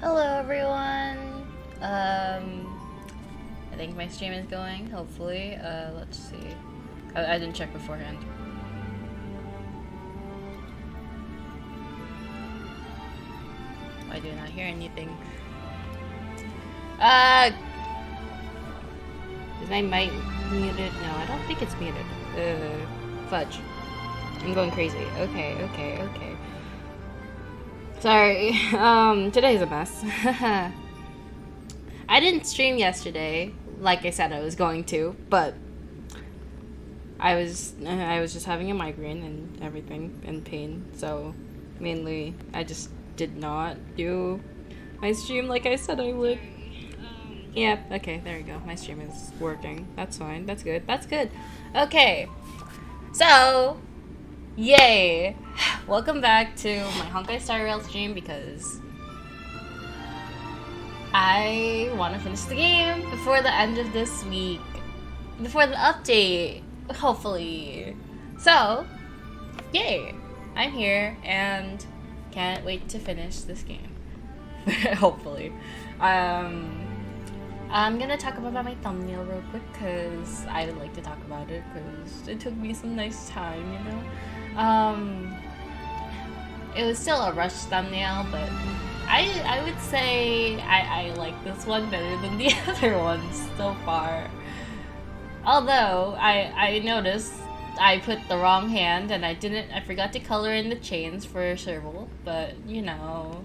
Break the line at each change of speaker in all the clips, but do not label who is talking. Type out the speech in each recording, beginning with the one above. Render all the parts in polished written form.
Hello everyone. I think my stream is going, hopefully. Let's see. I didn't check beforehand. I do not hear anything. Is my mic muted? No, I don't think it's muted. Fudge. I'm going crazy. Okay. Sorry. Today's a mess. I didn't stream yesterday, like I said I was going to, but I was just having a migraine and everything and pain, so mainly I just did not do my stream like I said I would. Yeah, okay, there we go. My stream is working. That's fine. That's good. That's good. Okay. So, yay! Welcome back to my Honkai Star Rail stream because I want to finish the game before the end of this week. Before the update, hopefully. So, yay! I'm here and can't wait to finish this game. Hopefully. I'm gonna talk about my thumbnail real quick because I would like to talk about it because it took me some nice time, you know? It was still a rushed thumbnail, but I would say I like this one better than the other ones so far. Although, I noticed I put the wrong hand and I forgot to color in the chains for Serval, but, you know,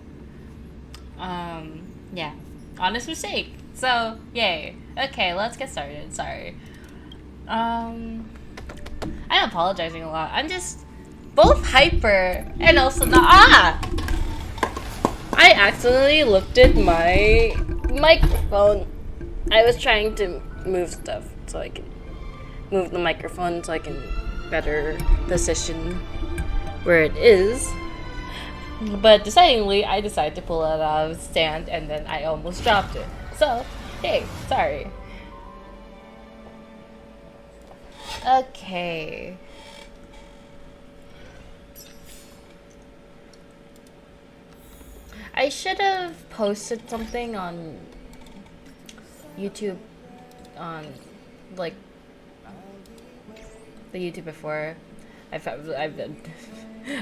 yeah, honest mistake. So, yay. Okay, let's get started. Sorry. I'm apologizing a lot. I'm just both hyper and also not. I accidentally lifted my microphone. I was trying to move stuff so I can move the microphone so I can better position where it is. But decidedly, I decided to pull it out of the stand and then I almost dropped it. So, hey, sorry. Okay. I should have posted something on YouTube, on like the YouTube before. I've been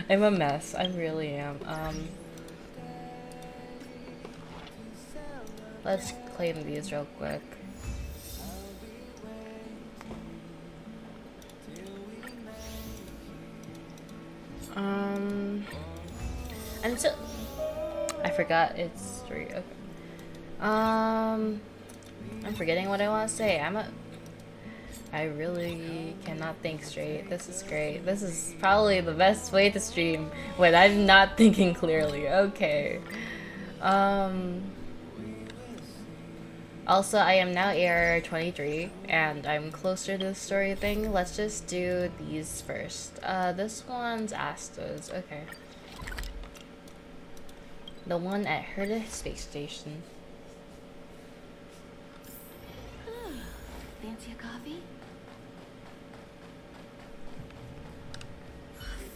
I'm a mess. I really am. Let's claim these real quick. I'm still. I forgot it's 3. Okay. I'm forgetting what I want to say. I really cannot think straight. This is great. This is probably the best way to stream when I'm not thinking clearly. Okay. Also, I am now AR 23, and I'm closer to the story thing. Let's just do these first. This one's Astos. Okay. The one at Herta Space Station.
Fancy a coffee?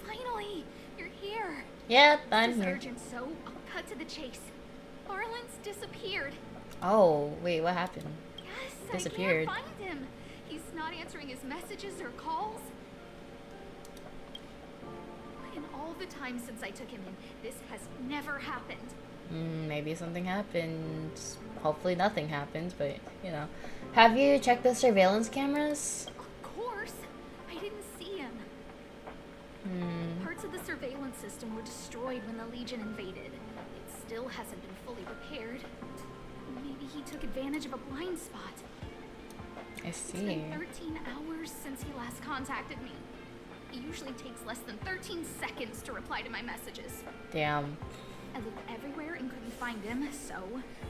Finally! You're here!
Yep, I'm
This is
here.
urgent, so I'll cut to the chase. Arlen's disappeared.
Oh, wait, what happened?
Yes,
Disappeared.
I can't find him. He's not answering his messages or calls. In all the time since I took him in, this has never happened.
Maybe something happened. Hopefully nothing happened, but, you know. Have you checked the surveillance cameras?
Of course. I didn't see him. Parts of the surveillance system were destroyed when the Legion invaded. It still hasn't been fully repaired. Maybe he took advantage of a blind spot.
I
It's
see.
been 13 hours since he last contacted me. He usually takes less than 13 seconds to reply to my messages.
Damn.
I looked everywhere and couldn't find him, so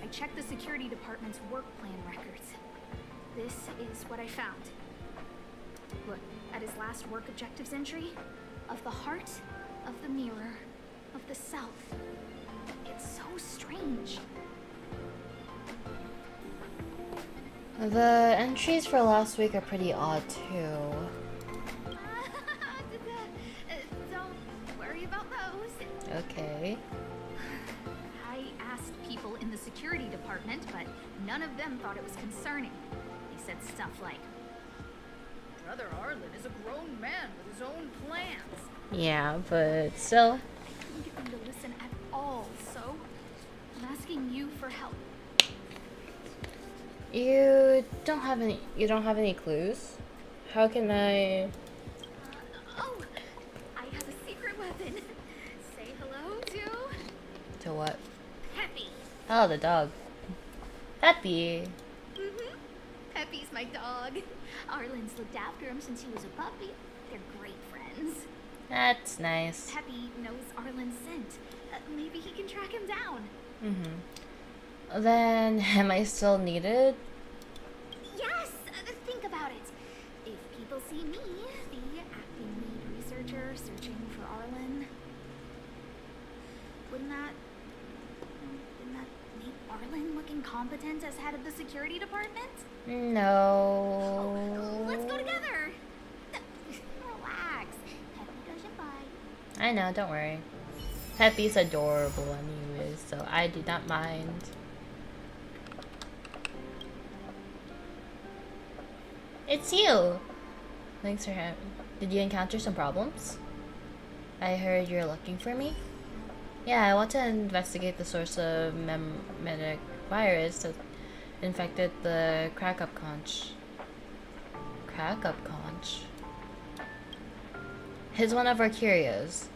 I checked the security department's work plan records. This is what I found. Look at his last work objectives entry. Of the heart, of the mirror, of the self. It's so strange.
The entries for last week are pretty odd, too.
Don't worry about those.
Okay.
I asked people security department, but none of them thought it was concerning. They said stuff like, Brother Arlen is a grown man with his own plans.
Yeah, but still.
I couldn't get them to listen at all, so I'm asking you for help.
You don't have any clues? How can I...
Oh, I have a secret weapon. Say hello
To what?
Peppy.
Oh, the dog. Peppy.
Mm-hmm. Peppy's my dog. Arlen's looked after him since he was a puppy. They're great friends.
That's nice.
Peppy knows Arlen's scent. Maybe he can track him down.
Mm-hmm. Then, am I still needed?
Yes! Think about it. If people see me, the acting lead researcher searching for Arlen, wouldn't that make Arlen look incompetent as head of the security department?
No.
Oh, let's go together. Relax. Peppy doesn't bite.
I know, don't worry. Peppy's adorable anyways, so I do not mind. It's you! Thanks for having... Did you encounter some problems? I heard you're looking for me? Yeah, I want to investigate the source of memetic virus that infected the crack-up conch. Crack-up conch? He's one of our curios.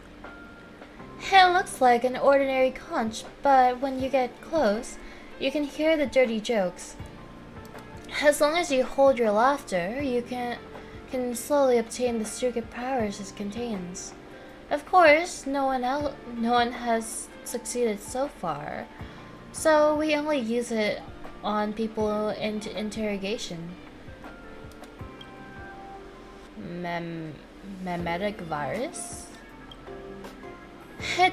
It looks like an ordinary conch, but when you get close, you can hear the dirty jokes. As long as you hold your laughter, you can slowly obtain the secret powers it contains. Of course, no one has succeeded so far, so we only use it on people in interrogation. Memetic virus? It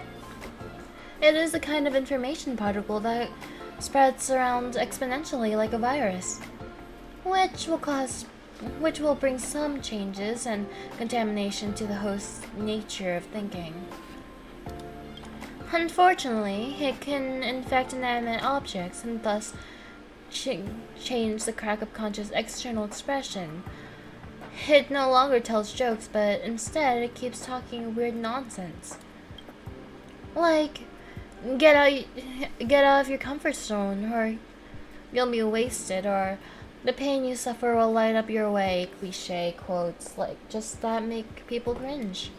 is a kind of information particle that spreads around exponentially like a virus, which will bring some changes and contamination to the host's nature of thinking. Unfortunately, it can infect inanimate objects and thus change the crack-up conscious external expression. It no longer tells jokes, but instead it keeps talking weird nonsense. Like, get out of your comfort zone, or you'll be wasted, or the pain you suffer will light up your way. Cliche quotes like just that make people cringe.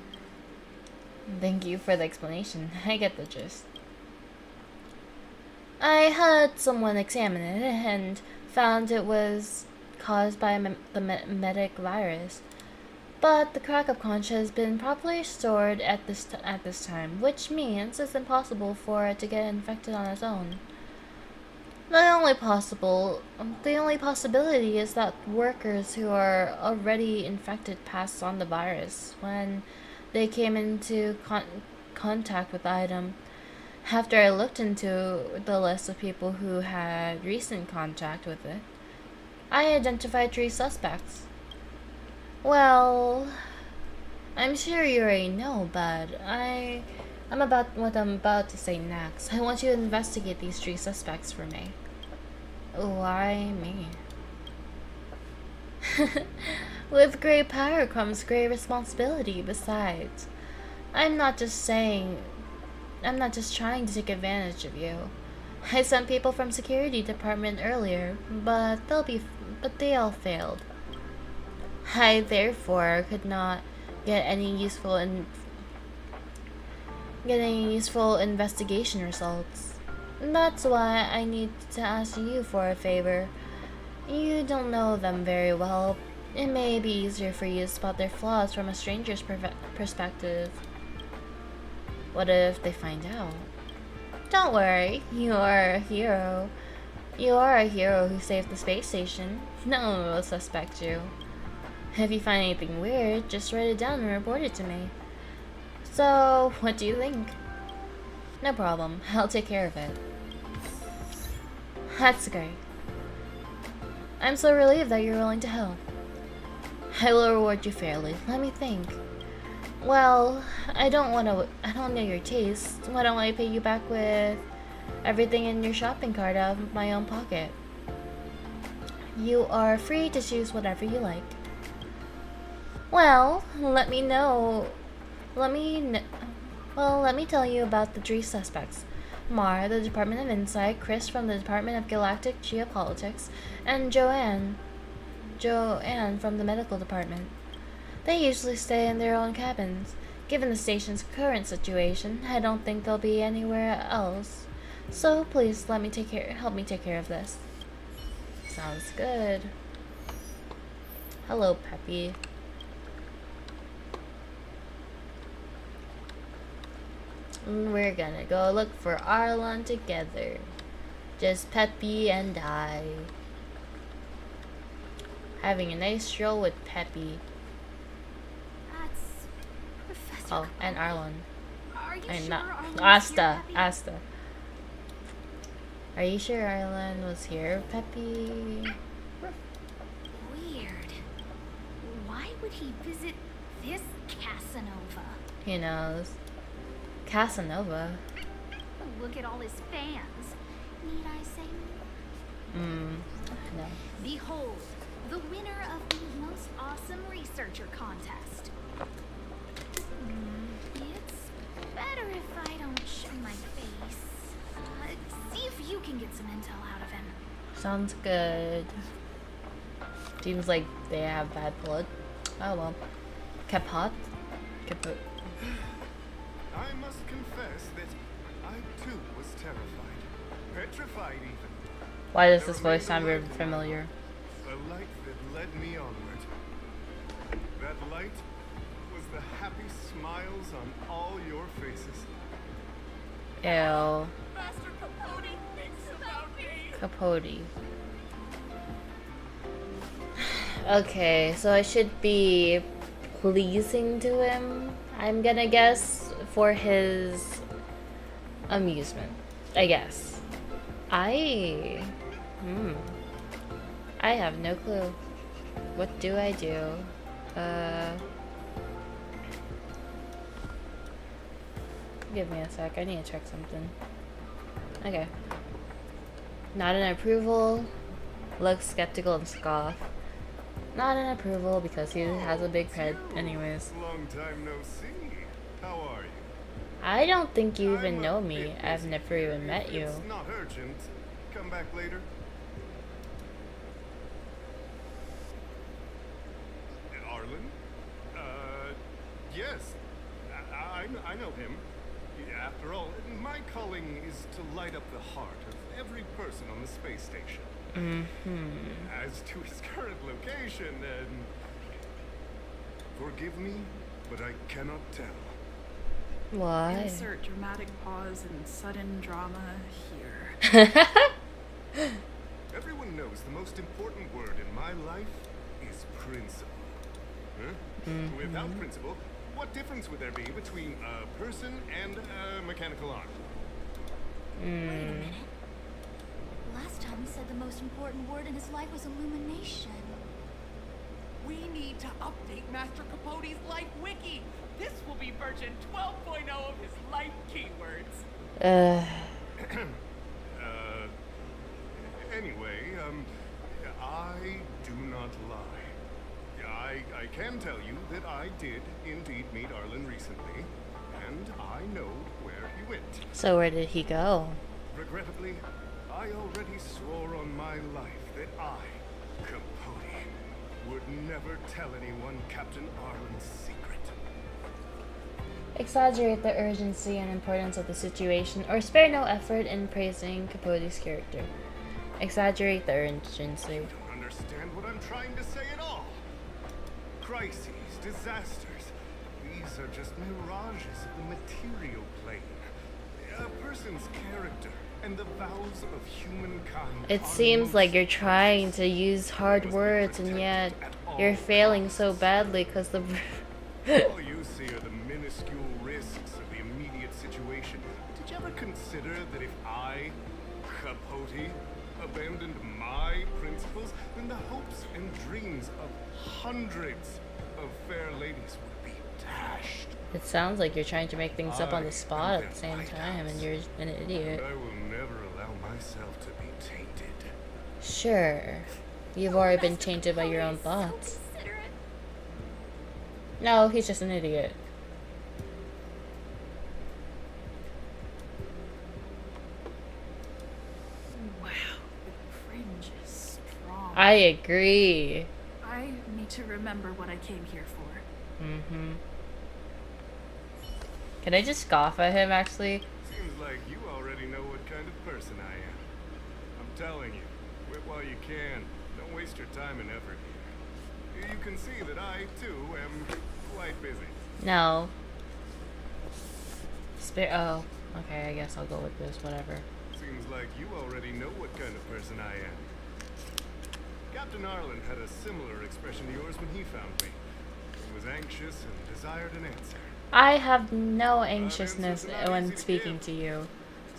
Thank you for the explanation. I get the gist. I had someone examine it and found it was caused by the memetic virus. But the crack-up conch has been properly stored at this time, which means it's impossible for it to get infected on its own. The only possibility is that workers who are already infected passed on the virus when they came into contact with the item. After I looked into the list of people who had recent contact with it, I identified 3 suspects. Well, I'm sure you already know, but I'm about to say next. I want you to investigate these 3 suspects for me. Why me? With great power comes great responsibility. Besides, I'm not just trying to take advantage of you. I sent people from security department earlier, but they all failed. I therefore could not get any useful investigation results. That's why I need to ask you for a favor. You don't know them very well. It may be easier for you to spot their flaws from a stranger's perspective. What if they find out? Don't worry, you are a hero. You are a hero who saved the space station. No one will suspect you. If you find anything weird, just write it down and report it to me. So, what do you think? No problem, I'll take care of it. That's great. I'm so relieved that you're willing to help. I will reward you fairly. Let me think. Well, I don't know your taste. Why don't I pay you back with everything in your shopping cart out of my own pocket. You are free to choose whatever you like. Well, let me tell you about the three suspects. Mar, the Department of Insight, Chris from the Department of Galactic Geopolitics, and Joanne from the Medical Department. They usually stay in their own cabins. Given the station's current situation, I don't think they'll be anywhere else. So please help me take care of this. Sounds good. Hello, Peppy. We're gonna go look for Arlon together. Just Peppy and I. Having a nice stroll with Peppy.
That's Professor.
Oh, and Arlon.
Are you
I'm
sure
not.
Arlen
Asta.
was here, Peppy?
Asta. Are you sure Arlen was here, Peppy?
Weird. Why would he visit this Casanova?
He knows. Casanova?
Look at all his fans. Need I say more?
No.
Behold, the winner of the most awesome researcher contest. It's better if I don't show my face. See if you can get some intel out of him.
Sounds good. Seems like they have bad blood. Oh well. Kaput? Kaput.
I must confess that I too was terrified. Petrified even.
Why does this voice sound very familiar?
A light that led me onward. That light was the happy smiles on all your faces.
Ew.
Master Capote thinks about me.
Capote. Okay, so I should be pleasing to him, I'm gonna guess, for his amusement. I guess. I have no clue. What do I do? Give me a sec, I need to check something. Okay. Not an approval. Looks skeptical and scoff. Not an approval because he has a big head anyways.
Long time no see. How are you?
I don't think you even
I'm a
know me.
bit
I've
busy
never
here.
even met
If
you.
It's not urgent. Come back later. Arlen? Yes. I know him. After all, my calling is to light up the heart of every person on the space station. As to his current location, forgive me, but I cannot tell.
Why?
Insert dramatic pause and sudden drama here.
Everyone knows the most important word in my life is principle. Huh? Without principle, what difference would there be between a person and a mechanical arm?
Wait a minute. Last time he said the most important word in his life was illumination.
We need to update Master Capote's life wiki. This will be version 12.0 of his life keywords.
Anyway, I do not lie. I can tell you that I did indeed meet Arlen recently, and I know where he went.
So where did he go?
Regrettably, I already swore on my life that I, Capote, would never tell anyone Captain Arlen's secret.
Exaggerate the urgency and importance of the situation, or spare no effort in praising Capote's character. Exaggerate the urgency.
You don't understand what I'm trying to say at all. Crises, disasters, these are just mirages of the material plane. A person's character and the vows of humankind.
It seems like you're trying to use hard words and yet you're failing so badly because the...
All you see are the minuscule risks of the immediate situation. Did you ever consider that if I, Capote, abandoned my principles, then the hopes and dreams of hundreds of fair ladies would be dashed?
It sounds like you're trying to make things up on the spot
am
at the same
their
time, and you're
lighthouse.
an idiot.
I will never allow myself to be tainted.
Sure. You've
Oh,
already been
Master
tainted by your
Capote
own
is so
thoughts.
considerate.
No, he's just an idiot.
Wow, the fringe is strong.
I agree.
I need to remember what I came here for.
Mm-hmm. Can I just scoff at him, actually?
Seems like you already know what kind of person I am. I'm telling you, quit while you can. Don't waste your time and effort here. You can see that I, too, am quite busy.
No. Oh, okay, I guess I'll go with this, whatever.
Seems like you already know what kind of person I am. Captain Arlen had a similar expression to yours when he found me. He was anxious and desired an answer.
I have no anxiousness when speaking to you.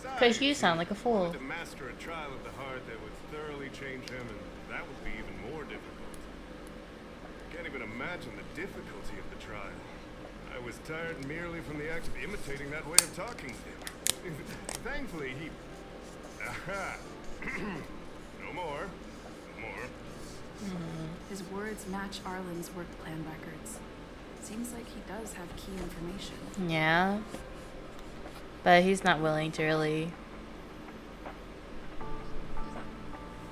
Because you sound like a
He
fool.
wanted to master a trial of the heart that would thoroughly change him, and that would be even more difficult. Can't even imagine the difficulty of the trial. I was tired merely from the act of imitating that way of talking to him. Thankfully, he... Aha! No more. No more.
His words match Arlen's work plan records. Seems like he does have key information.
Yeah. But he's not willing to really...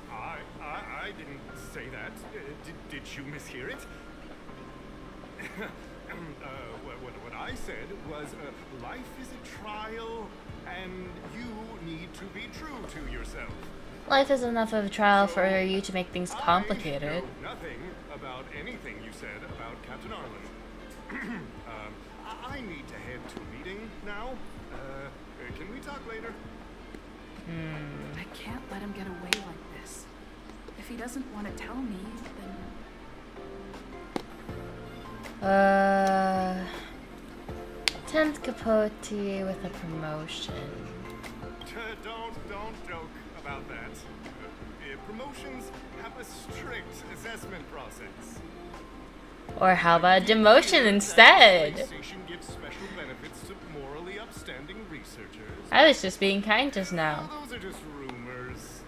I didn't say that. Did you mishear it? What I said was, life is a trial, and you need to be true to yourself.
Life is enough of a trial for you to make things complicated.
I know nothing about anything you said about Captain Arlen. I need to head to a meeting now. Can we talk later?
I can't let him get away like this. If he doesn't want to tell me, then...
10th Capote with a promotion.
Don't joke about that. Promotions have a strict assessment process.
Or how about a demotion instead?
Station gives special benefits to morally upstanding researchers.
I was just being kind just now.
Those are just rumors.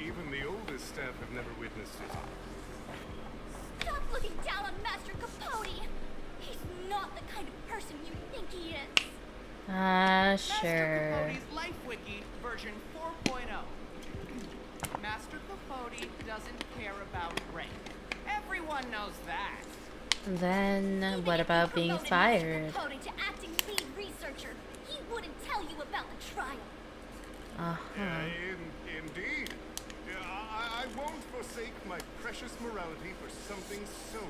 Even the oldest staff have never witnessed it.
Stop looking down on Master Capote. He's not the kind of person you think he is.
Master
Sure.
Capote's Life Wiki version 4.0. Master Capote doesn't care about rank. Everyone knows that.
Then
Even
what
if
about
you
being
promoted
fired?
Master Capote to acting lead researcher, he wouldn't tell you about the trial.
Indeed. I won't forsake my precious morality for something so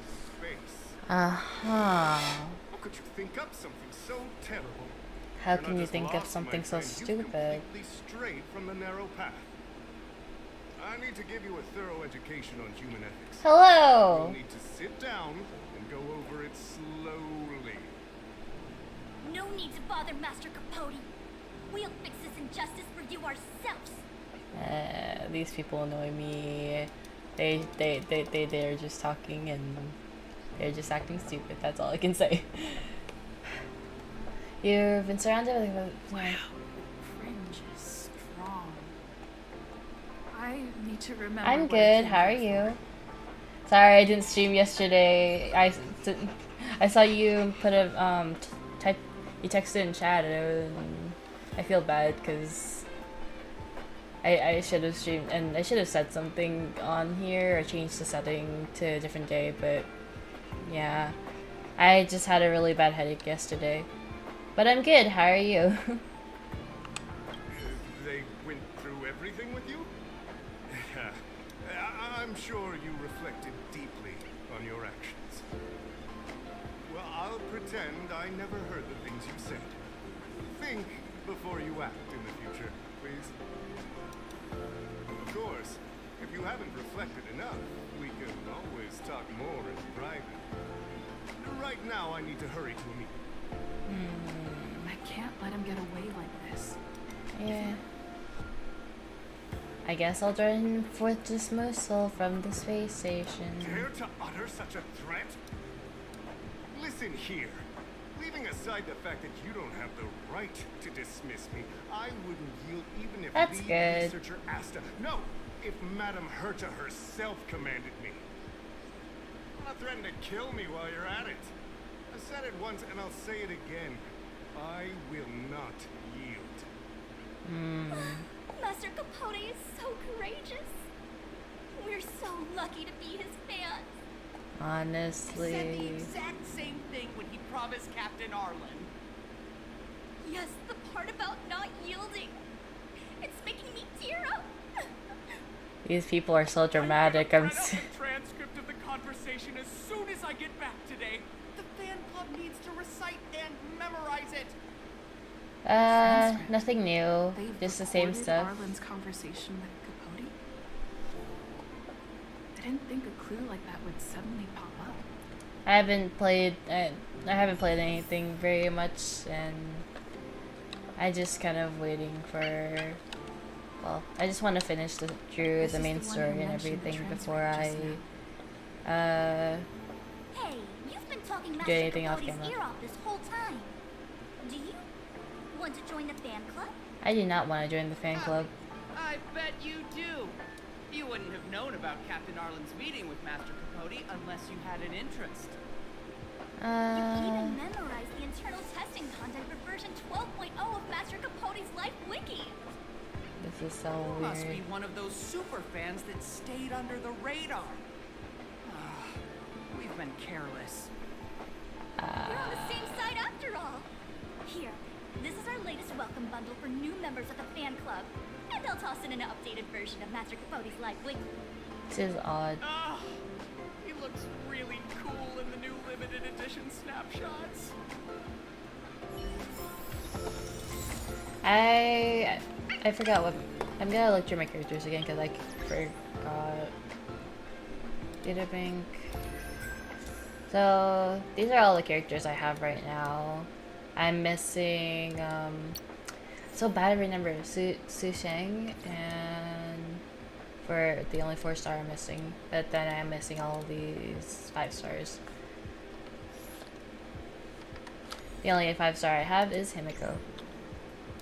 base. How could you think up something so terrible?
How
You're
can
not
you
just
think of
lost, my
something so
friend, you've
stupid?
completely strayed from the narrow path. I need to give you a thorough education on human ethics.
Hello!
You'll need to sit down and go over it slowly.
No need to bother Master Capote. We'll fix this injustice for you ourselves.
These people annoy me. They're just talking and they're just acting stupid. That's all I can say. You've been surrounded with...
Wow, the fringe is strong. I need to remember
I'm
what I
good.
came
How are
here
you? Sorry, I didn't stream yesterday. I saw you put a you texted in chat, and I feel bad because I should have streamed and I should have said something on here or changed the setting to a different day. But yeah, I just had a really bad headache yesterday. But I'm good. How are you?
They went through everything with you? I'm sure you reflected deeply on your actions. Well, I'll pretend I never heard the things you said. Think before you act in the future, please. Of course, if you haven't reflected enough, we can always talk more in private. Right now, I need to hurry to a meeting.
I can't let him get away like this.
Yeah. I guess I'll join forth dismissal from the space station.
Dare to utter such a threat? Listen here. Leaving aside the fact that you don't have the right to dismiss me, I wouldn't yield even if
That's
lead
good.
researcher Asta. No, if Madame Herta herself commanded me. I'm not threatening to kill me while you're at it. I said it once and I'll say it again. I will not yield.
Master Capote is so courageous. We're so lucky to be his fans.
Honestly.
Said the exact same thing when he promised Captain Arlen.
Yes, the part about not yielding. It's making me tear up.
These people are so dramatic. I'm
Read up the transcript of the conversation as soon as I get back today. The fan club needs to recite and memorize it.
Nothing new.
They've
Just the same
recorded
stuff.
Arlen's conversation with Capote. I didn't think a clue like that would suddenly pop up.
I haven't played anything very much, and I just kind of waiting for. Well, I just want to finish through
This
the
is
main
the one
story
who
and
mentioned the
everything before
transcript just
I
Hey, you've been talking
Do
Master
anything off
Capote's
camera.
ear off this whole time. Do you want to join the fan club?
I do not want to join the fan club.
I bet you do. You wouldn't have known about Captain Arlen's meeting with Master Capote unless you had an interest.
You even memorized the internal testing content for version 12.0 of Master Capote's Life Wiki.
This is so
You must be
weird.
one of those super fans that stayed under the radar. We've been careless.
We're on the same side after all. Here, this is our latest welcome bundle for new members of the fan club. And I'll toss in an updated version of Master Capote's Life Wiki.
This is odd.
He looks really cool in the new limited edition snapshots.
I forgot what. I'm gonna look through my characters again because I forgot. Data bank. So these are all the characters I have right now. I'm missing. So bad to remember Su Sheng, and for the only 4-star I'm missing, but then I'm missing all these 5 stars. The only 5-star I have is Himiko.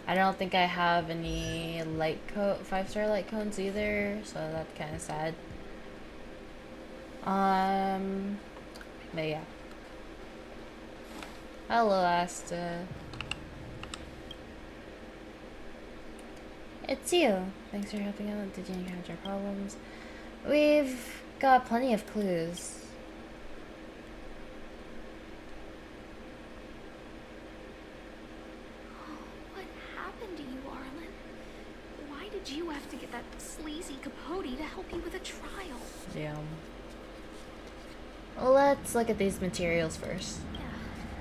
I don't think I have any 5-star light cones either, so that's kind of sad. But yeah. Hello, Asta. It's you. Thanks for helping out. Did you encounter problems? We've got plenty of clues.
What happened to you, Arlen? Why did you have to get that sleazy Capote to help you with a trial?
Damn. Let's look at these materials first.
Yeah,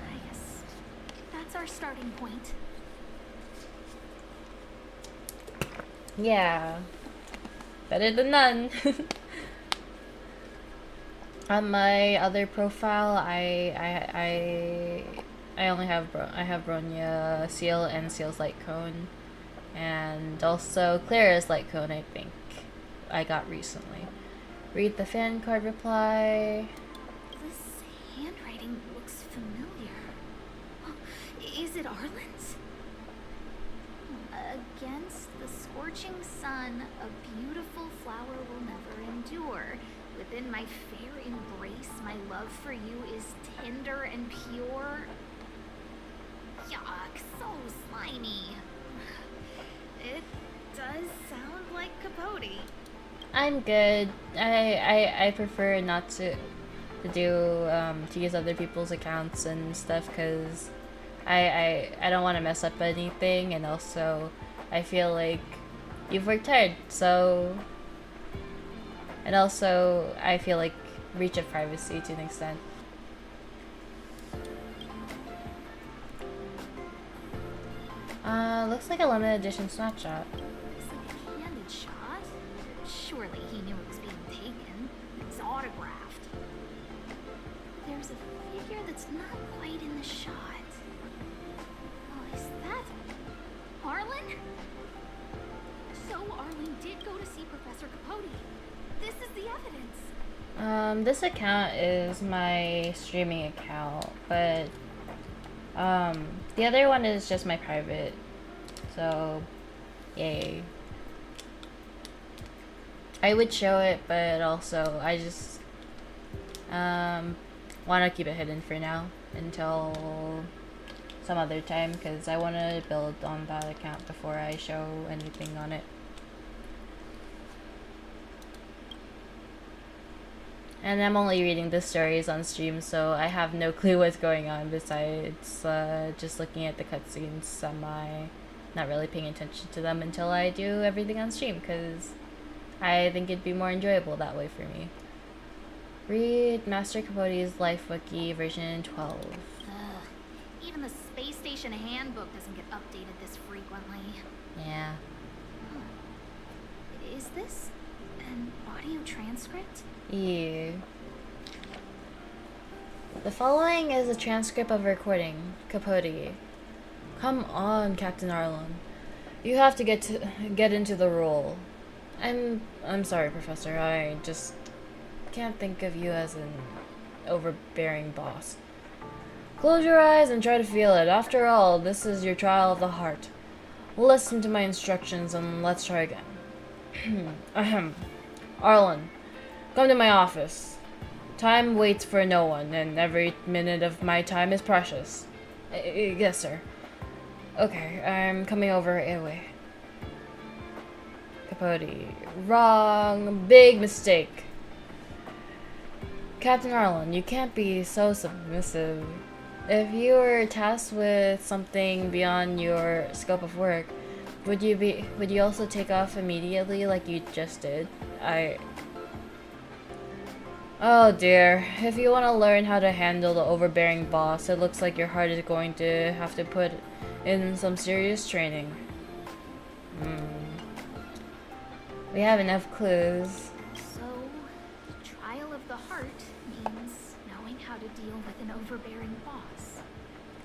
I guess that's our starting point.
Yeah. Better than none. On my other profile, I only have I have Bronya Seal and Seal's Light Cone, and also Clara's Light Cone. I think I got recently. Read the fan card reply.
This handwriting looks familiar. Is it Arlen's? Against the scorching sun, a beautiful flower will never endure. Within my fair embrace, my love for you is tender and pure. Yuck, so slimy. It does sound like Capote.
I'm good. I prefer not to use other people's accounts and stuff because I don't want to mess up anything, and also I feel like you've worked hard, so, and also I feel like breach of privacy to an extent. Looks like a limited edition snapshot.
Looks like a candid shot. Surely he knew it was being taken. It's autographed. There's a figure that's not quite in the shot. Oh, is that Arlen? So Arlen did go to see Professor Capote. This is the evidence.
This account is my streaming account, but The other one is just my private. So, yay. I would show it, but also I just want to keep it hidden for now until some other time, because I want to build on that account before I show anything on it. And I'm only reading the stories on stream, so I have no clue what's going on besides just looking at the cutscenes. Not really paying attention to them until I do everything on stream, because I think it'd be more enjoyable that way for me. Read Master Capote's Life Wiki version 12.
Even the space station handbook doesn't get updated this frequently.
Yeah.
Is this an audio transcript?
Yeah. The following is a transcript of a recording. Capote. Come on, Captain Arlen. You have to get into the role. I'm sorry, Professor. I just can't think of you as an overbearing boss. Close your eyes and try to feel it. After all, this is your trial of the heart. Listen to my instructions and let's try again. Ahem. Arlen, come to my office. Time waits for no one, and every minute of my time is precious. Yes, sir. Okay, I'm coming over anyway. Capote. Wrong. Big mistake. Captain Arlen, you can't be so submissive. If you were tasked with something beyond your scope of work, would you also take off immediately like you just did? Oh dear. If you want to learn how to handle the overbearing boss, it looks like your heart is going to have to put in some serious training. We have enough clues.
So, trial of the heart means knowing how to deal with an overbearing boss.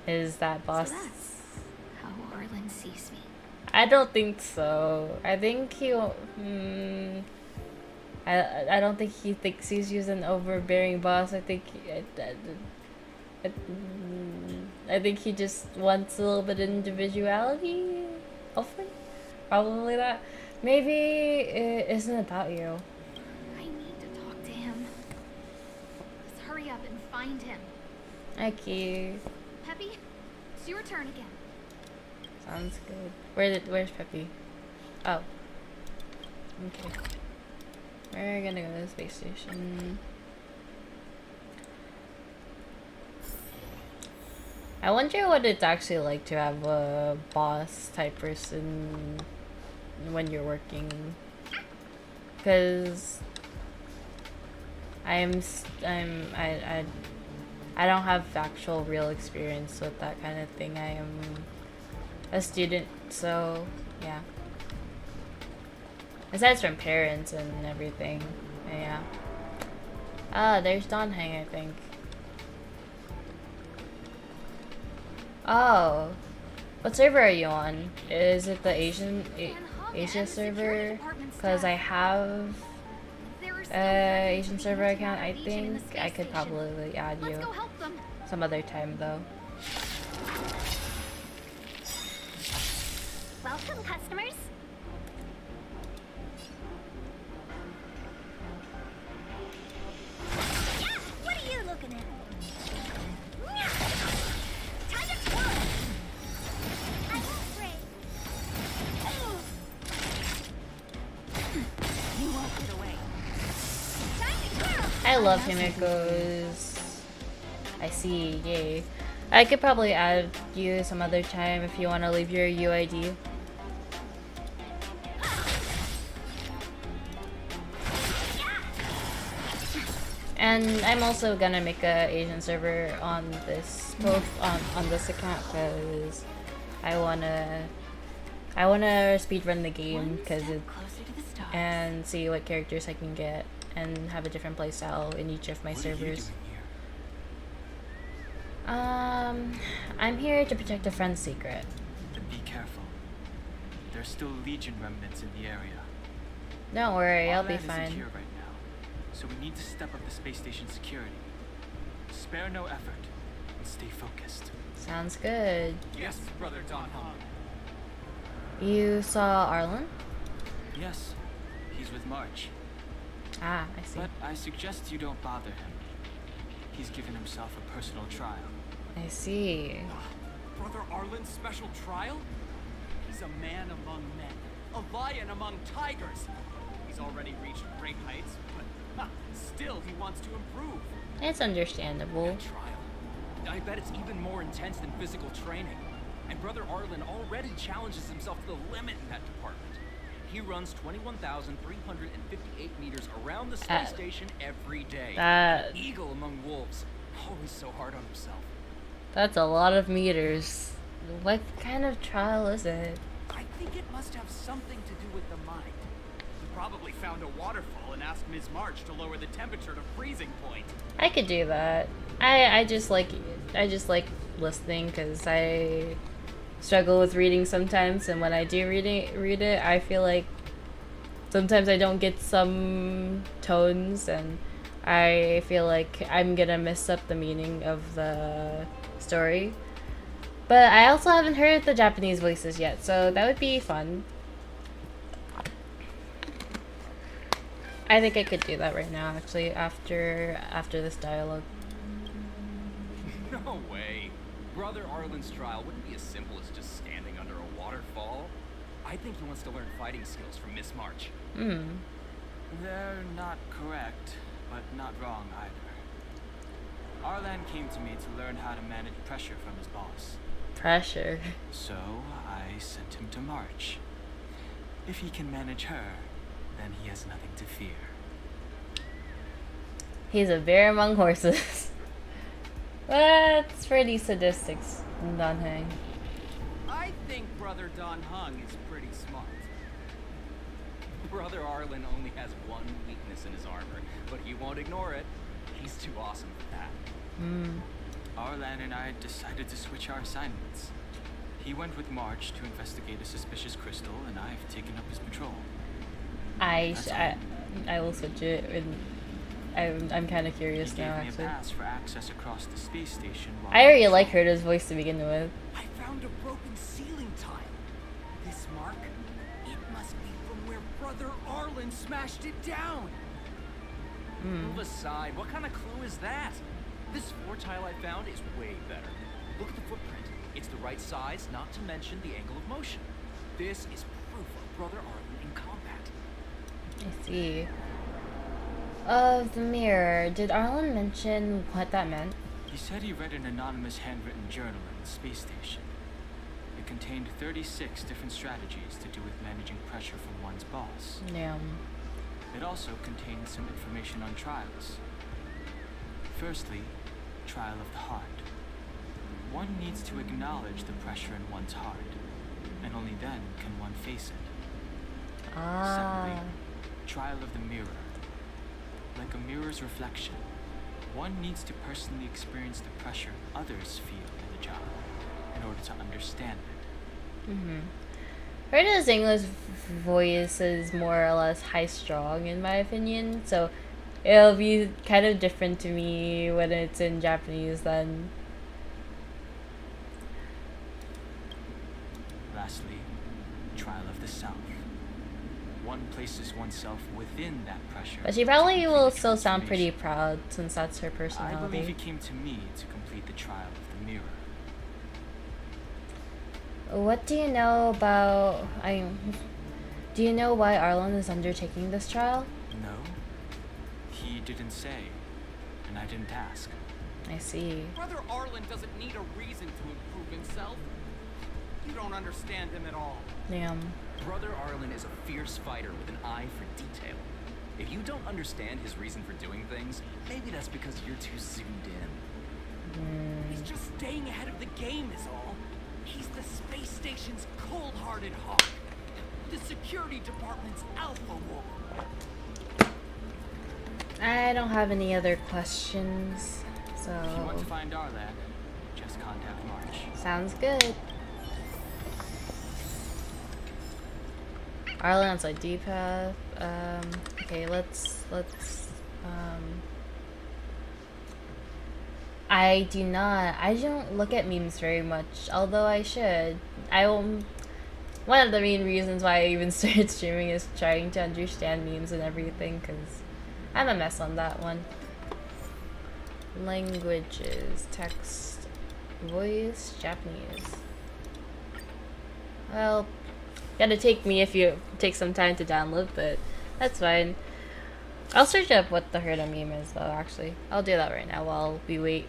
Is that boss?
So that's how Arlen sees me.
I don't think so. I think he. I don't think he thinks he's an overbearing boss. I think I think he just wants a little bit of individuality. Hopefully, probably that. Maybe it isn't about you.
I need to talk to him. Let's hurry up and find him.
Okay.
Peppy, it's your turn again.
Sounds good. Where's Peppy? Oh. Okay. We're gonna go to the space station. I wonder what it's actually like to have a boss type person when you're working, because I don't have actual real experience with that kind of thing. I am a student, so yeah. Aside from parents and everything, yeah. Ah, there's Donhang, I think. Oh, what server are you on? Is it the Asia server? Because I have Asian server account. I think I could probably add you some other time though.
Welcome, customers. Yeah, what are you looking at? Time to twirl. I won't break.
You won't get away.
Time to twirl.
I love Himiko's. I see, yay. I could probably add you some other time if you want to leave your UID. And I'm also gonna make a Asian server on this, on this account, because I wanna speedrun the game, and see what characters I can get and have a different playstyle in each of my servers. I'm here to protect a friend's secret.
Then be careful. There's still Legion remnants in the area.
Don't worry, I'll be
Our land
fine.
isn't here right now, so we need to step up the space station security. Spare no effort and stay focused.
Sounds good.
Yes, Brother Don Hong.
You saw Arlen?
Yes, he's with March.
Ah, I see.
But I suggest you don't bother him. He's given himself a personal trial.
I see.
Brother Arlen's special trial? He's a man among men, a lion among tigers. He's already reached great heights, but still he wants to improve.
It's understandable.
Trial. I bet it's even more intense than physical training. And Brother Arlen already challenges himself to the limit in that department. He runs 21,358 meters around the space station every day. An eagle among wolves. Always so hard on himself.
That's a lot of meters. What kind of trial is it?
I think it must have something to do with the mind. He probably found a waterfall and asked Ms. March to lower the temperature to freezing point.
I could do that. I just like listening because I struggle with reading sometimes, and when I do read it, I feel like sometimes I don't get some tones, and I feel like I'm gonna mess up the meaning of the story. But I also haven't heard the Japanese voices yet, so that would be fun. I think I could do that right now, actually, after this dialogue.
No way. Brother Arlen's trial wouldn't be as simple as just standing under a waterfall. I think he wants to learn fighting skills from Miss March.
They're not correct, but not wrong either. Arlen came to me to learn how to manage pressure from his boss.
Pressure.
So I sent him to March. If he can manage her, then he has nothing to fear.
He's a bear among horses. That's pretty sadistic, Don Hang.
I think Brother Don Hung is pretty smart.
Brother Arlen only has one weakness in his armor, but he won't ignore it. He's too awesome for that.
Arlen and I decided to switch our assignments. He went with March to investigate a suspicious crystal, and I've taken up his patrol.
I will switch it, and I'm kind of curious now,
He gave me
actually.
a pass for access across the space station.
I already like Herta's voice to begin with.
I found a broken ceiling tile. This mark, it must be from where Brother Arlen smashed it down.
Move aside. What kind of clue is that? This floor tile I found is way better. Look at the footprint. It's the right size, not to mention the angle of motion. This is proof of Brother Arlen in combat.
I see. Of the mirror, did Arlen mention what that meant?
He said he read an anonymous handwritten journal in the space station. It contained 36 different strategies to do with managing pressure from one's boss.
Yeah.
It also contained some information on trials. Firstly, trial of the heart. One needs to acknowledge the pressure in one's heart, and only then can one face it. Secondly, trial of the mirror. Like a mirror's reflection, one needs to personally experience the pressure others feel in the job in order to understand it.
Herta's English voice is more or less high-strung, in my opinion, so it'll be kind of different to me when it's in Japanese then.
Lastly, trial of the self. One places oneself within that pressure.
But she probably
to
will
complete the
still sound pretty
transformation.
proud since that's her
I believe he
personality.
came to me to complete the trial of the mirror.
What do you know about... do you know why Arlen is undertaking this trial?
No, he didn't say, and I didn't ask.
I see.
Brother Arlen doesn't need a reason to improve himself. You don't understand him at all.
Damn.
Brother Arlen is a fierce fighter with an eye for detail. If you don't understand his reason for doing things, maybe that's because you're too zoomed in.
He's just staying ahead of the game is all. He's the space station's cold-hearted hawk. The security department's alpha wolf.
I don't have any other questions,
If you want to
so...
find Arlen, just contact March.
Sounds good. Arlen's like D-path. Okay, let's I do not. I don't look at memes very much, although I should. I will. One of the main reasons why I even started streaming is trying to understand memes and everything, because I'm a mess on that one. Languages, text, voice, Japanese. Well, gotta take me if you take some time to download, but that's fine. I'll search up what the Herda meme is, though, actually. I'll do that right now while we wait.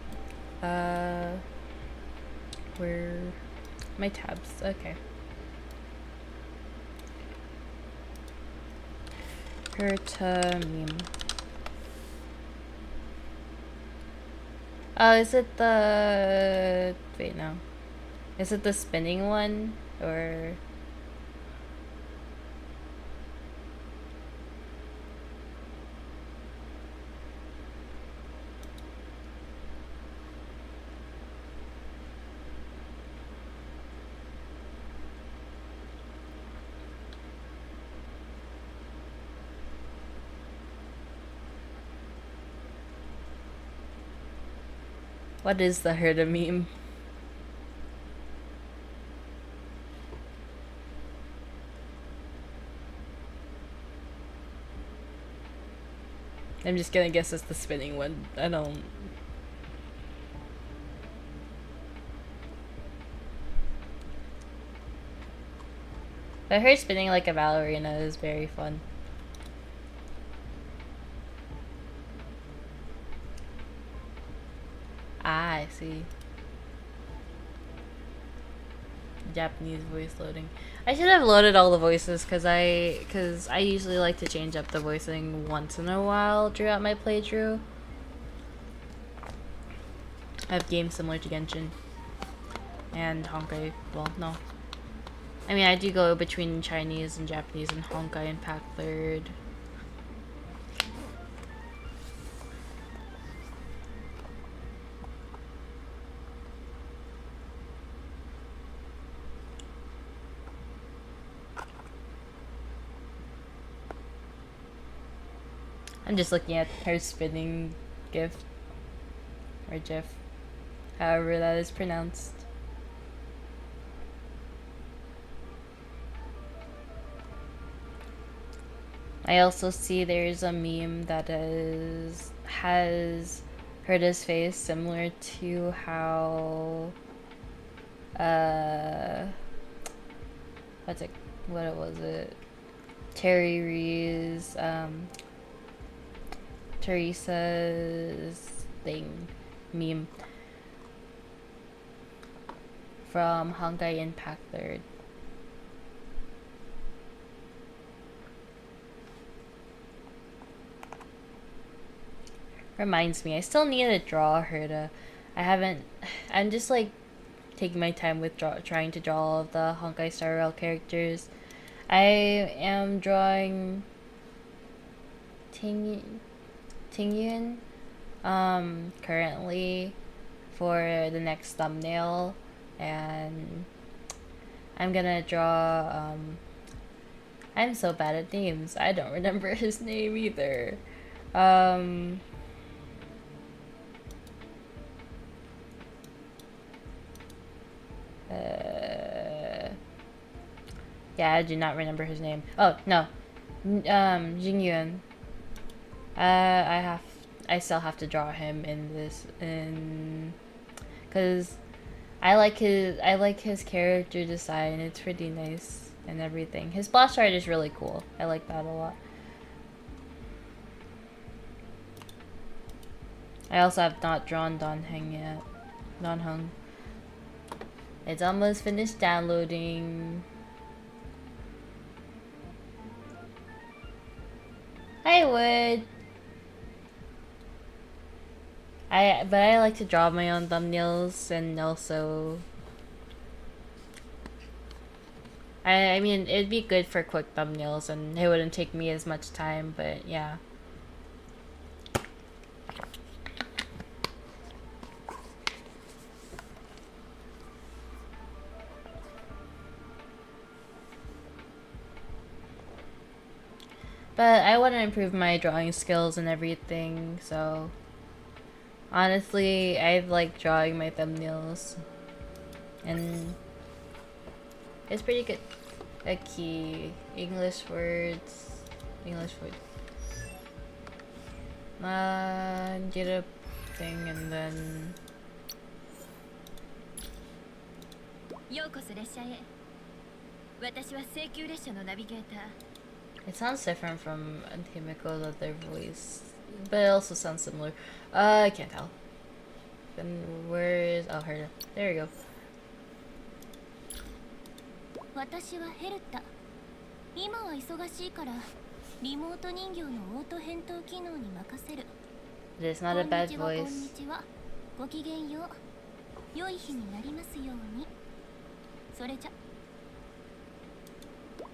Where... my tabs, okay. Herta meme. Oh, is it the... wait, no. Is it the spinning one? Or... what is the Herda meme? I'm just gonna guess it's the spinning one. I don't... but her spinning like a ballerina is very fun. Ah, I see. Japanese voice loading. I should have loaded all the voices because I usually like to change up the voicing once in a while throughout my playthrough. I have games similar to Genshin and Honkai. Well, no. I mean, I do go between Chinese and Japanese and Honkai and Pack Third. I'm just looking at her spinning gif or gif, however that is pronounced. I also see there's a meme that has Herda's face similar to how what was it? Terry Ree's Teresa's thing meme from Honkai Impact Third. Reminds me, I still need to draw Herda. I'm just like taking my time with trying to draw all of the Honkai Star Rail characters. I am drawing Tingyun currently for the next thumbnail, and I'm gonna draw I'm so bad at names. I don't remember his name either. Yeah, I do not remember his name. Oh no, Jingyun. I still have to draw him in this, cause I like his character design. It's pretty nice and everything. His splash art is really cool. I like that a lot. I also have not drawn Donheng yet. Donheng. It's almost finished downloading. I would. But I like to draw my own thumbnails, and also I mean, it'd be good for quick thumbnails and it wouldn't take me as much time, but yeah. But I want to improve my drawing skills and everything, so Honestly, I like drawing my thumbnails. And it's pretty good. A key. English words. English food. Get a thing and then...
ようこそ列車へ。私は西急列車のナビゲーター。
It sounds different from Himiko's other voice, but it also sounds similar. I can't tell. Then where is... Oh, heard it. There you go.
私はヘルタ。今は忙しいからリモート人形のオート返答機能に任せる。
It is not a bad
こん
voice.
にちは。ごきげんよう。良い日になりますように。それじゃ。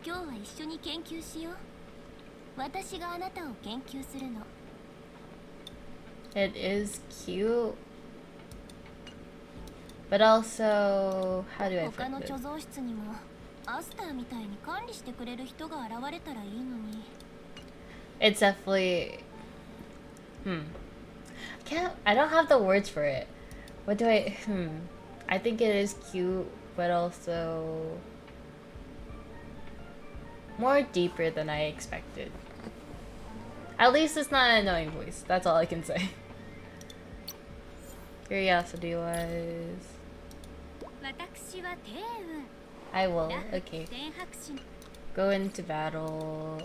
今日は一緒に研究しよう。私があなたを研究するの。
It is cute. But also, how do I
他
put
の
this?
貯蔵室にもアスターみたいに管理してくれる人が現れたらいいのに。
It's definitely... I don't have the words for it. What do I... I think it is cute, but also... more deeper than I expected. At least it's not an annoying voice. That's all I can say. Curiosity wise...
私はテーウン。
I will. Okay.
天白神。
Go into battle.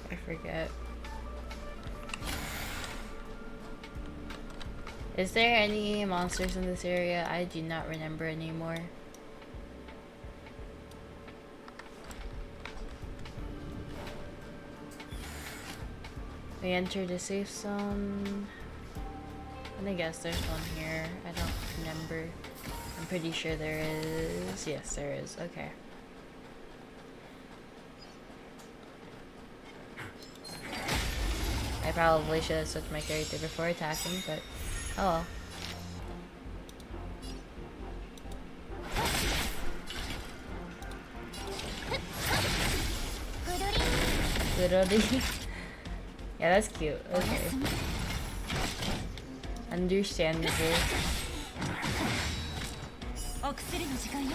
I forget. Is there any monsters in this area? I do not remember anymore. We entered the safe zone. And I guess there's one here. I don't remember. I'm pretty sure there is. Yes, there is. Okay. I probably should have switched my character before attacking, but oh well. Literally. Yeah, that's cute. Okay. Understandable.
お薬の時間よ。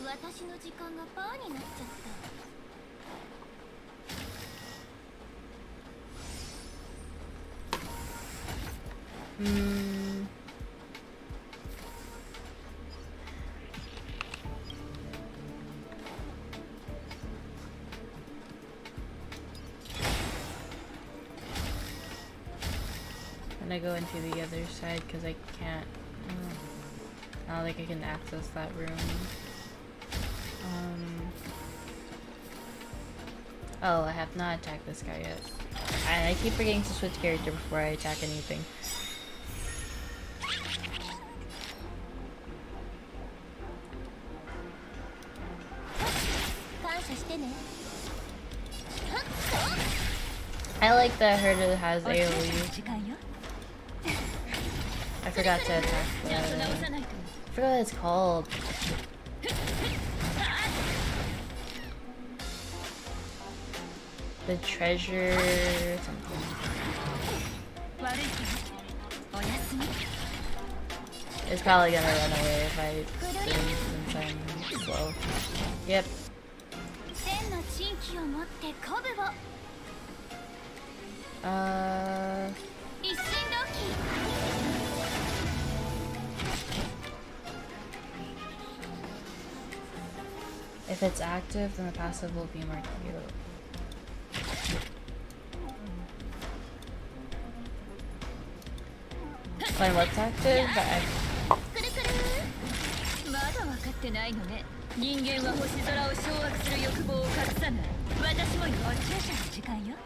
私の時間がパーになっちゃった。
I go into the other side because I can't. I don't think I can access that room. Oh, I have not attacked this guy yet. And I keep forgetting to switch character before I attack anything. I like that Herda has AoE. I forgot to attack the... I forgot what it's called. The treasure... something. It's probably gonna run away if I since I'm slow. Yep. If it's active, then the passive will be more cute. When what's active?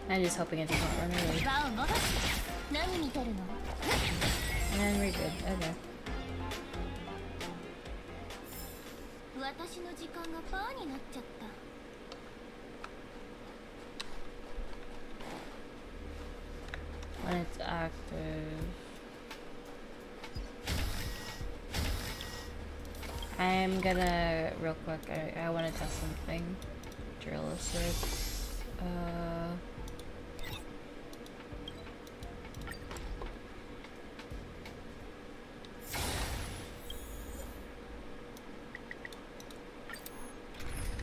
I'm just hoping it doesn't run away. And we're good. Okay.
私の時間がパーになっちゃった。
when it's active. I'm gonna real quick. I want to test something. Realistic.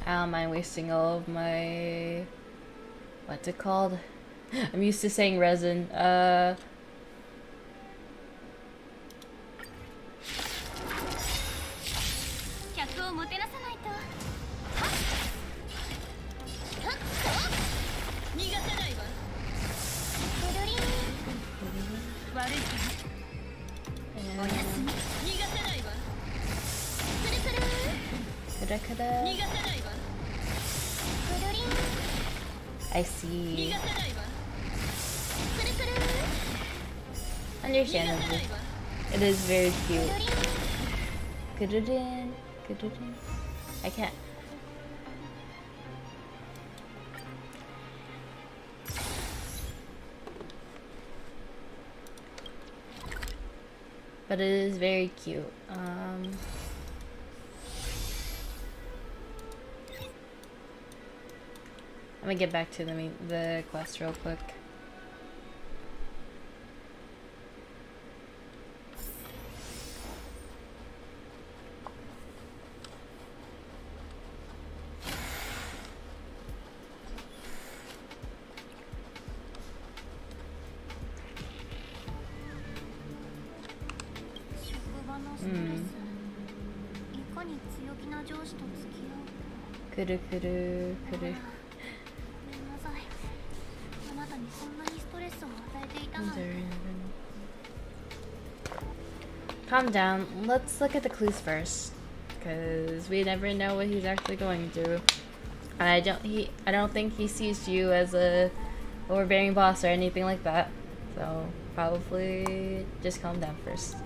I don't mind wasting all of my, what's it called? I'm used to saying resin.
客をもてなさないと。はっはっ逃がさないわ。くるりん。悪いか。おやすみ。逃がさないわ。くるくる。
Coulda,
逃
coulda.
がさないわ。くるりん。
I see.
逃がさないわ。くるくる。
Understandable. It is very cute. Good-a-din. Good-a-din. I can't. But it is very cute. I'm gonna get back to the quest real quick. Kuru kuru kuru. Calm down. Let's look at the clues first, because we never know what he's actually going to do. And I don't think he sees you as a overbearing boss or anything like that. So probably just calm down first.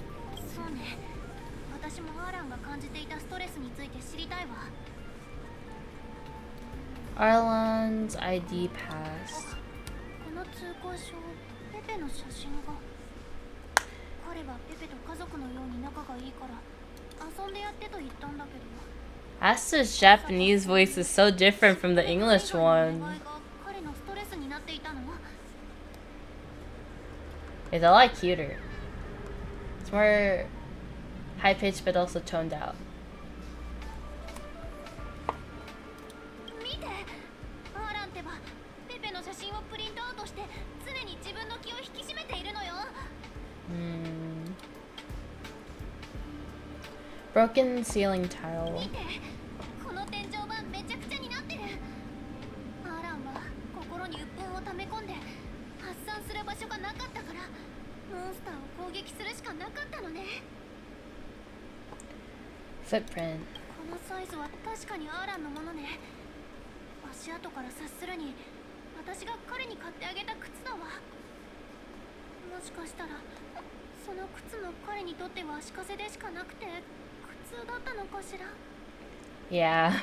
Arlon's ID pass. Asta's Japanese voice is so different from the English one. It's a lot cuter. It's more high pitched but also toned out. Broken ceiling tile. Footprint. Yeah.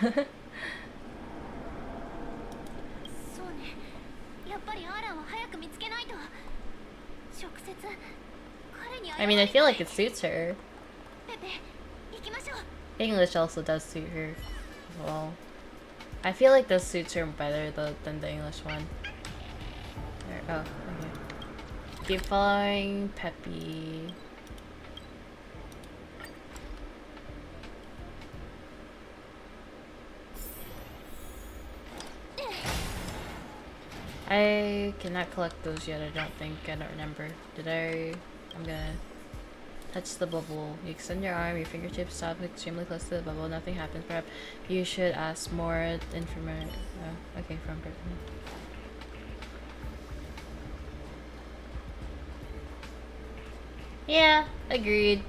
I mean, I feel like it suits her. English also does suit her as well. I feel like this suits her better than the English one. Oh, okay. Keep following Peppy. I cannot collect those yet, I don't think. I don't remember. Did I? I'm gonna touch the bubble. You extend your arm, your fingertips stop extremely close to the bubble. Nothing happens. Perhaps you should ask more information. Okay, from Brittany. Yeah, agreed.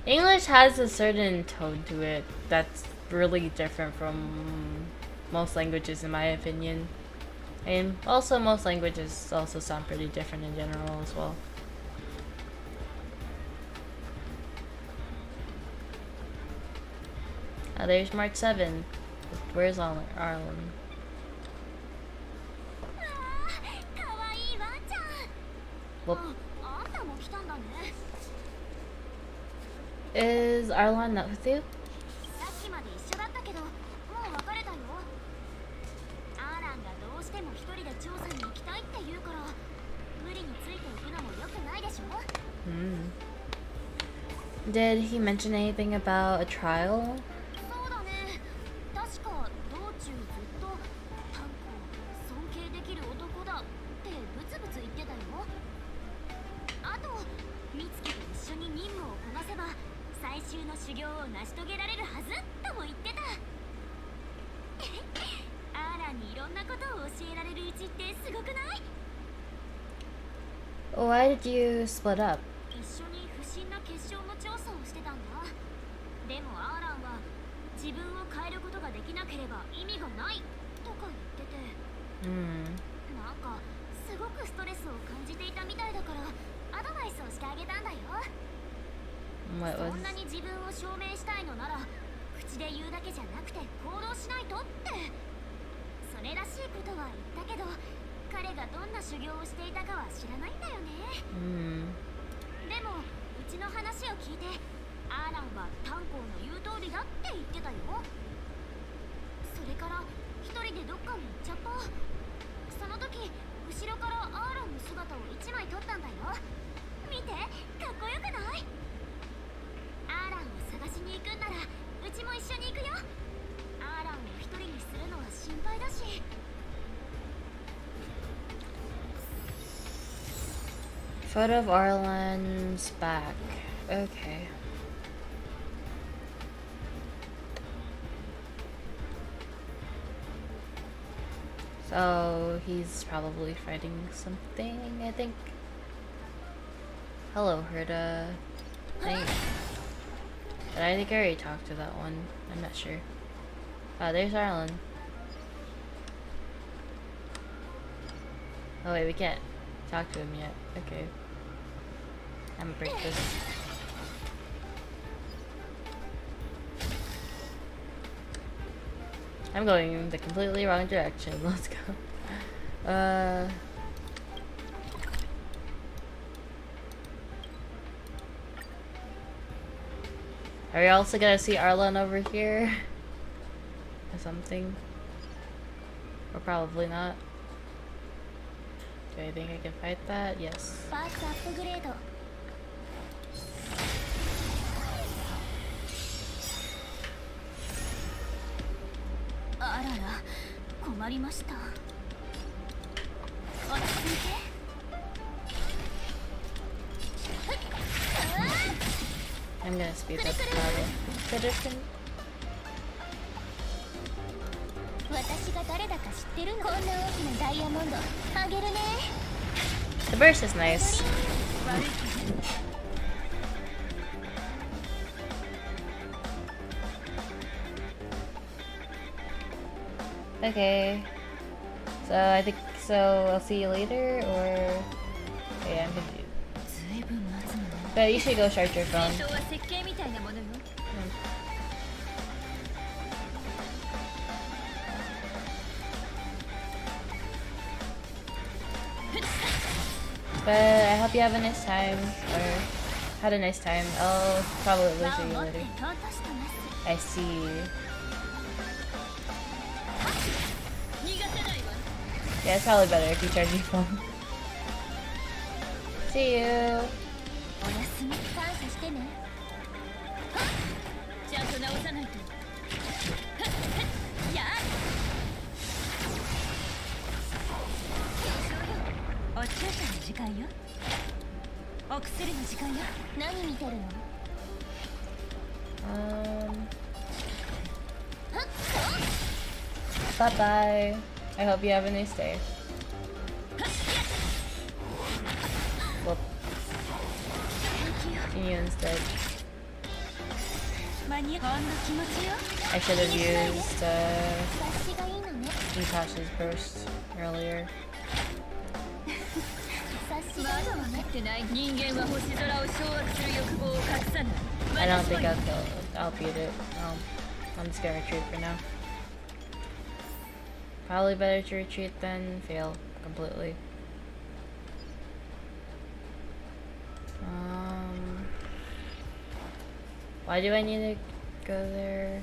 English has a certain tone to it that's really different from most languages, in my opinion. And also, most languages also sound pretty different in general as well. There's Mark 7. Where's Arlen? Whoop.
あんたも来たんだね。
Is Arlon not with you?
さっきまで一緒だったけど、もう別れたよ。アーランがどうしても一人で調査に行きたいって言うから、無理についていくのも良くないでしょ。
Did he mention anything about a trial?
そうだね。確か道中ずっと炭鉱尊敬できる男だってブツブツ言ってたよ。あと美月と一緒に任務をこなせば最終の修行を成し遂げられるはずとも言ってた。アーランにいろんなことを教えられるうちってすごくない？
Why did you split up?
一緒に不審な結晶の調査をしてたんだ。でもアーランは自分を変えることができなければ意味がないとか言ってて、なんかすごくストレスを感じていたみたいだからアドバイスをしてあげたんだよ。
What
そ
was...
んなに自分を証明したいのなら口で言うだけじゃなくて行動しないとって。それらしいことは言ったけど彼がどんな修行をしていたかは知らないんだよね。でもうちの話を聞いてアーランは炭鉱の言う通りだって言ってたよ。それから一人でどっかに行っちゃった。その時後ろからアーランの姿を一枚撮ったんだよ。見て、かっこよくない？アーランを探しに行くんならうちも一緒に行くよ。アーランを一人にするのは心配だし。
Photo of Arlen's back. Okay. So he's probably fighting something, I think. Hello, Herda. But I think I already talked to that one. I'm not sure. Oh, there's Arlen. Oh wait, we can't talk to him yet. Okay. I'm gonna break this. I'm going in the completely wrong direction. Let's go. Are we also gonna see Arlen over here? Or something? Or probably not. Do I think I can fight that? Yes.
パーツアップグレード。あらら、困りました。落ち着いて。
I'm gonna speed up the battle. Citizen?
私が誰だか知ってるの？こんな大きなダイヤモンドあげるね。
The burst is nice. Okay. So I think so. I'll see you later, or yeah, I'm confused. But you should go charge your phone. But I hope you have a nice time, or had a nice time. I'll probably see you later. I see. Yeah, it's probably better if you charge your phone. See you.
おやすみ、感謝してね。ちゃんと直さないと。やあ。お注射の時間よ。お薬の時間よ。何見てるの
？Bye bye. I hope you have a nice day. Whoop. Continue instead. I should have used Natasha's burst earlier. I don't think I'll beat it. I'm just gonna retreat for now. Probably better to retreat than fail completely. Why do I need to go there?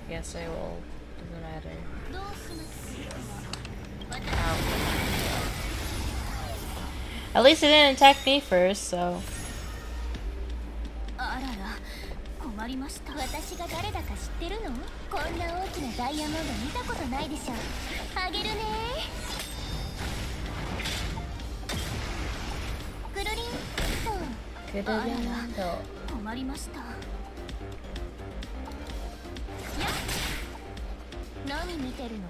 Yes, I will. Doesn't matter. Ow. At least it didn't attack me first, so.
あらら、困りました。私が誰だか知ってるの？こんな大きなダイヤモンド見たことないでしょ。あげるね。くるりんと。
くるりんと。
困りました。やっ。何見てるの？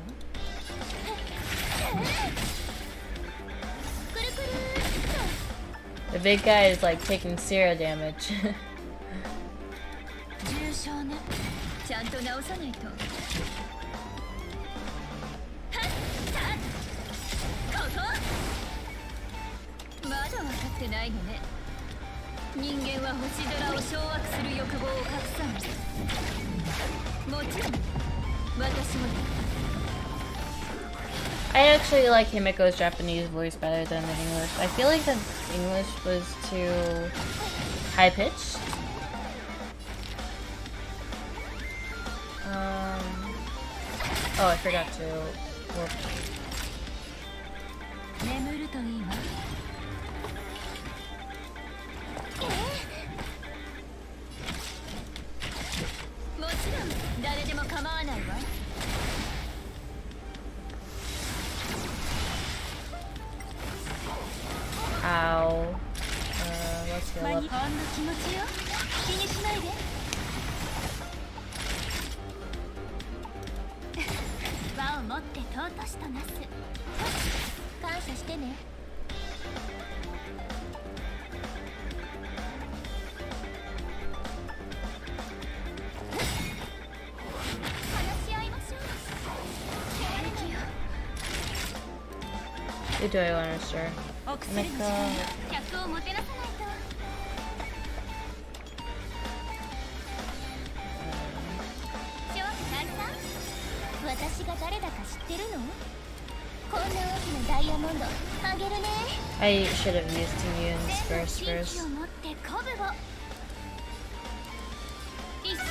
くるくる。
The big guy is like taking zero damage.
重傷ね。ちゃんと治さないと。はっここ。まだ分かってないのね。人間は星空を掌握する欲望を隠さない。もちろん私も。
I actually like Himiko's Japanese voice better than the English. I feel like the English was too high pitched. Oh, I forgot to. Whoop.
眠るといいわ。もちろん誰でも構わないわ。
Ow. Let's heal up.
ほんの気持ちよ。気にしないで。輪を持って尊しとなす。感謝してね。話し合いましょう。
Who do I want to stir?
お薬の時間よ。客をもてなさないと。翔太さん、私が誰だか知ってるの？こんな大きなダイヤモンドあげるね。
I should have used Timian's burst
天の
first.
神器を持って鼓舞を。一心同期。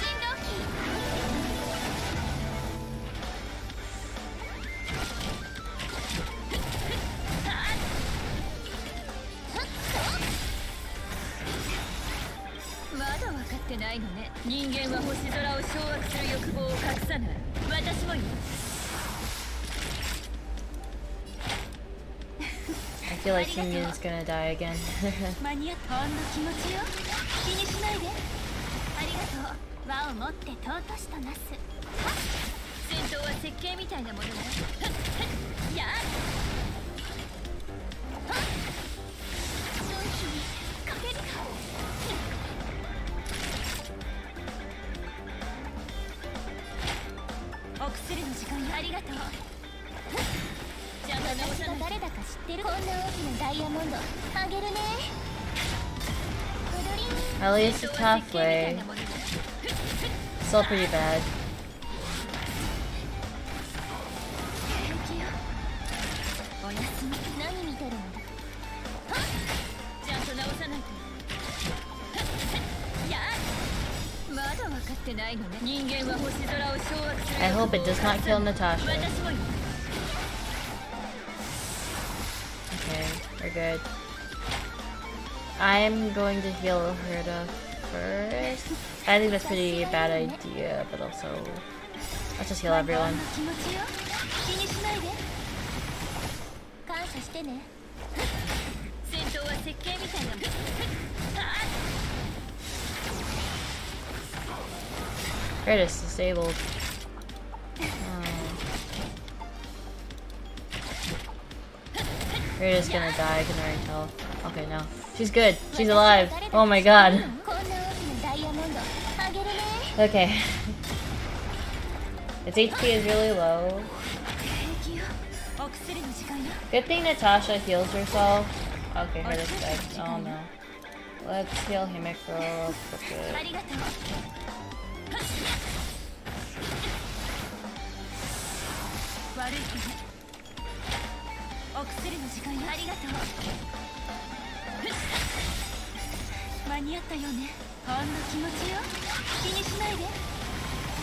まだ分かってないのね。人間は星空を掌握する欲望を隠さない。私もよ。
I feel like Timian's gonna die again.
間に合ったほんの気持ちよ。気にしないで。ありがとう。輪を持って尊しとなす。戦闘は設計みたいなものね。やっ。頭皮にかけるか。 お薬の時間よ。ありがとう。じゃあ私が誰だか知ってる？こんな大きなダイヤモンドあげるね。
At least it's halfway. Still pretty bad.
おやすみ。何見てるんだ。ちゃんと直さないと。やっ。まだ分かってないのね。人間は星空を掌握する。
I hope it does not kill Natasha.
私もよ。
Okay, we're good. I'm going to heal Herda first. I think that's a pretty bad idea, but also let's just heal everyone.
気持ちよ。気にしないで。感謝してね。戦闘は設計みたいなもの。
Herda's disabled. Herda's gonna die, I can already tell. Okay, no. She's good. She's alive. Oh my god. Okay. Its HP is really low. Good thing Natasha heals herself. Okay, Herda's dead. Oh no. Let's heal Himiko real quick.
間に合ったよね。ほんの気持ちよ。気にしないで。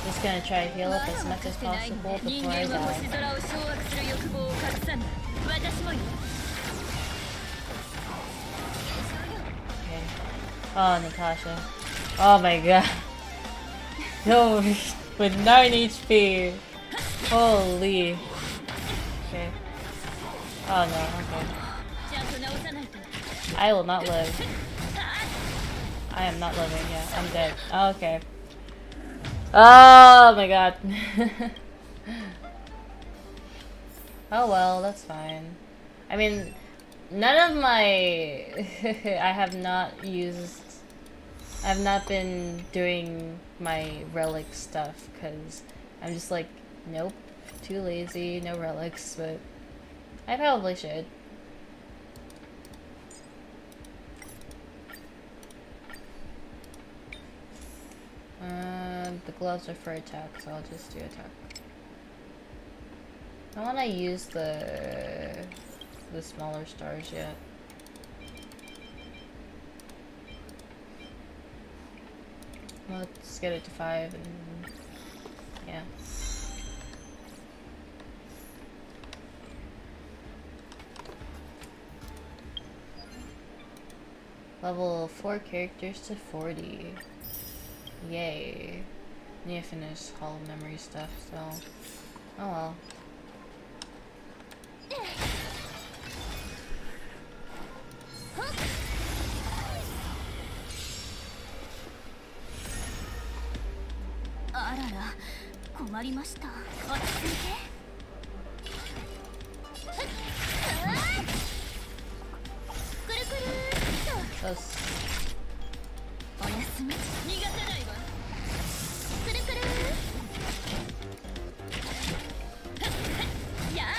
Just gonna try to heal up as much as possible
人
before I
間は
die.
星空を掌握する欲望を隠さない。私もよ。
Okay. Oh, Natasha. Oh my god. No, with 9 HP. Holy. Okay. Oh no, okay.
ちゃんと直さないと。
I will not live. I am not living, yeah. I'm dead. Oh, okay. Oh my god. Oh well, that's fine. I mean, none of my... I have not been doing my relic stuff because I'm just like, nope, too lazy, no relics, but I probably should. The gloves are for attack, so I'll just do attack. I don't want to use the smaller stars yet. Let's get it to 5 and yeah. Level 4 characters to 40. Yay. Need to finish Hall of Memory stuff, so oh well.
Arara, 困りました。落ち着いて。くるくるっと。おやすみ。逃がさないわ。くるくる。やあ。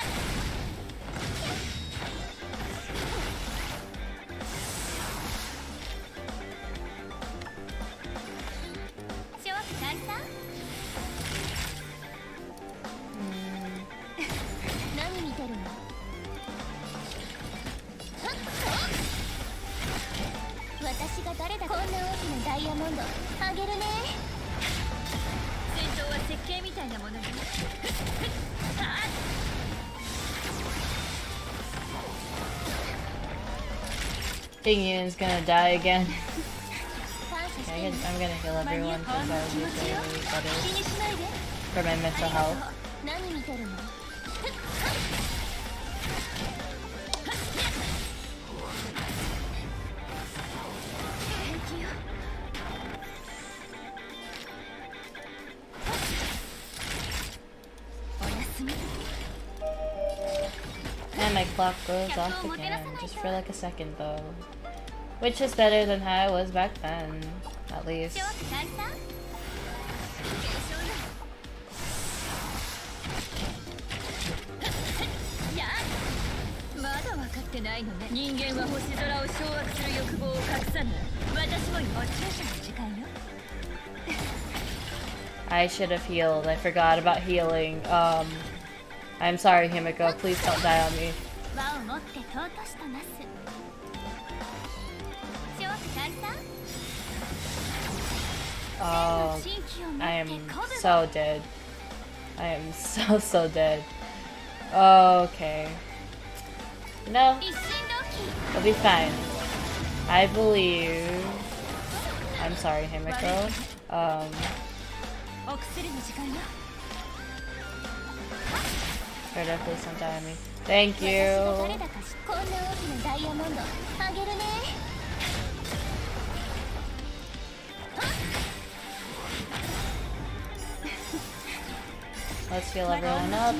ショーク解散。何見てるの？私が誰だか。こんな大きなダイヤモンドあげるね。戦闘は設計みたいなものよ。
Think Ian's gonna die again. Okay, I'm gonna heal everyone because that would be really better for my mental health.
何見てるの？
And my clock goes off again, just for like a second though. Which is better than how I was back then, at least. I should have healed. I forgot about healing. I'm sorry, Himiko. Please don't die on me. Oh, I am so dead. I am so dead. Okay. No, it'll be fine. I believe. I'm sorry, Himiko. Frodo, please don't die on me. Thank you. Let's heal everyone up.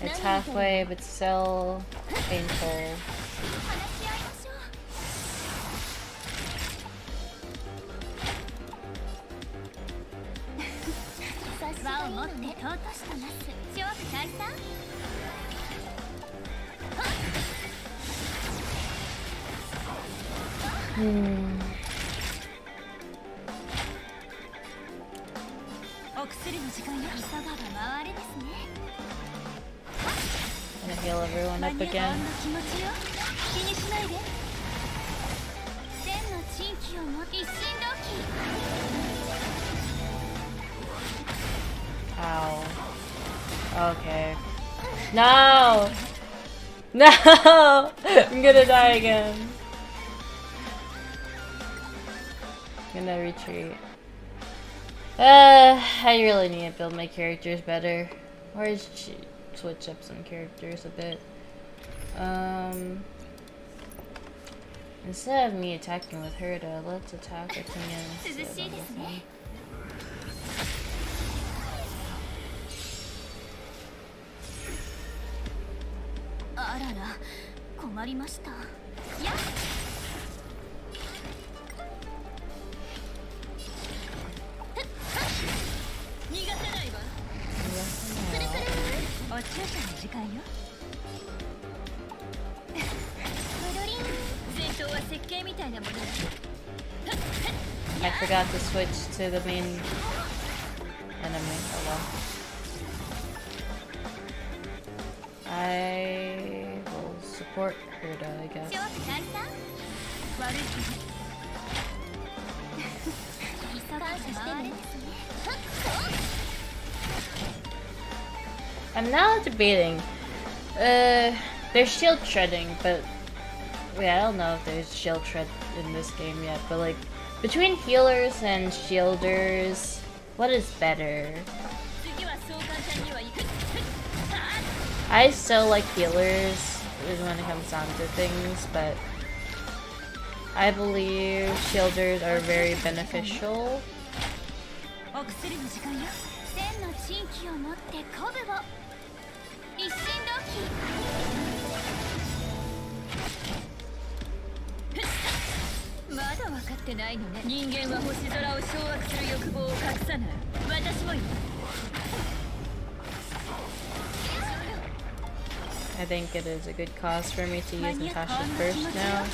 It's halfway, but still painful. Gonna heal everyone up again. Ow. Okay. No! No! I'm gonna die again. I'm gonna retreat. I really need to build my characters better. Or just switch up some characters a bit. Instead of me attacking with Herda, let's attack with Tina instead of with me. I forgot to switch to the main enemy. Oh well. I will support Herda, I guess. I'm now debating. There's shield shredding, but wait, I don't know if there's shield shred in this game yet. But like, between healers and shielders, what is better? I still like healers when it comes down to things, but I believe shielders are very beneficial. I think it is a good cause for me to use Natasha first now.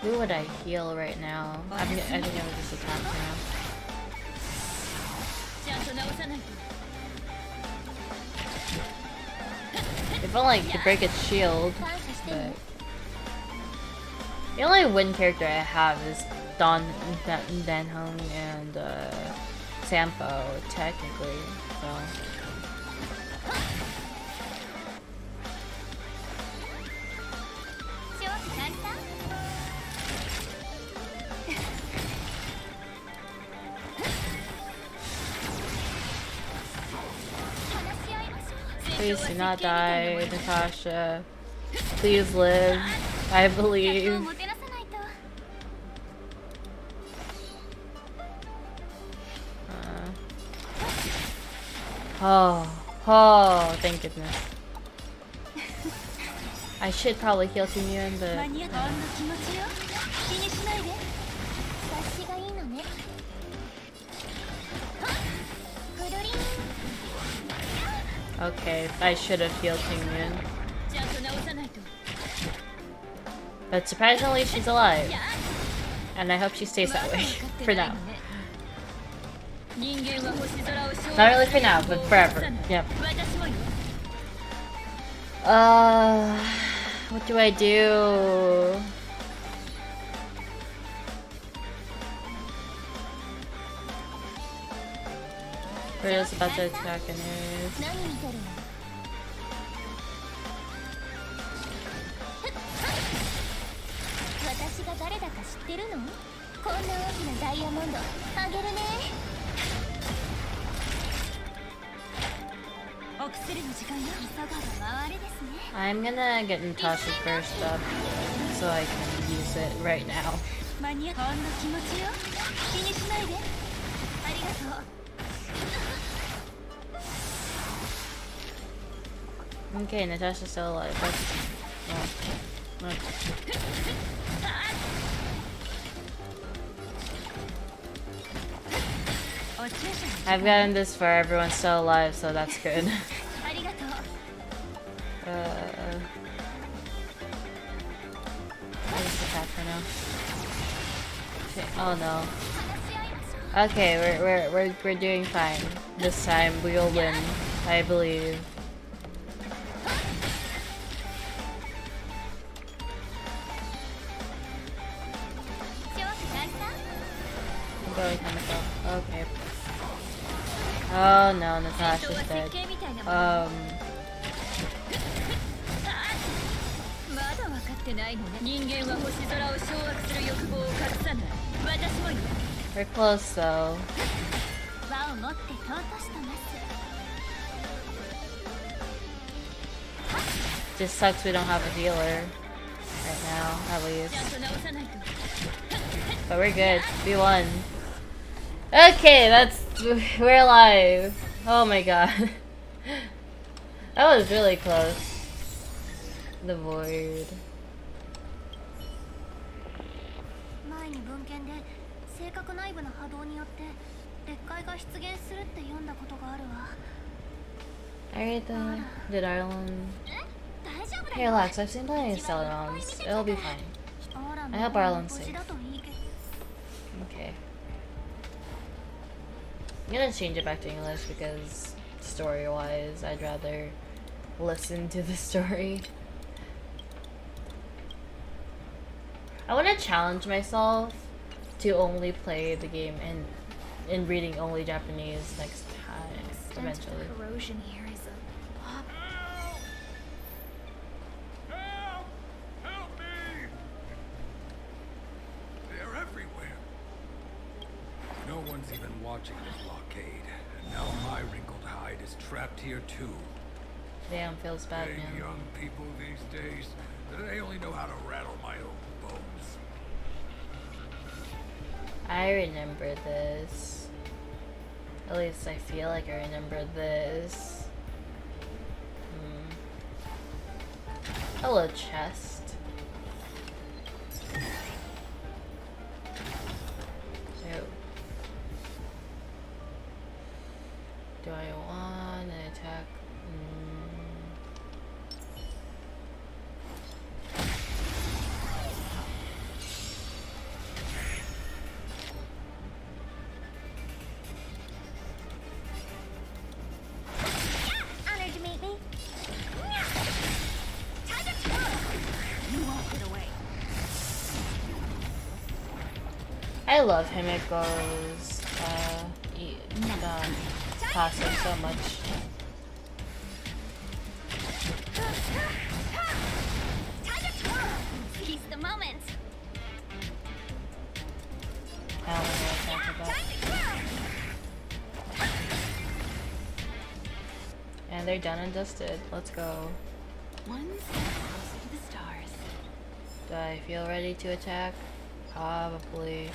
Who would I heal right now? I think I would just attack now. If only I could break its shield, but the only win character I have is Danhong and Sampo, technically. So. Please do not die, Natasha. Please live. I believe. Oh, thank goodness. I should probably heal Kimyun, but... Okay, I should have healed Kimyun. But surprisingly, she's alive. And I hope she stays that way. For now. Not really for now, but forever. Yep. What do I do? We're just about to attack anyways. I'm gonna get Natasha first up so I can use it right now. Okay, Natasha's still alive. That's... I've gotten this far. Everyone's still alive, so that's good. I'll just attack for now. Okay. Oh no. Okay, we're doing fine. This time we'll win, I believe. I'm going chemical. Okay. Oh no, Natasha's dead.
まだ分かってないのね。人間は星空を掌握する欲望を隠さない。私もよ。
We're close though.
輪を持って尊しとます。
Just sucks we don't have a healer right now, at least.
ちゃんと直さないと。
But we're good. We won. Okay, we're alive. Oh my god. That was really close. The void.
前に文献で性格内部の波動によって裂解が出現するって読んだことがあるわ。
Alright then. Did Arlen?
大丈夫だ
Hey,
よ。
relax. I've seen plenty of Celadons. It'll be fine. I hope Arlen's safe. Okay. I'm gonna change it back to English because story-wise, I'd rather listen to the story. I want to challenge myself to only play the game in reading only Japanese next time, eventually.
Corrosion here is a
Help! Help me! They're everywhere. No one's even watching the blockade, and now my wrinkled hide is trapped here too.
Damn, feels bad,
Hey,
man.
young people these days, they only know how to rattle my own bones.
I remember this. At least I feel like I remember this. Hello, chest. So, do I want an attack?
Honored to meet me.
I love Himiko's passive so much.
Seize the moment.
I don't know what I'm talking about. And they're done and dusted. Let's go.
One step closer to the stars.
Do I feel ready to attack? Probably.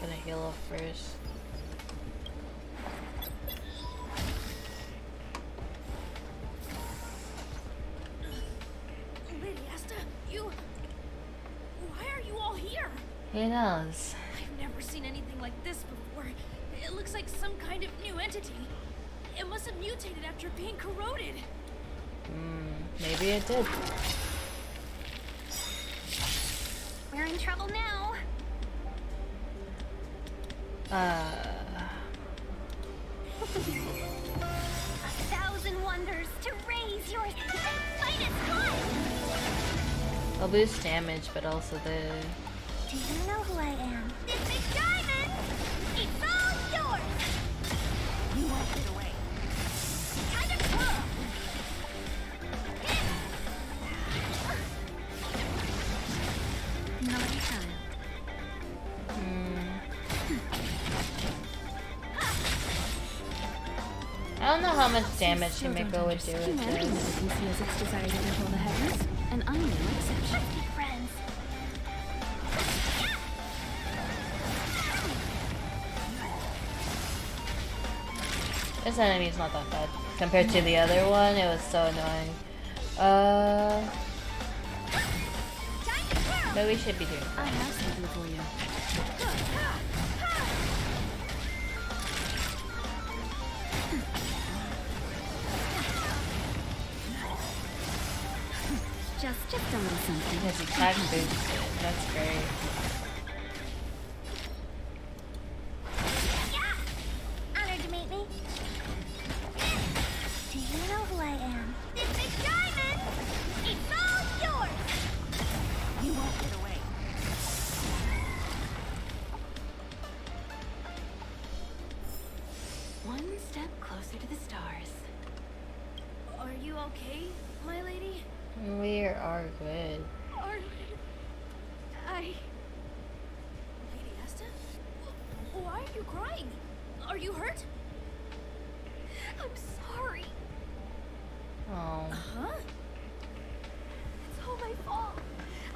Gonna heal up first.
Lady Asta, why are you all here?
He knows.
I've never seen anything like this before. It looks like some kind of new entity. It must have mutated after being corroded.
Maybe it did.
We're in trouble now.
Uh.
1,000 wonders to raise your finest good.
I'll boost damage, but also the...
Do you know who I am? This big diamond! It's all yours! You won't get away. Time to twirl! Naughty child.
I don't know how much damage Himiko would do with
Humanity
this.
conceals its desire to control the heavens, and I'm no exception.
Let's be friends.
This enemy's not that bad. Compared to the other one, it was so annoying. But we should be doing
I
fine.
have something for you.
Just a little something.
Because he tag boosted. That's great.
Honored to meet me. Do you know who I am? This big diamond! It's all yours!
You won't get away. One step closer to the stars.
Are you okay, my lady?
We are good.
Arlen, Lady Asta? Why are you crying? Are you hurt? I'm sorry.
Oh.
Huh? It's all my fault.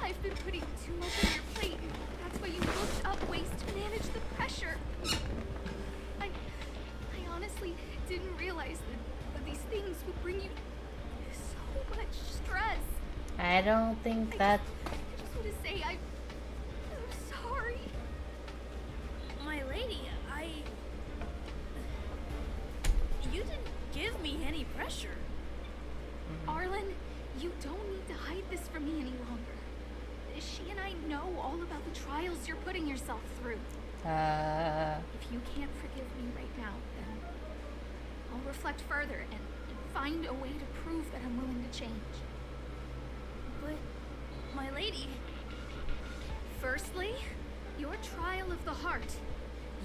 I've been putting too much on your plate. That's why you looked up ways to manage the pressure. I honestly didn't realize that these things would bring you so much stress.
I don't think that.
I just want to say I'm sorry. My lady, you didn't give me any pressure. Arlen, you don't need to hide this from me any longer. She and I know all about the trials you're putting yourself through. If you can't forgive me right now, then I'll reflect further and find a way to prove that I'm willing to change. But, my lady, firstly, your trial of the heart.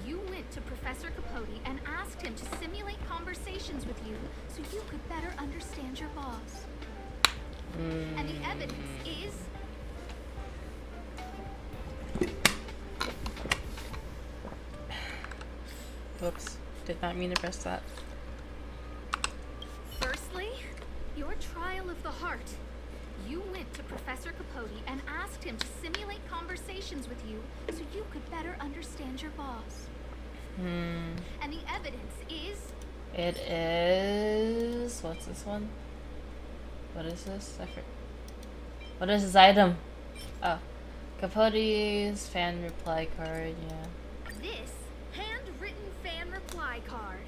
You went to Professor Capote and asked him to simulate conversations with you so you could better understand your boss. And the evidence is...
Whoops. Did not mean to press that.
Firstly, your trial of the heart. You went to Professor Capote and asked him to simulate conversations with you so you could better understand your boss. And the evidence is...
It is. What's this one? What is this? What is this item? Oh. Capote's fan reply card, yeah.
This handwritten fan reply card.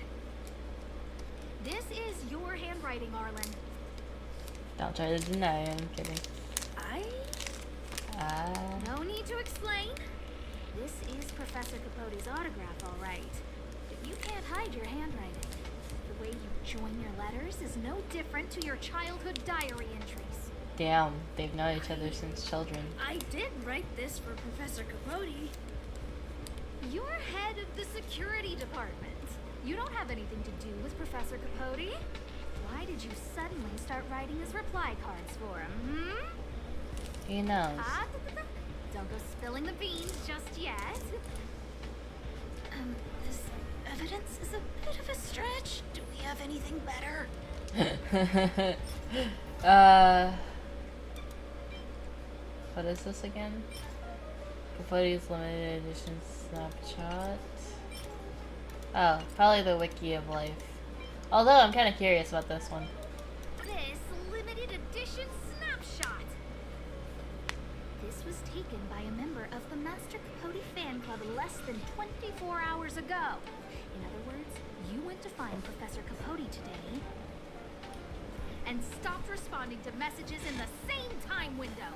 This is your handwriting, Arlen.
Don't try to deny, I'm kidding.
No need to explain. This is Professor Capote's autograph, all right. But you can't hide your handwriting. The way you join your letters is no different to your childhood diary entries.
Damn, they've known each other since children.
I did write this for Professor Capote. You're head of the security department. You don't have anything to do with Professor Capote. Why did you suddenly start writing his reply cards for him,
He knows.
Don't go spilling the beans just yet. This evidence is a bit of a stretch. Do we have anything better?
What is this again? Capote's limited edition snapshot. Oh, probably the Wiki of Life. Although I'm kind of curious about this one.
This limited edition snapshot. This was taken by a member of the Master Capote fan club less than 24 hours ago. In other words, you went to find Professor Capote today and stopped responding to messages in the same time window.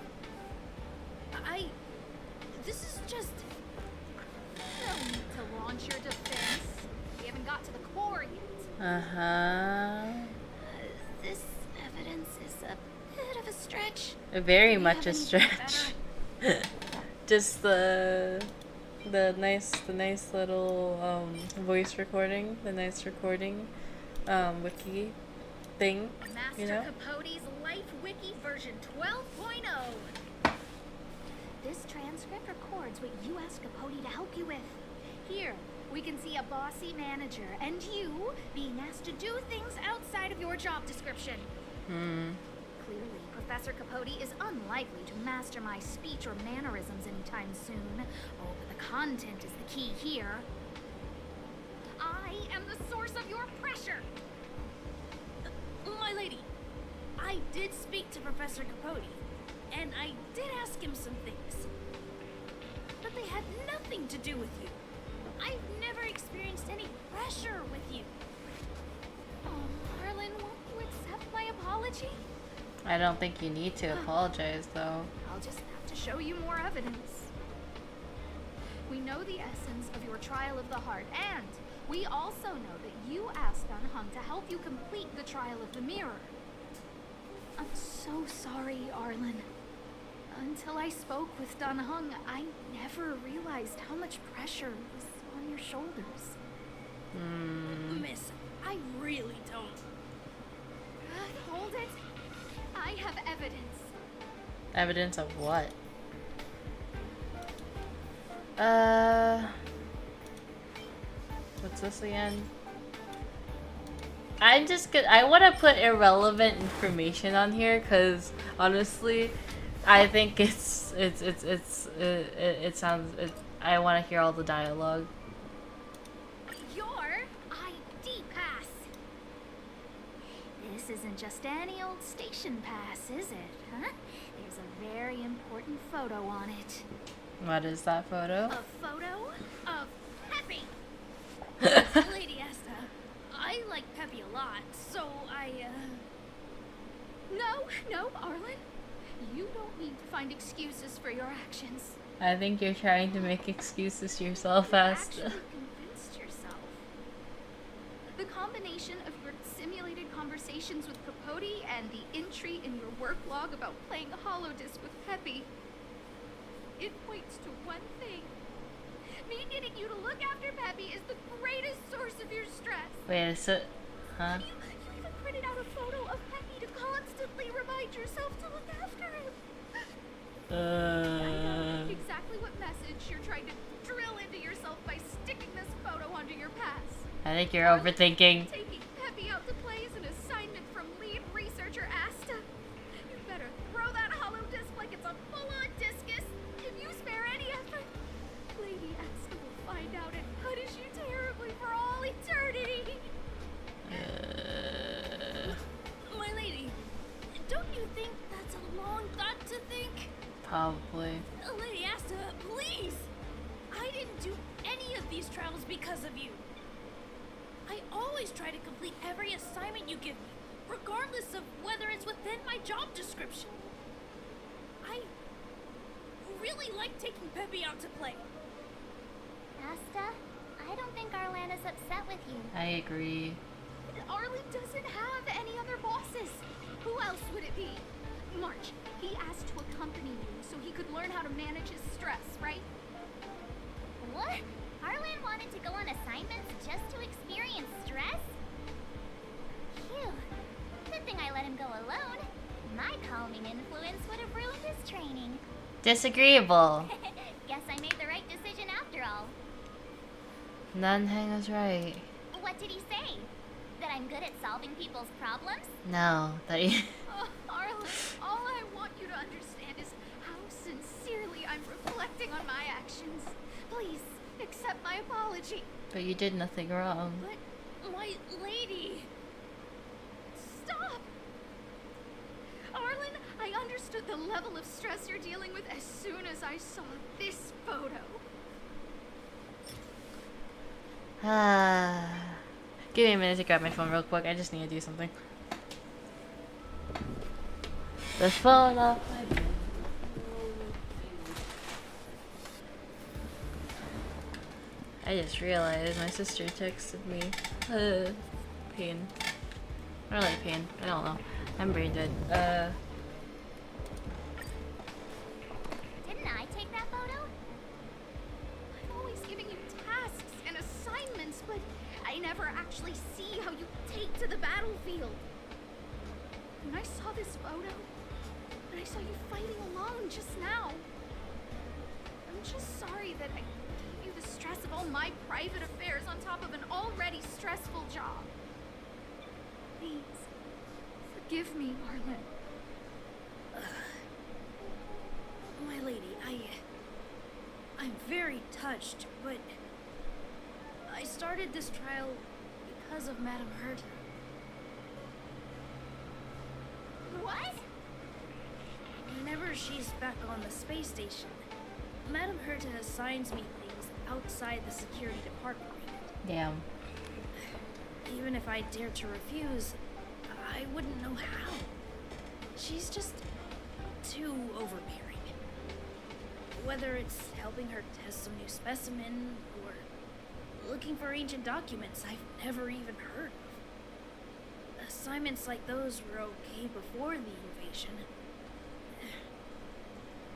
This is just... No need to launch your defense. We haven't got to the core yet. This evidence is a bit of a stretch.
Very much a stretch. Just the nice little voice recording, the nice recording wiki thing,
Master
you know?
Capote's Life Wiki version 12.0. This transcript records what you asked Capote to help you with. Here, we can see a bossy manager and you being asked to do things outside of your job description. Clearly, Professor Capote is unlikely to master my speech or mannerisms anytime soon. Oh, but the content is the key here. I am the source of your pressure. My lady, I did speak to Professor Capote, and I did ask him some things. But they had nothing to do with you. I've never experienced any pressure with you. Oh, Marlon, won't you accept my apology?
I don't think you need to apologize, though.
I'll just have to show you more evidence. We know the essence of your trial of the heart, and we also know that you asked Dan Heng to help you complete the trial of the mirror. I'm so sorry, Arlen. Until I spoke with Dan Heng, I never realized how much pressure was on your shoulders. Miss, I really don't. Hold it. I have evidence.
Evidence of what? What's this again? I'm just gonna. I want to put irrelevant information on here because honestly, I think it sounds. I want to hear all the dialogue.
Your ID pass. This isn't just any old station pass, is it? Huh? There's a very important photo on it.
What is that photo?
A photo of Peppy. Lady Asta, I like Peppy a lot, so No, Arlen. You don't need to find excuses for your actions.
I think you're trying to make excuses yourself, Asta.
You actually convinced yourself. The combination of your simulated conversations with Capote and the entry in your work log about playing a holodisc with Peppy, it points to one thing. Me getting you to look after Peppy is the greatest source of your stress.
Wait, so, huh?
You even printed out a photo of Peppy to constantly remind yourself to look after him. I know exactly what message you're trying to drill into yourself by sticking this photo onto your pass.
I think you're overthinking.
Taking Peppy out to play is an assignment from lead researcher Asta. You better throw that hollow disc like it's a full-on discus. If you spare any effort, Lady Asta will find out and punish you terribly for all eternity. My lady, don't you think that's a long thought to think?
Probably.
Lady Asta, please! I didn't do any of these trials because of you. I always try to complete every assignment you give me, regardless of whether it's within my job description. I really like taking Peppy out to play.
Asta, I don't think Arlan is upset with you.
I agree.
Arlen doesn't have any other bosses. Who else would it be? March, he asked to accompany you so he could learn how to manage his stress, right?
What? Arlan wanted to go on assignments just to experience stress? Phew. Good thing I let him go alone. My calming influence would have ruined his training.
Disagreeable.
Guess I made the right decision after all.
Nanheng is right.
What did he say? That I'm good at solving people's problems?
No, that you.
Oh, Arlen, all I want you to understand is how sincerely I'm reflecting on my actions. Please, accept my apology.
But you did nothing wrong.
But, my lady... Stop! Arlen, I understood the level of stress you're dealing with as soon as I saw this photo.
Give me a minute to grab my phone real quick. I just need to do something. The phone off my phone. I just realized my sister texted me. Pain. Not really pain. I don't know. I'm brain dead.
Didn't I take that photo?
I'm always giving you tasks and assignments, but I never actually see how you take to the battlefield. When I saw this photo, and I saw you fighting alone just now, I'm just sorry that I gave you the stress of all my private affairs on top of an already stressful job. Please, forgive me, Arlen. My lady, I'm very touched, but I started this trial because of Madame Hurt. What? I never
whenever she's back on the space station, Madame Herta assigns me things outside the security department.
Damn.
Even if I dared to refuse, I wouldn't know how. She's just too overbearing. Whether it's helping her test some new specimen, or looking for ancient documents I've never even heard of. Assignments like those were okay before the invasion.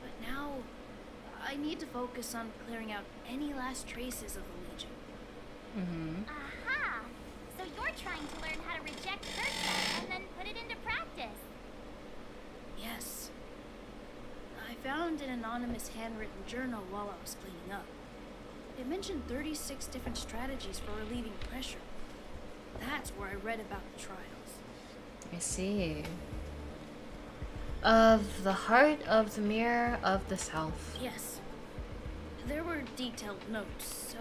But now, I need to focus on clearing out any last traces of the Legion.
Mm-hmm.
Aha! So you're trying to learn how to reject Herta and then put it into practice.
Yes. I found an anonymous handwritten journal while I was cleaning up. It mentioned 36 different strategies for relieving pressure. That's where I read about the trials.
I see. Of the heart, of the mirror, of the self.
Yes. There were detailed notes, so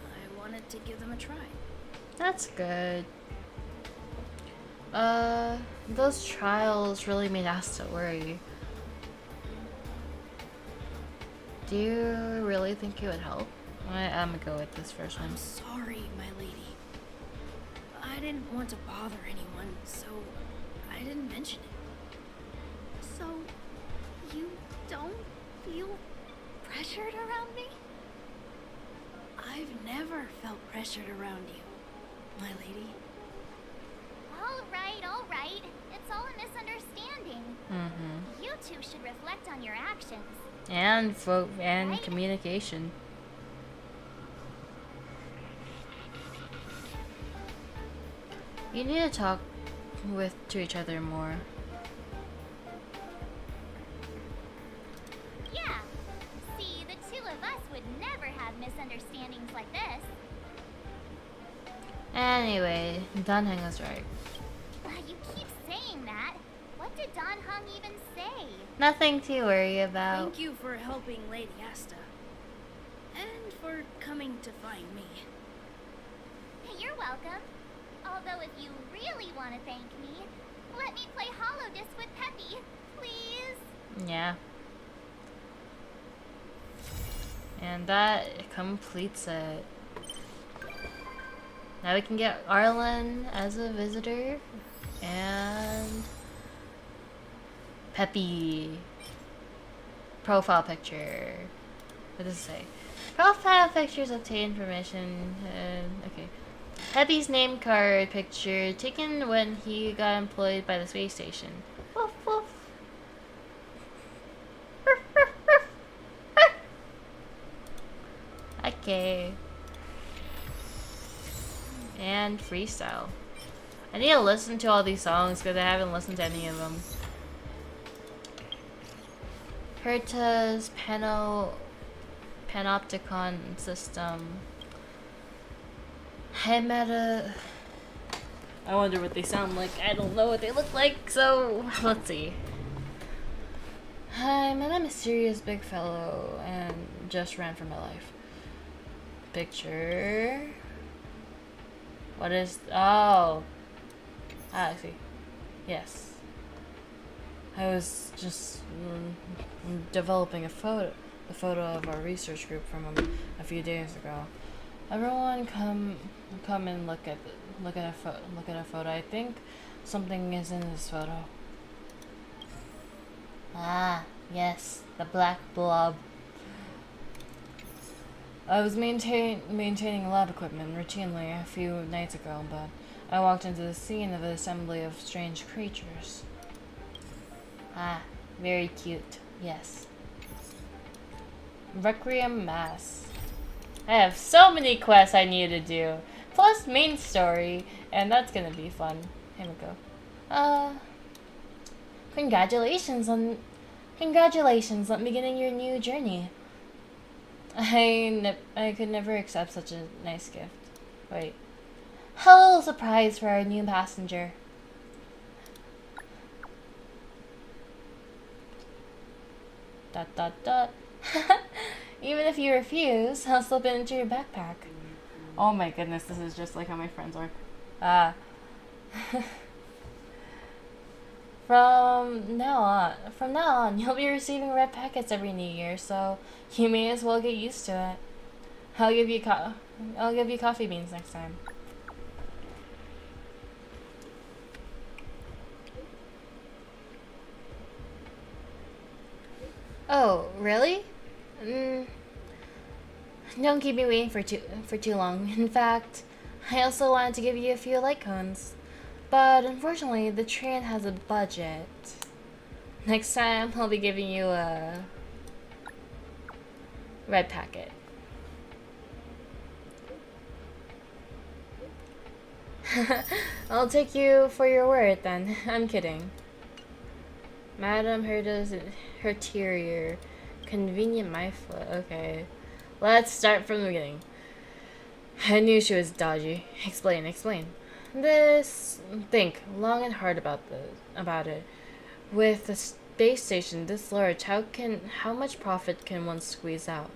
I wanted to give them a try.
That's good. Those trials really made us to worry. Do you really think it would help? I'm gonna go with this first one.
I'm sorry, my lady. I didn't want to bother anyone, so I didn't mention it.
So, you don't feel pressured around me?
I've never felt pressured around you, my lady.
All right. It's all a misunderstanding.
Mm-hmm.
You two should reflect on your actions.
And
Right?
communication. You need to talk to each other more.
Yeah. See, the two of us would never have misunderstandings like this.
Anyway, Danheng was right.
You keep saying that. What did Don Hung even say?
Nothing to worry about.
Thank you for helping Lady Asta. And for coming to find me.
You're welcome. Although if you really want to thank me, let me play Hollow Disc with Peppy, please.
Yeah. And that completes it. Now we can get Arlen as a visitor. And Peppy. Profile picture. What does it say? Profile pictures obtain permission. Okay. Peppy's name card picture taken when he got employed by the space station. Woof woof. Okay. And freestyle. I need to listen to all these songs because I haven't listened to any of them. Herta's panopticon system. I wonder what they sound like. I don't know what they look like, so let's see. I met a mysterious big fellow and just ran for my life. Picture. What is... Oh. I see. Yes. I was just developing a photo of our research group from a few days ago. Everyone come and look at a photo. I think something is in this photo. Ah, yes, the black blob. I was maintaining lab equipment routinely a few nights ago, but I walked into the scene of an assembly of strange creatures. Ah, very cute. Yes. Requiem Mass. I have so many quests I need to do. Plus main story, and that's gonna be fun. Here we go. Congratulations on beginning your new journey. I could never accept such a nice gift. Wait. Hello, surprise for our new passenger. Dot dot dot. Even if you refuse, I'll slip it into your backpack. Oh my goodness, this is just like how my friends are. from now on, you'll be receiving red packets every new year, so you may as well get used to it. I'll give you coffee beans next time. Oh, really? Don't keep me waiting for too long. In fact, I also wanted to give you a few light cones. But unfortunately, the train has a budget. Next time, I'll be giving you a red packet. I'll take you for your word then. I'm kidding. Madam Herterier. Convenient my foot. Okay. Let's start from the beginning. I knew she was dodgy. Explain. Think long and hard about it. With the space station this large, how much profit can one squeeze out?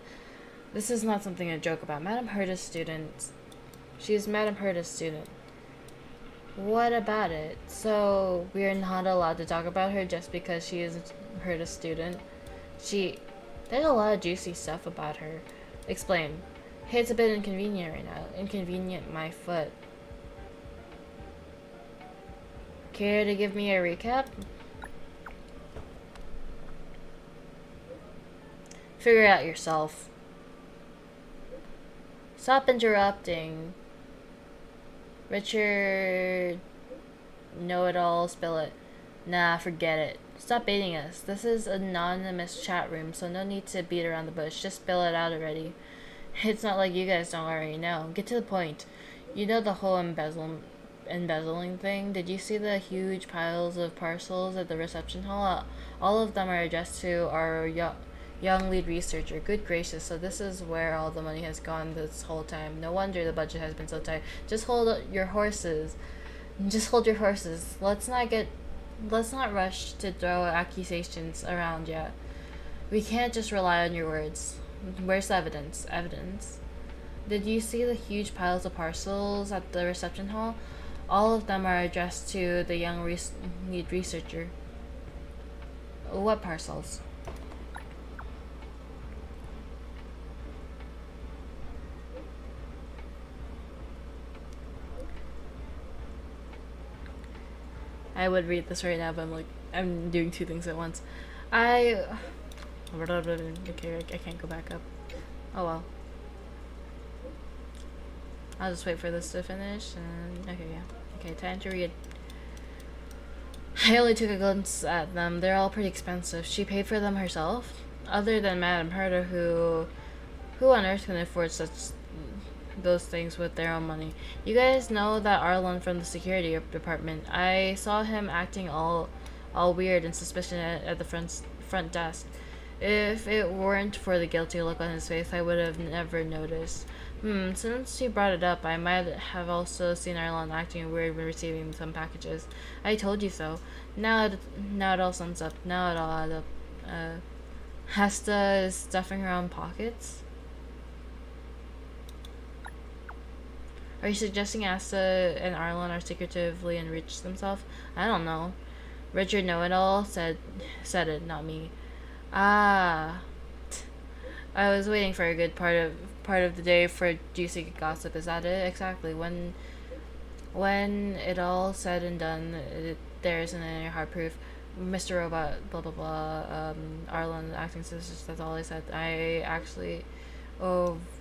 This is not something to joke about. Madam Herta's student. She's Madam Herta's student. What about it? So we're not allowed to talk about her just because she is Herta's student? There's a lot of juicy stuff about her. Explain. Hey, it's a bit inconvenient right now. Inconvenient my foot. Care to give me a recap? Figure it out yourself. Stop interrupting. Richard, know-it-all, spill it. Nah, forget it. Stop baiting us. This is an anonymous chat room, so no need to beat around the bush. Just spill it out already. It's not like you guys don't already know. Get to the point. You know the whole embezzling thing? Did you see the huge piles of parcels at the reception hall? All of them are addressed to our young lead researcher. Good gracious, so this is where all the money has gone this whole time. No wonder the budget has been so tight. Just hold your horses. Let's not rush to throw accusations around yet. We can't just rely on your words. Where's the evidence? Did you see the huge piles of parcels at the reception hall? All of them are addressed to the young lead researcher. What parcels? I would read this right now, but I'm doing two things at once. Okay, I can't go back up. Oh well. I'll just wait for this to finish, and okay, yeah. Okay, time to read. I only took a glance at them. They're all pretty expensive. She paid for them herself? Other than Madame Herta, who on earth can afford those things with their own money? You guys know that Arlen from the security department. I saw him acting all weird and suspicious at the front desk. If it weren't for the guilty look on his face, I would have never noticed. Since you brought it up, I might have also seen Arlen acting weird when receiving some packages. I told you so. Now it all sums up. Now it all adds up. Hesta is stuffing her own pockets? Are you suggesting Asta and Arlen are secretively enriched themselves? I don't know. Richard Know-It-All said it, not me. Ah. I was waiting for a good part of the day for juicy gossip. Is that it? Exactly. When it all said and done, there isn't any hard proof. Mr. Robot, blah blah blah. Arlen acting suspicious. That's all I said. I actually,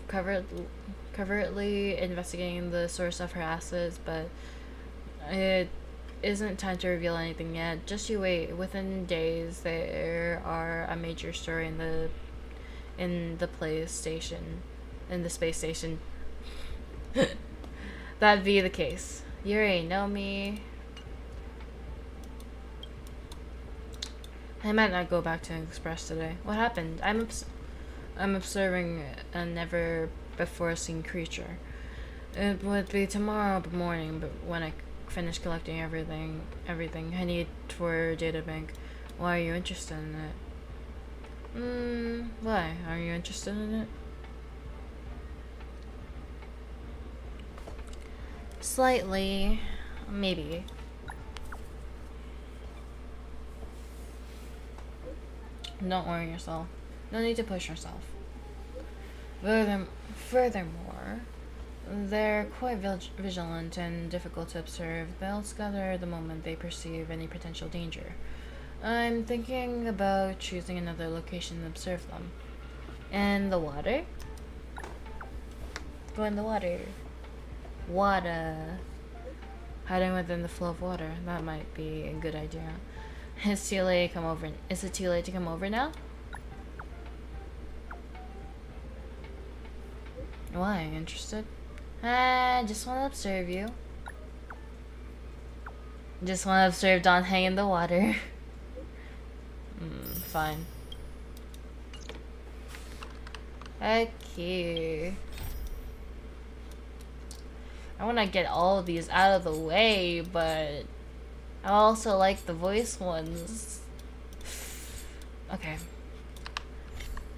covertly investigating the source of her assets, but it isn't time to reveal anything yet. Just you wait. Within days, there are a major story in the space station. That'd be the case. Yuri, know me. I might not go back to Express today. What happened? I'm observing a never before seen creature. It would be tomorrow morning, but when I finish collecting everything I need for databank. Why are you interested in it? Why? Are you interested in it? Slightly. Maybe. Don't worry yourself. No need to push yourself. Furthermore, they're quite vigilant and difficult to observe. They'll scatter the moment they perceive any potential danger. I'm thinking about choosing another location to observe them. And the water? Go in the water. Water. Hiding within the flow of water. That might be a good idea. Is it too late to come over now? Why? Interested? I just want to observe you. Just want to observe Don hang in the water. Fine. Okay. I want to get all of these out of the way, but I also like the voice ones. Okay.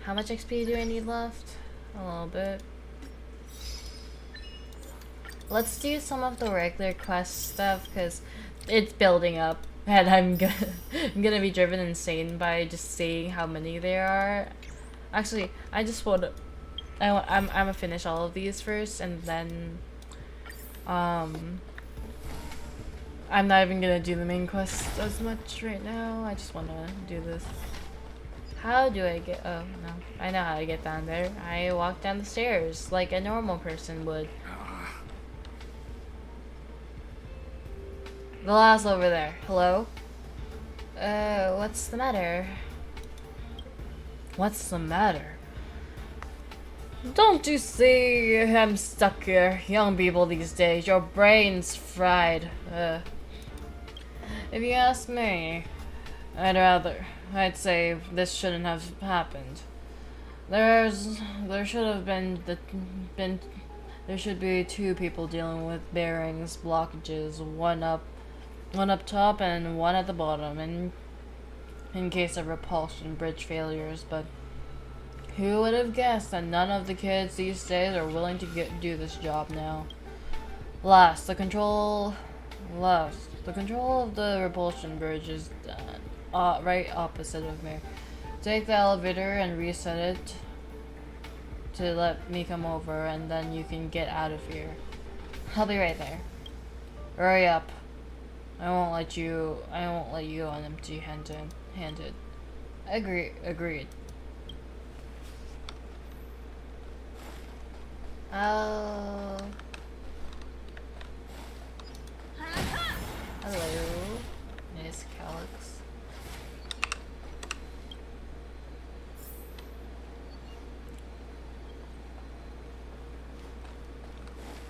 How much XP do I need left? A little bit. Let's do some of the regular quest stuff because it's building up, and I'm gonna be driven insane by just seeing how many there are. Actually, I just want to. I'm gonna finish all of these first, and then I'm not even gonna do the main quest as much right now. I just want to do this. How do I get? Oh no, I know how to get down there. I walk down the stairs like a normal person would. The last over there. Hello? What's the matter? What's the matter? Don't you see I'm stuck here? Young people these days, your brain's fried. If you ask me, I'd say this shouldn't have happened. There should be two people dealing with bearings, blockages, one up top and one at the bottom, and in case of repulsion bridge failures. But who would have guessed that none of the kids these days are willing to do this job now? The control of the repulsion bridge is right opposite of me. Take the elevator and reset it to let me come over, and then you can get out of here. I'll be right there. Hurry up. I won't let you go on empty-handed. Agreed. Oh. Hello, Miss Calyx.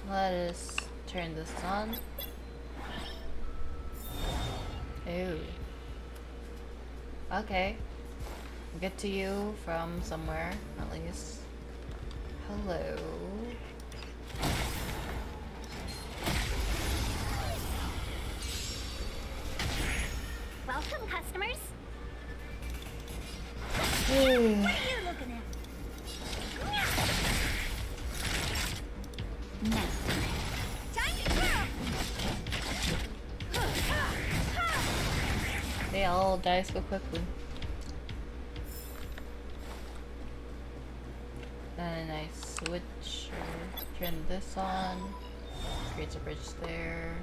Let us turn this on. Ooh. Okay. I'll get to you from somewhere, at least. Hello.
Welcome, customers.
Ooh.
What are you looking at? No. Time to grab.
They all die so quickly. Then I switch or turn this on. Creates a bridge there.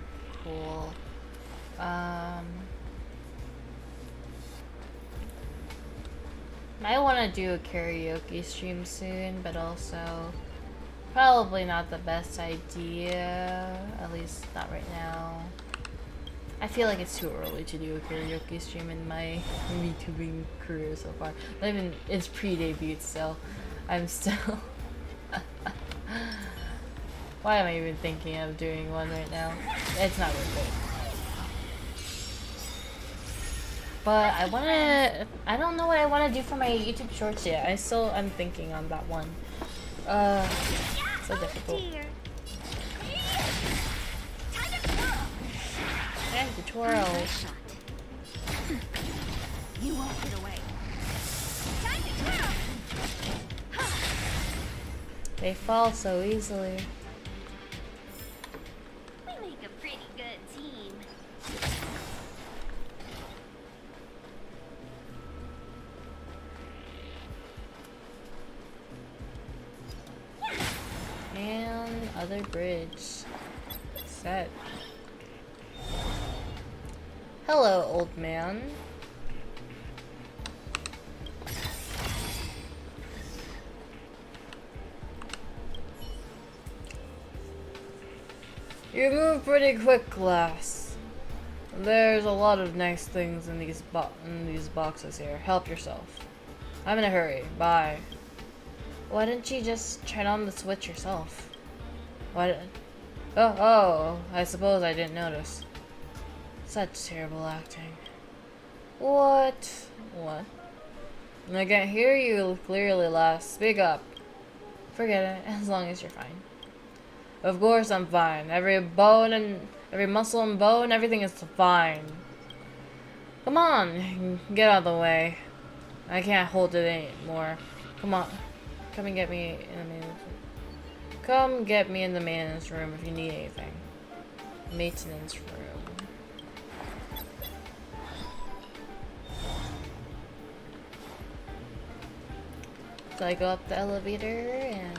Cool. I want to do a karaoke stream soon, but also probably not the best idea. At least not right now. I feel like it's too early to do a karaoke stream in my YouTubing career so far. Not even, it's pre-debut, so I'm still... Why am I even thinking of doing one right now? It's not worth it. But I don't know what I wanna do for my YouTube shorts yet. I'm thinking on that one. So difficult. Time to twirl.
You won't get away. Time to twirl.
They fall so easily.
We make a pretty good team.
Other bridge. Set. Hello, old man. You move pretty quick, class. There's a lot of nice things in these boxes here. Help yourself. I'm in a hurry. Bye. Why didn't you just turn on the switch yourself? What? Oh, I suppose I didn't notice. Such terrible acting. What? What? I can't hear you clearly, lass. Speak up. Forget it, as long as you're fine. Of course I'm fine. Every bone and every muscle and bone, everything is fine. Come on, get out of the way. I can't hold it anymore. Come on. Come and get me in the maintenance room. Come get me in the maintenance room if you need anything. Maintenance room. So I go up the elevator and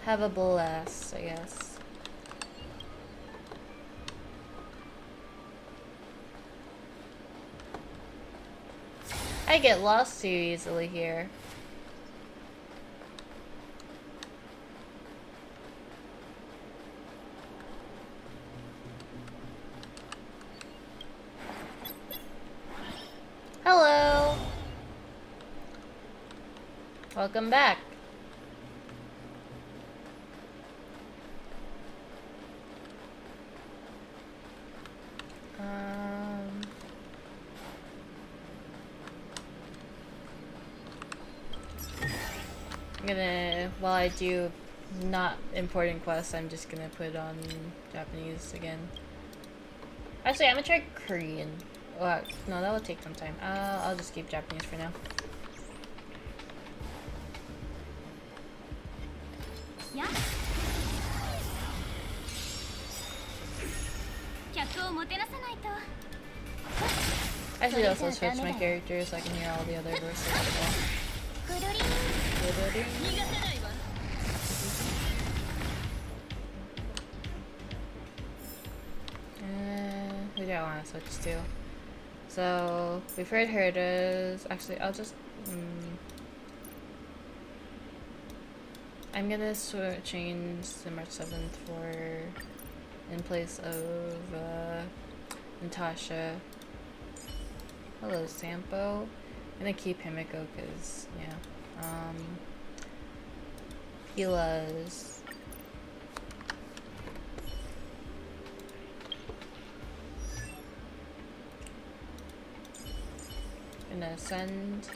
have a blast, I guess. I get lost too easily here. Hello! Welcome back. I'm gonna, while I do not important quests, I'm just gonna put on Japanese again. Actually, I'm gonna try Korean. Well, no, that will take some time. I'll just keep Japanese for now.
Yeah.
I should also switch my character so I can hear all the other voices as well. Who do I want to switch to? So, we've heard herders. Actually, I'll just... I'm gonna change the March 7th for... in place of Natasha. Hello, Sampo. I'm gonna keep Himiko because, yeah. Hila's. Gonna send.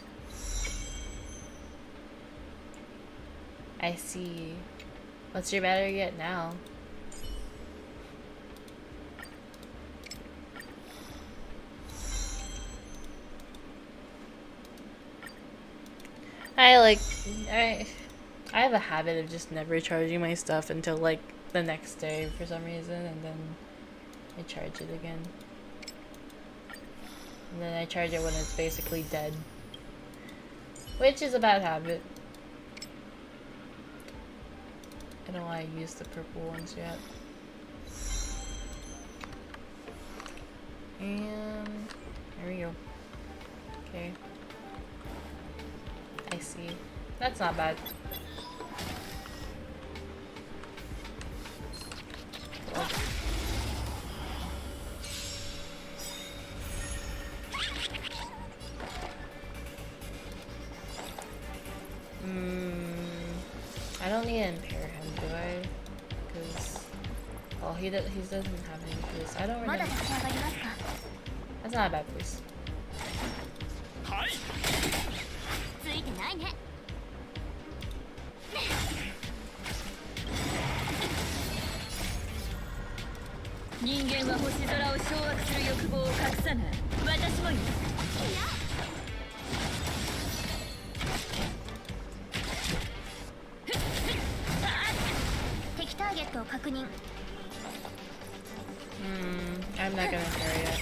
I see. What's your battery at now? I have a habit of just never charging my stuff until like the next day for some reason, and then I charge it again. And then I charge it when it's basically dead. Which is a bad habit. I don't know why I used the purple ones yet. And there we go. Okay. I see. That's not bad. Cool. I don't need to impair him, do I? Because, well, he doesn't have any police. I don't really. That's not a bad police. I'm not gonna carry it.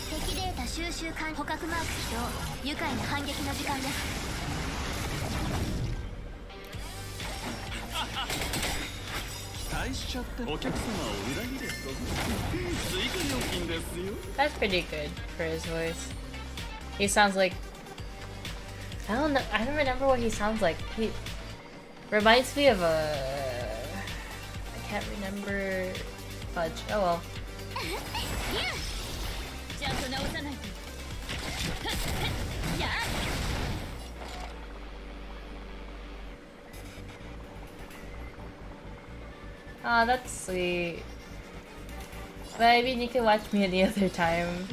敵データ収集完捕獲マーク起動愉快な反撃の時間です
Hey,
That's pretty good for his voice. He sounds like, I don't know, I don't remember what he sounds like. He reminds me of a, I can't remember. Fudge. Oh well. Oh, that's sweet. But I mean, you can watch me any other time.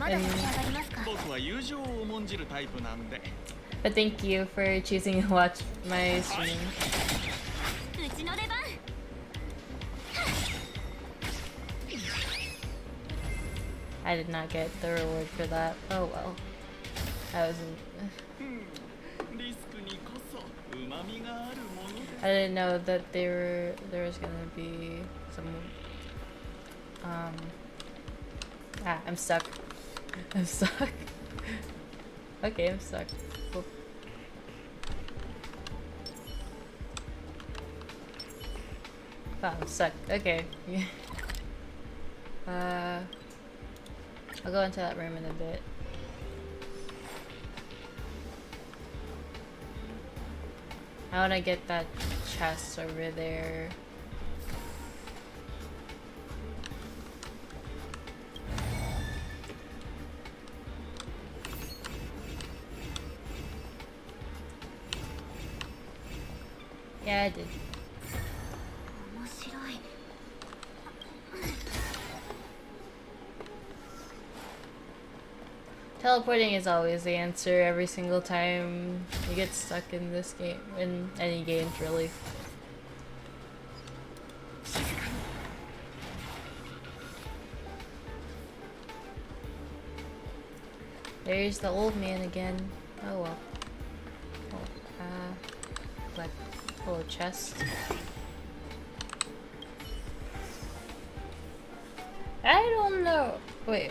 But thank you for choosing to watch my stream. I did not get the reward for that. Oh well. I wasn't. I didn't know that there was gonna be some. I'm stuck. I'm stuck. Okay, I'm stuck. Cool. Oh, I'm stuck. Okay. I'll go into that room in a bit. I want to get that chest over there. Yeah, I did. Teleporting is always the answer every single time you get stuck in this game, in any games really. There's the old man again. Oh well. Oh, like little chest. I don't know. Wait.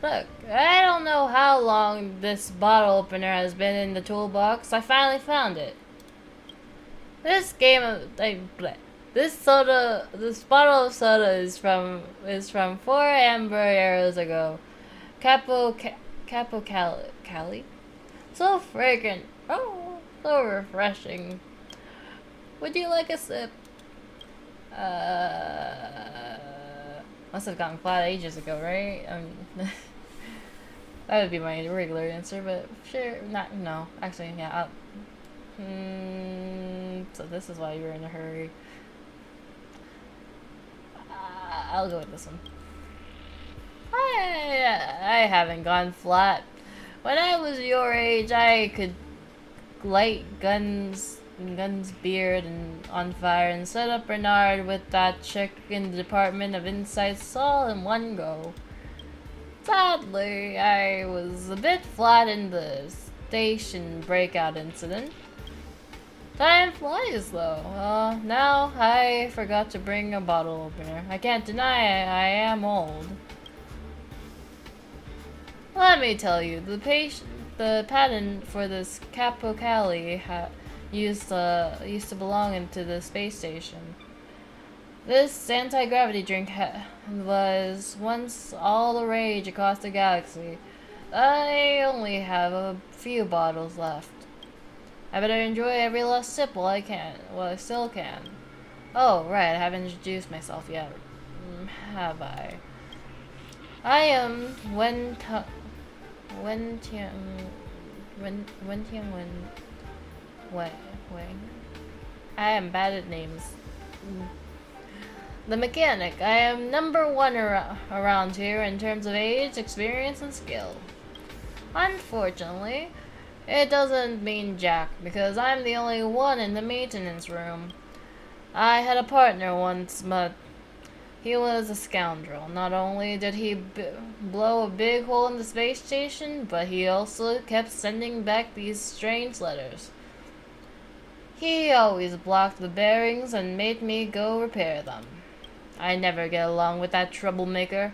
Look, I don't know how long this bottle opener has been in the toolbox. I finally found it. This game of this bottle of soda is from 4 amber arrows ago. Capo Cali. So fragrant. Oh, so refreshing. Would you like a sip? Must have gotten flat ages ago, right? That would be my regular answer, but sure, no. Actually, yeah. So this is why you were in a hurry. I'll go with this one. I haven't gone flat. When I was your age, I could light Gun's beard and on fire and set up Bernard with that chick in the Department of Insights all in one go. Sadly, I was a bit flat in the station breakout incident. Time flies though. Now I forgot to bring a bottle opener. I can't deny I am old. Let me tell you, the patent for this Capo Cali used to belong into the space station. This anti-gravity drink was once all the rage across the galaxy. I only have a few bottles left. I better enjoy every last sip while I can, while I still can. Oh, right, I haven't introduced myself yet. Have I? I am I am bad at names. The mechanic. I am number one around here in terms of age, experience, and skill. Unfortunately, it doesn't mean jack, because I'm the only one in the maintenance room. I had a partner once, but he was a scoundrel. Not only did he blow a big hole in the space station, but he also kept sending back these strange letters. He always blocked the bearings and made me go repair them. I never get along with that troublemaker.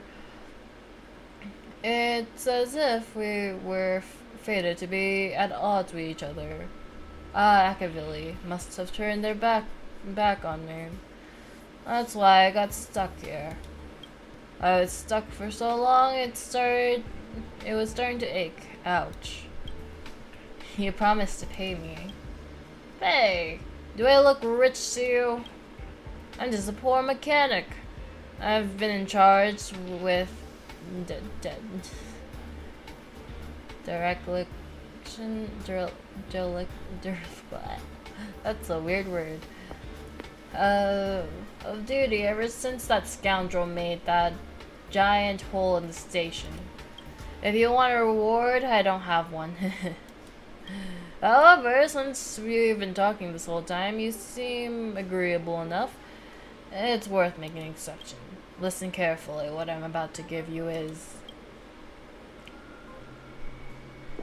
It's as if we were fated to be at odds with each other. Akavili must have turned their back on me. That's why I got stuck here. I was stuck for so long, it was starting to ache. Ouch. You promised to pay me. Hey, do I look rich to you? I'm just a poor mechanic. I've been in charge with that's a weird word. Of duty ever since that scoundrel made that giant hole in the station. If you want a reward, I don't have one. However, since we've been talking this whole time, you seem agreeable enough. It's worth making an exception. Listen carefully. What I'm about to give you is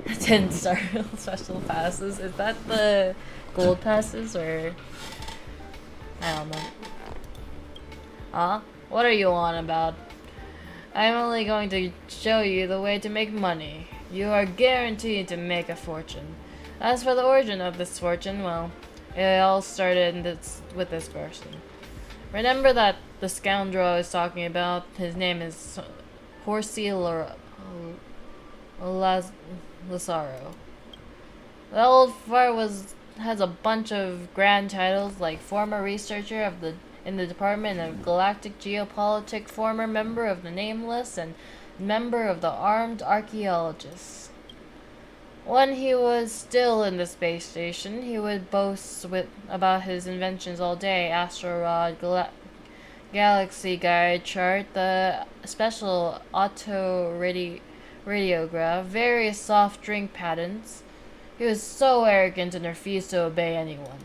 10-star special passes. Is that the gold passes or I don't know. Huh? What are you on about? I'm only going to show you the way to make money. You are guaranteed to make a fortune. As for the origin of this fortune, well, it all started with this person. Remember that the scoundrel I was talking about? His name is Horsey Lazaro. The old fart has a bunch of grand titles like former researcher in the Department of Galactic Geopolitics, former member of the Nameless, and member of the Armed Archaeologists. When he was still in the space station, he would boast about his inventions all day: Astrorod, Galaxy Guide chart, the special radiograph, various soft drink patents. He was so arrogant and refused to obey anyone.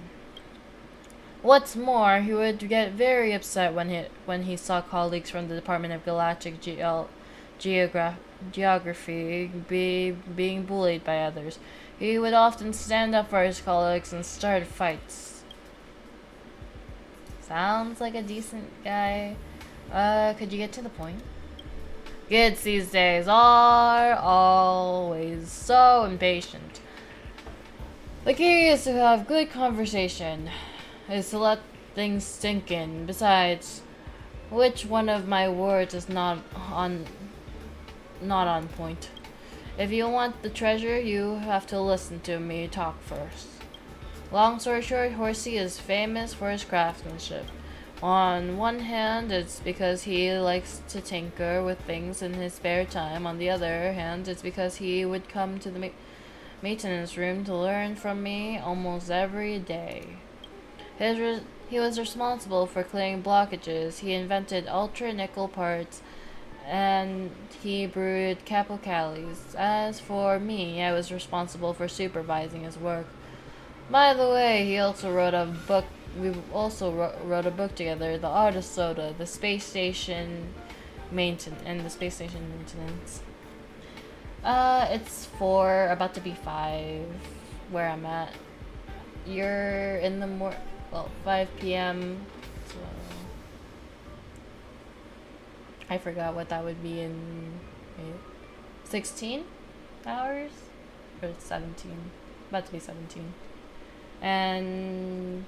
What's more, he would get very upset when he saw colleagues from the Department of Galactic Geography being bullied by others. He would often stand up for his colleagues and start fights. Sounds like a decent guy. Could you get to the point? Kids these days are always so impatient. The key is to have good conversation, is to let things sink in. Besides, which one of my words is not on point? If you want the treasure, you have to listen to me talk first. Long story short, Horsey is famous for his craftsmanship. On one hand, it's because he likes to tinker with things in his spare time. On the other hand, it's because he would come to the maintenance room to learn from me almost every day. He was responsible for clearing blockages. He invented ultra-nickel parts, and he brewed capocalis. As for me, I was responsible for supervising his work. By the way, he also wrote a book. We also wrote a book together, The Art of Soda, the space station maintenance. It's 4, about to be 5, where I'm at. You're in the 5 p.m. So I forgot what that would be in 16 hours or 17. About to be 17. And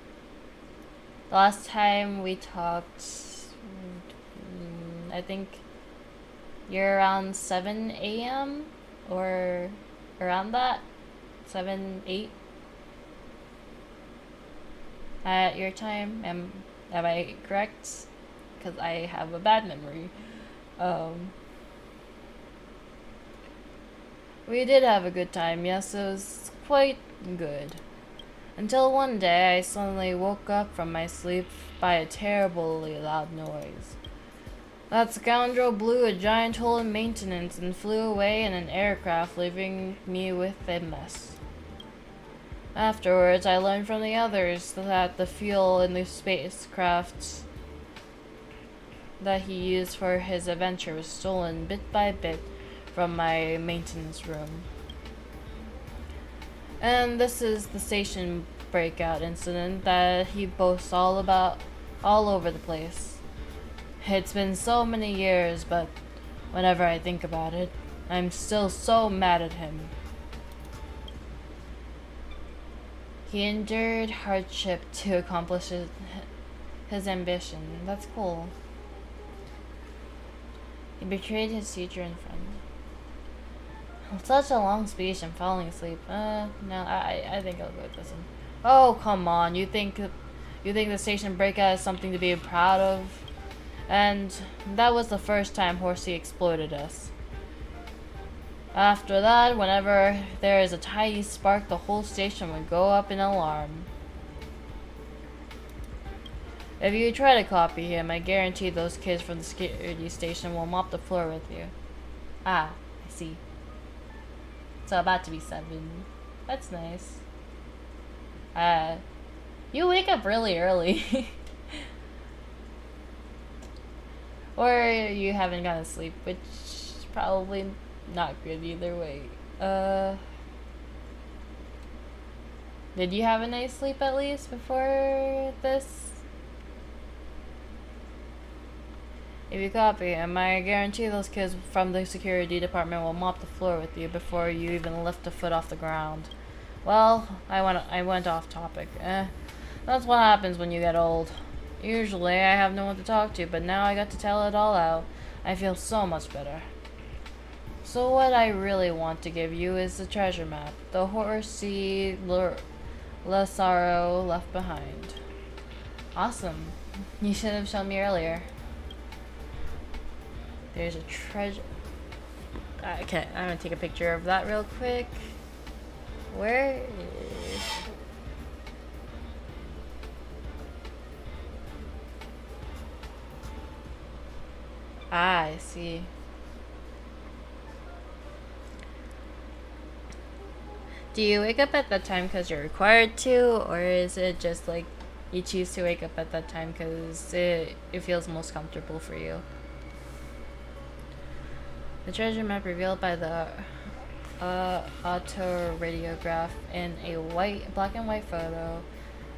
the last time we talked, I think you're around 7 a.m. or around that, 7, 8 at your time. Am I correct? Because I have a bad memory. We did have a good time. Yes, it was quite good. Until one day I suddenly woke up from my sleep by a terribly loud noise. That scoundrel blew a giant hole in maintenance and flew away in an aircraft, leaving me with a mess. Afterwards, I learned from the others that the fuel in the spacecraft that he used for his adventure was stolen bit by bit from my maintenance room. And this is the station breakout incident that he boasts all over the place. It's been so many years, but whenever I think about it, I'm still so mad at him. He endured hardship to accomplish his ambition. That's cool. He betrayed his teacher and friend. Such a long speech and falling asleep. No, I think I'll go with this one. Oh, come on. You think the station breakout is something to be proud of? And that was the first time Horsey exploited us. After that, whenever there is a tiny spark, the whole station would go up in alarm. If you try to copy him, I guarantee those kids from the security station will mop the floor with you. Ah, I see. So about to be 7. That's nice. You wake up really early. Or you haven't gone to sleep, which is probably not good either way. Did you have a night's sleep at least before this? If you copy him, I guarantee those kids from the security department will mop the floor with you before you even lift a foot off the ground. Well, I went off topic. That's what happens when you get old. Usually I have no one to talk to, but now I got to tell it all out. I feel so much better. So what I really want to give you is the treasure map. The Horsey Lazaro left behind. Awesome. You should have shown me earlier. There's a treasure. Okay, I'm gonna take a picture of that real quick. Where is... Ah, I see. Do you wake up at that time because you're required to, or is it just like you choose to wake up at that time because it feels most comfortable for you? The treasure map revealed by the autoradiograph in a black and white photo.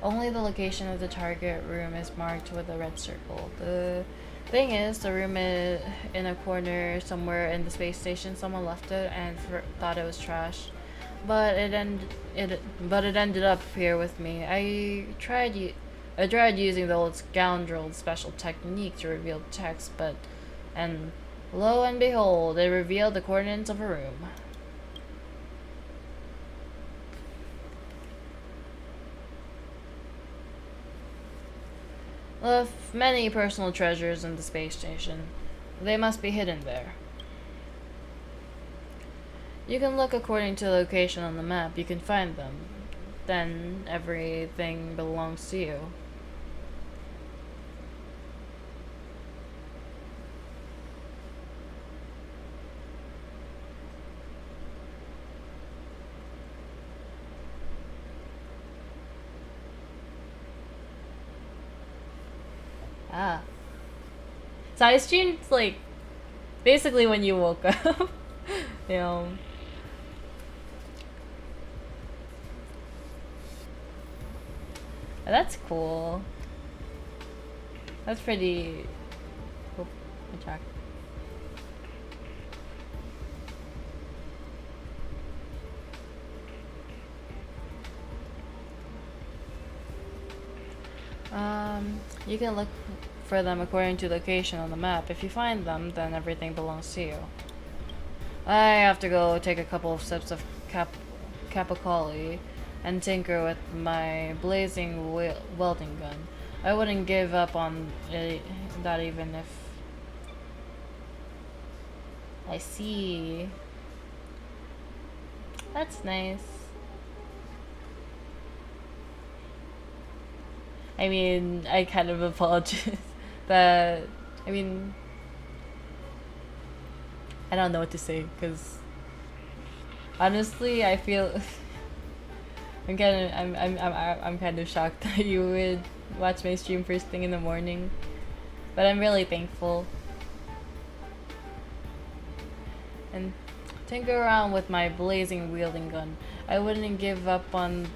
Only the location of the target room is marked with a red circle. The thing is, the room is in a corner somewhere in the space station. Someone left it and thought it was trash, but it ended up here with me. I tried using the old scoundrel's special technique to reveal text, and lo and behold, it revealed the coordinates of a room. With many personal treasures in the space station. They must be hidden there. You can look according to the location on the map. You can find them. Then everything belongs to you. Ah. So I streamed, like, basically when you woke up. You know. That's cool. That's pretty... Oh, my track. You can look for them according to location on the map. If you find them, then everything belongs to you. I have to go take a couple of sips of Capicoli and tinker with my blazing welding gun. I wouldn't give up on that even if... I see. That's nice. I mean, I kind of apologize that, I mean, I don't know what to say, because honestly, I feel I'm kind of shocked that you would watch my stream first thing in the morning, but I'm really thankful. And tinker around with my blazing wielding gun. I wouldn't give up on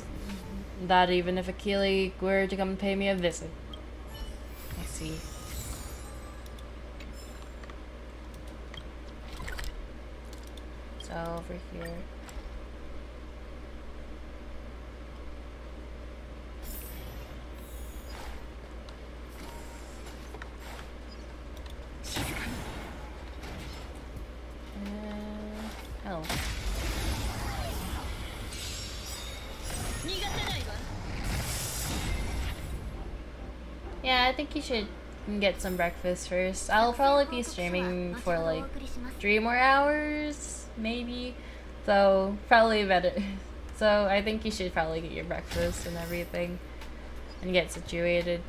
that even if Akili were to come pay me a visit. I see. So over here. Yeah, I think you should get some breakfast first. I'll probably be streaming for like 3 more hours, maybe. So, probably better. So, I think you should probably get your breakfast and everything and get situated.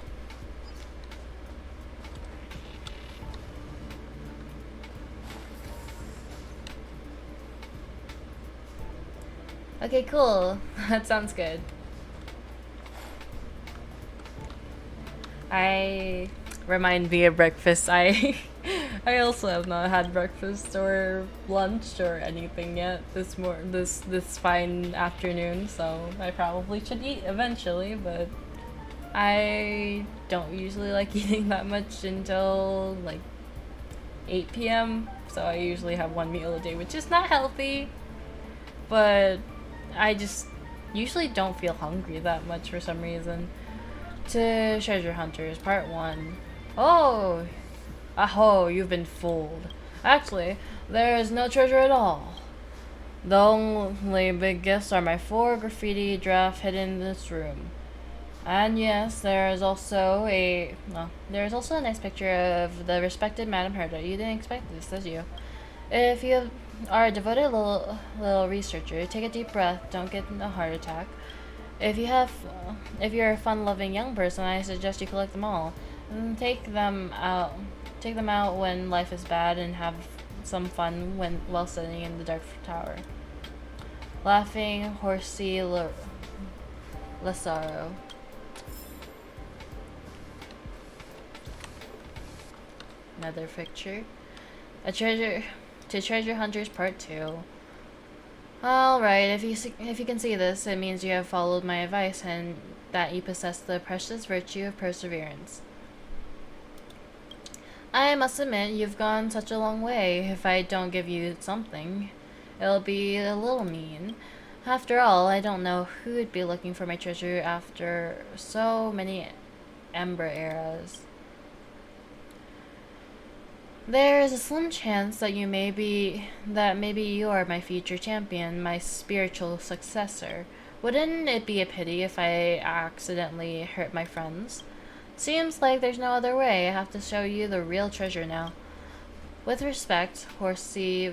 Okay, cool. That sounds good. Remind me of breakfast. I also have not had breakfast or lunch or anything yet this fine afternoon, so I probably should eat eventually, but I don't usually like eating that much until like 8 p.m. So I usually have one meal a day, which is not healthy, but I just usually don't feel hungry that much for some reason. To Treasure Hunters, Part 1. Oh! Aho, you've been fooled. Actually, there is no treasure at all. The only big gifts are my 4 graffiti draft hidden in this room. And yes, there is also a nice picture of the respected Madame Herda. You didn't expect this, did you? If you are a devoted little researcher, take a deep breath, don't get a heart attack. If you're a fun-loving young person, I suggest you collect them all. And take them out when life is bad and have some fun while sitting in the dark tower. Laughing, horsey Lazaro. Another picture. Treasure Hunters Part 2. Alright, if you can see this, it means you have followed my advice and that you possess the precious virtue of perseverance. I must admit, you've gone such a long way. If I don't give you something, it'll be a little mean. After all, I don't know who'd be looking for my treasure after so many Ember eras. There is a slim chance that maybe you are my future champion, my spiritual successor. Wouldn't it be a pity if I accidentally hurt my friends? Seems like there's no other way. I have to show you the real treasure now. With respect, Horsey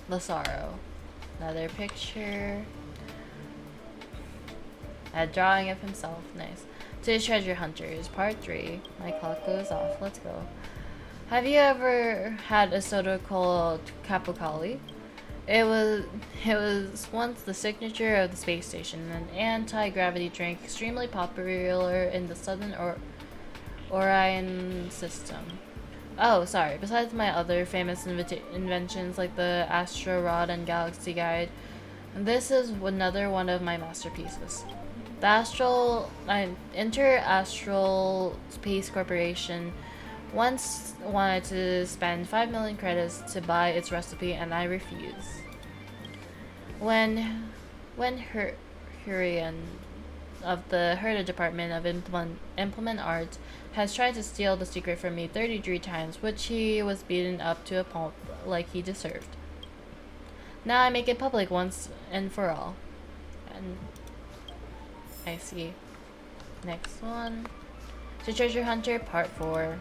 Lazaro. Another picture. A drawing of himself. Nice. To the Treasure Hunters, Part 3. My clock goes off. Let's go. Have you ever had a soda called Capocali? It was once the signature of the space station, an anti-gravity drink extremely popular in the southern Orion system. Oh, sorry. Besides my other famous inventions like the Astro Rod and Galaxy Guide, this is another one of my masterpieces. The Inter-Astral Space Corporation once wanted to spend 5 million credits to buy its recipe, and I refused. When Hurian of the Herda Department of Implement Arts has tried to steal the secret from me 33 times, which he was beaten up to a pulp like he deserved. Now I make it public once and for all. And I see. Next one. The Treasure Hunter Part 4.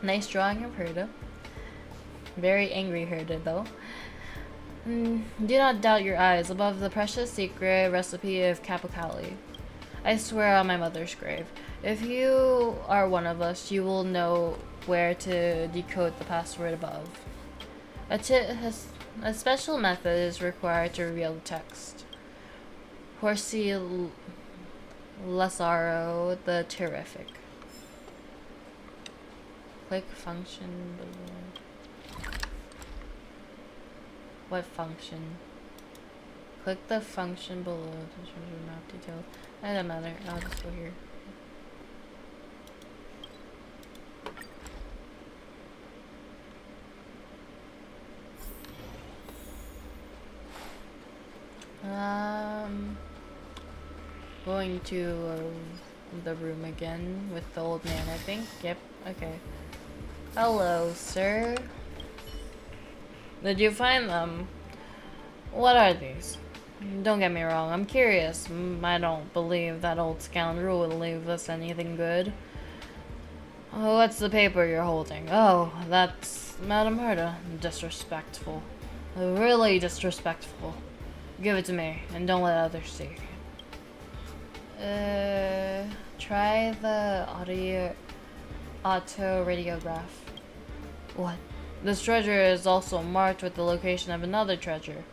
Nice drawing of Herda. Very angry Herda though. Do not doubt your eyes above the precious secret recipe of Capocali. I swear on my mother's grave. If you are one of us, you will know where to decode the password above. A special method is required to reveal the text. Horsey Lazaro the Terrific. Click function below. What function? Click the function below to change map details. It doesn't matter. I'll just go here. Going to the room again with the old man, I think. Yep. Okay. Hello, sir. Did you find them? What are these? Don't get me wrong, I'm curious. I don't believe that old scoundrel will leave us anything good. Oh, what's the paper you're holding? Oh, that's Madam Herta. Disrespectful. Really disrespectful. Give it to me, and don't let others see. Try the auto radiograph. What? This treasure is also marked with the location of another treasure.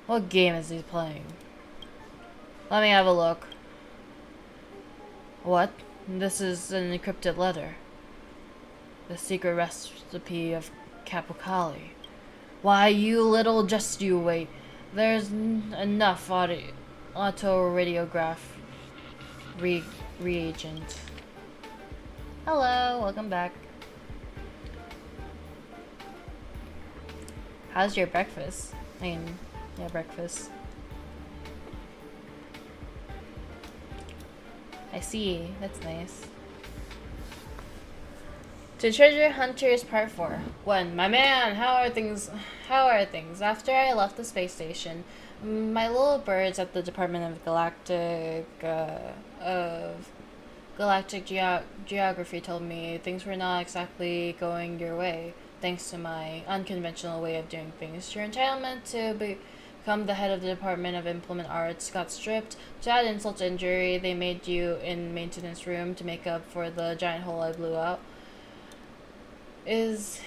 What game is he playing? Let me have a look. What? This is an encrypted letter. The secret recipe of Capocali. Why, you little just you wait. There's enough auto-radiograph reagent. Hello, welcome back. How's your breakfast? Yeah, breakfast. I see. That's nice. To Treasure Hunters Part 4. 1. My man, how are things? After I left the space station, my little birds at the Department of Galactic Geography told me things were not exactly going your way, thanks to my unconventional way of doing things. Your entitlement to become the head of the Department of Implement Arts got stripped. To add insult to injury, they made you in maintenance room to make up for the giant hole I blew out. It is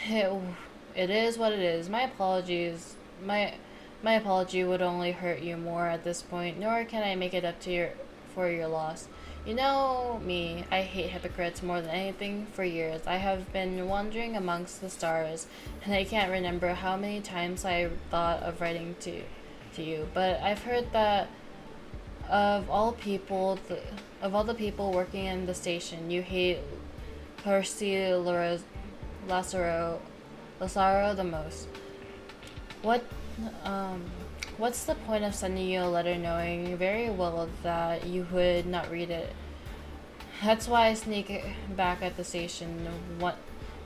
what it is. My apologies. My apology would only hurt you more at this point, nor can I make it up to for your loss. You know me, I hate hypocrites more than anything. For years, I have been wandering amongst the stars, and I can't remember how many times I thought of writing to you. But I've heard that of all the people working in the station, you hate Percy Lazaro the most. What's the point of sending you a letter knowing very well that you would not read it? That's why I sneaked back at the station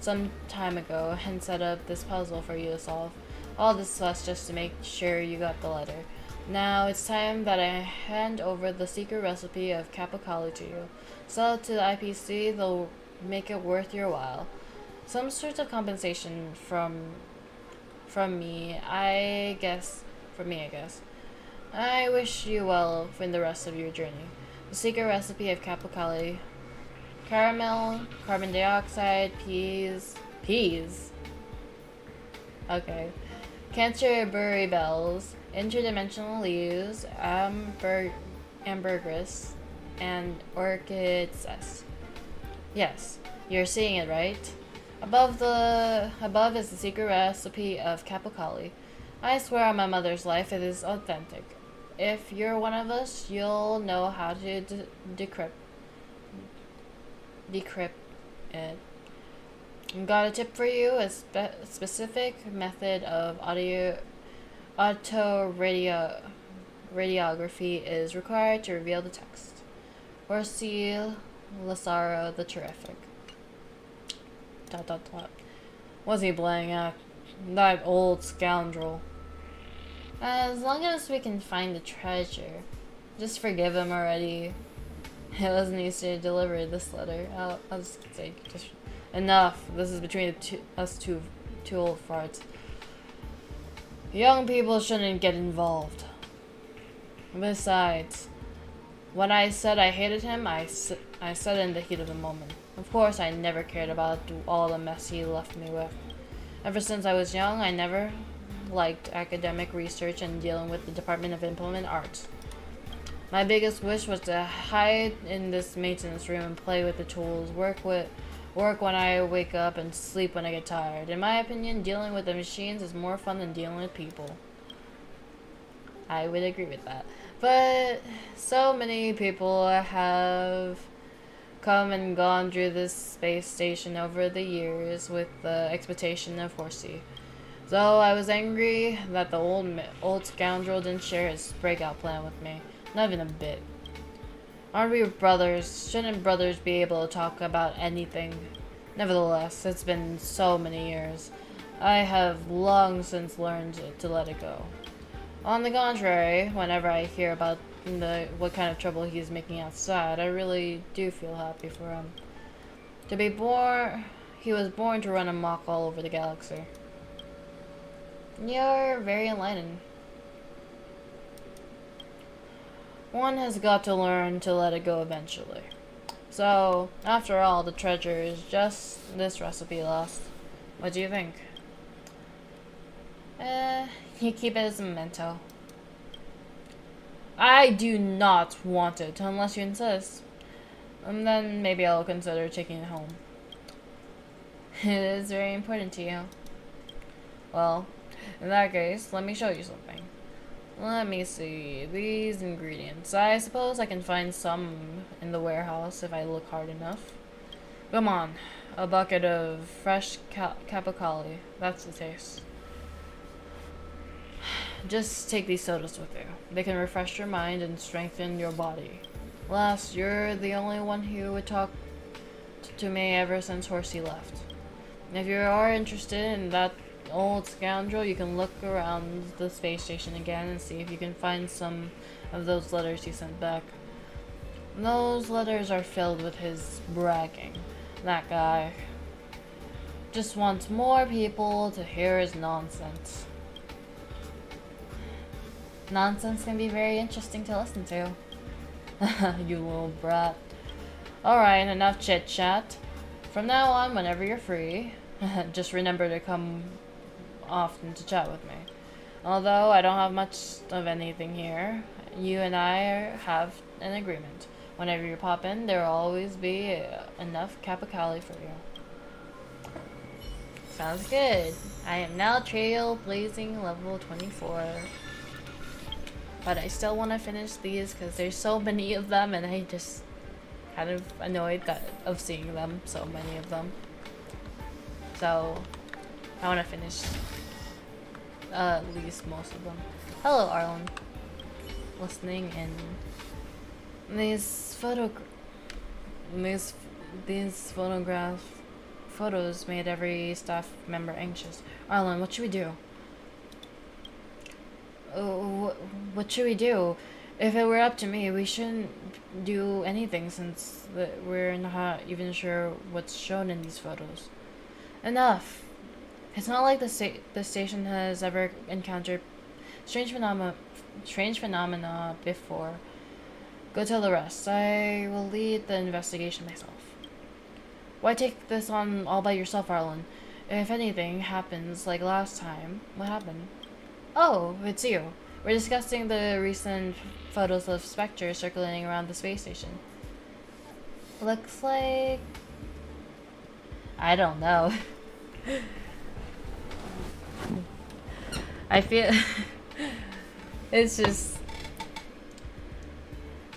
some time ago and set up this puzzle for you to solve. All this fuss just to make sure you got the letter. Now it's time that I hand over the secret recipe of Capocali to you. Sell it to the IPC, they'll make it worth your while. Some sort of compensation from me, I guess. I wish you well in the rest of your journey. The secret recipe of Capocali: caramel, carbon dioxide, peas. Okay. Canterbury bells, interdimensional leaves, ambergris, and orchid zest. Yes, you're seeing it right. Above is the secret recipe of Capocali. I swear on my mother's life, it is authentic. If you're one of us, you'll know how to decrypt it. Got a tip for you. A specific method of radiography is required to reveal the text. Percy Lazaro the Terrific. ... What's he playing at? That old scoundrel. As long as we can find the treasure, just forgive him already. It wasn't easy to deliver this letter. I'll just say, just enough. This is between us two old farts. Young people shouldn't get involved. Besides, when I said I hated him, I said it in the heat of the moment. Of course, I never cared about all the mess he left me with. Ever since I was young, I never liked academic research and dealing with the Department of Implement Arts. My biggest wish was to hide in this maintenance room and play with the tools, work when I wake up and sleep when I get tired. In my opinion, dealing with the machines is more fun than dealing with people. I would agree with that. But so many people have come and gone through this space station over the years with the expectation of Horsey. So I was angry that the old scoundrel didn't share his breakout plan with me. Not even a bit. Aren't we brothers? Shouldn't brothers be able to talk about anything? Nevertheless, it's been so many years. I have long since learned to let it go. On the contrary, whenever I hear about what kind of trouble he's making outside, I really do feel happy for him. He was born to run amok all over the galaxy. You're very enlightened. One has got to learn to let it go eventually. So, after all, the treasure is just this recipe lost. What do you think? You keep it as a memento. I do not want it, unless you insist. And then maybe I'll consider taking it home. It is very important to you. Well, in that case, let me show you something. Let me see. These ingredients. I suppose I can find some in the warehouse if I look hard enough. Come on. A bucket of fresh capicola. That's the taste. Just take these sodas with you. They can refresh your mind and strengthen your body. Alas, you're the only one who would talk to me ever since Horsey left. If you are interested in that old scoundrel, you can look around the space station again and see if you can find some of those letters he sent back. Those letters are filled with his bragging. That guy just wants more people to hear his nonsense. Nonsense can be very interesting to listen to. You little brat. Alright, enough chit chat. From now on, whenever you're free, just remember to come often to chat with me. Although I don't have much of anything here, you and I have an agreement. Whenever you pop in, there will always be enough capicola for you. Sounds good. I am now trailblazing level 24. But I still want to finish these because there's so many of them and I just kind of annoyed of seeing them, so many of them. So I want to finish at least most of them. Hello, Arlen. Listening in. These photos made every staff member anxious. Arlen, what should we do? What should we do? If it were up to me, we shouldn't do anything since we're not even sure what's shown in these photos. Enough. It's not like the station has ever encountered strange phenomena before. Go tell the rest. I will lead the investigation myself. Why take this on all by yourself, Arlen? If anything happens like last time, what happened? Oh, it's you. We're discussing the recent photos of specters circulating around the space station. Looks like... I don't know. I feel... it's just...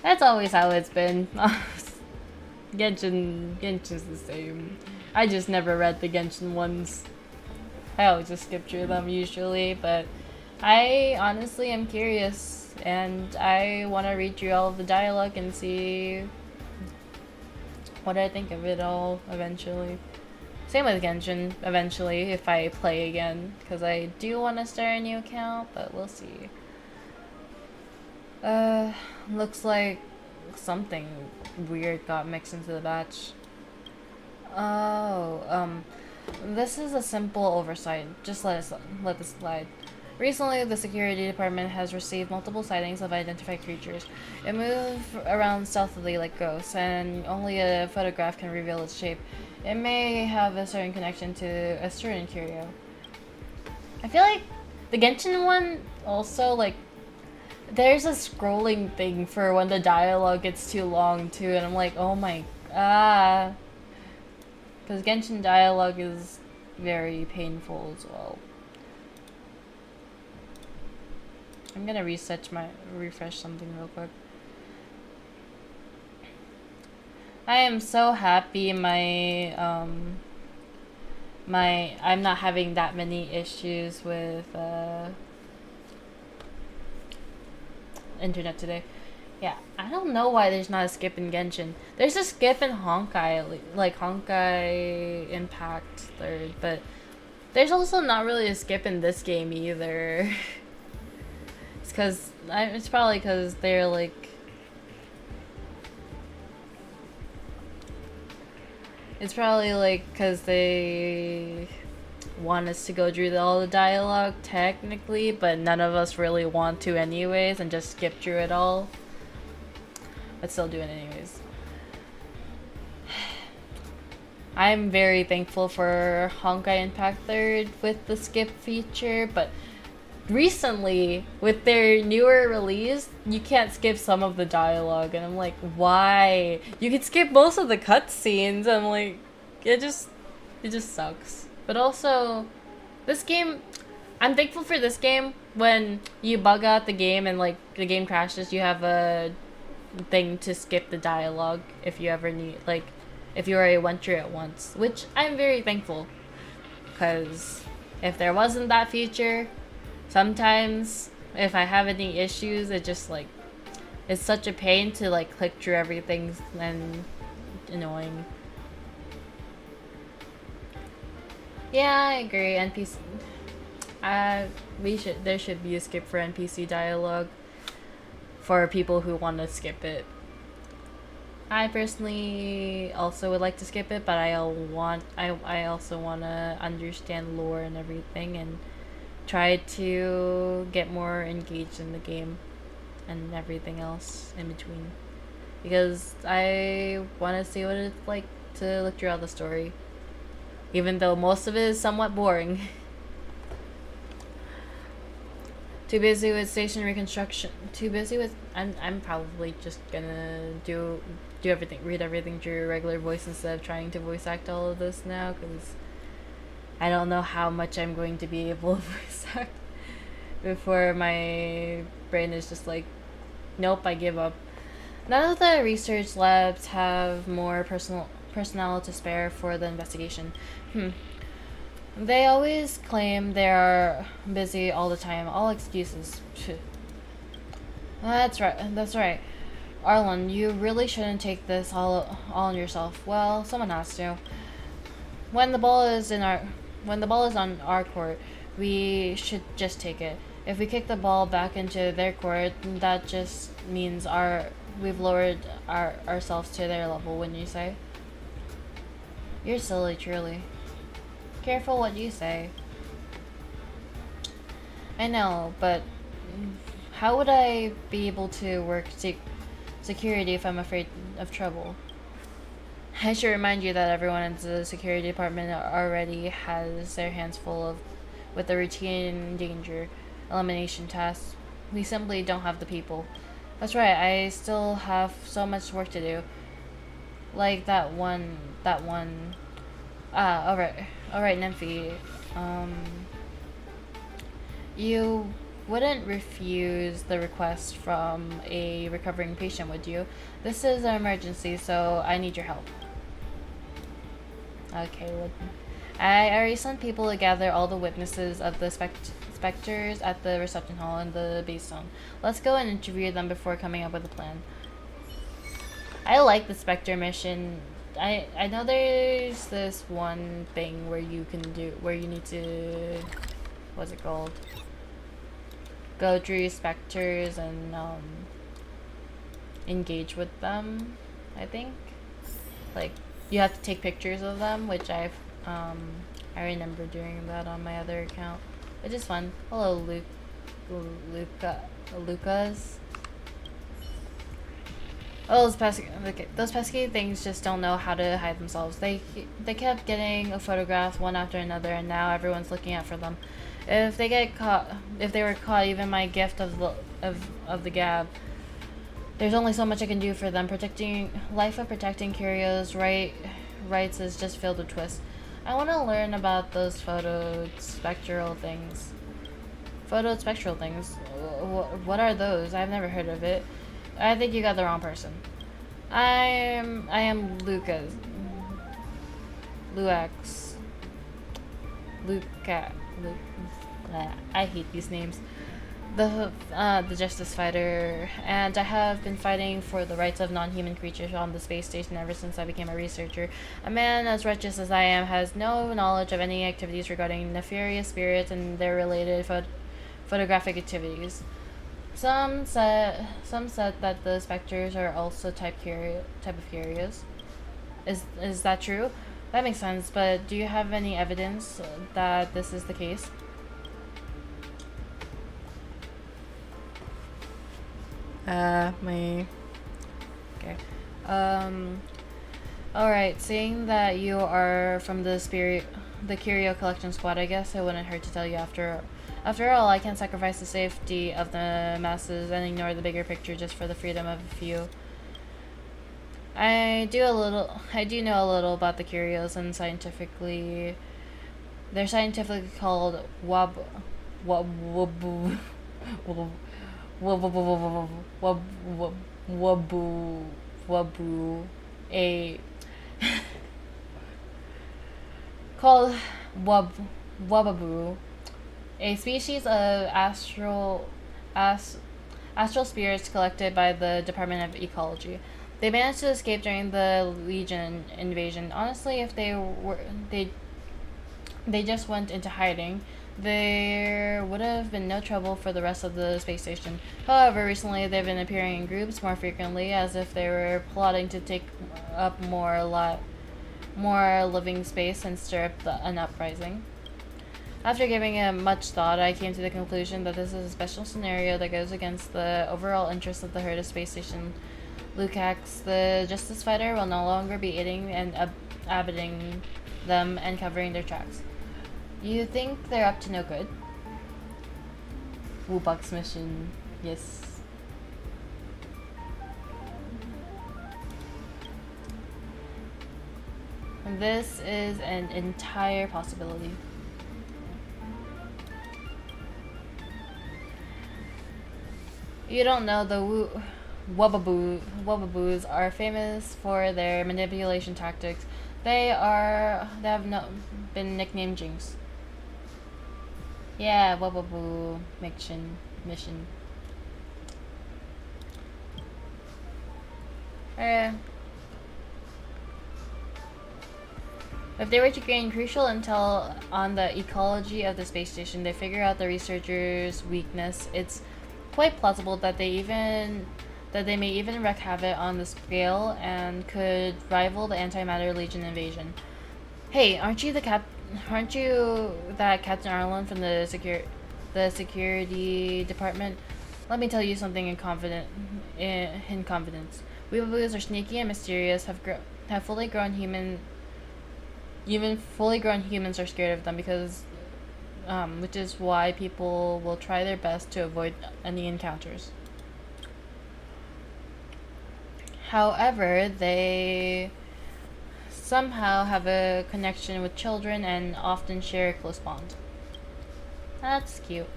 That's always how it's been. Genshin's the same. I just never read the Genshin ones. I always just skip through them usually, but I honestly am curious and I want to read through all of the dialogue and see what I think of it all eventually. Same with Genshin eventually if I play again, because I do want to start a new account, but we'll see. Looks like something weird got mixed into the batch. Oh, this is a simple oversight. Just let this slide. Recently, the security department has received multiple sightings of identified creatures. It moves around stealthily like ghosts, and only a photograph can reveal its shape. It may have a certain connection to a certain curio. I feel like the Genshin one also, like, there's a scrolling thing for when the dialogue gets too long too, and I'm like, oh my, because Genshin dialogue is very painful as well. I'm gonna refresh something real quick. I am so happy I'm not having that many issues with internet today. Yeah, I don't know why there's not a skip in Genshin. There's a skip in Honkai, like Honkai Impact 3rd, but there's also not really a skip in this game either. it's probably because they're like. It's probably like because they want us to go through all the dialogue technically, but none of us really want to anyways, and just skip through it all. But still do it anyways. I'm very thankful for Honkai Impact 3rd with the skip feature, but recently, with their newer release, you can't skip some of the dialogue, and I'm like, why? You can skip most of the cutscenes. I'm like, it just sucks. But also, this game, I'm thankful for this game. When you bug out the game and like the game crashes, you have a thing to skip the dialogue if you ever need, like, if you already went through it once, which I'm very thankful, because if there wasn't that feature, sometimes if I have any issues, it just like, it's such a pain to like click through everything and annoying. Yeah, I agree. NPC, there should be a skip for NPC dialogue for people who want to skip it. I personally also would like to skip it, but I also want to understand lore and everything and try to get more engaged in the game and everything else in between, because I want to see what it's like to look throughout the story, even though most of it is somewhat boring. Too busy with station reconstruction. Too busy with. I'm probably just gonna do everything, read everything through regular voice instead of trying to voice act all of this now, because I don't know how much I'm going to be able to voice act before my brain is just like, nope, I give up. None of the research labs have more personnel to spare for the investigation. They always claim they are busy all the time. All excuses. That's right. Arlen, you really shouldn't take this all on yourself. Well, someone has to. When the ball is on our court, we should just take it. If we kick the ball back into their court, that just means we've lowered ourselves to their level, wouldn't you say? You're silly, truly. Careful what you say. I know, but how would I be able to work security if I'm afraid of trouble? I should remind you that everyone in the security department already has their hands full with the routine danger elimination tasks. We simply don't have the people. That's right, I still have so much work to do. Like that one. Alright, Nymphy. You wouldn't refuse the request from a recovering patient, would you? This is an emergency, so I need your help. Okay, I already sent people to gather all the witnesses of the specters at the reception hall in the base zone. Let's go and interview them before coming up with a plan. I like the Spectre mission. I know there's this one thing where you need to, what's it called? Go through specters and engage with them, I think. Like, you have to take pictures of them, which I remember doing that on my other account, which is fun. Hello, Lucas. Oh, those pesky things just don't know how to hide themselves. They kept getting photographed one after another, and now everyone's looking out for them. If they were caught, even my gift of the gab, there's only so much I can do for them. Protecting Curio's rights is just filled with twists. I want to learn about those photospectral things. What are those? I've never heard of it. I think you got the wrong person. I am Lucas. I hate these names. The justice fighter, and I have been fighting for the rights of non-human creatures on the space station ever since I became a researcher. A man as righteous as I am has no knowledge of any activities regarding nefarious spirits and their related photographic activities. some said that the specters are also type of curios. Is that true? That makes sense, but do you have any evidence that this is the case? My okay. Alright, seeing that you are from the Curio Collection Squad, I guess it wouldn't hurt to tell you after all, I can't sacrifice the safety of the masses and ignore the bigger picture just for the freedom of a few. I do know a little about the curios, and they're scientifically called wabu wabu a called wababu, a species of astral spirits collected by the Department of Ecology. They managed to escape during the Legion invasion. Honestly, if they just went into hiding, there would have been no trouble for the rest of the space station. However, recently they've been appearing in groups more frequently, as if they were plotting to take up more living space and stir up an uprising. After giving it much thought, I came to the conclusion that this is a special scenario that goes against the overall interests of the herd of Space Station Lukacs. The Justice Fighter will no longer be aiding and abetting them and covering their tracks. You think they're up to no good? Woobox mission. Yes. And this is an entire possibility. You don't know the Wobbaboos are famous for their manipulation tactics. They have been nicknamed Jinx. Yeah, Wobbaboo mission. If they were to gain crucial intel on the ecology of the space station, they figure out the researchers' weakness. It's quite plausible that they may even wreak havoc on the scale and could rival the Antimatter Legion invasion. Hey, aren't you that Captain Arlen from the security department? Let me tell you something in confidence. Weeaboos are sneaky and mysterious. Have fully grown human. Even fully grown humans are scared of them because, which is why people will try their best to avoid any encounters. However, they somehow have a connection with children and often share a close bond. That's cute.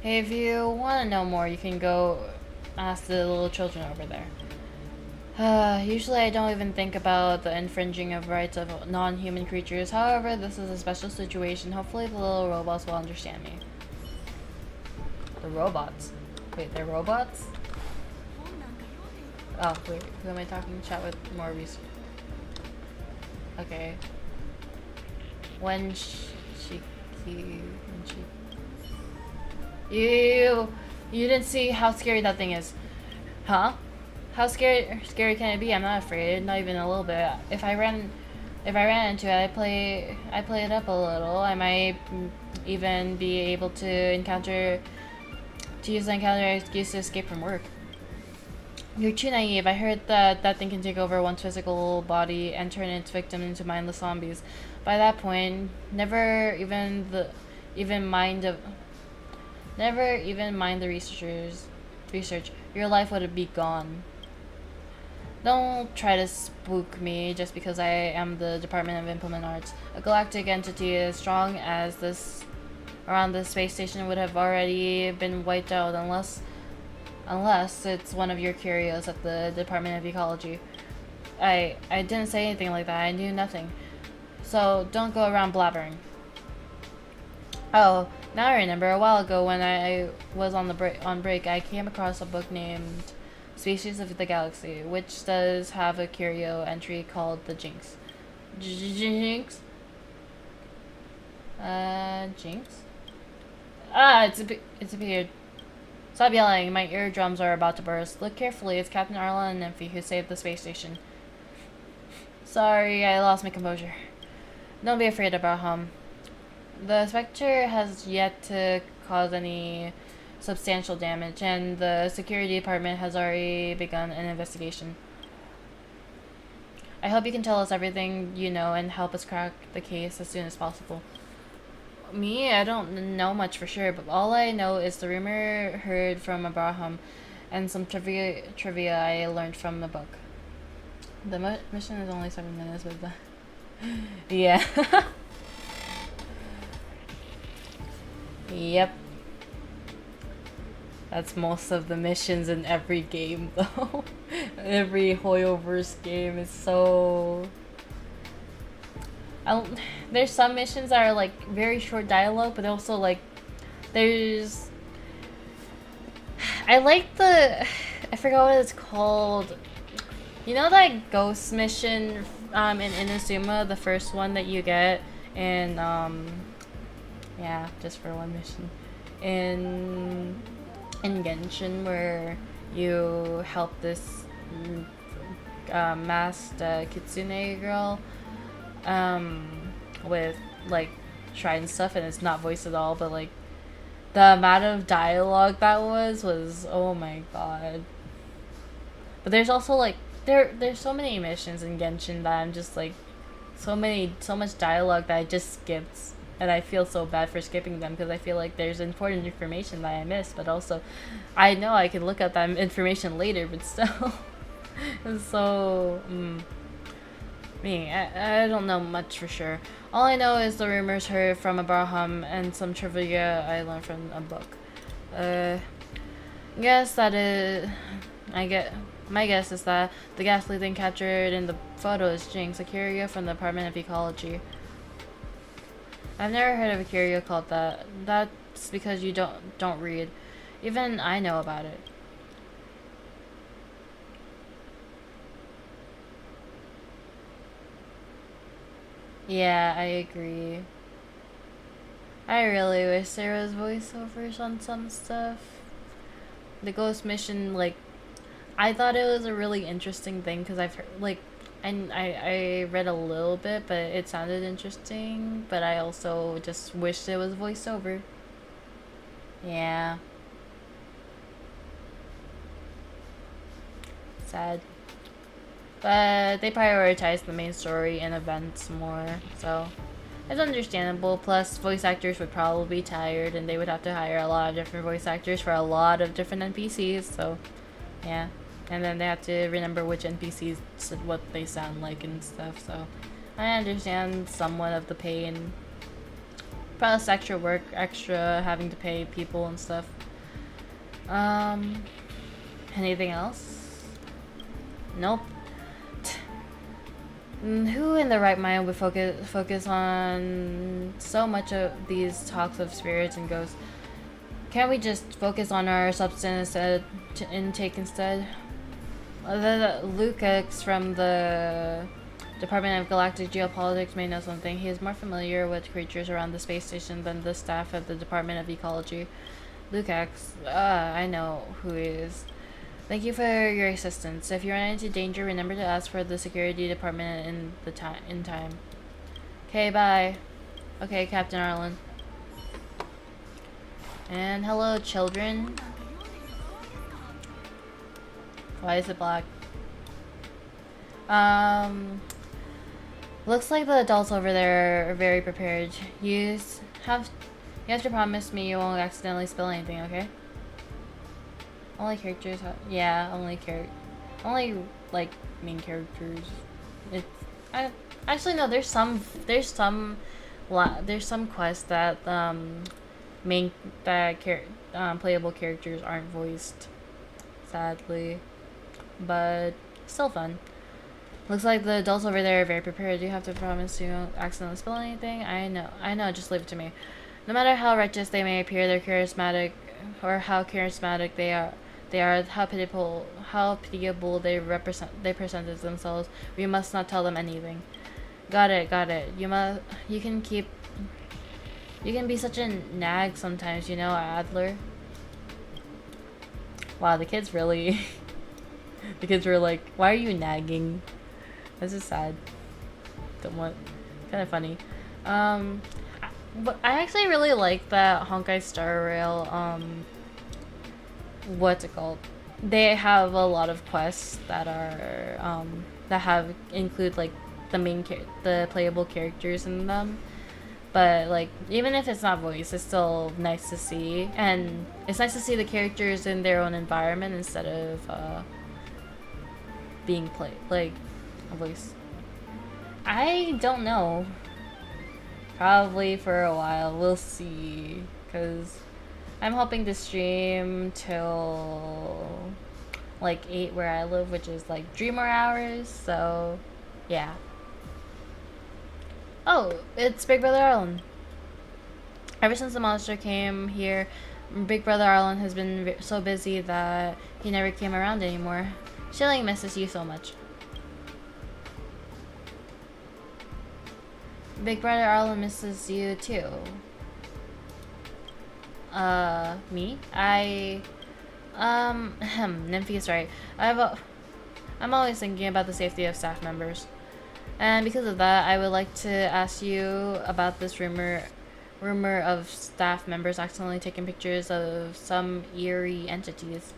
Hey, if you want to know more, you can go ask the little children over there. Usually I don't even think about the infringing of rights of non-human creatures. However, this is a special situation. Hopefully the little robots will understand me. The robots? Wait, they're robots? Oh, wait, who am I talking? Chat with more research. Okay. You didn't see how scary that thing is. Huh? How scary can it be? I'm not afraid, not even a little bit. If I ran into it, I play it up a little. I might even be able to use the encounter excuse to escape from work. You're too naive. I heard that thing can take over one's physical body and turn its victim into mindless zombies. By that point, never even mind the research. Your life would be gone. Don't try to spook me just because I am the Department of Implement Arts. A galactic entity as strong as this around the space station would have already been wiped out unless it's one of your curios at the Department of Ecology. I didn't say anything like that. I knew nothing. So don't go around blabbering. Oh, now I remember. A while ago when I was on break, I came across a book named Species of the Galaxy, which does have a curio entry called the Jinx. Jinx? Jinx? Ah, it's appeared. Stop yelling. My eardrums are about to burst. Look carefully. It's Captain Arla and Nymphy who saved the space station. Sorry, I lost my composure. Don't be afraid, Abraham. The Spectre has yet to cause any substantial damage, and the security department has already begun an investigation. I hope you can tell us everything you know and help us crack the case as soon as possible. Me? I don't know much for sure, but all I know is the rumor heard from Abraham and some trivia I learned from a book. The mission is only 7 minutes, but yeah. Yep. That's most of the missions in every game, though. Every Hoyoverse game is so... there's some missions that are like very short dialogue, but also like there's... I like the... I forgot what it's called. You know that ghost mission in Inazuma, the first one that you get in yeah, just for one mission in Genshin, where you help this masked kitsune girl with like shrine stuff, and it's not voiced at all, but like the amount of dialogue that was oh my god. But there's also like there's so many missions in Genshin that I'm just like so much dialogue that I just skipped, and I feel so bad for skipping them because I feel like there's important information that I missed, but also I know I can look up that information later, but still. So I don't know much for sure. All I know is the rumors heard from Abraham and some trivia I learned from a book. My guess is that the ghastly thing captured in the photo is Jinx, a curio from the Department of Ecology. I've never heard of a curio called that. That's because you don't read. Even I know about it. Yeah, I agree. I really wish there was voiceovers on some stuff. The ghost mission, like, I thought it was a really interesting thing because I've heard, like, I read a little bit, but it sounded interesting, but I also just wished it was voiceover. Yeah. Sad. But they prioritize the main story and events more, so it's understandable. Plus, voice actors would probably be tired, and they would have to hire a lot of different voice actors for a lot of different NPCs, so yeah. And then they have to remember which NPCs, what they sound like and stuff, so I understand somewhat of the pain. Plus extra work, extra having to pay people and stuff. Anything else? Nope. Who in the right mind would focus on so much of these talks of spirits and ghosts? Can't we just focus on our substance intake instead? Luke X from the Department of Galactic Geopolitics may know something. He is more familiar with creatures around the space station than the staff of the Department of Ecology. Luke X, I know who he is. Thank you for your assistance. If you run into danger, remember to ask for the security department in time. Okay, bye. Okay, Captain Arlen. And hello, children. Why is it black? Looks like the adults over there are very prepared. You have to promise me you won't accidentally spill anything, okay? Only characters yeah, only like main characters. Actually no, there's some quests that playable characters aren't voiced, sadly, but still fun. Looks like the adults over there are very prepared. You have to promise you won't accidentally spill anything. I know, just leave it to me. No matter how righteous they may appear, they're charismatic, or how charismatic they are, how pitiable they presented themselves. We must not tell them anything. Got it. You can be such a nag sometimes, you know, Adler. Wow, the kids really... the kids were like, why are you nagging? This is sad. Don't want... Kind of funny. But I actually really like that Honkai Star Rail, what's it called? They have a lot of quests that are, that include, like, the playable characters in them. But, like, even if it's not voiced, it's still nice to see. And it's nice to see the characters in their own environment instead of, being played, like, a voice. I don't know. Probably for a while. We'll see. Because I'm hoping to stream till, like, 8 where I live, which is, like, 3 more hours. So, yeah. Oh, it's Big Brother Arlen. Ever since the monster came here, Big Brother Arlen has been so busy that he never came around anymore. Shilling misses you so much. Big Brother Arlen misses you too. Me? Nymphy is right. I'm always thinking about the safety of staff members. And because of that, I would like to ask you about this rumor of staff members accidentally taking pictures of some eerie entities.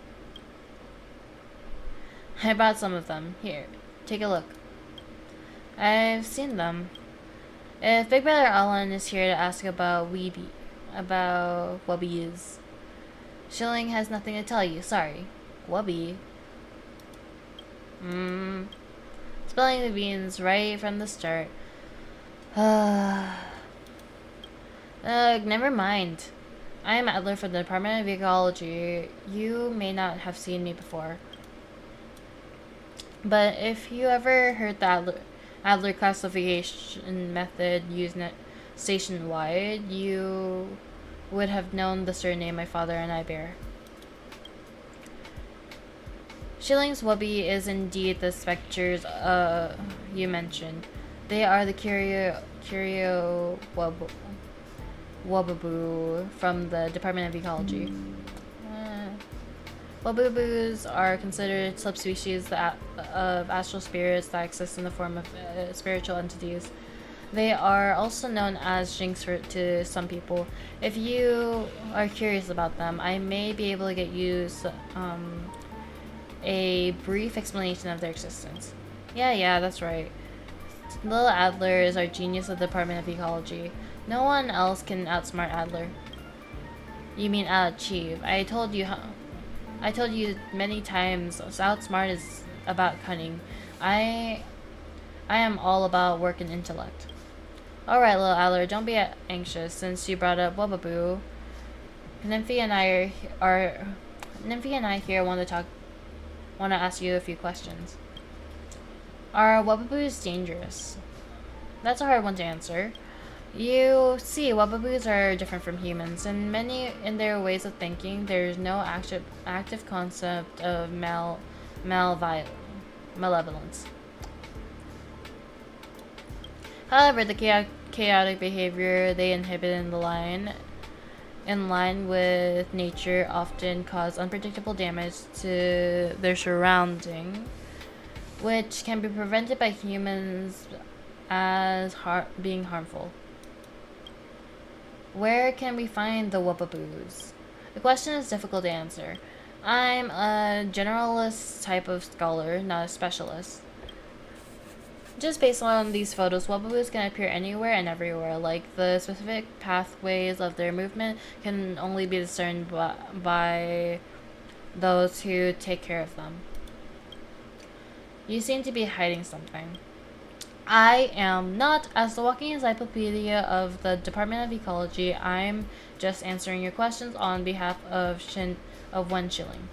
I brought some of them. Here, take a look. I've seen them. If Big Brother Alan is here to ask about Wubbies, Shilling has nothing to tell you. Sorry. Wubby. Spilling the beans right from the start. Never mind. I am Adler from the Department of Ecology. You may not have seen me before. But if you ever heard the Adler classification method used station-wide, you would have known the surname my father and I bear. Shilling's Wubby is indeed the specters you mentioned. They are the Curio Wubaboo from the Department of Ecology. Wubaboos are considered subspecies of astral spirits that exist in the form of spiritual entities. They are also known as jinx to some people. If you are curious about them, I may be able to get you a brief explanation of their existence. Yeah, that's right. Little Adler is our genius of the Department of Ecology. No one else can outsmart Adler. You mean outachieve. I told you many times, outsmart is about cunning. I am all about work and intellect. Alright, little Adler, don't be anxious since you brought up Wubaboo. Nymphy and I here want to ask you a few questions. Are Wubaboos dangerous? That's a hard one to answer. You see, Wubaboos are different from humans, and many in their ways of thinking, there's no active concept of malevolence. However, the chaotic behavior they inhibit in line with nature, often cause unpredictable damage to their surrounding, which can be prevented by humans as being harmful. Where can we find the Wubaboos? The question is difficult to answer. I'm a generalist type of scholar, not a specialist. Just based on these photos, Wubaboos can appear anywhere and everywhere. Like, the specific pathways of their movement can only be discerned by those who take care of them. You seem to be hiding something. I am not. As the walking encyclopedia of the Department of Ecology, I'm just answering your questions on behalf of one Shilling.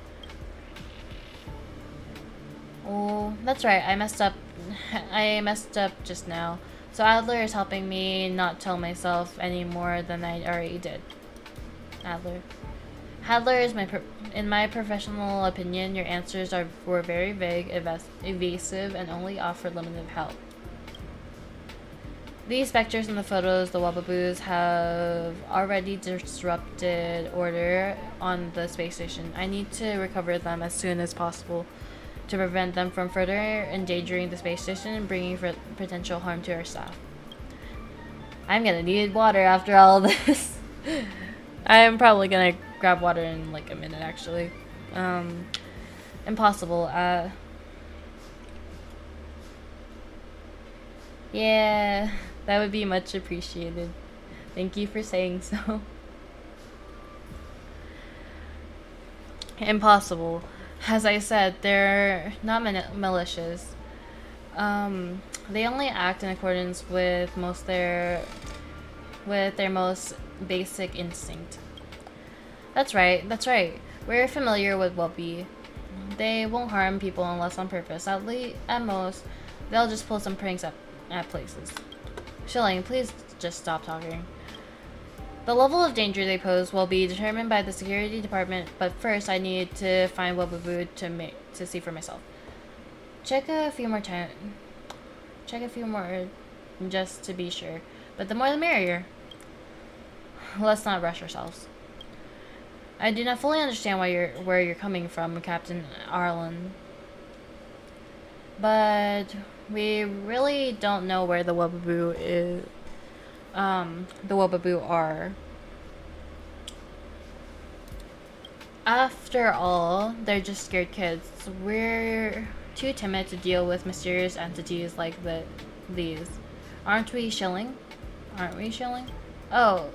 Oh, that's right. I messed up just now. So Adler is helping me not tell myself any more than I already did. Adler is in my professional opinion, your answers were very vague, evasive, and only offered limited help. These specters in the photos, the Wababoos, have already disrupted order on the space station. I need to recover them as soon as possible to prevent them from further endangering the space station and bringing potential harm to our staff. I'm gonna need water after all this. I am probably gonna grab water in like a minute, actually. Impossible. Yeah, that would be much appreciated. Thank you for saying so. Impossible. As I said, they're not malicious. They only act in accordance with their most basic instinct. That's right, that's right. We're familiar with Wubby. They won't harm people unless on purpose. At most, they'll just pull some pranks up at places. Shilling, please just stop talking. The level of danger they pose will be determined by the security department, but first I need to find Wubaboo to see for myself. Check a few more just to be sure. But the more the merrier. Let's not rush ourselves. I do not fully understand where you're coming from, Captain Arlen. But we really don't know where the Wubaboo is. The Wubaboo are. After all, they're just scared kids. We're too timid to deal with mysterious entities like these. Aren't we, Shilling? Aren't we, Shilling? Oh,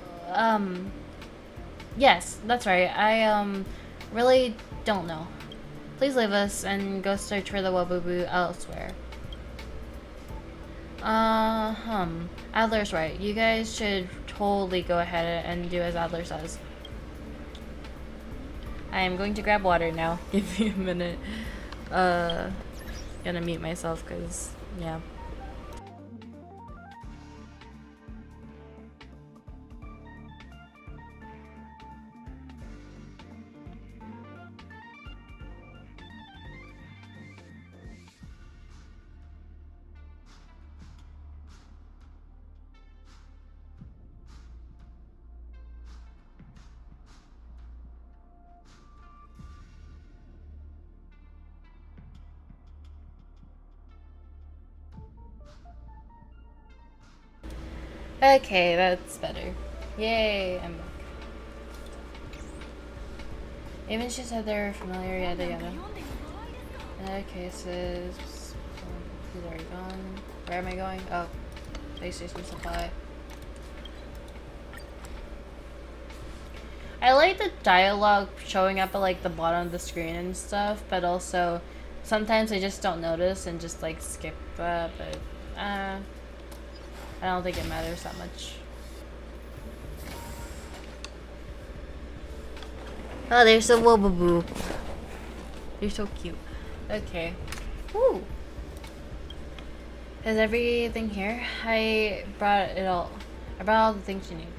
yes, that's right. I, really don't know. Please leave us and go search for the Wubaboo elsewhere. Adler's right. You guys should totally go ahead and do as Adler says. I am going to grab water now. Give me a minute. Gonna mute myself because, yeah. Okay, that's better. Yay, I'm back. Even she said they're familiar, yada yada. Okay, says he's already gone. Where am I going? Oh, space station supply. I like the dialogue showing up at like the bottom of the screen and stuff, but also sometimes I just don't notice and just like skip that, but I don't think it matters that much. Oh, there's a Wubaboo. You're so cute. Okay. Woo! Is everything here? I brought all the things you need.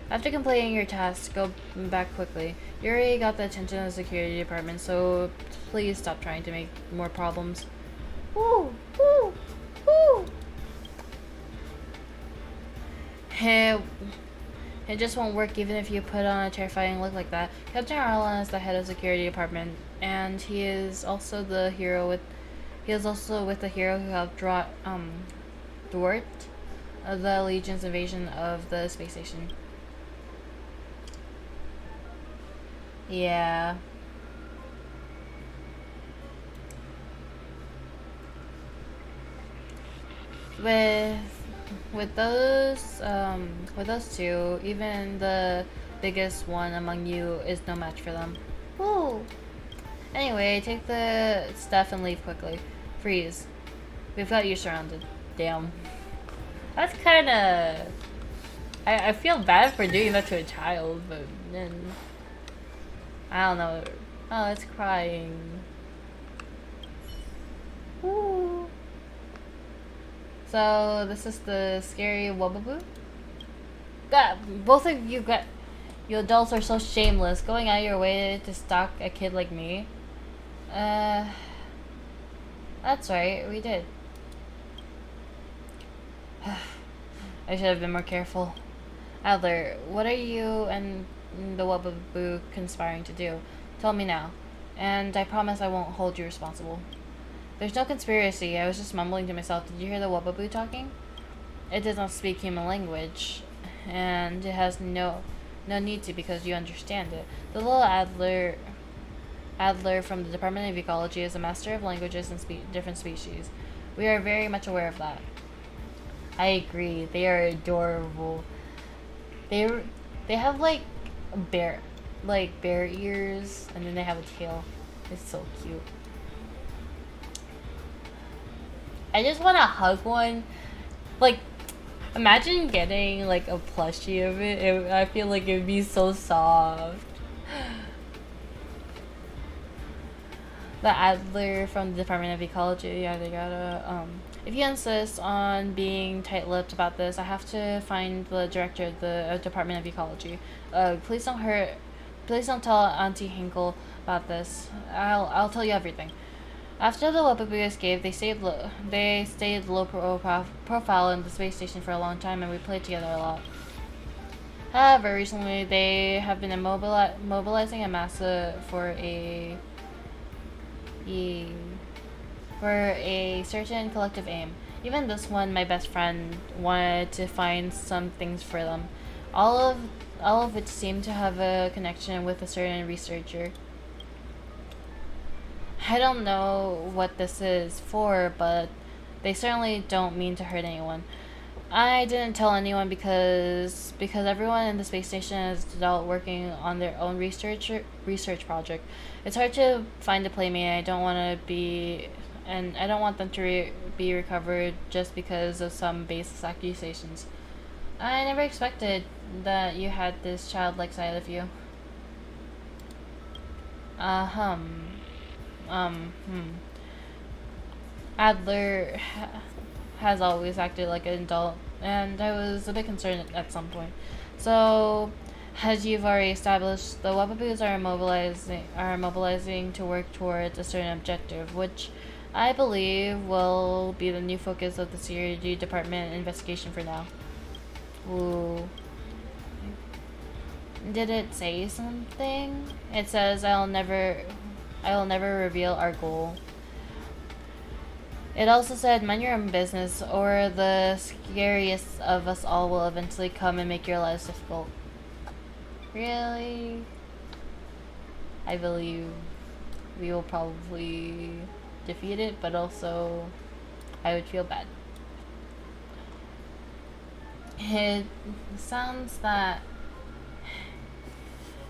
After completing your task, go back quickly. You already got the attention of the security department, so please stop trying to make more problems. Woo! Woo! Woo! It just won't work even if you put on a terrifying look like that. Captain Arlen is the head of security department, and he is also with the hero who helped thwart the Legion's invasion of the space station. Yeah. With those two, even the biggest one among you is no match for them. Woo! Anyway, take the stuff and leave quickly. Freeze. We've got you surrounded. Damn. That's kinda... I feel bad for doing that to a child, but then... I don't know. Oh, it's crying. Woo! So, this is the scary Wubaboo? God, both of you adults are so shameless, going out of your way to stalk a kid like me. That's right, we did. I should have been more careful. Adler, what are you and the Wubaboo conspiring to do? Tell me now. And I promise I won't hold you responsible. There's no conspiracy. I was just mumbling to myself. Did you hear the Wubaboo talking? It does not speak human language. And it has no need to because you understand it. The little Adler from the Department of Ecology is a master of languages and different species. We are very much aware of that. I agree. They are adorable. They have like bear ears, and then they have a tail. It's so cute. I just want to hug one. Like, imagine getting like a plushie of it. I feel like it would be so soft. The Adler from the Department of Ecology, yada yada. If you insist on being tight-lipped about this, I have to find the director of the Department of Ecology. Please don't tell Auntie Hinkle about this. I'll tell you everything. After the Wubaboo escaped, they stayed low profile in the space station for a long time, and we played together a lot. However, recently they have been mobilizing a massa for a certain collective aim. Even this one, my best friend, wanted to find some things for them. All of it seemed to have a connection with a certain researcher. I don't know what this is for, but they certainly don't mean to hurt anyone. I didn't tell anyone because everyone in the space station is adult working on their own research project. It's hard to find a playmate. I don't want them to be recovered just because of some baseless accusations. I never expected that you had this childlike side of you. Adler has always acted like an adult, and I was a bit concerned at some point. So, as you've already established, the Wubaboos are mobilizing to work towards a certain objective, which I believe will be the new focus of the Security Department investigation for now. Ooh. Did it say something? It says I will never reveal our goal. It also said, mind your own business, or the scariest of us all will eventually come and make your lives difficult. Really? I believe we will probably defeat it, but also I would feel bad. It sounds that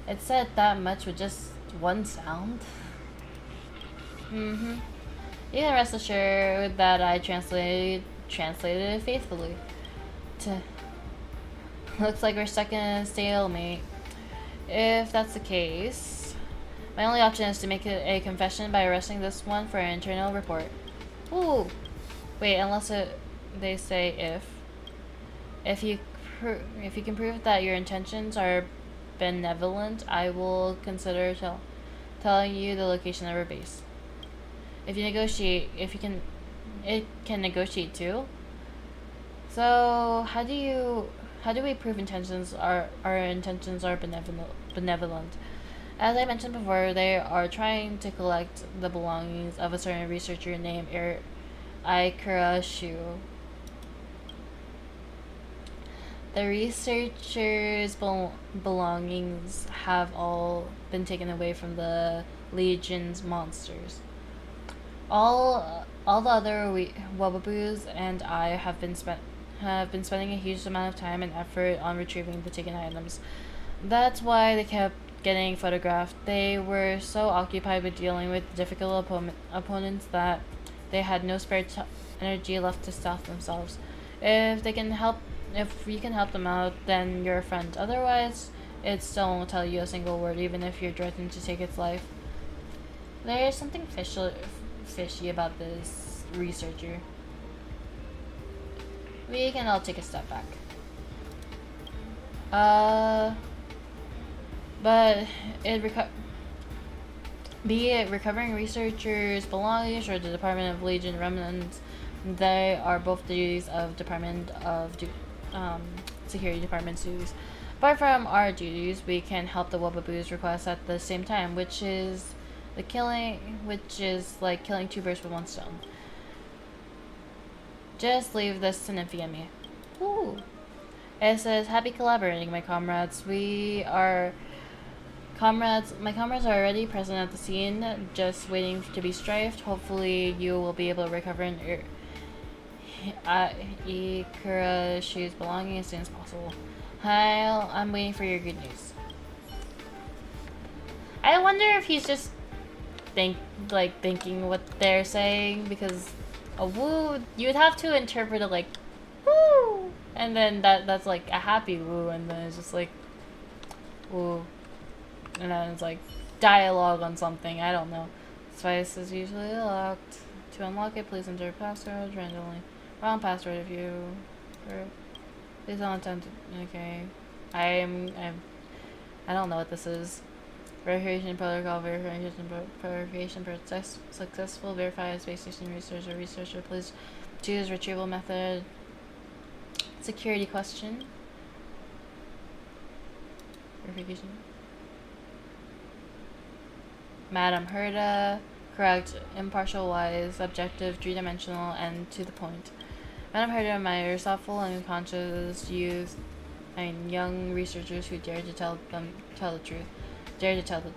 it said that much with just one sound. You can rest assured that I translated it faithfully. Looks like we're stuck in a stalemate. If that's the case, my only option is to make it a confession by arresting this one for an internal report. Ooh. Wait, they say if. If you can prove that your intentions are benevolent, I will consider telling you the location of our base. It can negotiate too. So how do we prove our intentions are benevolent? As I mentioned before, they are trying to collect the belongings of a certain researcher named Ikura Shu. The researcher's belongings have all been taken away from the Legion's monsters. All the other Wubaboos and I have been spending a huge amount of time and effort on retrieving the taken items. That's why they kept getting photographed. They were so occupied with dealing with difficult opponents that they had no spare energy left to stealth themselves. If you can help them out, then you're a friend. Otherwise, it still won't tell you a single word, even if you're threatened to take its life. There's something fishy about this researcher. We can all take a step back. But be it recovering researchers' belongings or the Department of Legion remnants, they are both duties of Department of security department's duties. Apart from our duties, we can help the Wobaboo's requests at the same time, which is like killing two birds with one stone. Just leave this to Nymphy and me. Ooh. It says, happy collaborating, my comrades. My comrades are already present at the scene, just waiting to be strafed. Hopefully you will be able to recover Ikura Shu's belongings as soon as possible. Hi, I'm waiting for your good news. I wonder if he's just thinking what they're saying, because a woo, you'd have to interpret it like woo, and then that's like a happy woo, and then it's just like woo, and then it's like dialogue on something. I don't know. Spice is usually locked. To unlock it, please enter password randomly. Wrong password if you. Please don't attempt. Okay, I don't know what this is. Verification protocol. Verification process successful. Verify a space station researcher. Researcher, please choose retrieval method. Security question. Verification. Madam Herda. Correct. Impartial, wise, objective, three-dimensional, and to the point. Madam Herda admires thoughtful and conscious youth and young researchers who dare to tell the truth. Dare to tell the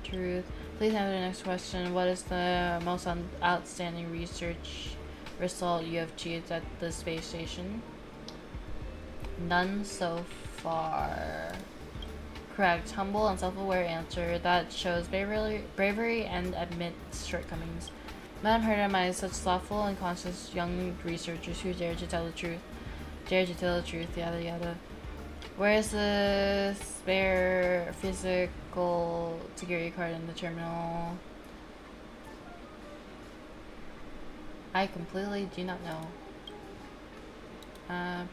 truth. Please answer the next question. What is the most outstanding research result you have achieved at the space station? None so far. Correct. Humble and self-aware answer that shows bravery and admits shortcomings. Madam Herda admires such thoughtful and conscious young researchers who dare to tell the truth. Dare to tell the truth, yada yada. Where is the spare physical security card in the terminal? I completely do not know. I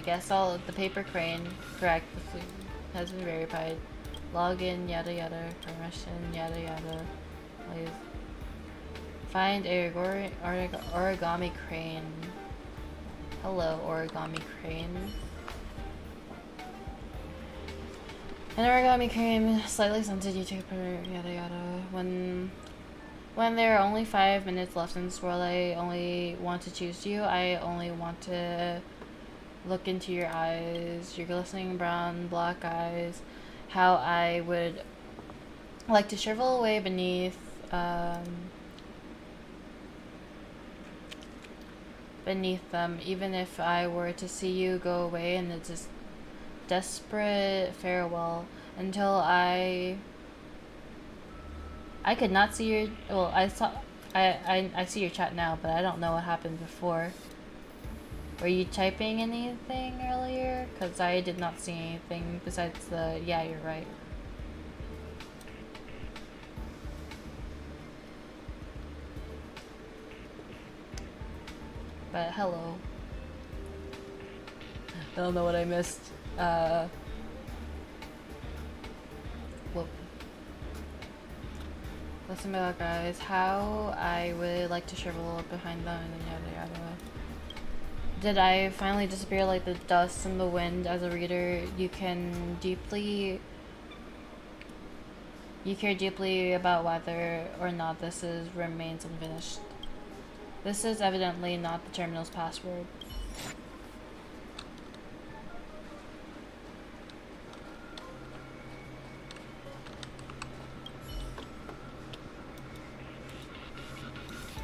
guess the paper crane, correct, has been verified. Login, yada yada, permission, yada yada. Please. Find a origami crane. Hello, origami crane. An origami crane, slightly scented, you take yada yada. When there are only 5 minutes left in this world, I only want to choose you. I only want to look into your eyes, your glistening brown, black eyes. How I would like to shrivel away beneath them, even if I were to see you go away in a desperate farewell until I could not see your. Well, I see your chat now, but I don't know what happened before. Were you typing anything earlier? Because I did not see anything besides the. Yeah, you're right. But hello. I don't know what I missed. Whoop. Listen about guys, how I would like to shrivel up behind them and then yada yada. Did I finally disappear like the dust in the wind? As a reader, you care deeply about whether or not this remains unfinished. This is evidently not the terminal's password.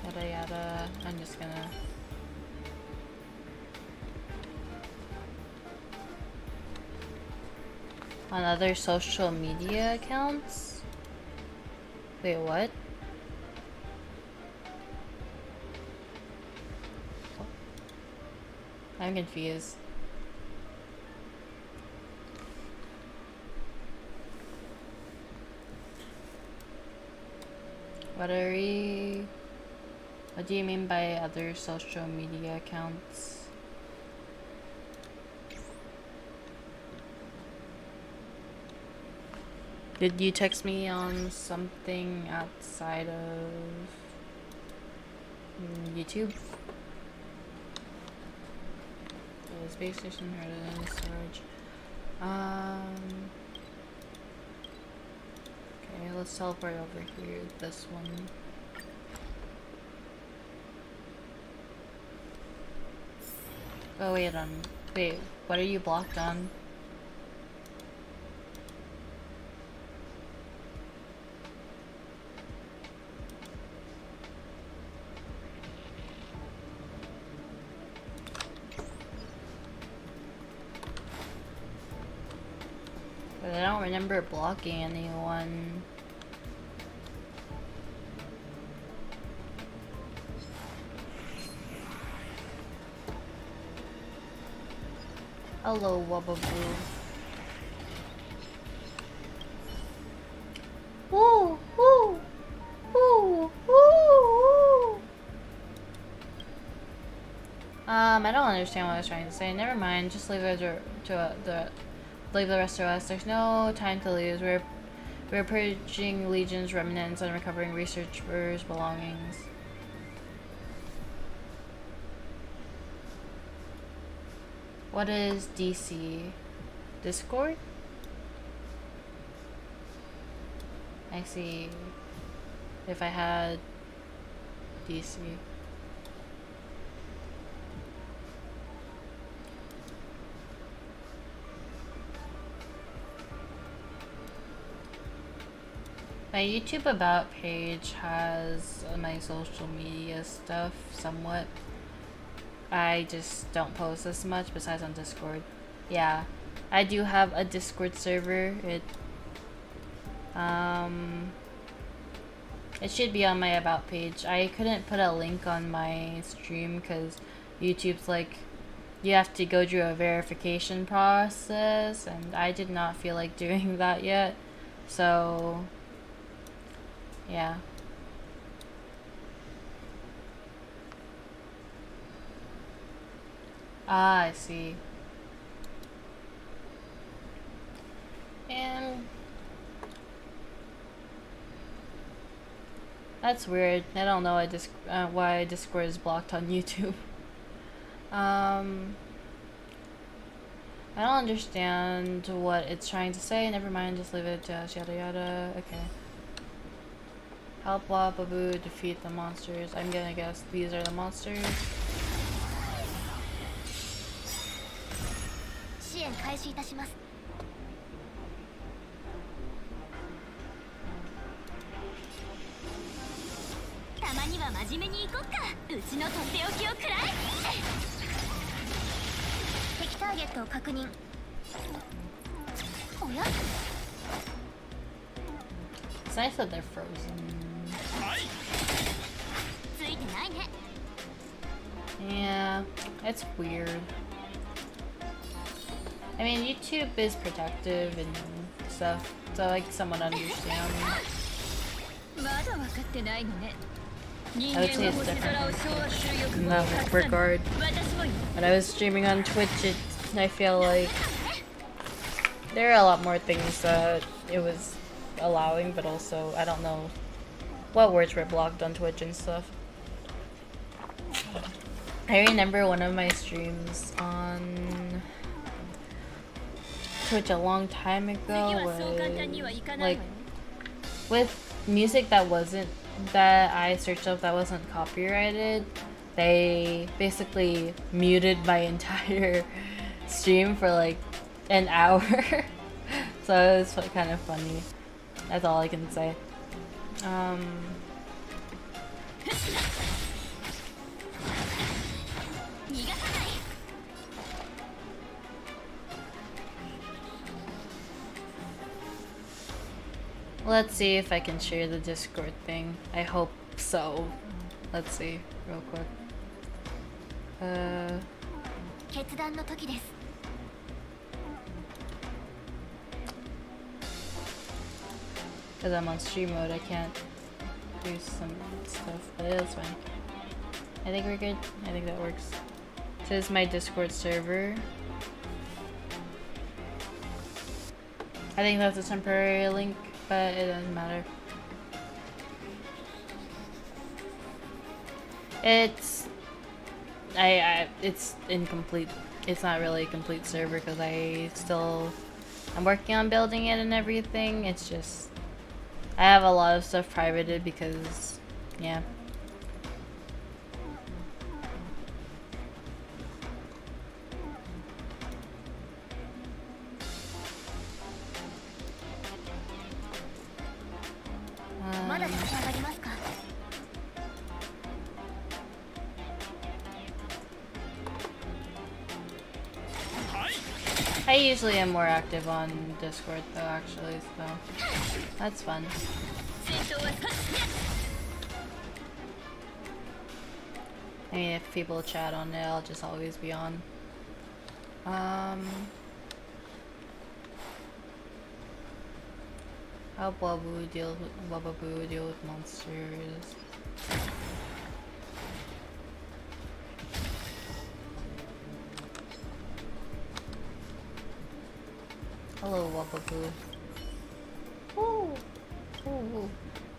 Yada yada. I'm just gonna. On other social media accounts? Wait, what? I'm confused. What do you mean by other social media accounts? Did you text me on something outside of YouTube? The space station, heard it, storage. Okay, let's teleport over here. This one. Oh wait, wait, what are you blocked on? But I don't remember blocking anyone. Hello, Wababoo. Woo! Woo! Woo! Woo! I don't understand what I was trying to say. Never mind. Just leave it leave the rest to us. There's no time to lose. We're purging Legion's remnants and recovering researchers' belongings. What is DC? Discord? I see. If I had DC. My YouTube About page has my social media stuff somewhat. I just don't post as much besides on Discord. Yeah, I do have a Discord server. It should be on my About page. I couldn't put a link on my stream because YouTube's like, you have to go through a verification process, and I did not feel like doing that yet. So, yeah. Ah, I see. And that's weird. I don't know why Discord is blocked on YouTube. I don't understand what it's trying to say. Never mind, just leave it. Yada yada. Okay. Help Wababoo defeat the monsters. I'm gonna guess these are the monsters.
支援開始いたします。たまには真面目に行こっか。うちのとっておきを食らえ。敵ターゲットを確認。おや？
It's nice that they're frozen.
ついてないね。
Yeah, it's weird. I mean, YouTube is protective and stuff, so I somewhat understand. I would say it's different in that regard. When I was streaming on Twitch, I feel like there are a lot more things that it was allowing, but also I don't know what words were blocked on Twitch and stuff. I remember one of my streams on Twitch a long time ago was like with music that I searched up that wasn't copyrighted. They basically muted my entire stream for like an hour. So it was kind of funny. That's all I can say. Let's see if I can share the Discord thing. I hope so. Let's see, real quick.
決断の時です。
Because I'm on stream mode, I can't do some stuff, but it's fine. I think we're good. I think that works. This is my Discord server. I think that's a temporary link. but it doesn't matter. It's it's incomplete. It's not really a complete server because I'm working on building it and everything. It's just I have a lot of stuff privated because yeah. I usually am more active on Discord though, actually, so that's fun. I mean, if people chat on it, I'll just always be on. How Wabu deal with monsters. Hello, Wababoo. Ooh. Ooh.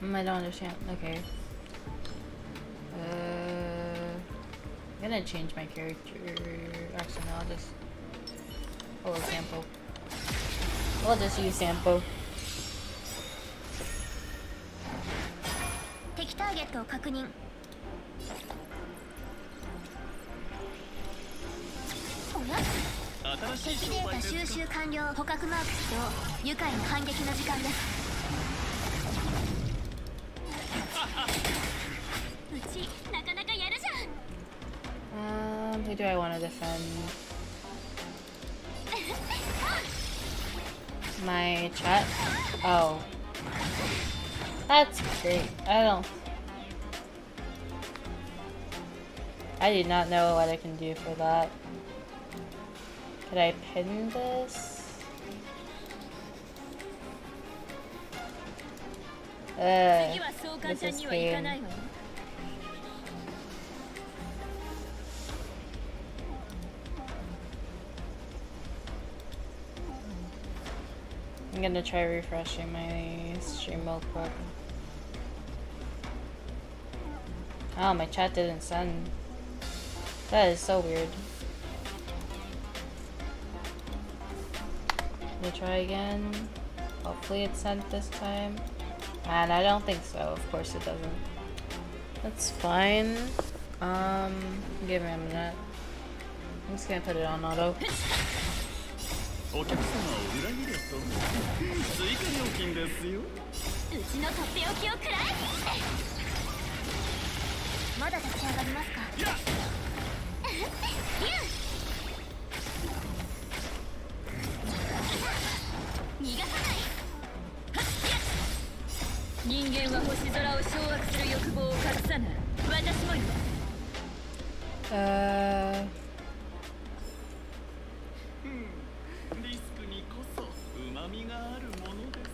I don't understand. Okay. I'm gonna change my character. Actually, no, I'll just. Hello, Sampo. We'll just use Sampo.
敵ターゲットを確認。おや？敵データ収集完了。捕獲マーク起動。愉快な反撃の時間です。うちなかなかやるじゃん。
Who do I want to defend? My chat? Oh. That's great. I do not know what I can do for that. Could I pin this? This is pain. I'm gonna try refreshing my stream real quick. Oh, my chat didn't send. That is so weird. Let me try again. Hopefully it sent this time. And I don't think so. Of course it doesn't. That's fine. Give me a minute. I'm just gonna put it on auto.
お客様を裏切ると追加料金ですよ。
うちのとっておきをくらえ。まだ立ち上がりますか。逃がさない。人間は星空を掌握する欲望を隠さない。私もよ。
リスクにこそ旨味があるものです。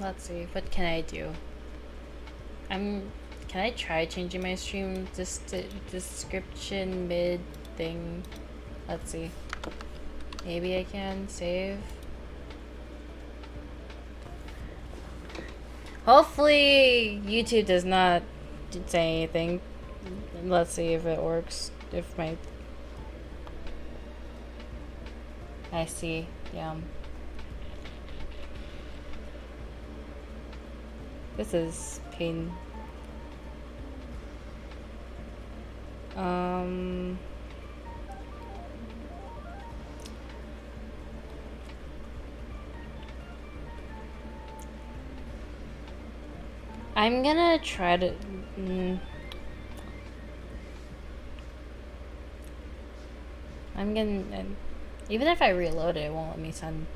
Let's see. What can I do? Can I try changing my stream description mid thing? Let's see. Maybe I can save. Hopefully YouTube does not say anything. Let's see if it works. If my... I see. Yeah. This is pain. I'm gonna try to... I'm gonna... Even if I reload it, it won't let me send...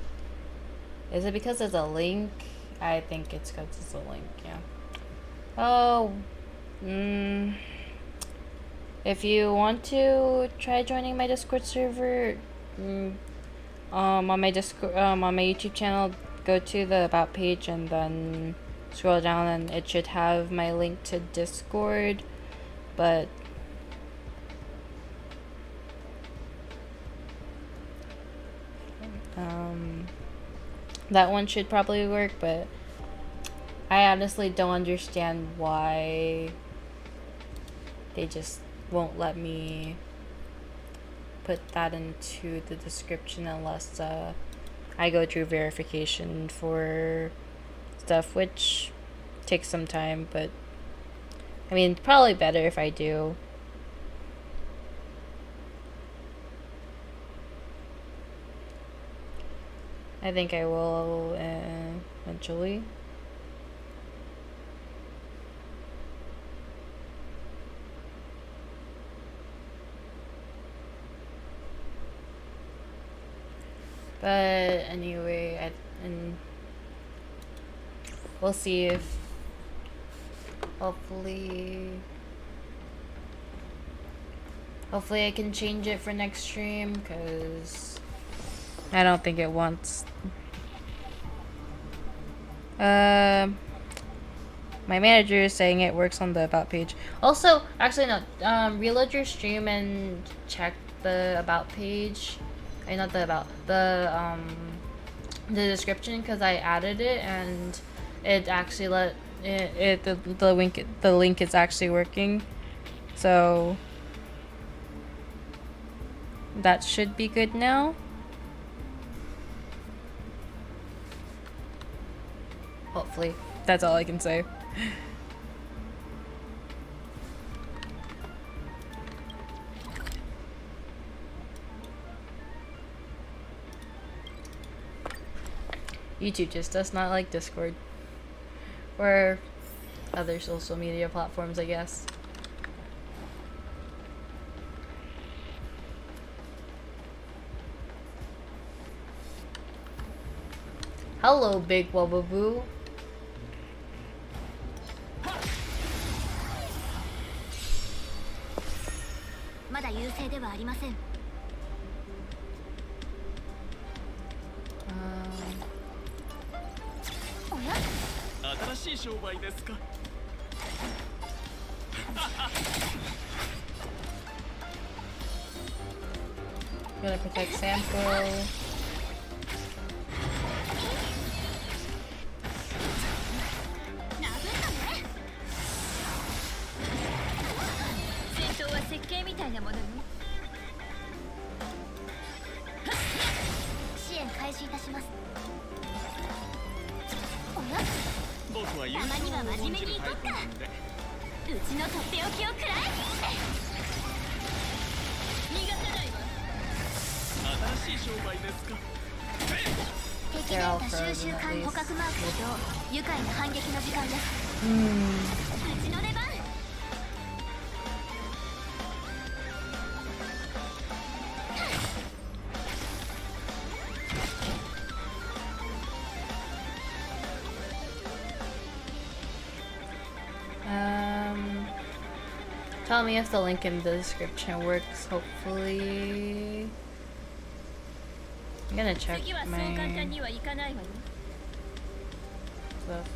Is it because it's a link? I think it's because it's a link, yeah. Oh... If you want to try joining my Discord server, on my Discord, on my YouTube channel, go to the About page and then scroll down and it should have my link to Discord, but that one should probably work, but I honestly don't understand why they just won't let me put that into the description unless I go through verification for stuff, which takes some time, but I mean, probably better if I do. I think I will eventually. But anyway, and we'll see if hopefully I can change it for next stream, because I don't think it wants. My manager is saying it works on the about page. Also, actually no, reload your stream and check the about page. Not the about, the description, because I added it and it actually let the link is actually working, so that should be good now. Hopefully. That's all I can say. YouTube just does not like Discord. Or other social media platforms, I guess. Hello, Big Wobaboo. Gonna protect sample. They're all frozen at least. Tell me if the link in the description works, hopefully. I'm gonna check my stuff.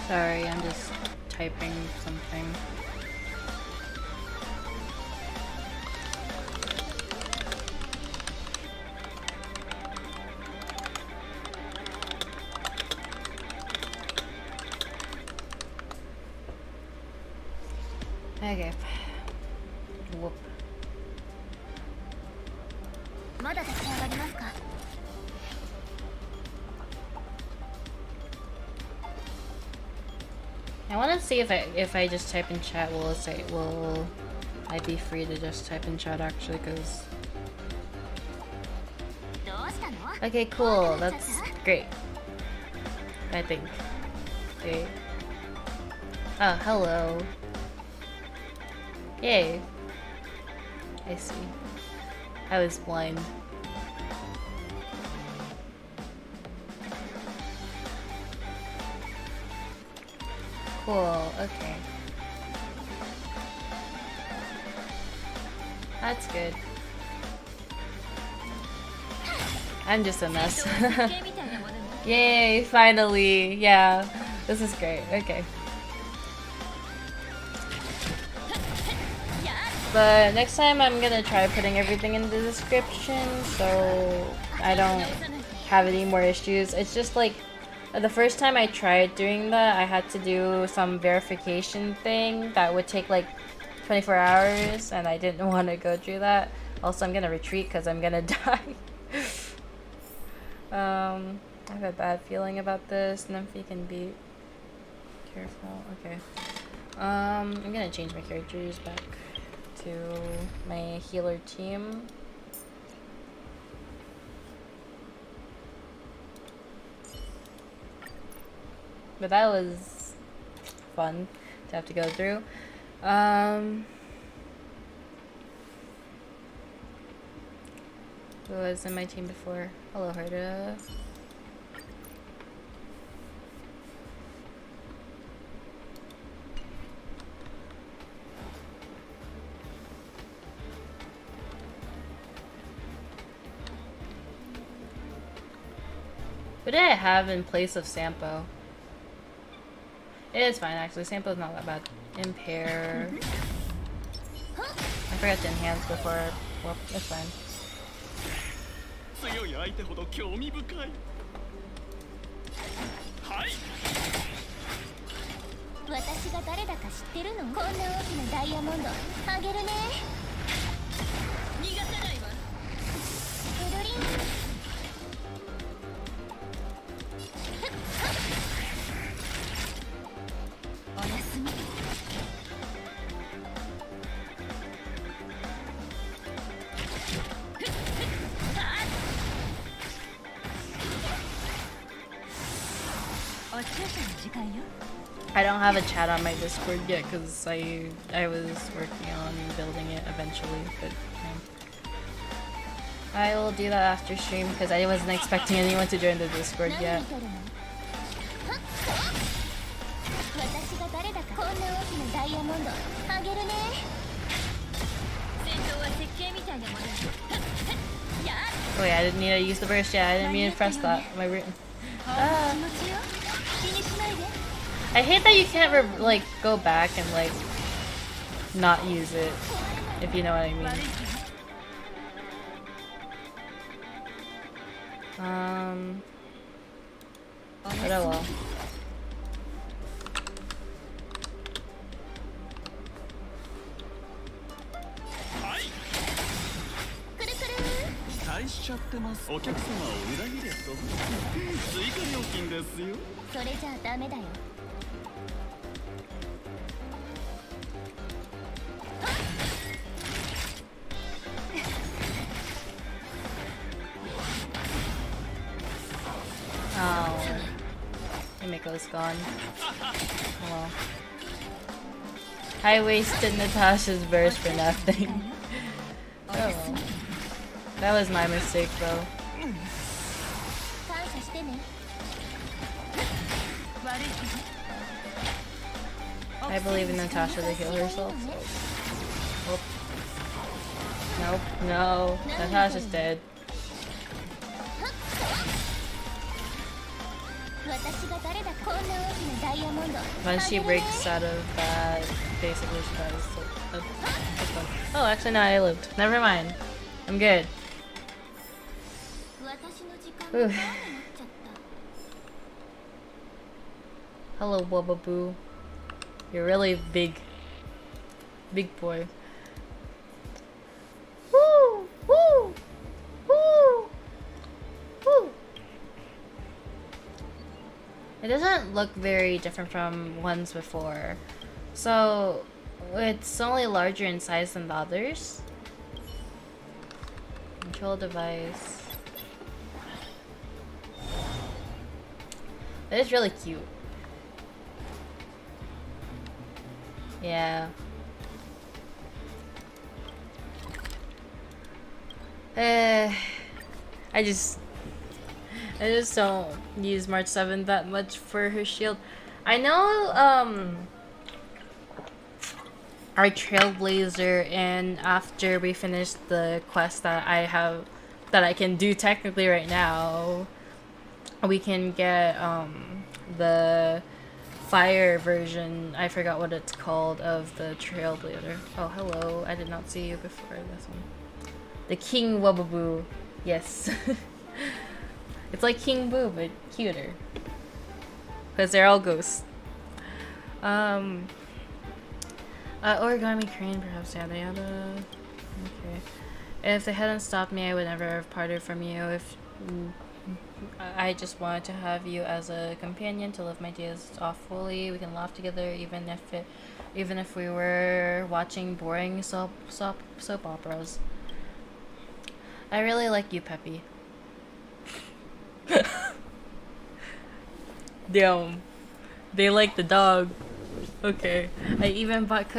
Sorry, I'm just typing something. Okay. Whoop. I want to see if I just type in chat, will I be free to just type in chat actually? Cause okay, cool. That's great. I think. Okay. Oh, hello. Yay. I see. I was blind. Cool, okay. That's good. I'm just a mess. Yay, finally. Yeah, this is great. Okay. But next time I'm gonna try putting everything in the description so I don't have any more issues. It's just like the first time I tried doing that, I had to do some verification thing that would take like 24 hours and I didn't want to go through that. Also, I'm gonna retreat because I'm gonna die. I have a bad feeling about this. Nymphy can be careful. Okay. I'm gonna change my characters back to my healer team. But that was fun to have to go through. Who was in my team before? Hello, Herda. What did I have in place of Sampo? It's fine actually, Sampo's not that bad. Impair. I forgot to enhance before. Well, it's fine. I don't have a chat on my Discord yet because I was working on building it eventually, but I will do that after stream because I wasn't expecting anyone to join the Discord yet. Oh yeah, I didn't need to use the burst yet. I didn't mean to press that. My I hate that you can't like go back and like not use it, if you know what I mean. But oh well. Oh, Himiko's gone. Well, I wasted Natasha's burst for nothing. Oh well. That was my mistake though. I believe in Natasha to heal herself. So. Nope, no. Natasha's dead. Once she breaks out of that, basically she dies. So, oh, actually no, I lived. Never mind. I'm good. Ooh. Hello, Wobaboo. You're really big. Big boy. Woo! Woo! Woo! Woo! It doesn't look very different from ones before. So, it's only larger in size than the others. Control device. It is really cute. Yeah. I just don't use March 7th that much for her shield. I know our Trailblazer, and after we finish the quest that I can do technically right now, we can get the fire version, I forgot what it's called, of the Trailblazer. Oh, hello. I did not see you before this one. The King Wubaboo. Yes. It's like King Boo, but cuter. Because they're all ghosts. Origami crane, perhaps, yada yada. Okay. If they hadn't stopped me, I would never have parted from you. If I just wanted to have you as a companion to live my days off fully. We can laugh together, even if we were watching boring soap operas. I really like you, Peppy. Damn, they like the dog. Okay, I even brought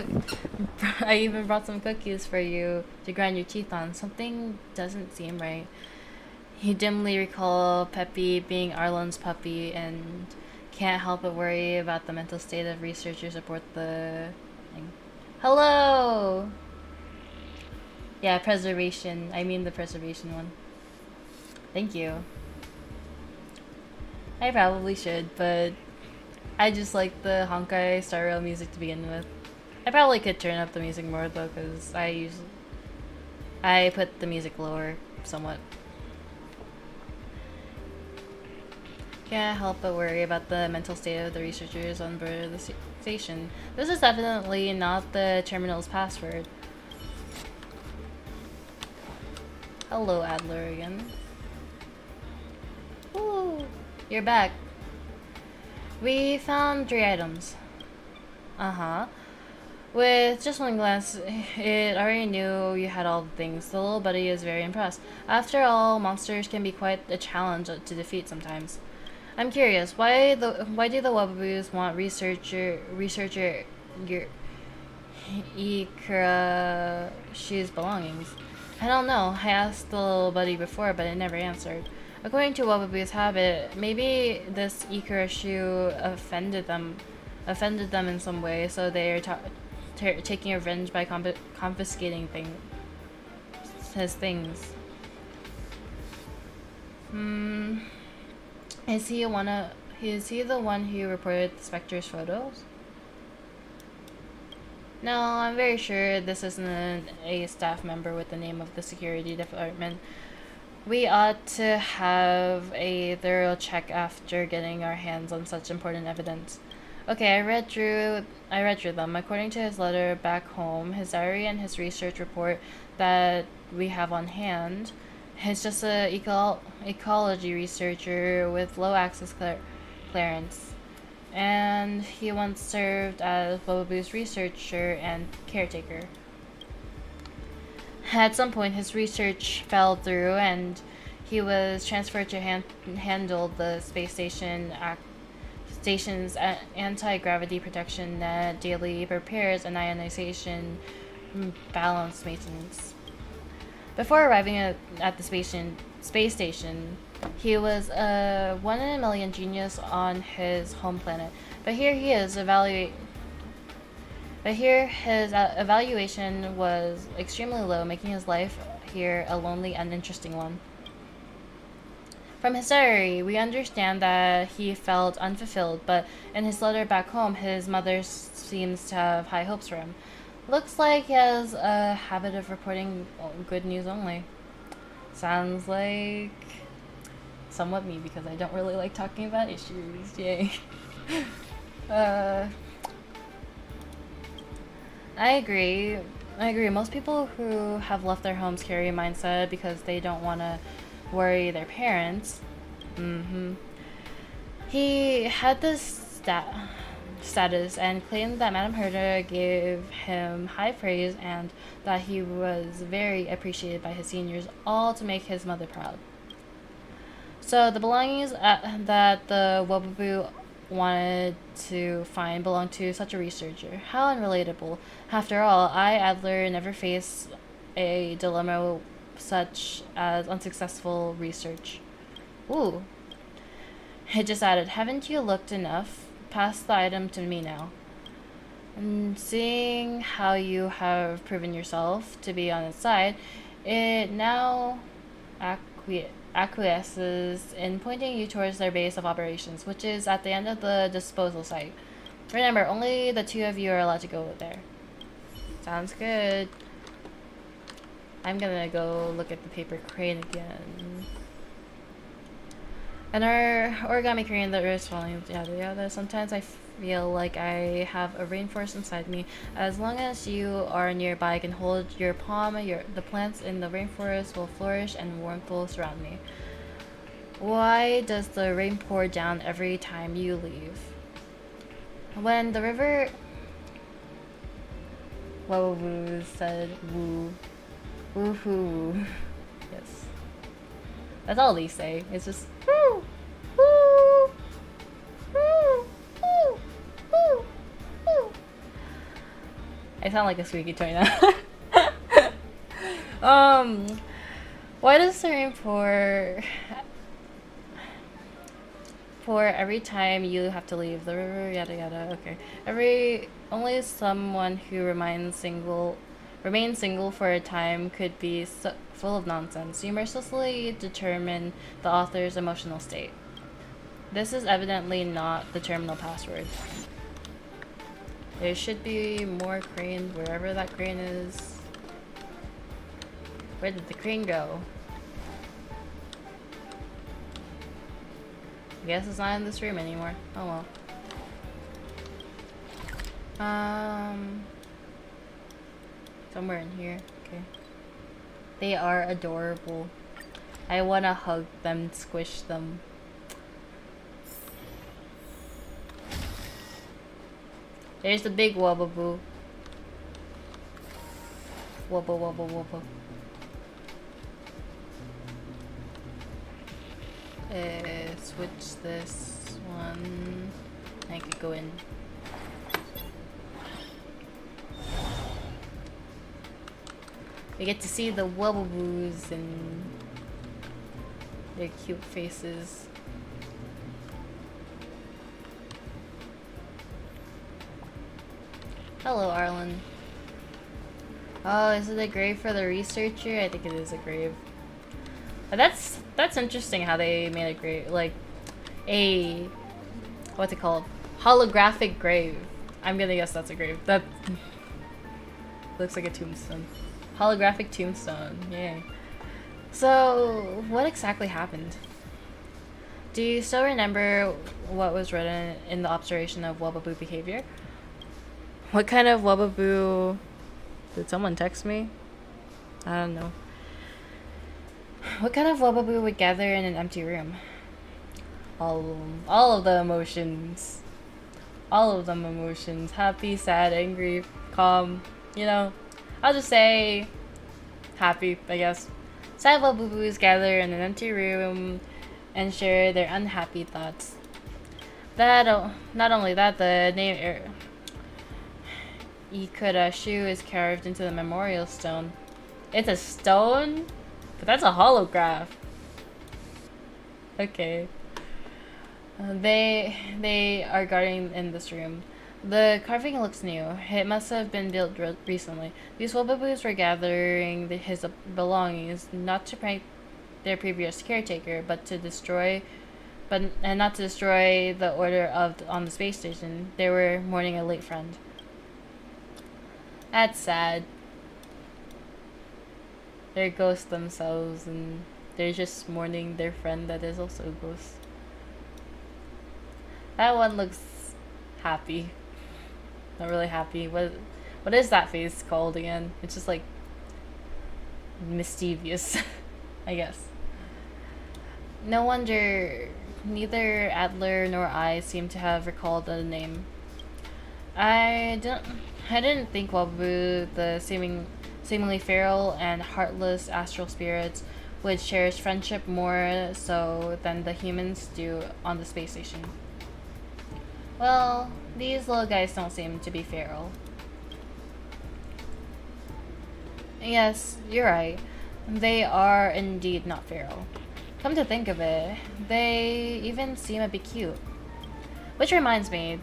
some cookies for you to grind your teeth on. Something doesn't seem right. You dimly recall Peppy being Arlen's puppy and can't help but worry about the mental state of researchers aboard the thing. Hello! Yeah, preservation. I mean the preservation one. Thank you. I probably should, but I just like the Honkai Star Rail music to begin with. I probably could turn up the music more though, because I put the music lower somewhat. Can't help but worry about the mental state of the researchers on board the station. This is definitely not the terminal's password. Hello, Adler again. Ooh, you're back. We found 3 items. Uh-huh. With just one glance, it already knew you had all the things. The little buddy is very impressed. After all, monsters can be quite a challenge to defeat sometimes. I'm curious, why do the Wababoos want researcher Ikarashi's belongings? I don't know. I asked the little buddy before, but it never answered. According to Wababoo's habit, maybe this Ikarashu offended them in some way, so they are taking revenge by confiscating his things. Is he the one who reported the Spectre's photos? No, I'm very sure this isn't a staff member with the name of the security department. We ought to have a thorough check after getting our hands on such important evidence. Okay, I read through them. According to his letter back home, his diary, and his research report that we have on hand, he's just a ecology researcher with low access clearance. And he once served as Wababoo's researcher and caretaker. At some point, his research fell through, and he was transferred to handle the space station's anti-gravity protection net, daily repairs, and ionization balance maintenance. Before arriving at the space station, he was a 1 in a million genius on his home planet. But here his evaluation was extremely low, making his life here a lonely and uninteresting one. From his diary, we understand that he felt unfulfilled, but in his letter back home, his mother seems to have high hopes for him. Looks like he has a habit of reporting good news only. Sounds like somewhat me, because I don't really like talking about issues. Yay. I agree. Most people who have left their homes carry a mindset because they don't want to worry their parents. He had this status and claimed that Madame Herta gave him high praise and that he was very appreciated by his seniors, all to make his mother proud. So the belongings that the Wobaboo wanted to find belonged to such a researcher. How unrelatable. After all, I, Adler, never faced a dilemma such as unsuccessful research. Ooh. It just added, haven't you looked enough? Pass the item to me now. And seeing how you have proven yourself to be on its side, it now acquiesces in pointing you towards their base of operations, which is at the end of the disposal site. Remember, only the two of you are allowed to go there. Sounds good. I'm gonna go look at the paper crane again. And our origami crane that is falling, yada yada. Sometimes I feel like I have a rainforest inside me. As long as you are nearby, I can hold your palm. The plants in the rainforest will flourish and warmth will surround me. Why does the rain pour down every time you leave? When the river... Woo said woo. Woohoo. Yes. That's all they say. It's just woo, woo, woo, woo, woo, woo. I sound like a squeaky toy now. Why does the rain pour every time you have to leave the river? Yada yada. Okay. Only someone who remains single for a time could be full of nonsense. You mercilessly determine the author's emotional state. This is evidently not the terminal password. There should be more cranes wherever that crane is. Where did the crane go? I guess it's not in this room anymore. Oh well. Somewhere in here. Okay. They are adorable. I wanna hug them, squish them. There's the big Wobaboo. Wobba wobba wobba. Switch this one. I could go in. We get to see the Wobbaboos and their cute faces. Hello, Arlen. Oh, is it a grave for the researcher? I think it is a grave. But that's interesting how they made a grave, like a what's it called? Holographic grave. I'm gonna guess that's a grave. That looks like a tombstone. Holographic tombstone. Yay. So, what exactly happened? Do you still remember what was written in the observation of Wobaboo behavior? What kind of Wobaboo... Did someone text me? I don't know. What kind of Wobaboo would gather in an empty room? All of them. All of the emotions. All of them emotions. Happy, sad, angry, calm. You know, I'll just say happy, I guess. Sad Woboboos gather in an empty room and share their unhappy thoughts. Not only that, the name Ikuda Shu is carved into the memorial stone. It's a stone? But that's a holograph. Okay. They are guarding in this room. The carving looks new. It must have been built recently. These Woboboos were gathering his belongings, not to prank their previous caretaker, but to destroy, not to destroy the order on the space station. They were mourning a late friend. That's sad. They're ghosts themselves, and they're just mourning their friend that is also a ghost. That one looks happy. Not really happy. What is that face called again? It's just like mischievous, I guess. No wonder neither Adler nor I seem to have recalled the name. I didn't think Wabu, the seemingly feral and heartless astral spirits, would cherish friendship more so than the humans do on the space station. Well, these little guys don't seem to be feral. Yes, you're right. They are indeed not feral. Come to think of it, they even seem a bit cute. Which reminds me,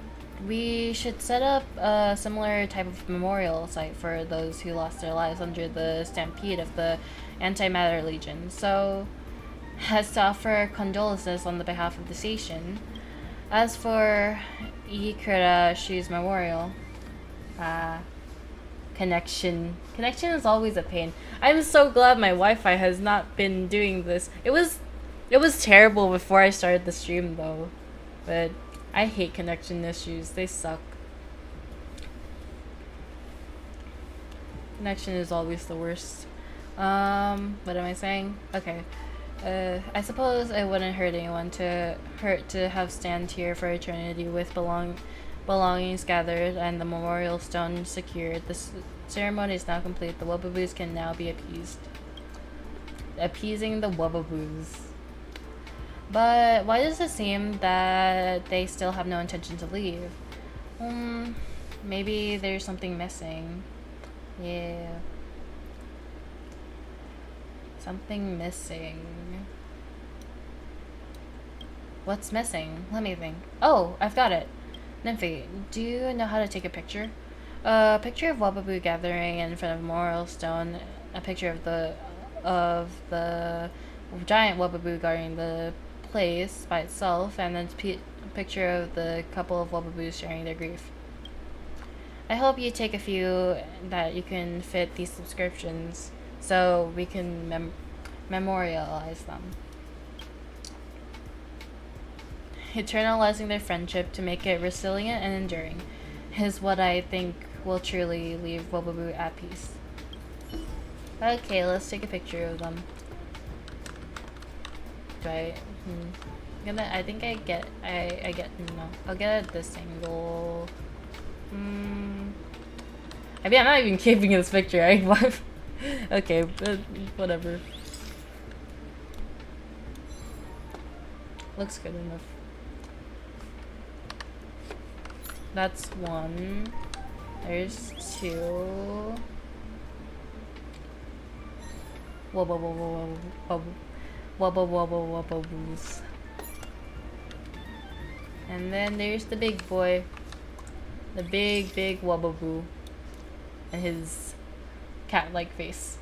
we should set up a similar type of memorial site for those who lost their lives under the stampede of the Antimatter Legion. So, as to offer condolences on the behalf of the station. As for Ikura Shu's memorial, connection is always a pain. I'm so glad my Wi-Fi has not been doing this. It was terrible before I started the stream though, but I hate connection issues. They suck. Connection is always the worst. What am I saying? Okay. I suppose it wouldn't hurt anyone to have stand here for eternity with belongings gathered and the memorial stone secured. The ceremony is now complete. The Wubbaboos can now be appeased. Appeasing the Wubbaboos. But why does it seem that they still have no intention to leave? Maybe there's something missing. Yeah. Something missing. What's missing? Let me think. Oh, I've got it. Nymphy, do you know how to take a picture? A picture of Wubaboo gathering in front of a memorial stone. A picture of the giant Wubaboo guarding the place by itself, and then a picture of the couple of Wubaboos sharing their grief. I hope you take a few that you can fit these subscriptions so we can memorialize them. Eternalizing their friendship to make it resilient and enduring is what I think will truly leave Wubaboo at peace. Okay, let's take a picture of them. Do I? I think I get no. I'll get at this angle. I mean, I'm not even keeping this picture, right? Okay, but whatever. Looks good enough. That's one. There's two. Wubba-wubba-wubba-boos. And then there's the big boy. The big Wubaboo. And his cat-like face.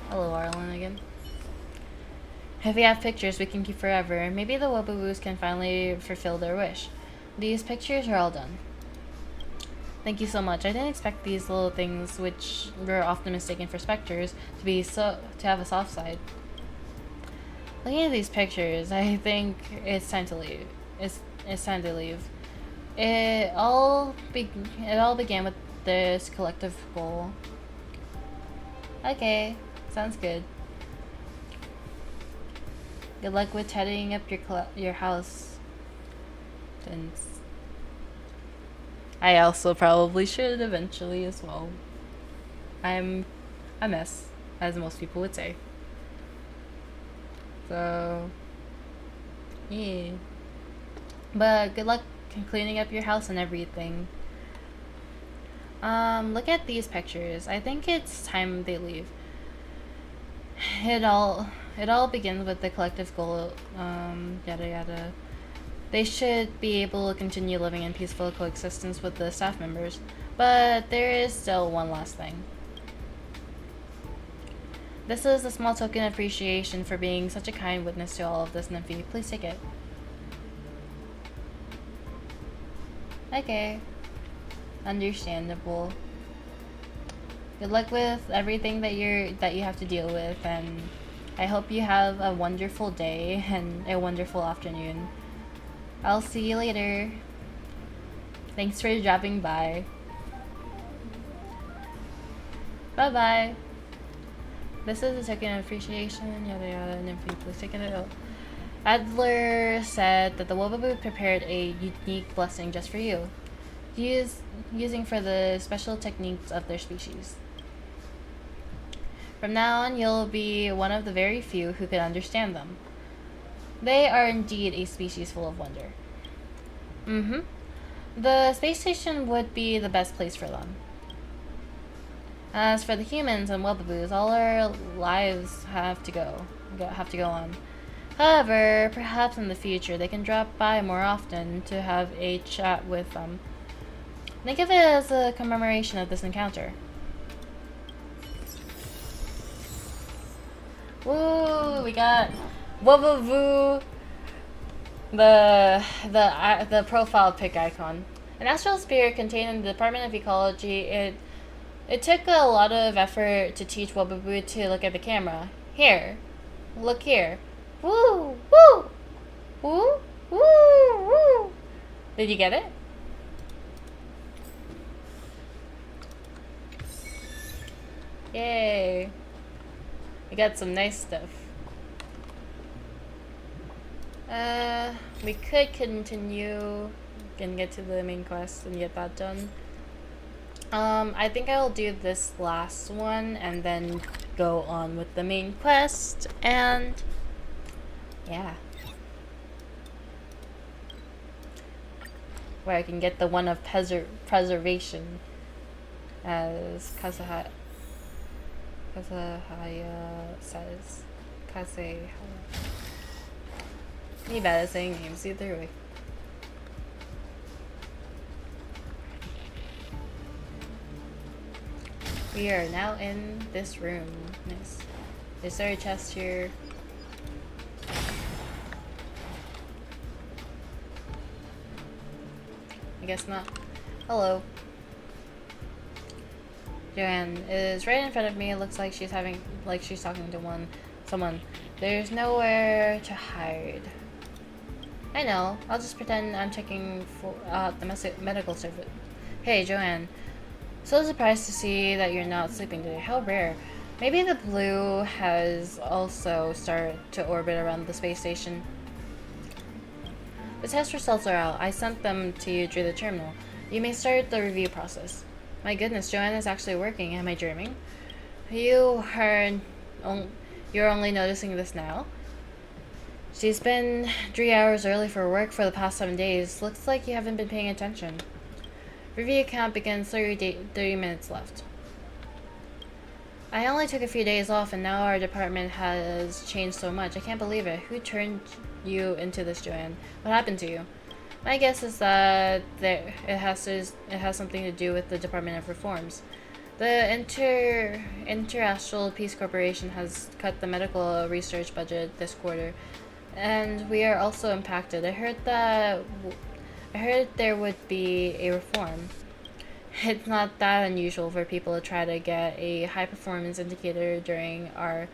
Hello, Arlen again. If we have pictures we can keep forever, maybe the Wubaboos can finally fulfill their wish. These pictures are all done. Thank you so much. I didn't expect these little things, which were often mistaken for specters, to have a soft side. Looking at these pictures, I think it's time to leave. It's time to leave. It all began with this collective goal. Okay, sounds good. Good luck with tidying up your house. Vince. I also probably should eventually as well. I'm a mess, as most people would say. So, yeah. But good luck cleaning up your house and everything. Look at these pictures. I think it's time they leave. It all begins with the collective goal, yada yada. They should be able to continue living in peaceful coexistence with the staff members, but there is still one last thing. This is a small token of appreciation for being such a kind witness to all of this, Nymphy. Please take it. Okay. Understandable. Good luck with everything that you have to deal with, and I hope you have a wonderful day and a wonderful afternoon. I'll see you later. Thanks for dropping by. Bye-bye. This is a token of appreciation, yada yada, and if you please take it. Adler said that the Wobaboo prepared a unique blessing just for you, using for the special techniques of their species. From now on, you'll be one of the very few who could understand them. They are indeed a species full of wonder. Mm-hmm. The space station would be the best place for them. As for the humans and Webaboos, all our lives have to go on. However, perhaps in the future they can drop by more often to have a chat with them. Think of it as a commemoration of this encounter. Woo! We got Wobaboo, the profile pic icon. An astral sphere contained in the Department of Ecology. It took a lot of effort to teach Wobaboo to look at the camera. Here, look here. Woo! Woo! Woo! Woo! Woo! Did you get it? Yay! We got some nice stuff. We could continue and get to the main quest and get that done. I think I'll do this last one and then go on with the main quest, and yeah. Where I can get the one of preservation, as Kazahaya says. Kazahaya. Me bad at saying names either way. We are now in this room. Nice. Is there a chest here? I guess not. Hello. Joanne is right in front of me. It looks like she's talking to someone. There's nowhere to hide. I know. I'll just pretend I'm checking for the medical service. Hey, Joanne. So surprised to see that you're not sleeping today. How rare. Maybe the blue has also started to orbit around the space station. The test results are out. I sent them to you through the terminal. You may start the review process. My goodness, Joanne is actually working. Am I dreaming? You're only noticing this now? She's been 3 hours early for work for the past 7 days. Looks like you haven't been paying attention. Review count begins 30 minutes left. I only took a few days off and now our department has changed so much. I can't believe it. Who turned you into this, Joanne? What happened to you? My guess is that it has something to do with the Department of Reforms. The Interastral Peace Corporation has cut the medical research budget this quarter, and we are also impacted. I heard there would be a reform. It's not that unusual for people to try to get a high performance indicator during our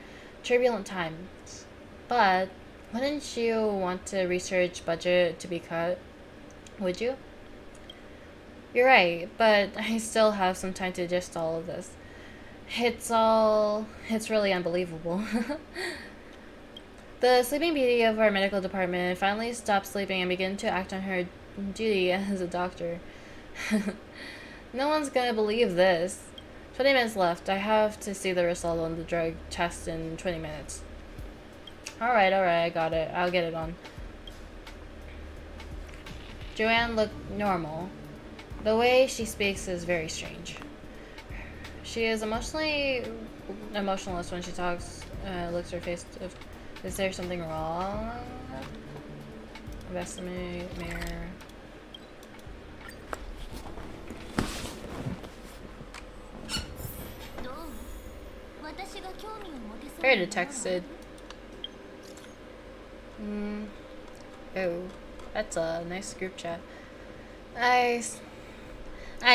turbulent times. But wouldn't you want the research budget to be cut? Would you? You're right, but I still have some time to digest all of this. It's really unbelievable. The sleeping beauty of our medical department finally stopped sleeping and began to act on her duty as a doctor. No one's gonna believe this. 20 minutes left. I have to see the result on the drug test in 20 minutes. Alright, I got it. I'll get it on. Joanne looked normal. The way she speaks is very strange. She is emotionless when she talks, looks her face. Is there something wrong? Investigate mirror. Very texted. Oh, that's a nice group chat. I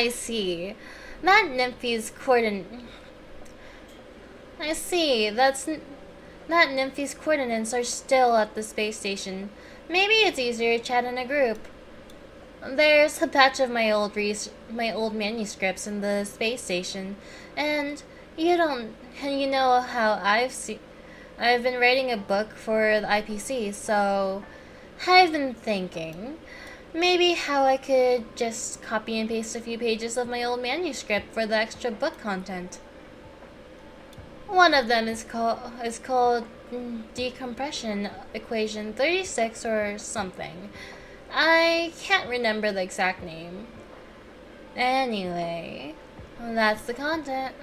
see. That Nymphy's coordinates are still at the space station. Maybe it's easier to chat in a group. There's a batch of my old manuscripts in the space station, and You don't, you know how I've been writing a book for the IPC, so I've been thinking maybe how I could just copy and paste a few pages of my old manuscript for the extra book content. One of them is called decompression equation 36 or something. I can't remember the exact name. Anyway, that's the content.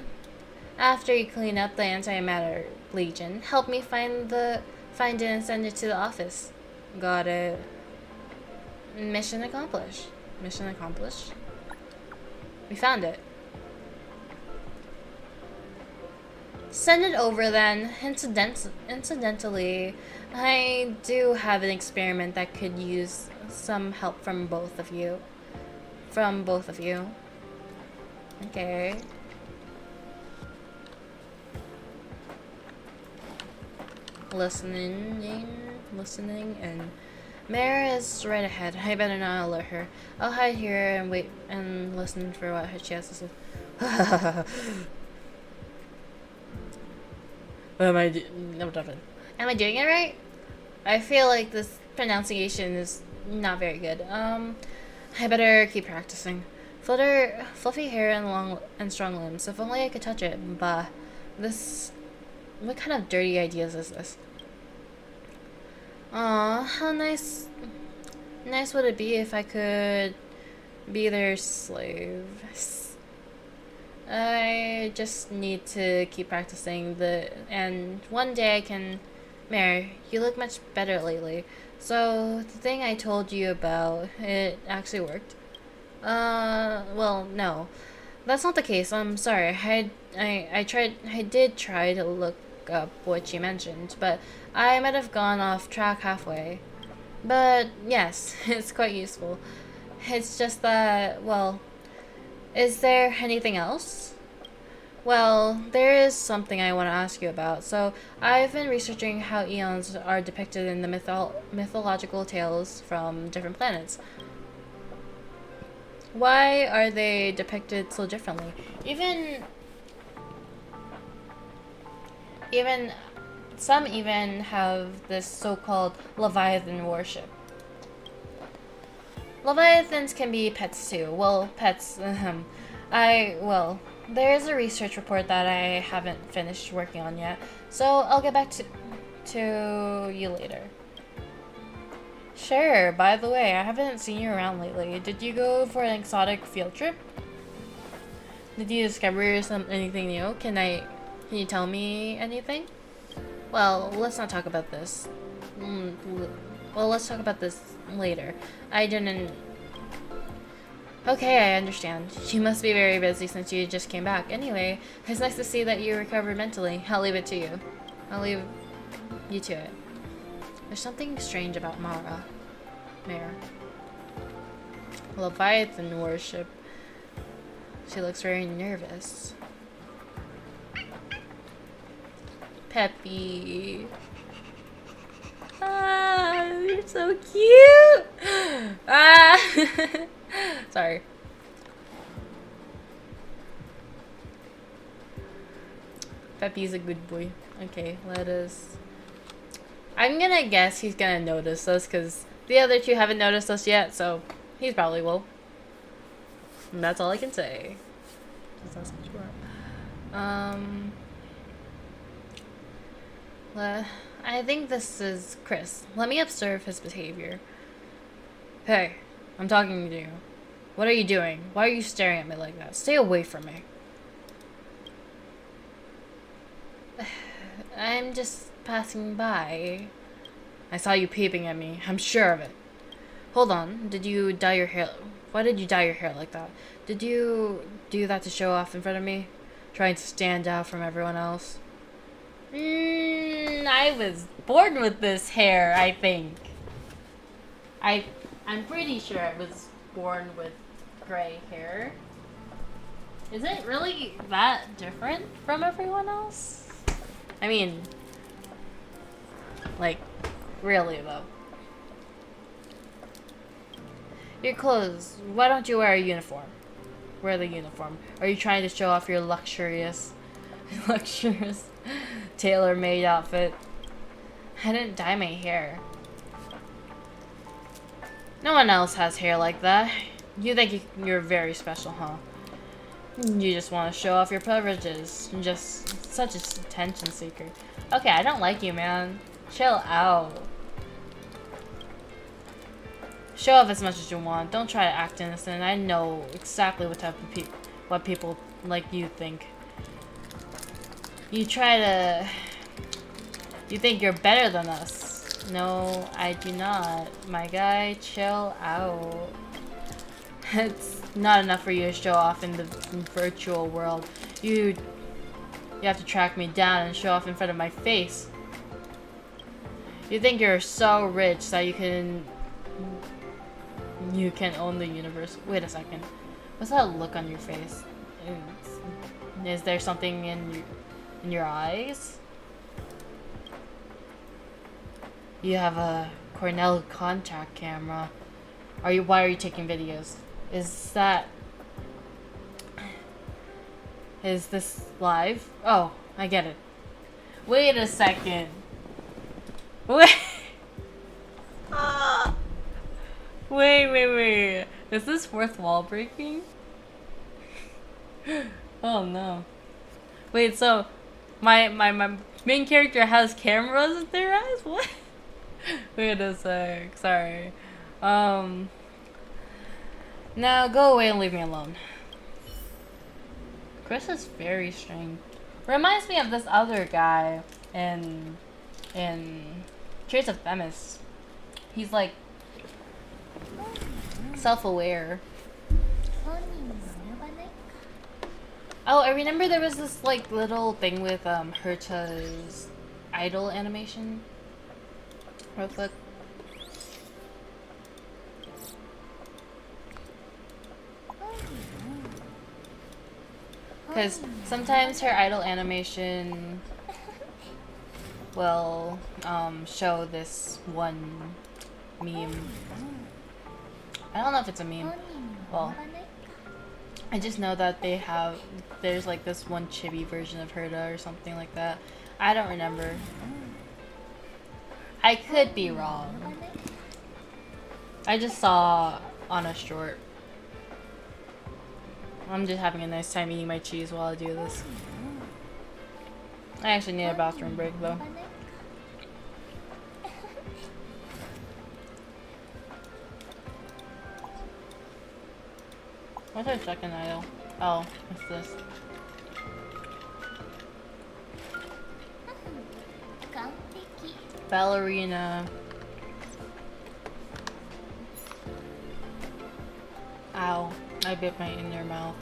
After you clean up the antimatter legion, help me find it and send it to the office. Got it. Mission accomplished. Mission accomplished. We found it. Send it over then. Incidentally, I do have an experiment that could use some help from both of you. Okay. Listening, and Mare is right ahead. I better not alert her. I'll hide here and wait and listen for what she has to say. Am I doing it right? I feel like this pronunciation is not very good. I better keep practicing. Fluffy hair and long and strong limbs. If only I could touch it. Bah. What kind of dirty ideas is this? Aw, how nice would it be if I could be their slave. I just need to keep practicing and one day I can... Mary, you look much better lately. So, the thing I told you about, it actually worked? Well, no. That's not the case. I'm sorry. I did try to look up what you mentioned, but I might have gone off track halfway. But, yes, it's quite useful. It's just that, well, is there anything else? Well, there is something I want to ask you about. So, I've been researching how eons are depicted in the mythological tales from different planets. Why are they depicted so differently? Some even have this so-called Leviathan worship. Leviathans can be pets too. Well, pets, there is a research report that I haven't finished working on yet, so I'll get back to you later. Sure, by the way, I haven't seen you around lately. Did you go for an exotic field trip? Did you discover anything new? Can you tell me anything? Well, let's not talk about this. Well, let's talk about this later. I didn't... Okay, I understand. You must be very busy since you just came back. Anyway, it's nice to see that you recovered mentally. I'll leave it to you. I'll leave you to it. There's something strange about Mare. Leviathan worship. She looks very nervous. Peppy. Ah, you're so cute. Ah. Sorry. Peppy's a good boy. Okay, let us... I'm gonna guess he's gonna notice us because the other two haven't noticed us yet, so he probably will. And that's all I can say. I think this is Chris. Let me observe his behavior. Hey, I'm talking to you. What are you doing? Why are you staring at me like that? Stay away from me. I'm just passing by. I saw you peeping at me. I'm sure of it. Hold on. Did you dye your hair? Why did you dye your hair like that? Did you do that to show off in front of me? Trying to stand out from everyone else? I was born with this hair, I think. I'm pretty sure I was born with gray hair. Is it really that different from everyone else? I mean, like, really though. Your clothes. Why don't you wear a uniform? Wear the uniform. Are you trying to show off your luxurious Luxurious tailor-made outfit. I didn't dye my hair. No one else has hair like that. You think you're very special, huh? You just want to show off your privileges. You're just such a attention seeker. Okay, I don't like you, man. Chill out. Show off as much as you want. Don't try to act innocent. I know exactly what type of what people like you think. You think you're better than us. No, I do not. My guy, chill out. It's not enough for you to show off in the virtual world. You have to track me down and show off in front of my face. You think you're so rich that you can own the universe. Wait a second. What's that look on your face? Is there something in your eyes? You have a Cornell contact camera. Why are you taking videos? Is this live? Oh, I get it. Wait a second. Wait. Wait. Is this fourth wall breaking? Oh no. Wait, so my main character has cameras in their eyes? What? Wait a sec. Sorry. Now go away and leave me alone. Chris is very strange. Reminds me of this other guy in Trace of Themis. He's like self-aware. Oh, I remember there was this like little thing with Herta's idol animation. Real quick. Because sometimes her idol animation will show this one meme. I don't know if it's a meme. Well, I just know that there's like this one chibi version of Herta or something like that. I don't remember. I could be wrong. I just saw on a short. I'm just having a nice time eating my cheese while I do this. I actually need a bathroom break though. What's our second idol? Oh, what's this? Ballerina. Ow. I bit my in your mouth.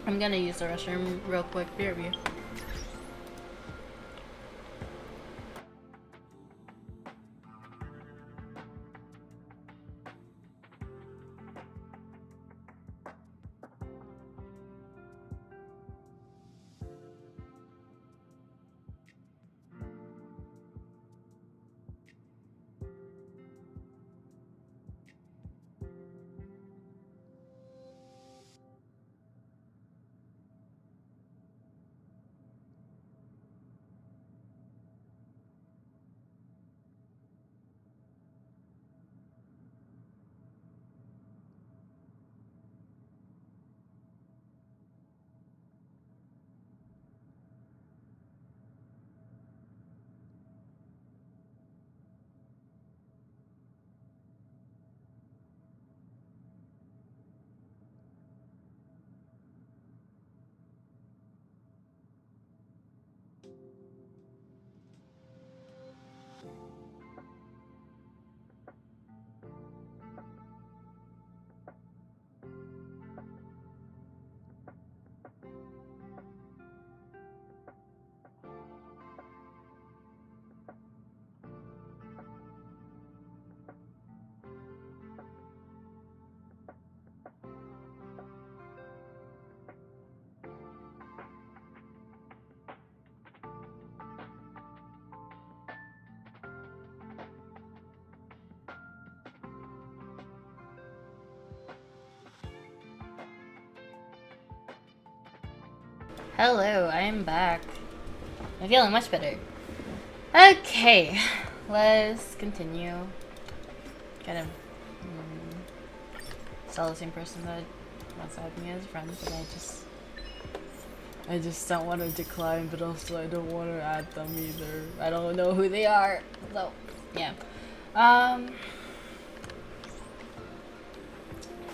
I'm gonna use the restroom real quick. BRB. Hello, I am back. I'm feeling much better. Okay, let's continue. Kind of saw the same person that once had me as a friend, but I just don't want to decline, but also I don't want to add them either. I don't know who they are, so yeah.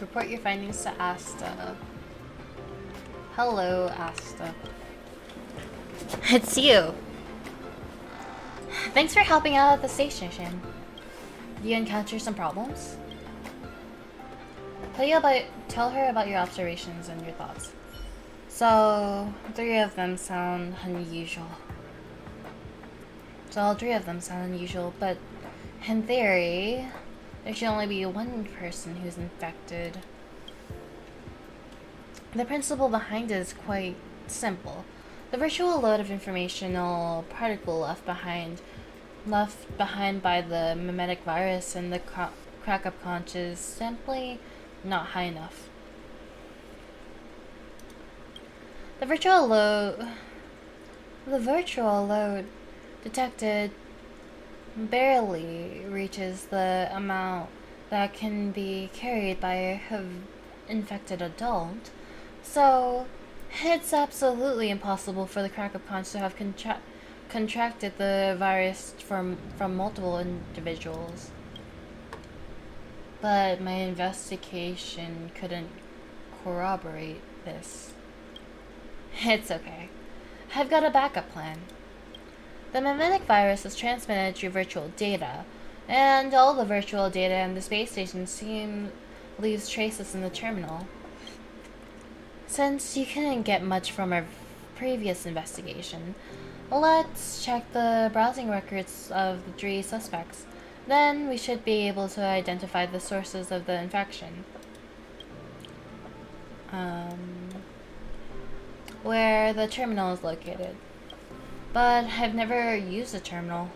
Report your findings to Asta. Hello, Asta. It's you. Thanks for helping out at the station. Did you encounter some problems? Tell her about your observations and your thoughts. So, 3 of them sound unusual. But in theory, there should only be one person who's infected. The principle behind it is quite simple. The virtual load of informational particle left behind by the mimetic virus and the crack-up conch is simply not high enough. The virtual load detected barely reaches the amount that can be carried by an infected adult, so it's absolutely impossible for the crack-up conch to have contracted the virus from multiple individuals. But my investigation couldn't corroborate this. It's okay. I've got a backup plan. The mimetic virus is transmitted through virtual data, and all the virtual data in the space station leaves traces in the terminal. Since you couldn't get much from our previous investigation, let's check the browsing records of the 3 suspects. Then we should be able to identify the sources of the infection. Where the terminal is located. But I've never used a terminal.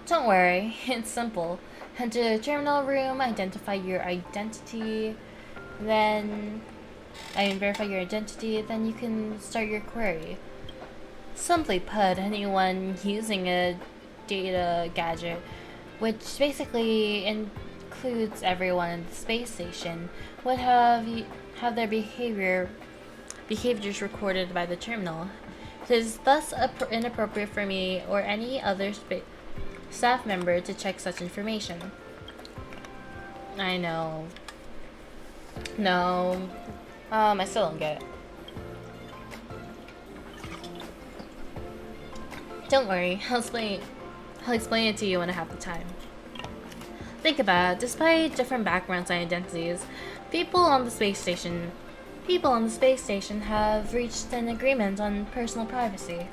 Don't worry, it's simple. Enter the terminal room, identify your identity, then verify your identity, then you can start your query. Simply put, anyone using a data gadget, which basically includes everyone in the space station, would have their behaviors recorded by the terminal. It is thus inappropriate for me or any other staff member to check such information. I know. No. I still don't get it. Don't worry, I'll explain it to you when I have the time. Think about it, despite different backgrounds and identities, people on the space station have reached an agreement on personal privacy.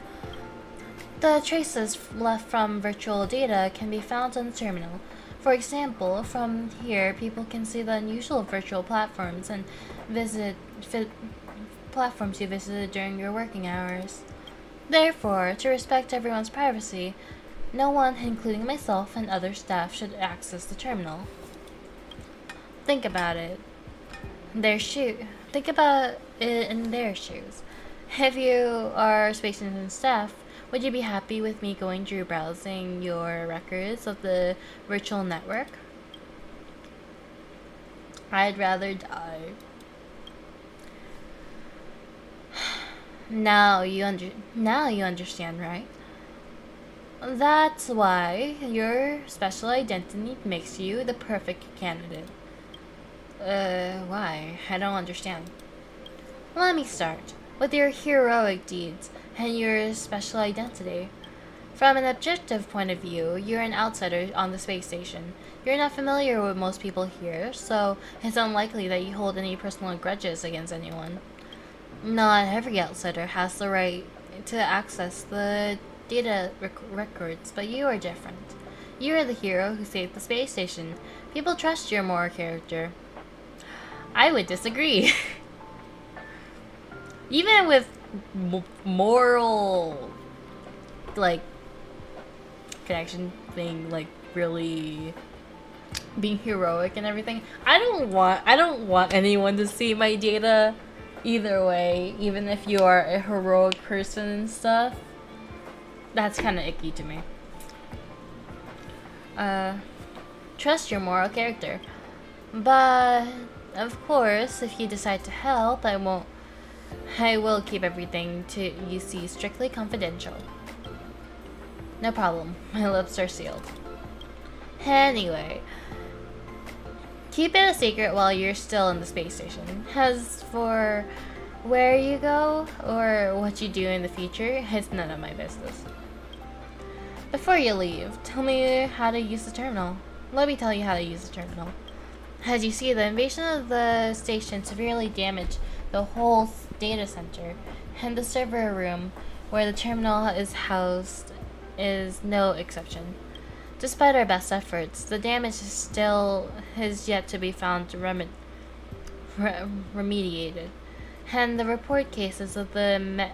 The traces left from virtual data can be found on the terminal. For example, from here, people can see the unusual virtual platforms and platforms you visited during your working hours. Therefore, to respect everyone's privacy, no one, including myself and other staff, should access the terminal. Think about it. Think about it in their shoes. If you are space station staff, would you be happy with me going through browsing your records of the virtual network? I'd rather die. Now you understand, right? That's why your special identity makes you the perfect candidate. Why? I don't understand. Let me start with your heroic deeds and your special identity. From an objective point of view, you're an outsider on the space station. You're not familiar with most people here, so it's unlikely that you hold any personal grudges against anyone. Not every outsider has the right to access the data records, but you are different. You are the hero who saved the space station. People trust your moral character. I would disagree. Even with moral, connection thing, really being heroic and everything, I don't want anyone to see my data. Either way, even if you are a heroic person and stuff, that's kind of icky to me. Trust your moral character. But, of course, if you decide to help, I will keep everything you see strictly confidential. No problem. My lips are sealed. Anyway, keep it a secret while you're still in the space station. As for where you go or what you do in the future, it's none of my business. Before you leave, tell me how to use the terminal. Let me tell you how to use the terminal. As you see, the invasion of the station severely damaged the whole data center, and the server room where the terminal is housed is no exception. Despite our best efforts, the damage is yet to be found remediated, and the report cases of the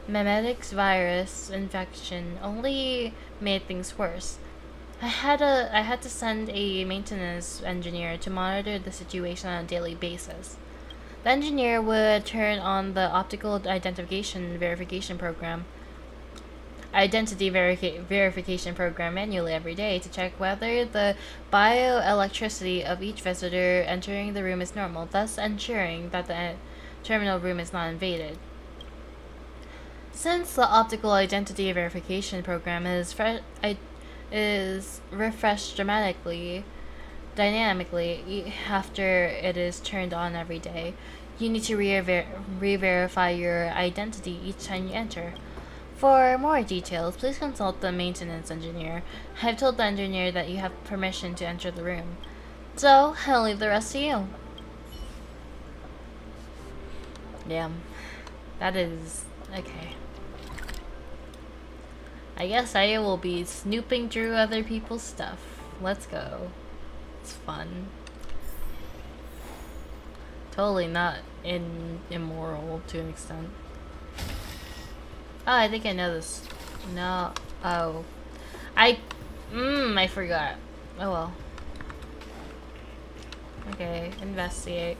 memetics virus infection only made things worse. I had to send a maintenance engineer to monitor the situation on a daily basis. The engineer would turn on the optical identity verification program manually every day to check whether the bioelectricity of each visitor entering the room is normal, thus ensuring that the terminal room is not invaded. Since the optical identity verification program is refreshed dynamically after it is turned on every day, you need to re-verify your identity each time you enter. For more details, please consult the maintenance engineer. I've told the engineer that you have permission to enter the room. So, I'll leave the rest to you. Damn. That is... okay. I guess I will be snooping through other people's stuff. Let's go. It's fun. Totally not immoral to an extent. Oh, I think I know this. No. Oh. I forgot. Oh well. Okay, investigate.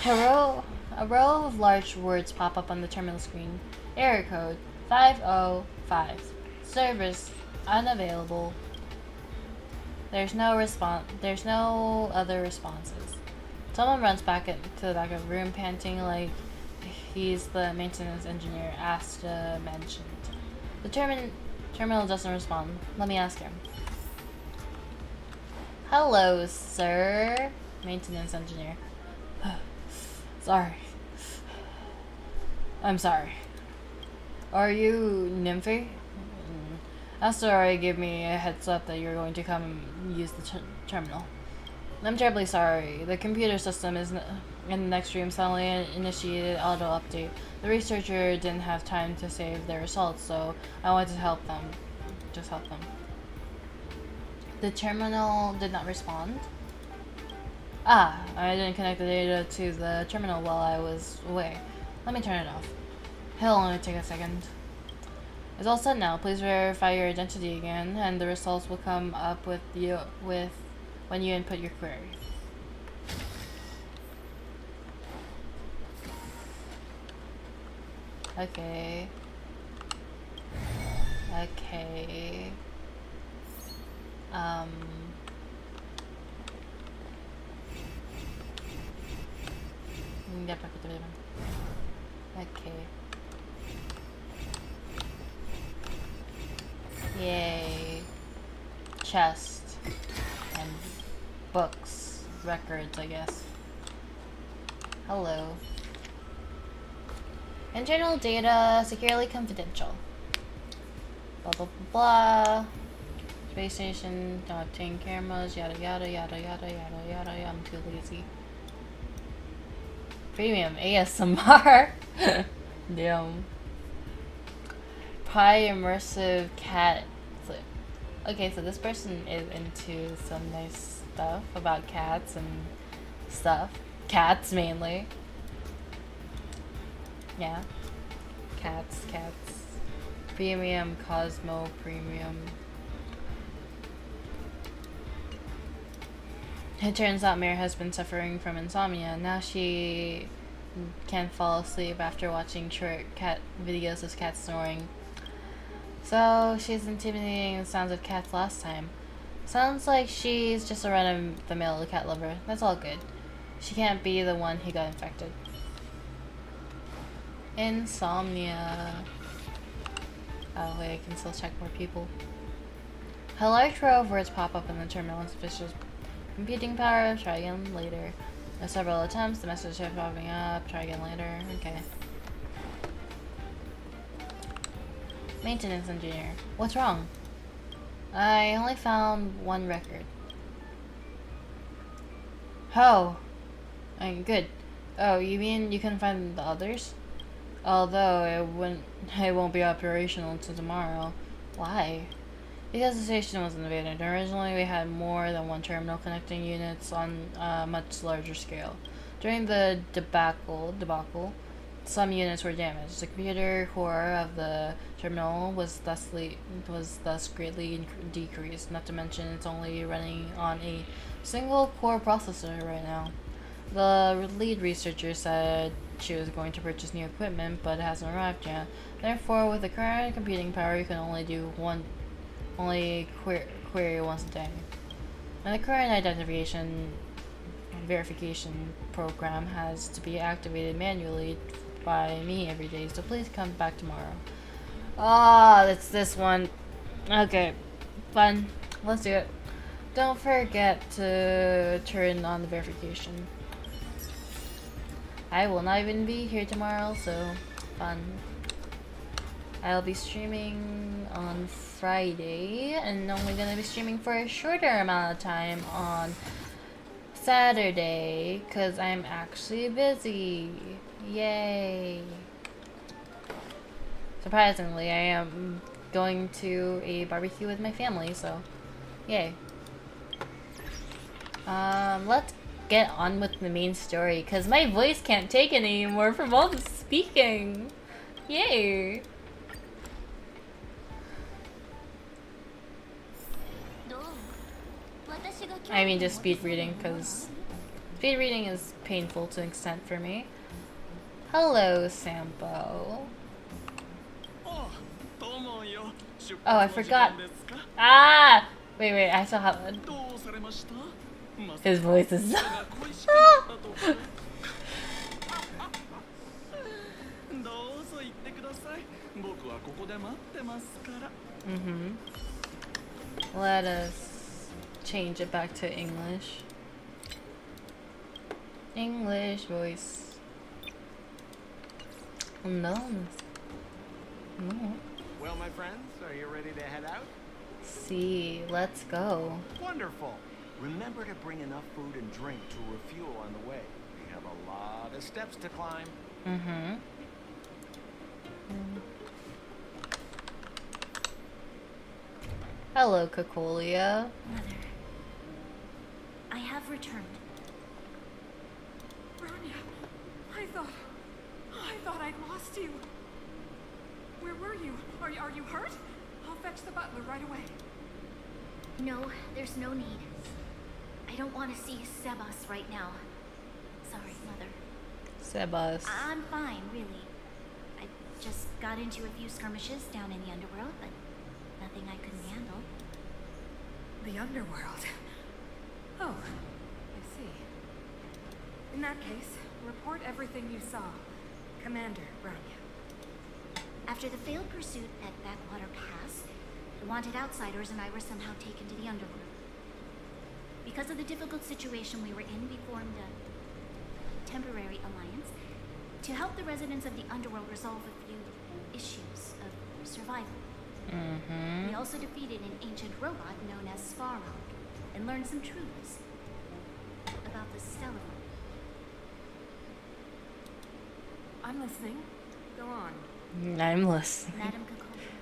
A row of large words pop up on the terminal screen. Error code 505. Service unavailable. There's no other responses. Someone runs back to the back of the room, panting like he's the maintenance engineer Asta mentioned. The terminal doesn't respond. Let me ask him. Hello, sir. Maintenance engineer. Sorry. I'm sorry. Are you Nymphy? Asta already gave me a heads up that you're going to come and use the terminal. I'm terribly sorry. The computer system is in the next room suddenly initiated auto update. The researcher didn't have time to save their results, so I wanted to help them. Just help them. The terminal did not respond. Ah, I didn't connect the data to the terminal while I was away. Let me turn it off. It'll only take a second. It's all set now. Please verify your identity again, and the results will come up when you input your query. Okay. Okay. Okay. Yay. Chest. And books. Records, I guess. Hello. Internal data securely confidential. Blah blah blah. Space station, don't obtain cameras, yada yada yada yada yada yada. I'm too lazy. Premium ASMR. Damn. Pi immersive cat flip. Okay, so this person is into some nice stuff about cats and stuff. Cats mainly. Yeah. Cats. Premium, Cosmo, Premium. It turns out Mare has been suffering from insomnia. Now she can't fall asleep after watching short cat videos of cats snoring. So she's intimidating the sounds of cats last time. Sounds like she's just a run-of-the-mill cat lover. That's all good. She can't be the one who got infected. Insomnia. Oh wait, I can still check more people. A large row of words pop up in the terminal's officials. Computing power, try again later. There's several attempts, the message kept popping up, try again later. Okay. Maintenance engineer. What's wrong? I only found one record. Oh. Good. Oh, you mean you can find the others? Although it won't be operational until tomorrow. Why? Because the station was invaded. Originally, we had more than one terminal connecting units on a much larger scale. During the debacle, some units were damaged. The computer core of the terminal was thus greatly decreased. Not to mention, it's only running on a single core processor right now. The lead researcher said she was going to purchase new equipment, but it hasn't arrived yet. Therefore, with the current computing power, you can only do query once a day. And the current verification program has to be activated manually by me every day, so please come back tomorrow. Ah, it's this one. Okay, fun. Let's do it. Don't forget to turn on the verification. I will not even be here tomorrow, so fun. I'll be streaming on Friday, and only gonna be streaming for a shorter amount of time on Saturday, because I'm actually busy. Yay! Surprisingly, I am going to a barbecue with my family, so yay. Let's get on with the main story, because my voice can't take it anymore from all the speaking. Yay! I mean just speed reading, because speed reading is painful to an extent for me. Hello, Sampo. Oh, I forgot. Ah! Wait, I still have one. His voice is Let us change it back to English. English voice. No.
Well, my friends, are you ready to head out?
See, let's go.
Wonderful. Remember to bring enough food and drink to refuel on the way. We have a lot of steps to climb.
Hello, Cocolia.
Mother, I have returned.
Rania, I thought I'd lost you. Where were you? Are you hurt? I'll fetch the butler right away.
No, there's no need. I don't want to see Sebas right now. Sorry, Mother.
Sebas.
I'm fine, really. I just got into a few skirmishes down in the underworld, but nothing I couldn't handle.
The underworld? Oh, I see. In that case, report everything you saw. Commander Rania.
After the failed pursuit at Backwater Pass, the wanted outsiders and I were somehow taken to the underworld. Because of the difficult situation we were in, we formed a temporary alliance to help the residents of the underworld resolve a few issues of survival. We also defeated an ancient robot known as Sparrow and learned some truths about the Stellar.
I'm listening. Go on.
I'm listening.
Madam Cocolia,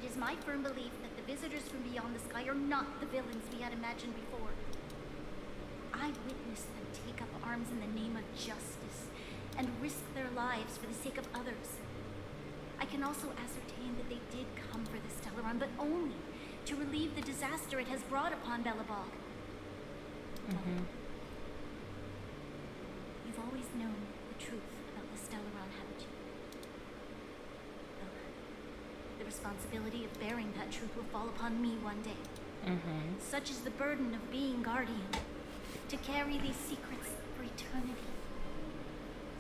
it is my firm belief that the visitors from beyond the sky are not the villains we had imagined before. I witnessed them take up arms in the name of justice and risk their lives for the sake of others. I can also ascertain that they did come for the Stellaron, but only to relieve the disaster it has brought upon Belobog. You've always known the truth about the Stellaron, haven't you? Well, the responsibility of bearing that truth will fall upon me one day. Such is the burden of being guardian, to carry these secrets for eternity.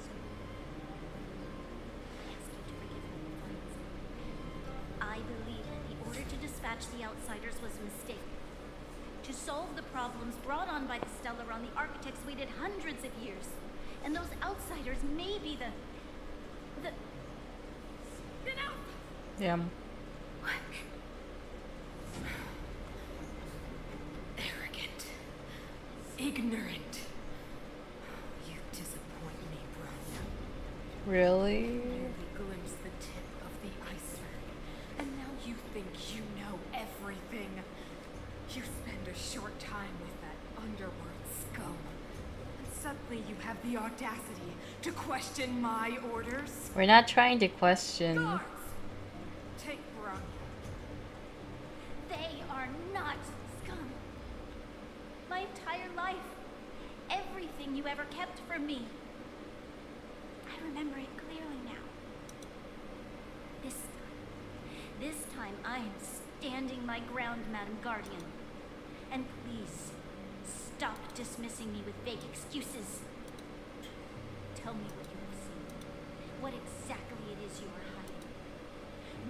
So, I ask you to forgive me for once. I believe that the order to dispatch the outsiders was a mistake. To solve the problems brought on by the Stellaron, the architects waited hundreds of years. And those outsiders may be the...
Enough!
Yeah.
Arrogant. Ignorant. You disappoint me, Bronya.
Really?
Merely glimpsed the tip of the iceberg, and now you think you know everything. You spend a short time with that underworld scum, and suddenly you have the audacity to question my orders?
We're not trying to question.
Guards! Take Bronya.
They are not scum. My entire life, everything you ever kept from me. I remember it clearly now. This time I am standing my ground, Madam Guardian. And please, stop dismissing me with vague excuses. Tell me what you have seen. What exactly it is you are hiding.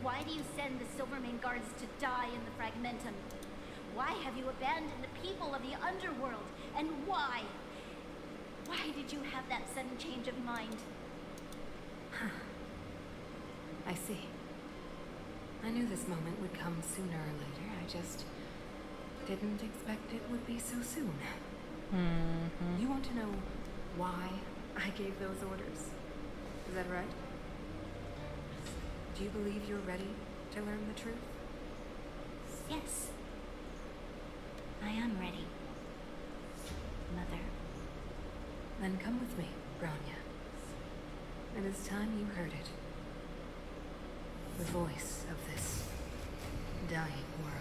Why do you send the Silvermane guards to die in the Fragmentum? Why have you abandoned the people of the underworld? And why? Why did you have that sudden change of mind?
I see. I knew this moment would come sooner or later. I just didn't expect it would be so soon. You want to know why I gave those orders? Is that right? Do you believe you're ready to learn the truth?
Yes. I am ready. Mother.
Then come with me, Bronya. It is time you heard it. The voice of this dying world.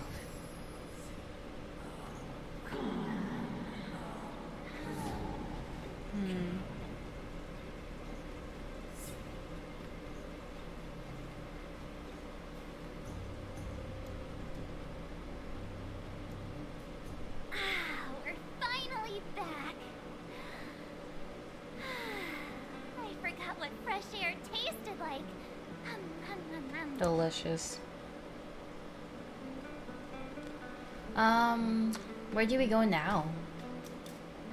We're finally back. I forgot what fresh air tasted like.
Delicious. Where do we go now?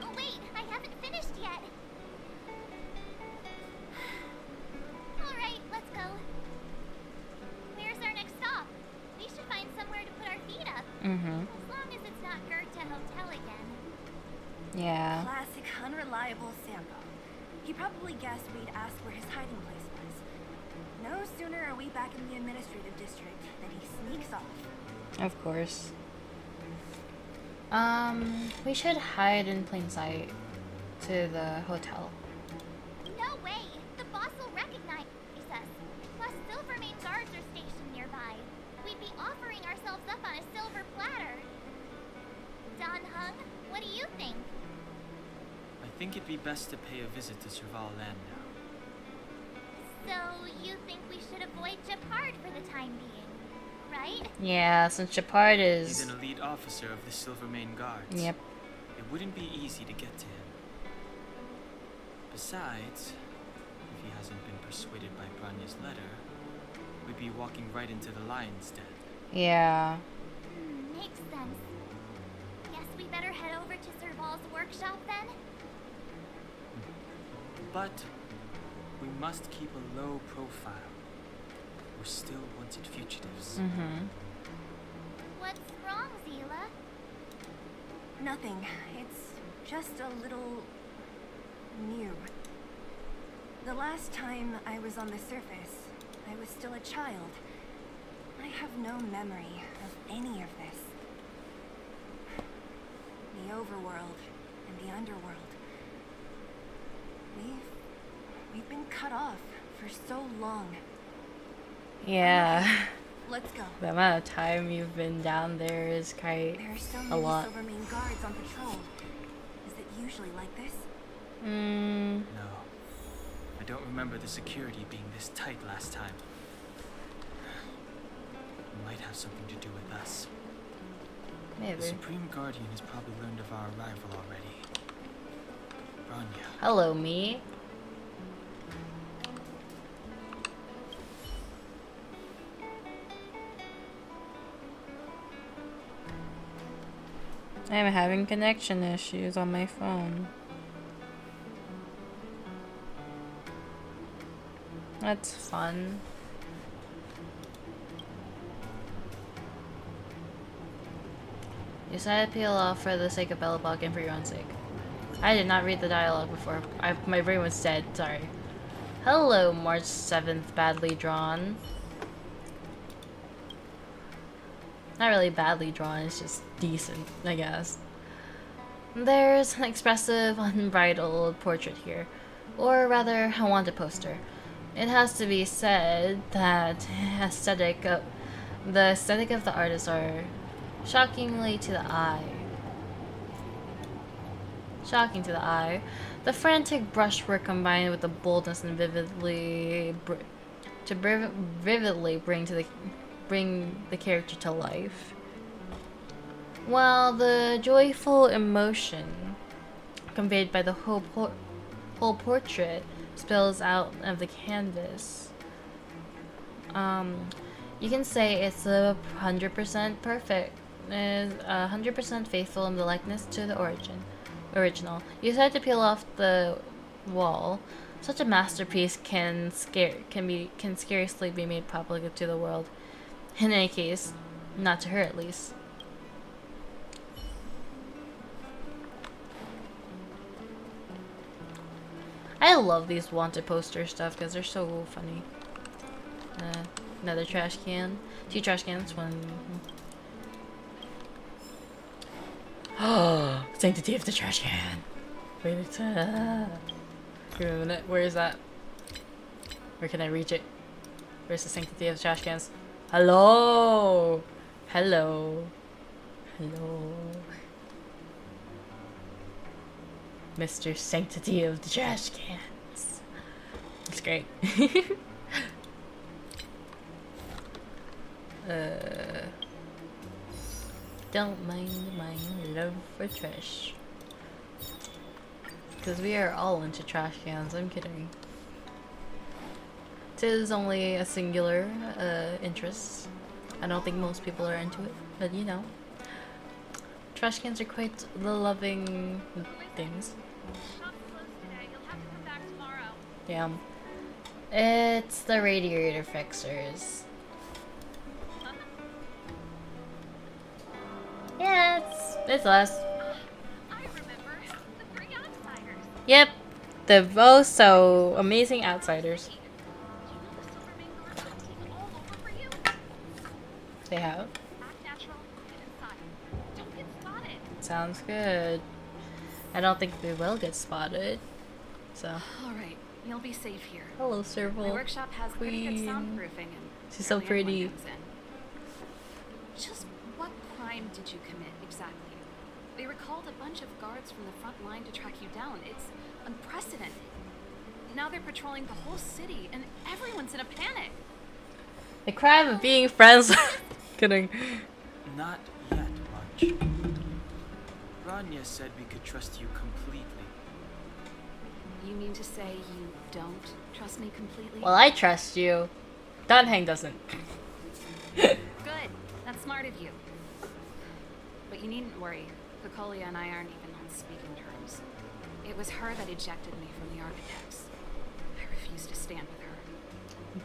Oh wait, I haven't finished yet. Alright, let's go. Where's our next stop? We should find somewhere to put our feet up. As long as it's not Goethe Hotel again.
Yeah.
Classic unreliable Sampo. He probably guessed we'd ask where his hiding place was. No sooner are we back in the administrative district than he sneaks off.
Of course. We should hide in plain sight to the hotel.
No way! The boss will recognize us. Plus, Silvermane guards are stationed nearby. We'd be offering ourselves up on a silver platter. Don Hung, what do you think?
I think it'd be best to pay a visit to Serval Land now.
So, you think we should avoid Japard for the time being, right?
Yeah, since Japard
He's
is...
an elite officer of the Silvermane Guards.
Yep.
It wouldn't be easy to get to him. Besides, if he hasn't been persuaded by Branya's letter, we'd be walking right into the lion's den.
Yeah.
Makes sense. Guess we better head over to Serval's workshop then?
But we must keep a low profile. We're still wanted fugitives.
What's wrong, Zila?
Nothing. It's just a little new. The last time I was on the surface, I was still a child. I have no memory of any of this. The overworld and the underworld. We've been cut off for so long.
Yeah.
Let's go.
The amount of time you've been down there is quite
There are so
a
many
lot.
Silvermane guards on patrol.
usually like this.
No. I don't remember the security being this tight last time. It might have something to do with us. The
Maybe.
Supreme Guardian has probably learned of our arrival already. Rania.
Hello, me. I'm having connection issues on my phone. That's fun. You decided to peel off for the sake of Bellabog and for your own sake. I did not read the dialogue before. My brain was dead. Sorry. Hello, March 7th, badly drawn. Not really badly drawn, it's just decent, I guess. There's an expressive, unbridled portrait here. Or rather, a wanted poster. It has to be said that the aesthetic of the artist are shockingly to the eye. Shocking to the eye. The frantic brushwork combined with the boldness and vividly bring the character to life. While the joyful emotion conveyed by the whole portrait spills out of the canvas. You can say it's 100% perfect, 100% faithful in the likeness to the original. You decided to peel off the wall. Such a masterpiece can scarcely be made public to the world. In any case, not to her at least. I love these wanted poster stuff because they're so funny. Another trash can. 2 trash cans, 1. Oh, sanctity of the trash can. Wait a minute. Where is that? Where can I reach it? Where's the sanctity of the trash cans? Hello! Hello. Hello. Mr. Sanctity of the Trash Cans. It's great. Don't mind my love for trash. Because we are all into trash cans, I'm kidding. It is only a singular interest. I don't think most people are into it, but you know. Trash cans are quite the loving things. Damn. It's the radiator fixers. Yeah, it's us.
I remember the 3 outsiders.
Yep. The oh so amazing outsiders. They have.
Act natural, get inside. Don't get spotted.
Sounds good. I don't think we will get spotted. So.
All right, you'll be safe here.
Hello, Serval.
My workshop has pretty good
Queen.
soundproofing, and
She's so
barely anyone
pretty.
comes in. Just what crime did you commit exactly? They recalled a bunch of guards from the front line to track you down. It's unprecedented. Now they're patrolling the whole city, and everyone's in a panic.
The crime of being friends. Kidding.
Not yet, March. Rania said we could trust you completely.
You mean to say you don't trust me completely?
Well, I trust you. Dunhang doesn't.
Good. That's smart of you. But you needn't worry. Kokolia and I aren't even on speaking terms. It was her that ejected me from the architects. I refuse to stand with her.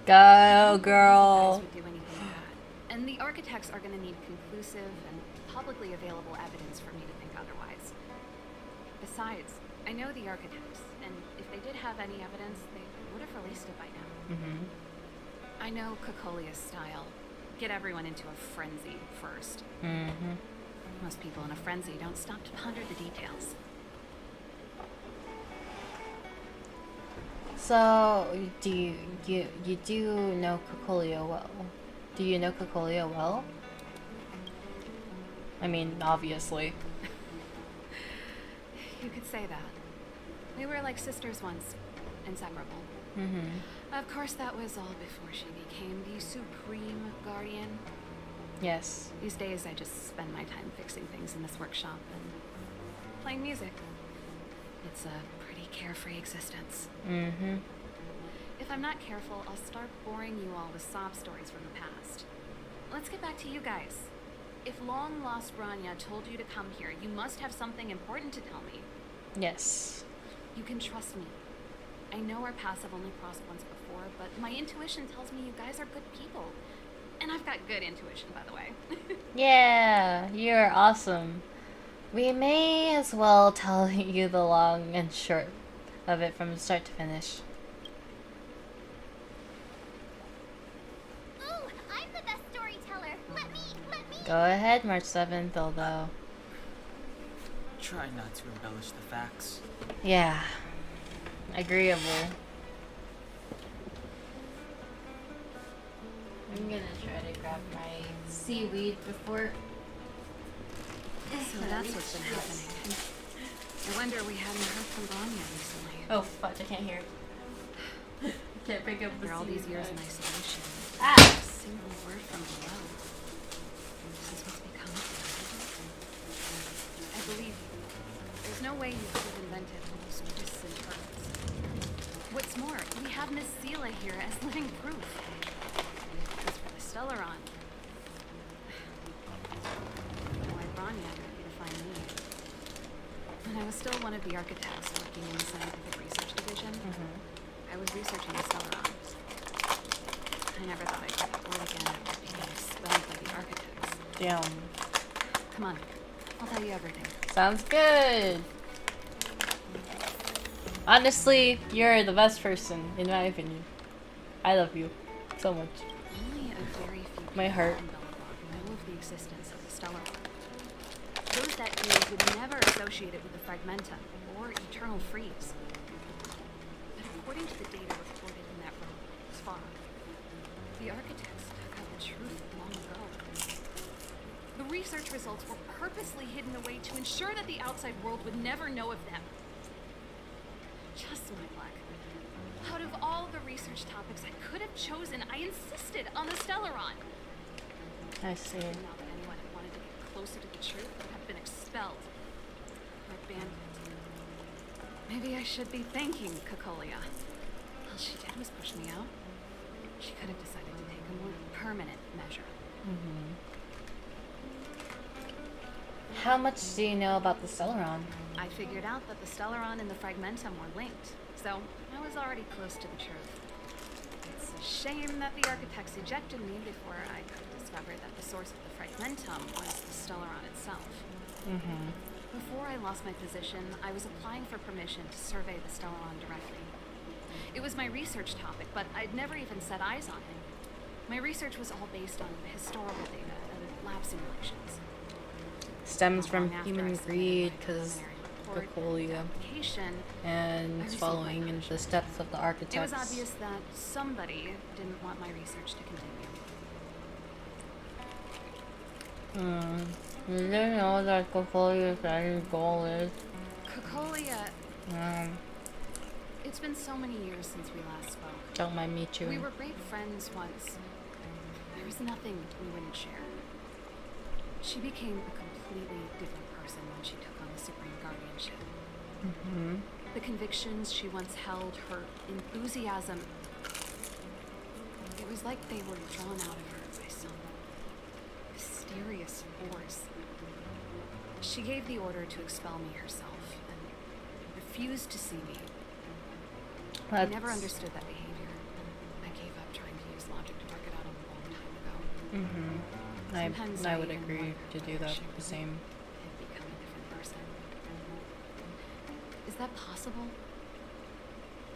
Go, girl.
Would do anything bad. And the architects are going to need conclusive and publicly available evidence for me to think otherwise. Besides, I know the architects, and if they did have any evidence, they would have released it by now. I know Kokolia's style. Get everyone into a frenzy first. Most people in a frenzy don't stop to ponder the details.
So, do you do know Kokolia well? Do you know Kokolia well? I mean, obviously.
You could say that. We were like sisters once, inseparable. Of course, that was all before she became the Supreme Guardian.
Yes.
These days, I just spend my time fixing things in this workshop and playing music. It's a pretty carefree existence. If I'm not careful, I'll start boring you all with sob stories from the past. Let's get back to you guys. If long-lost Branya told you to come here, you must have something important to tell me.
Yes.
You can trust me. I know our paths have only crossed once before, but my intuition tells me you guys are good people. And I've got good intuition, by the way.
Yeah, you're awesome. We may as well tell you the long and short of it from start to finish.
Ooh, I'm the best storyteller. Let me.
Go ahead, March 7th, although...
Try not to embellish the facts.
Yeah. Agreeable. I'm gonna try to grab my seaweed before...
So that's what's been happening. No wonder we hadn't heard from Branya recently.
Oh, fudge, I can't hear. Can't pick up the
After all these
seaweed
years in
bag.
isolation,
Ah!
not a single word from below. This is what's become of them. I believe you. There's no way you could have invented all those twists and turns. What's more, we have Miss Sela here as living proof. As for the Stellaron, why Branya got you to find me? When I was still one of the architects working in the scientific research division, I was researching the Stellaron. I never thought I'd get bored again after being expelled by the architects.
Damn.
Come on, I'll tell you everything.
Sounds good. Honestly, you're the best person, in my opinion. I love you so much.
Only a very few people
My heart.
in Belobog know of the existence of the Stellaron. Those that do would never associate it with the Fragmentum or Eternal Freeze. But according to the data recorded in that room, Sfar, the architects dug out the truth long ago. The research results were purposely hidden away to ensure that the outside world would never know of them. Just my luck. Out of all the research topics I could have chosen, I insisted on the Stellaron.
I see.
Now that anyone who wanted to get closer to the truth would have been expelled or abandoned. Maybe I should be thanking Cocolia. All she did was push me out. She could have decided to take a more permanent measure.
How much do you know about the Stellaron?
I figured out that the Stellaron and the Fragmentum were linked, so I was already close to the truth. It's a shame that the architects ejected me before I could discover that the source of the Fragmentum was the Stellaron itself. Before I lost my position, I was applying for permission to survey the Stellaron directly. It was my research topic, but I'd never even set eyes on it. My research was all based on historical data and lab simulations.
Stems from
Long after I
human
submitted
greed,
my
because
preliminary report
Cocolia
application, I
and
received
following
my
in the
permission.
steps of the
It
architects.
was obvious that somebody didn't want my research to continue.
You didn't know that Cocolia's end goal is.
Cocolia, it's been so many years since we last spoke.
Don't mind me chewing.
We were great friends once. There was nothing we wouldn't share. She became a completely different person when she took on the Supreme Guardianship. The convictions she once held, her enthusiasm, it was like they were drawn out of her by some mysterious force. She gave the order to expel me herself and refused to see me. I never understood that behavior. I gave up trying to use logic to work it out a long time ago. Sometimes
I would
even
agree
wonder
to do
whether
that
she
the same.
had become a different person. Is that possible?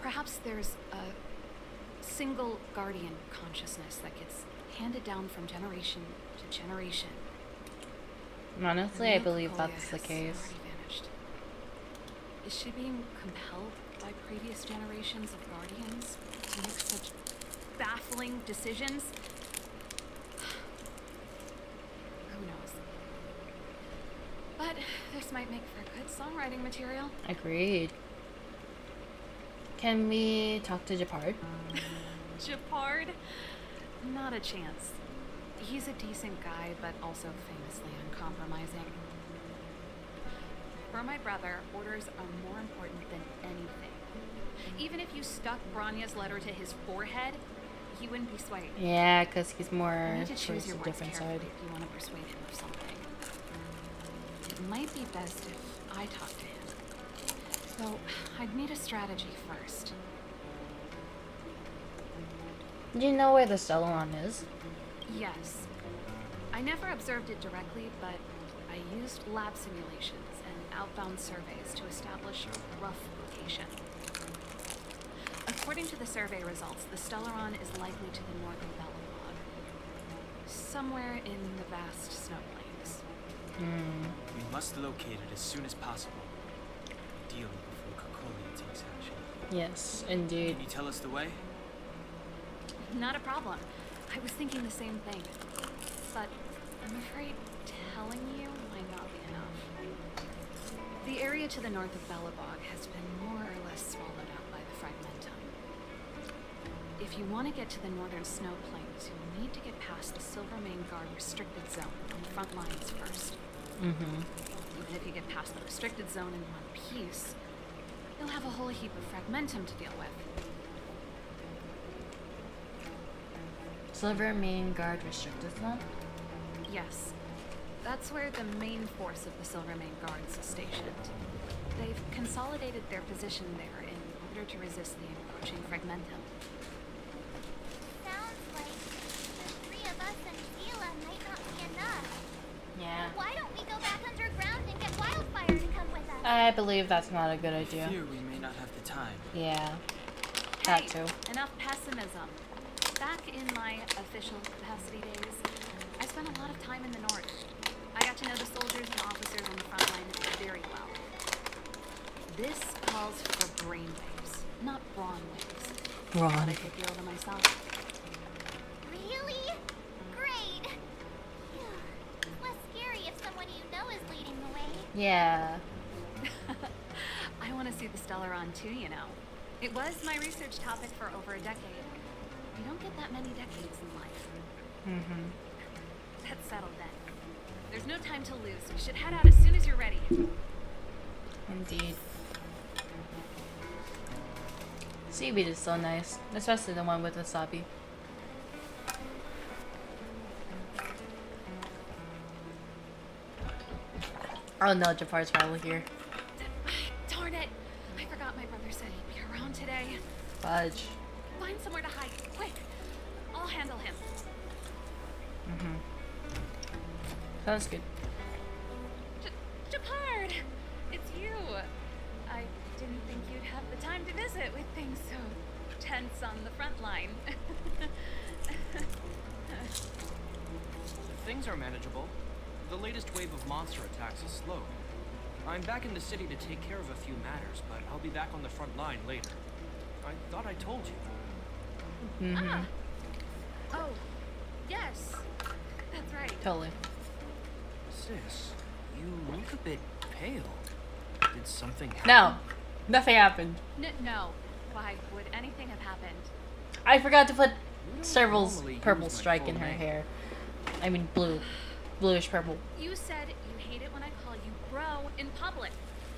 Perhaps there's a single guardian consciousness that gets handed down from generation to generation.
Honestly, I
And now
believe
Cocolia
that's the
has
case.
already vanished. Is she being compelled by previous generations of guardians to make such baffling decisions? Who knows? But there's
This might make for good songwriting material.
Agreed. Can we talk to Japard?
Japard? Not a chance. He's a decent guy, but also famously uncompromising. For my brother, orders are more important than anything. Even if you stuck Branya's letter to his forehead, he wouldn't be swayed.
Yeah, because he's more
You need to choose
towards
your
the
words
different
carefully
side.
if you want to persuade him of something. It might be best if I talk to him. So, I'd need a strategy first.
Do you know where the Stellaron is?
Yes. I never observed it directly, but I used lab simulations and outbound surveys to establish a rough location. According to the survey results, the Stellaron is likely to the north of Belobog, somewhere in the vast snow plains.
We must locate it as soon as possible, ideally before Kokolia takes action.
Yes, indeed.
Can you tell us the way?
Not a problem. I was thinking the same thing. But I'm afraid telling you might not be enough. The area to the north of Belobog has been more or less swallowed up by the Fragmentum. If you want to get to the northern snow plains, you'll need to get past the Silvermane Guard restricted zone on the front lines first. Even if you get past the restricted zone in one piece, you'll have a whole heap of Fragmentum to deal with.
Silvermane Guard restricted zone?
Yes. That's where the main force of the Silvermane Guards is stationed. They've consolidated their position there in order to resist the encroaching Fragmentum.
Sounds like the three of us and Zila might not be enough.
Yeah.
Why don't we go back underground and get Wildfire to come with us?
I believe that's not a good
I
idea.
fear we may not have the time.
Yeah.
Hey,
That too.
enough pessimism. Back in my official capacity days, I spent a lot of time in the north. I got to know the soldiers and officers on the front line very well. This calls for brainwaves, not brawn waves.
Brawn.
But I could feel them myself.
Really? Great. Phew. Less scary if someone you know is leading the way.
Yeah.
I want to see the Stellaron too, you know. It was my research topic for over a decade. You don't get that many decades in life. That's settled then. There's no time to lose. We should head out as soon as you're ready.
Indeed. Seaweed is so nice, especially the one with wasabi. Oh no, Jafar's probably here.
Darn it! I forgot my brother said he'd be around today.
Fudge.
Find somewhere to hide, quick! I'll handle him.
Sounds good.
Japard! It's you! I didn't think you'd have the time to visit with things so tense on the front line.
Things are manageable. The latest wave of monster attacks is slow. I'm back in the city to take care of a few matters, but I'll be back on the front line later. I thought I told you.
Ah! Oh, yes. That's right.
Totally.
Sis, you look a bit pale. Did something happen?
No, nothing happened.
No. Why would anything have happened?
I forgot to put Serval's
normally
purple
use my
strike
full
in her
name.
hair. I mean blue. Bluish purple.
You said you hate it when I call you bro in public.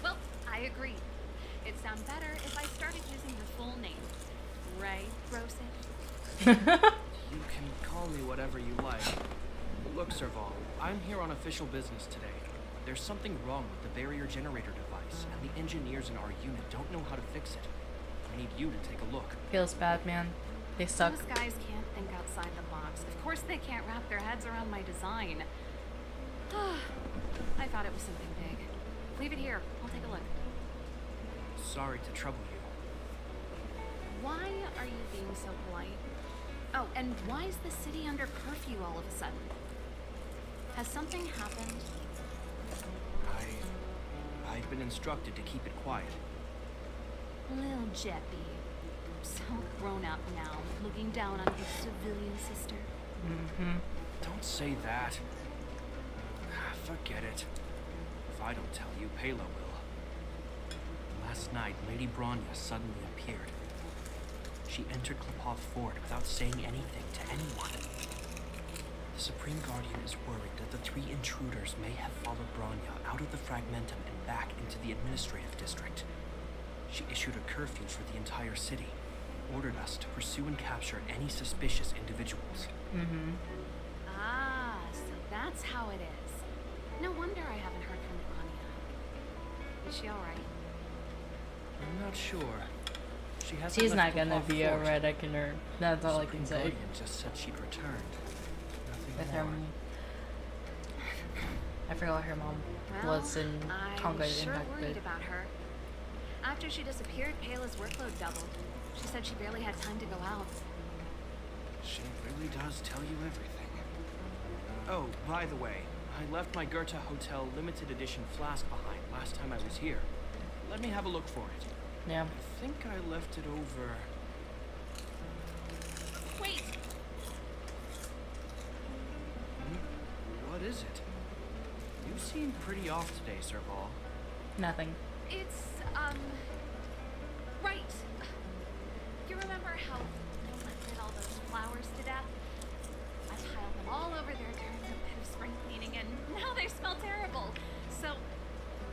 Well, I agree. It'd sound better if I started using your full name. Ray Broseph.
You can call me whatever you like. Look, Serval, I'm here on official business today. There's something wrong with the barrier generator device, and the engineers in our unit don't know how to fix it. I need you to take a look.
Feels bad, man. They suck.
Those guys can't think outside the box. Of course they can't wrap their heads around my design. I thought it was something big. Leave it here. I'll take a look.
Sorry to trouble you.
Why are you being so polite? Oh, and why is the city under curfew all of a sudden? Has something happened?
I've been instructed to keep it quiet.
Lil Jeppy. So grown up now, looking down on his civilian sister.
Don't say that. Forget it. If I don't tell you, Pela will. Last night, Lady Bronya suddenly appeared. She entered Klipov Fort without saying anything to anyone. The Supreme Guardian is worried that the 3 intruders may have followed Bronya out of the Fragmentum and back into the administrative district. She issued a curfew for the entire city, ordered us to pursue and capture any suspicious individuals.
Ah, so that's how it is. No wonder I haven't heard from Anya. Is she alright?
I'm not sure. She hasn't
She's not
left
gonna
Klipov
be
Fort.
alright, I can hear. That's all I can say.
Guardian just said she'd returned. Nothing
With
more.
her, I forgot what her mom
Well,
was in
I'm
Honkai
sure
Impact.
worried about her. After she disappeared, Pela's workload doubled. She said she barely had time to go out.
She really does tell you everything. Oh, by the way, I left my Goethe Hotel limited edition flask behind last time I was here. Let me have a look for it.
Yeah.
I think I left it over...
Wait!
What is it? You seem pretty off today, Serval.
Nothing.
It's, right. You remember how no one did all those flowers to death? I piled them all over there during a bit of spring cleaning, and now they smell terrible. So,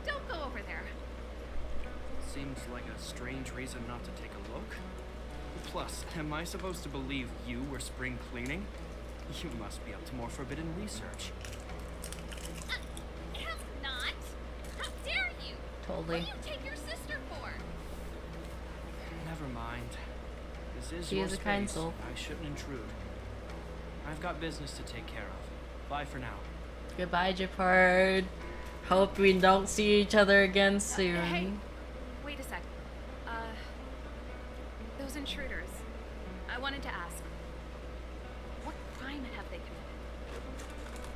don't go over there.
Seems like a strange reason not to take a look. Plus, am I supposed to believe you were spring cleaning? You must be up to more forbidden research.
Am not. How dare you?
Totally.
What do you take your sister for?
Never mind. This is
She
your
is a
space.
kind soul.
I shouldn't intrude. I've got business to take care of. Bye for now.
Goodbye, Japard. Hope we don't see each other again soon.
Hey, wait a sec. Those intruders. I wanted to ask, what crime have they committed?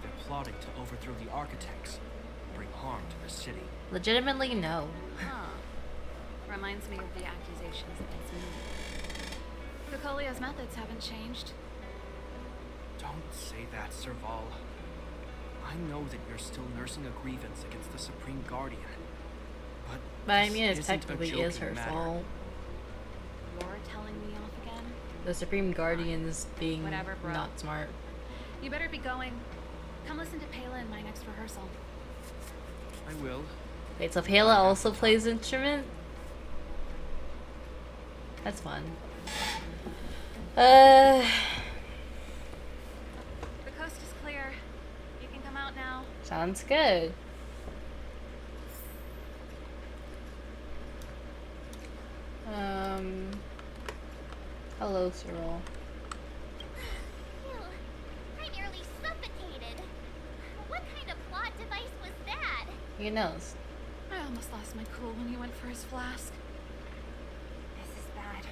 They're plotting to overthrow the architects, bring harm to the city.
Legitimately, no.
Huh. Reminds me of the accusations against me. Kokolia's methods haven't changed.
Don't say that, Serval. I know that you're still nursing a grievance against the Supreme Guardian.
But I
this
mean, it
isn't a
technically is
joking
her
matter.
fault.
You're telling me off again?
The Supreme Guardians being
Whatever, bro.
not smart.
You better be going. Come listen to Pela in my next rehearsal.
I will.
Wait, so Pela also plays instrument? That's fun.
The coast is clear. You can come out now.
Sounds good. Hello, Cyril.
Phew, I nearly suffocated. What kind of plot device was that?
He knows.
I almost lost my cool when you went for his flask.
This is bad.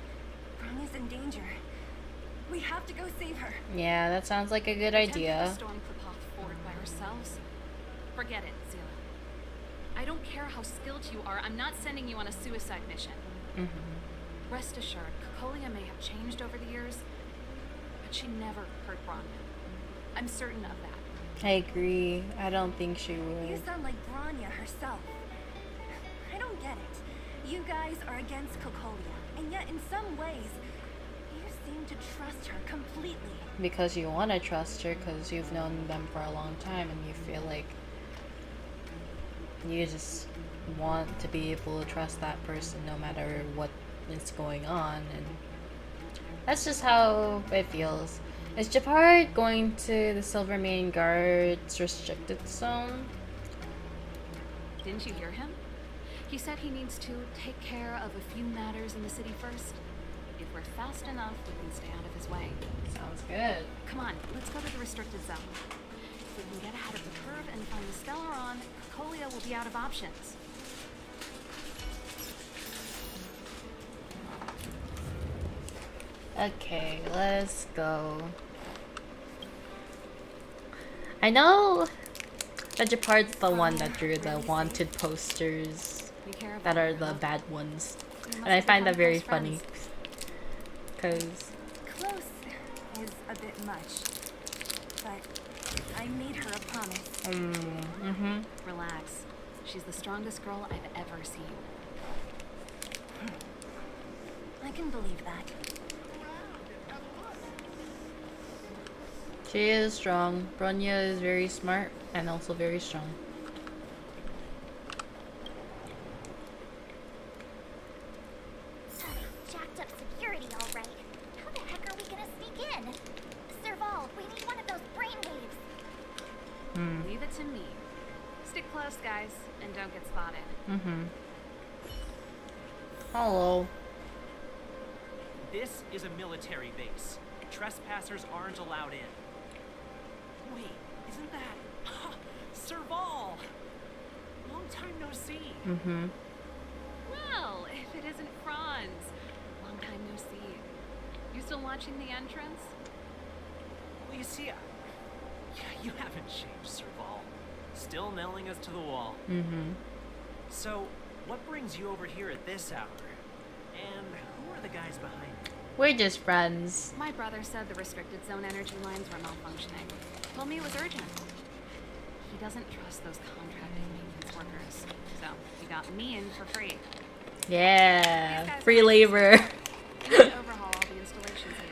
Bronya's in danger. We have to go save her.
Yeah, that sounds like a good
Attempting
idea.
to storm Klipov Fort by ourselves? Forget it, Zila. I don't care how skilled you are, I'm not sending you on a suicide mission. Rest assured, Kokolia may have changed over the years, but she never hurt Bronya. I'm certain of that.
I agree. I don't think she
You
would.
sound like Bronya herself. I don't get it. You guys are against Kokolia, and yet in some ways, you seem to trust her completely.
Because you want to trust her because you've known them for a long time and you feel like you just want to be able to trust that person no matter what is going on, and that's just how it feels. Is Japard going to the Silvermane Guard's restricted zone?
Didn't you hear him? He said he needs to take care of a few matters in the city first. If we're fast enough, we can stay out of his way.
Sounds good.
Come on, let's go to the restricted zone. If we can get ahead of the curve and find the Stellaron, Kokolia will be out of options.
Okay, let's go. I know that Japard's the one that drew the wanted posters
Be careful.
that are the bad ones.
We
And
must
I find that
become
very
close
funny.
friends.
Because
Close is a bit much, but I made her a promise.
mm-hmm.
Relax. She's the strongest girl I've ever seen.
I can believe that.
She is strong. Bronya is very smart and also very strong.
Jacked up security, all right. How the heck are we gonna sneak in? Serval, we need one of those brainwaves.
Leave it to me. Stick close, guys, and don't get spotted.
Hello.
This is a military base. Trespassers aren't allowed in. Wait, isn't that... Serval! Long time no see.
Well, if it isn't Franz. Long time no see. You still watching the entrance?
Well, you see, you haven't changed, Serval. Still nailing us to the wall. So, what brings you over here at this hour? And who are the guys behind you?
We're just friends.
My brother said the restricted zone energy lines were malfunctioning. Told me it was urgent. He doesn't trust those contracted maintenance workers. So, he got me in for free.
Yeah. Free labor.
You need to overhaul all the installations here.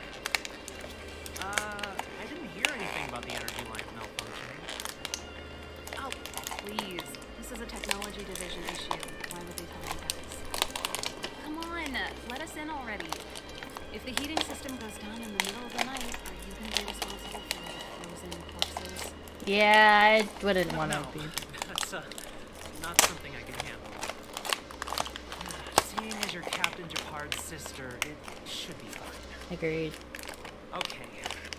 I didn't hear anything about the energy line malfunctioning.
Oh, please. This is a technology division issue. Why would they tell you guys? Come on, let us in already. If the heating system goes down in the middle of the night, are you going to be responsible for the frozen corpses?
Yeah, I wouldn't want to
No,
be.
that's not something I can handle. Seeing as you're Captain Japard's sister, it should be fine.
Agreed.
Okay,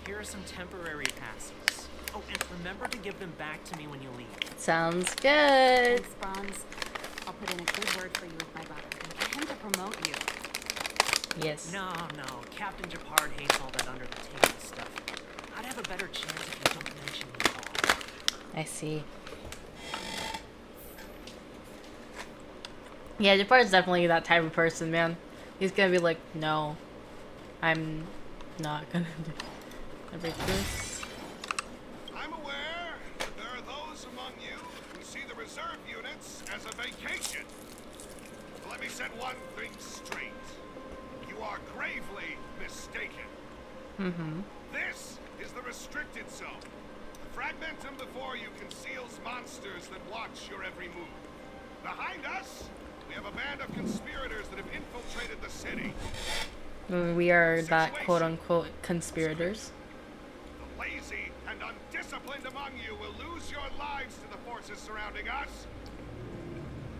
here are some temporary passes. Oh, and remember to give them back to me when you leave.
Sounds good.
Thanks, Franz. I'll put in a good word for you with my brother and get him to promote you.
Yes.
No, Captain Japard hates all that under-the-table stuff. I'd have a better chance if you don't mention me at all.
I see. Yeah, Japard's definitely that type of person, man. He's gonna be like, no, I'm not gonna break this.
I'm aware that there are those among you who see the reserve units as a vacation. Let me set one thing straight. You are gravely mistaken. This is the restricted zone. The fragmentum before you conceals monsters that watch your every move. Behind us, we have a band of conspirators that have infiltrated the city.
We are that quote-unquote conspirators.
The lazy and undisciplined among you will lose your lives to the forces surrounding us.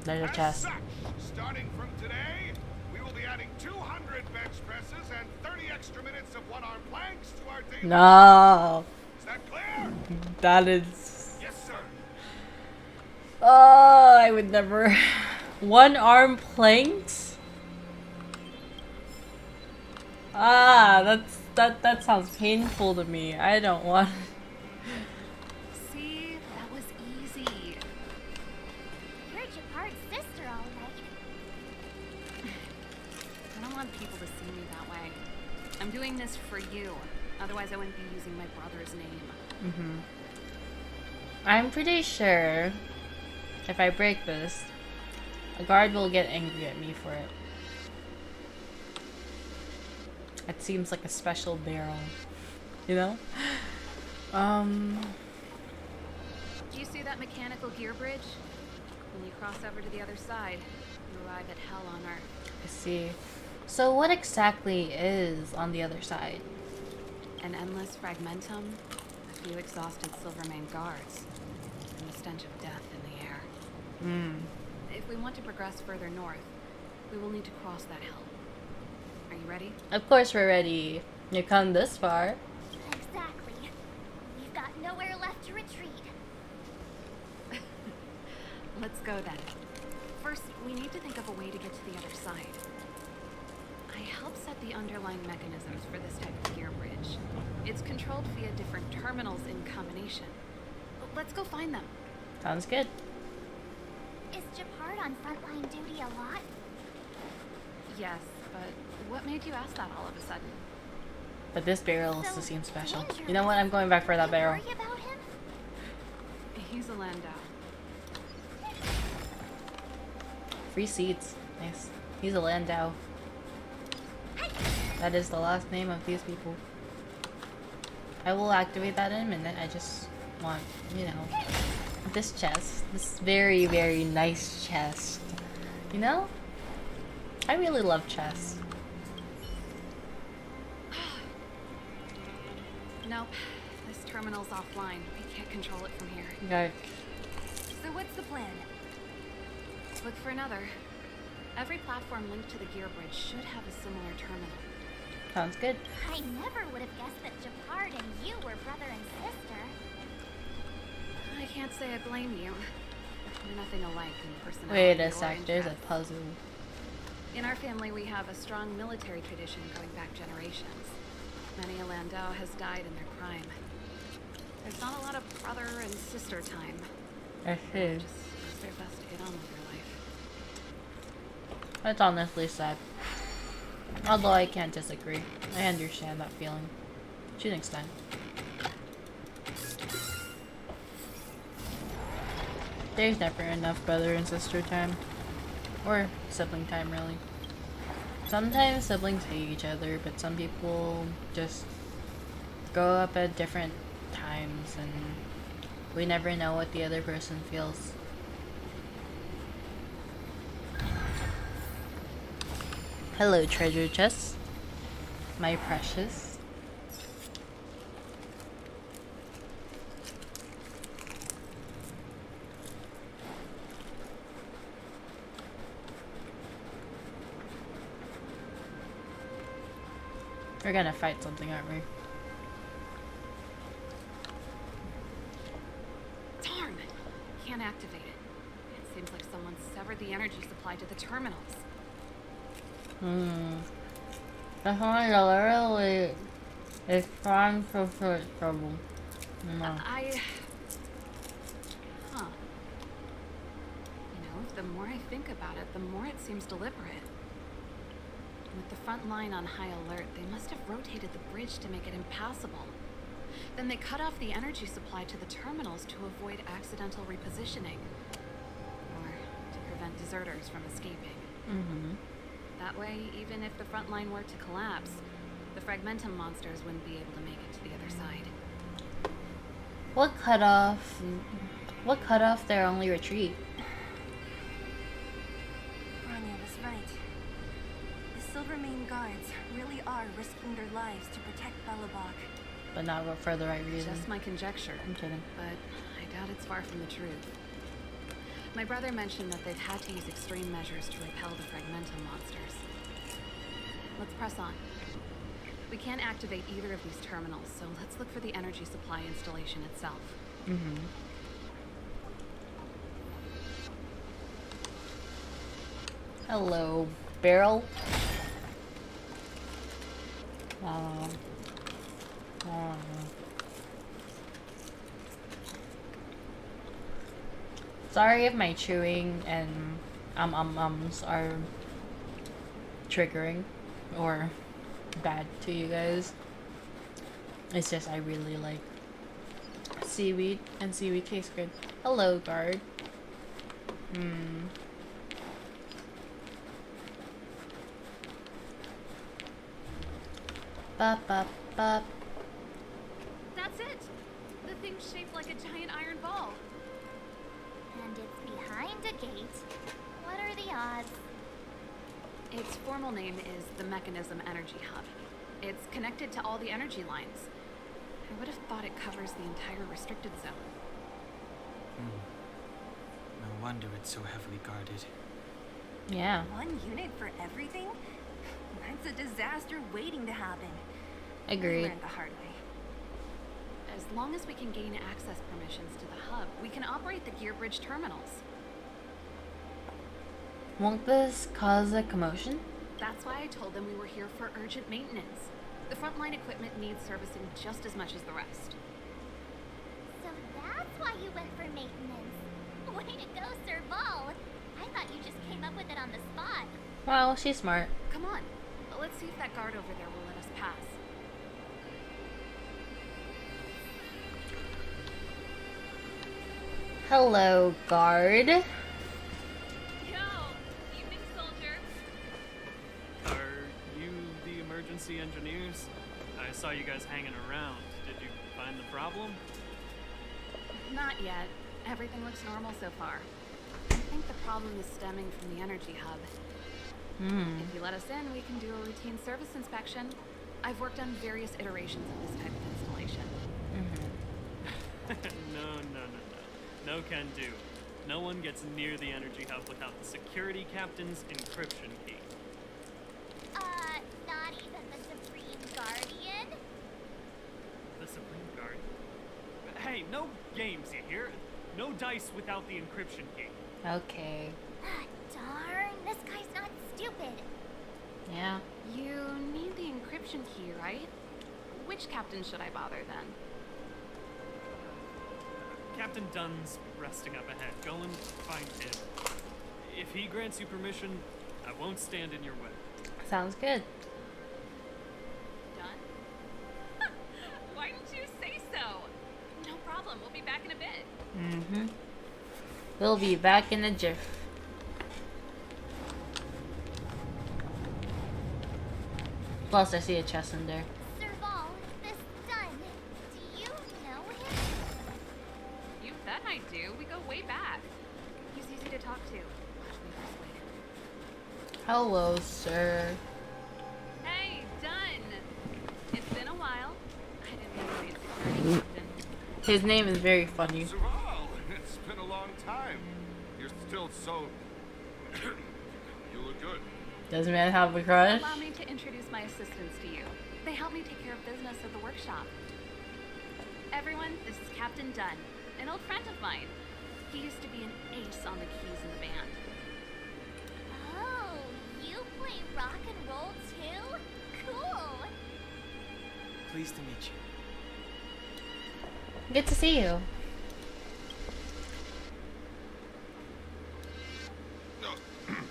There's a
As
chest.
such, starting from today, we will be adding 200 bench presses and 30 extra minutes of one-arm planks to our daily.
No.
Is that clear?
That is...
Yes, sir.
Oh, I would never... One arm planks? Ah, that sounds painful to me. I don't want...
See? That was easy.
You're Japard's sister, all right.
I don't want people to see me that way. I'm doing this for you. Otherwise, I wouldn't be using my brother's name.
I'm pretty sure if I break this, a guard will get angry at me for it. It seems like a special barrel, you know?
Do you see that mechanical gear bridge? When you cross over to the other side, you arrive at hell on Earth.
I see. So what exactly is on the other side?
An endless fragmentum, a few exhausted Silvermane guards, and the stench of death in the air. If we want to progress further north, we will need to cross that hill. Are you ready?
Of course we're ready. You come this far.
Exactly. We've got nowhere left to retreat.
Let's go then. First, we need to think of a way to get to the other side. I helped set the underlying mechanisms for this type of gear bridge. It's controlled via different terminals in combination. Let's go find them.
Sounds good.
Is Japard on frontline duty a lot?
Yes, but what made you ask that all of a sudden?
But this barrel
So
still seems special.
dangerous.
You know what? I'm going back for that
You
barrel.
worry about him?
He's a Landau.
free seats. Nice. He's a Landau. That is the last name of these people. I will activate that in a minute. I just want, you know, this chest. This very, very nice chest. You know? I really love chests.
Nope. This terminal's offline. We can't control it from here.
Okay.
So what's the plan? Look for another. Every platform linked to the gear bridge should have a similar terminal.
Sounds good.
I never would have guessed that Japard and you were brother and sister.
I can't say I blame you. We're nothing alike in personality.
Wait a
or
sec, there's a
interests.
puzzle.
In our family, we have a strong military tradition going back generations. Many a Landau has died in their prime. There's not a lot of brother and sister time.
I see.
Just does their best to get on with their life.
That's honestly sad. Although I can't disagree. I understand that feeling. To an extent. There's never enough brother and sister time. Or sibling time, really. Sometimes siblings hate each other, but some people just grow up at different times and we never know what the other person feels. Hello, treasure chest. My precious. We're gonna fight something, aren't we?
Darn! Can't activate it. It seems like someone severed the energy supply to the terminals.
That's one literally is trying to fix trouble. No.
Huh. You know, the more I think about it, the more it seems deliberate. With the front line on high alert, they must have rotated the bridge to make it impassable. Then they cut off the energy supply to the terminals to avoid accidental repositioning. Or to prevent deserters from escaping. That way, even if the front line were to collapse, the fragmentum monsters wouldn't be able to make it to the other side.
What cut off? What cut off their only retreat?
Rania was right. The Silvermane guards really are risking their lives to protect Belobog.
But not for the right reason.
Just my conjecture.
I'm kidding.
But I doubt it's far from the truth. My brother mentioned that they've had to use extreme measures to repel the fragmentum monsters. Let's press on. We can't activate either of these terminals, so let's look for the energy supply installation itself.
Hello, barrel. Sorry if my chewing and ums are triggering or bad to you guys. It's just I really like seaweed and seaweed tastes good. Hello, guard. Bop bop bop.
That's it! The thing's shaped like a giant iron ball.
And it's behind a gate. What are the odds?
Its formal name is the Mechanism Energy Hub. It's connected to all the energy lines. I would have thought it covers the entire restricted zone.
No wonder it's so heavily guarded.
Yeah.
One unit for everything? That's a disaster waiting to happen. I
Agreed.
learned the hard way.
As long as we can gain access permissions to the hub, we can operate the gear bridge terminals.
Won't this cause a commotion?
That's why I told them we were here for urgent maintenance. The frontline equipment needs servicing just as much as the rest.
So that's why you went for maintenance. Way to go, Sir Ball. I thought you just came up with it on the spot.
Well, she's smart.
Come on, let's see if that guard over there will let us pass.
Hello, guard.
Yo,
saw you guys hanging around. Did you find the problem?
Not yet. Everything looks normal so far. I think the problem is stemming from the energy hub. If you let us in, we can do a routine service inspection. I've worked on various iterations of this type of installation.
No can do. No one gets near the energy hub without the security captain's encryption key.
Not even the Supreme Guardian?
The Supreme Guard? Hey, no games, you hear? No dice without the encryption key.
Okay.
Darn, this guy's not stupid.
Yeah.
You need the encryption key, right? Which captain should I bother then?
Captain Dunn's resting up ahead. Go and find him. If he grants you permission, I won't stand in your way.
Sounds good.
Done? Why didn't you say so? No problem, we'll be back in a bit.
We'll be back in a jiff. Plus, I see a chest in there.
Serval, this Dunn, do you know him?
You bet I do. We go way back. He's easy to talk to. Watch me persuade him.
Hello, sir.
Hey, Dunn! It's been a while. I didn't know you were security captain.
His name is very funny.
Serval, it's been a long time. You're still so... You look good.
Does man have a crush?
Allow me to introduce my assistants to you. They help me take care of business at the workshop. Everyone, this is Captain Dunn, an old friend of mine. He used to be an ace on the keys in the band.
Oh, you play rock and roll too? Cool.
Pleased to meet you.
Good to see you.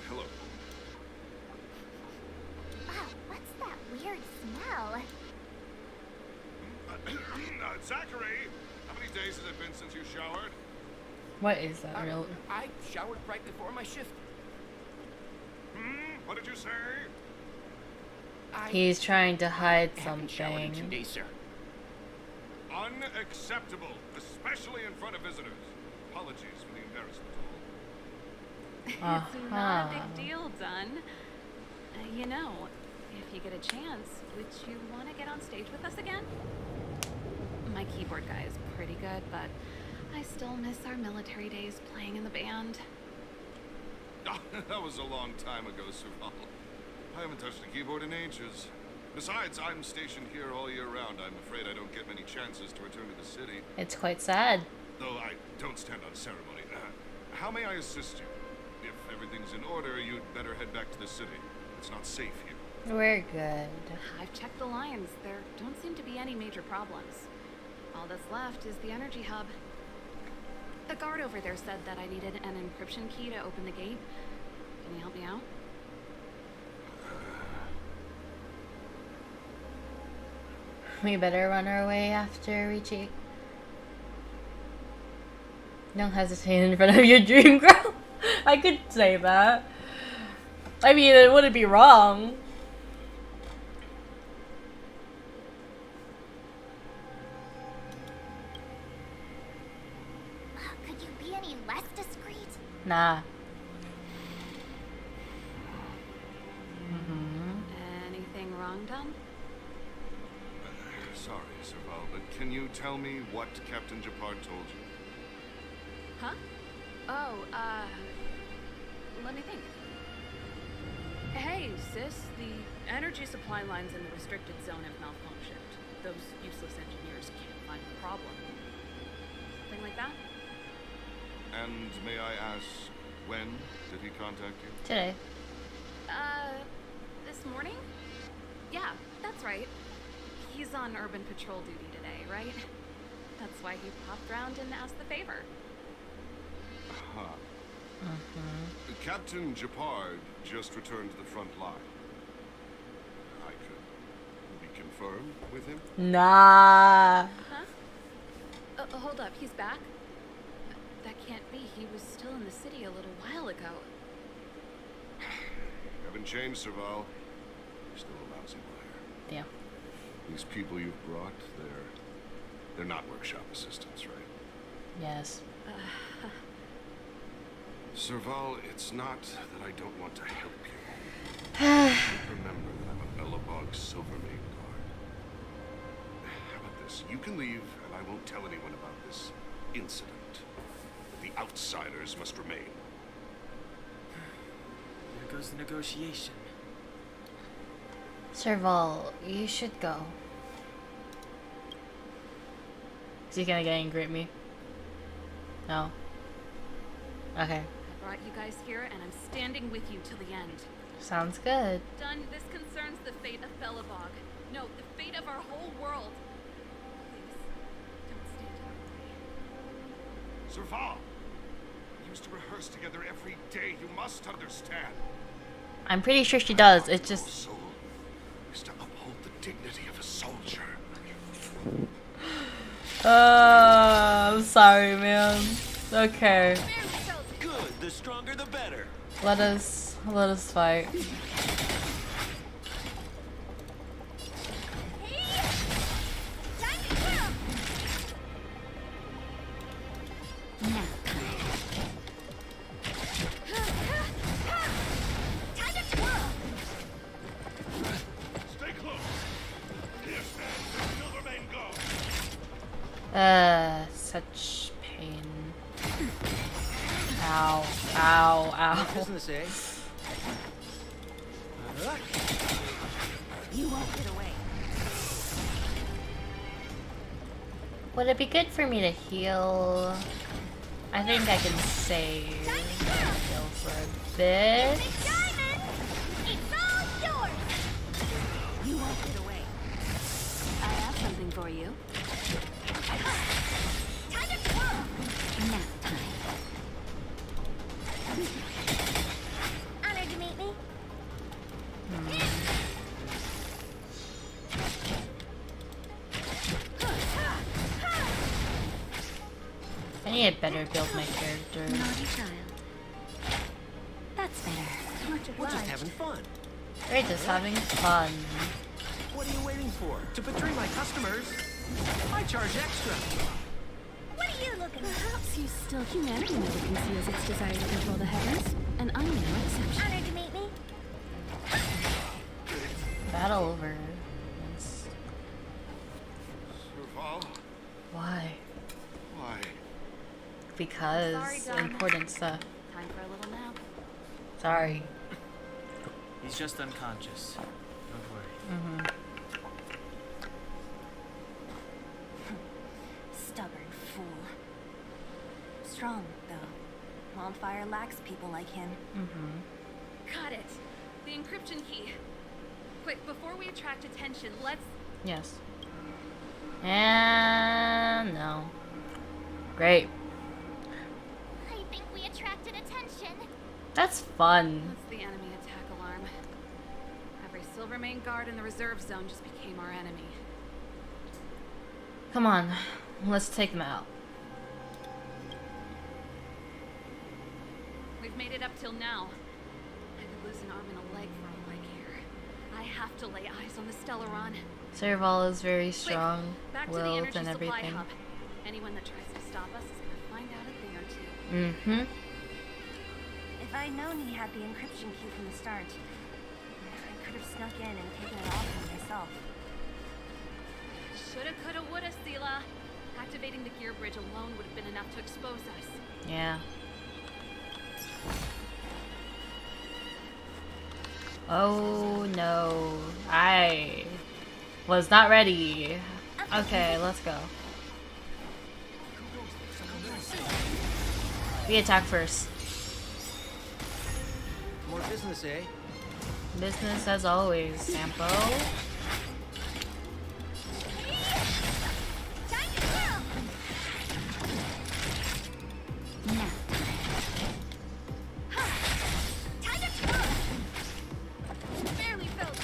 Hello.
Wow, what's that weird smell?
Zachary, how many days has it been since you showered?
What is that real?
I showered right before my shift.
What did you say?
He's trying to hide
Haven't showered in 2
something.
days, sir.
Unacceptable, especially in front of visitors. Apologies for the embarrassment.
It's not a big deal, Dunn. You know, if you get a chance, would you want to get on stage with us again? My keyboard guy is pretty good, but I still miss our military days playing in the band.
That was a long time ago, Serval. I haven't touched a keyboard in ages. Besides, I'm stationed here all year round. I'm afraid I don't get many chances to return to the city.
It's quite sad.
Though I don't stand on ceremony. How may I assist you? If everything's in order, you'd better head back to the city. It's not safe here.
We're good.
I've checked the lines. There don't seem to be any major problems. All that's left is the energy hub. The guard over there said that I needed an encryption key to open the gate. Can you help me out?
We better run our way after reaching. Don't hesitate in front of your dream girl. I could say that. I mean, it wouldn't be wrong.
Could you be any less discreet?
Nah.
Anything wrong, Dunn?
Sorry, Serval, but can you tell me what Captain Japard told you?
Huh? Oh, let me think. Hey, sis, the energy supply lines in the restricted zone have malfunctioned. Those useless engineers can't find the problem. Something like that?
And may I ask, when did he contact you?
Today.
This morning? Yeah, that's right. He's on urban patrol duty today, right? That's why he popped round and asked the favor.
Huh. Captain Japard just returned to the front line. I could be confirmed with him?
Nah.
Huh? Hold up, he's back? That can't be. He was still in the city a little while ago.
Haven't changed, Serval. Still a lousy liar.
Yeah.
These people you've brought, they're not workshop assistants, right?
Yes.
Serval, it's not that I don't want to help you. Remember that I'm a Belobog Silvermane guard. How about this? You can leave, and I won't tell anyone about this incident. The outsiders must remain.
There goes the negotiation.
Serval, you should go. Is he gonna get angry at me? No. Okay.
I brought you guys here, and I'm standing with you till the end.
Sounds good.
Done. This concerns the fate of Belobog. No, the fate of our whole world. Please, don't stand in our way.
Serval! We used to rehearse together every day. You must understand.
I'm pretty sure she does. It's just...
Soul is to uphold the dignity of a soldier.
I'm sorry, man. Okay.
Good, the stronger the better.
Let us fight.
Stay close. Here stands the Silvermane guard.
Such pain. Ow, ow, ow.
Business, eh?
You won't get away.
Would it be good for me to heal? I think I can save. Heal for a bit.
It's all yours!
You won't get away.
I have something for you.
Time to twirl!
Nap time.
Honored to meet me.
I need to better build my character.
Naughty child. That's better. Much
We're just
obliged.
having fun.
We're just having fun.
What are you waiting for? To betray my customers? I charge extra.
What are you looking at?
Perhaps you still humanity never conceals its desire to control the heavens, and I'm no exception.
Honored to meet me.
Battle over. Yes.
Serval,
Why?
why?
Because
Sorry, Dom.
important stuff.
Time for a little nap.
Sorry.
He's just unconscious. Don't worry.
Stubborn fool. Strong, though. Wildfire lacks people like him.
Got it. The encryption key. Quick, before we attract attention, let's...
Yes. And no. Great.
I think we attracted attention.
That's fun.
That's the enemy attack alarm. Every Silvermane guard in the reserve zone just became our enemy.
Come on. Let's take them out.
We've made it up till now. I could lose an arm and a leg for all I care. I have to lay eyes on the Stellaron.
Serval is very
Quick, back to the
strong-willed
energy
and
supply
everything.
hub. Anyone that tries to stop us is gonna find out a thing or two.
Mm-hmm.
If I'd known he had the encryption key from the start, I could have snuck in and taken it off him myself.
Shoulda, coulda, woulda, Sela. Activating the gear bridge alone would have been enough to expose us.
Yeah. Oh no. I was not ready. Okay, let's go. We attack first.
More business, eh?
Business as always, Sampo.
Time to twirl!
Nap
Time to twirl!
Barely felt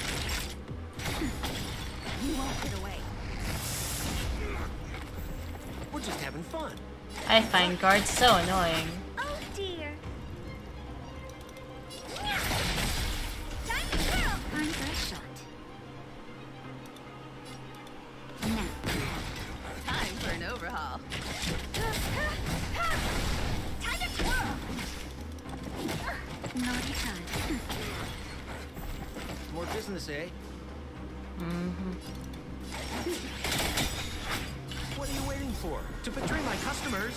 You won't get away.
We're just having fun.
I find guards so annoying.
Oh dear. Time to twirl!
Time for a shot.
twirl.
Time to twirl.
Naughty time.
More business, eh? What are you waiting for? To betray my customers?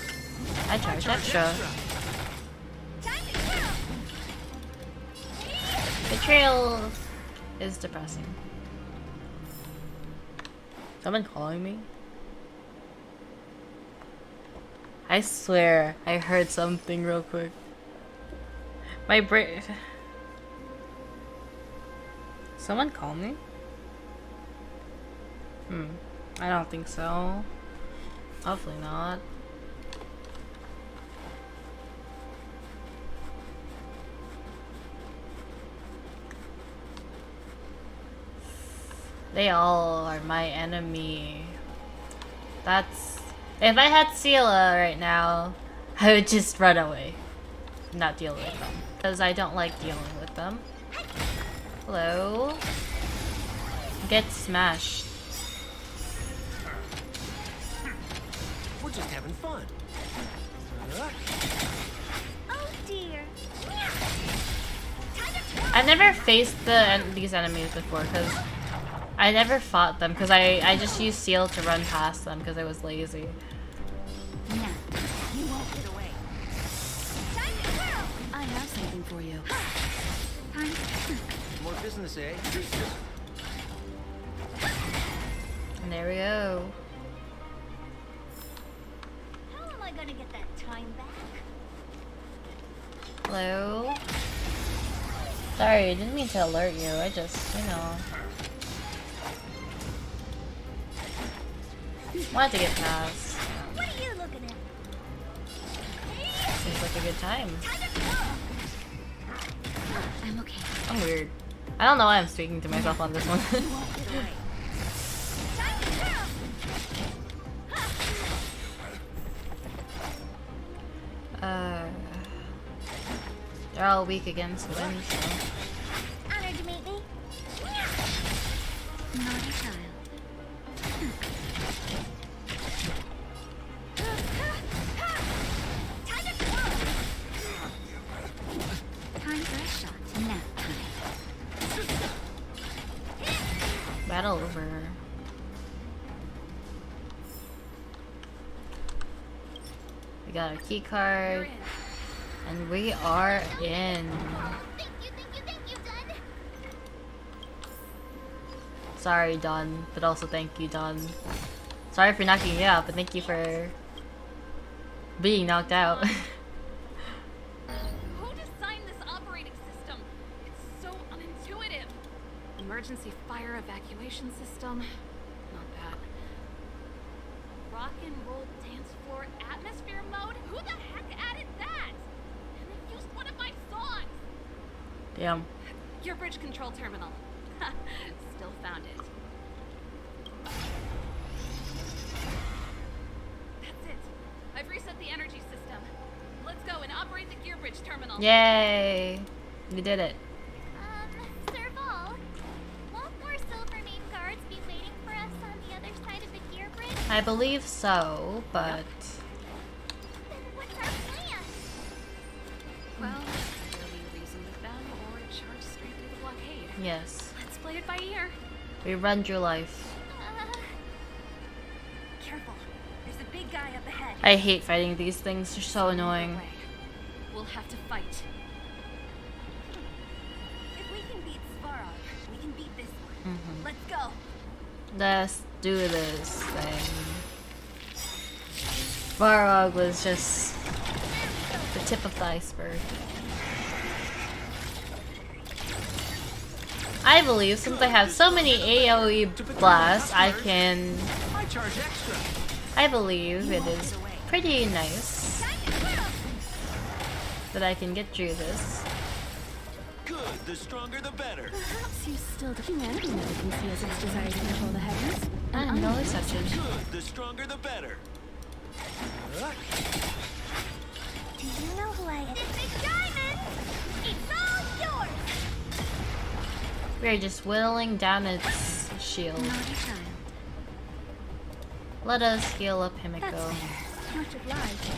I charge extra.
Time to twirl.
Betrayal is depressing. Someone calling me? I swear I heard something real quick. My brain. Someone call me? I don't think so. Hopefully not. They all are my enemy. That's... If I had Sela right now, I would just run away. Not deal with them. Because I don't like dealing with them. Hello? Get smashed.
We're just having fun.
Oh dear.
I've never faced these enemies before because I never fought them because I just used Seal to run past them because I was lazy.
Now, you won't get away. I have something for you.
More business, eh?
And there we go.
How am I gonna get that time back?
Hello? Sorry, I didn't mean to alert you. I just, you know. Wanted to get past.
What are you looking at?
Seems like a good time.
I'm okay.
I'm weird. I don't know why I'm speaking to myself on this one. They're all weak against wind, so.
Honored to meet me.
Naughty child. Time for a shot. Nap time.
Battle over. We got a key card. And we are in.
Thank you, Dad.
Sorry, Don, but also thank you, Don. Sorry for knocking you out, but thank you for being knocked out.
Who designed this operating system? It's so unintuitive. Emergency fire evacuation system? Not bad. Rock and roll dance floor atmosphere mode? Who the heck added that? And they used one of my songs!
Damn.
Your bridge control terminal. Still found it. That's it. I've reset the energy system. Let's go and operate the gear bridge terminal.
Yay! We did it.
Sir Vol, won't more silver name guards be waiting for us on the other side of the gear bridge?
I believe so, but
Then what's our plan?
Well, there'll be a reason with them or charge straight through the blockade.
yes.
Let's play it by ear.
We run your life.
Careful. There's a big guy up ahead.
I hate fighting these things, they're so annoying.
We'll have to fight.
If we can beat Svarog, we can beat this one. Let's go.
Let's do this thing. Varog was just the tip of the iceberg. I believe since I have so many AoE blasts, I can... I believe it is pretty nice that I can get through this.
Good, the stronger the better.
Perhaps you still humanity never conceals its desire to control the heavens.
No exception.
Good, the stronger the better.
Do you know who I am? This is Diamond! It's all yours!
We are just whittling down its shield.
Naughty child.
Let us heal up Himiko.
That's much obliged.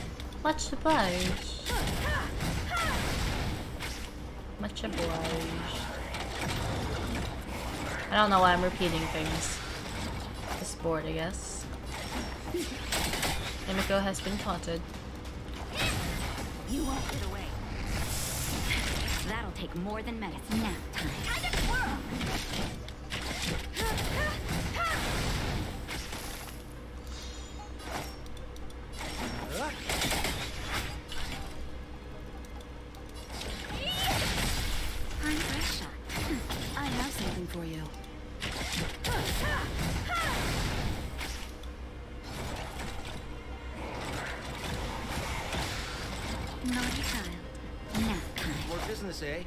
Much obliged. Much obliged. I don't know why I'm repeating things. Just bored, I guess. Himiko has been taunted.
You won't get away. That'll take more than minutes. Nap time. Time to twirl! I'm fresh shot. I have something for you. Naughty child. Nap time.
More business, eh?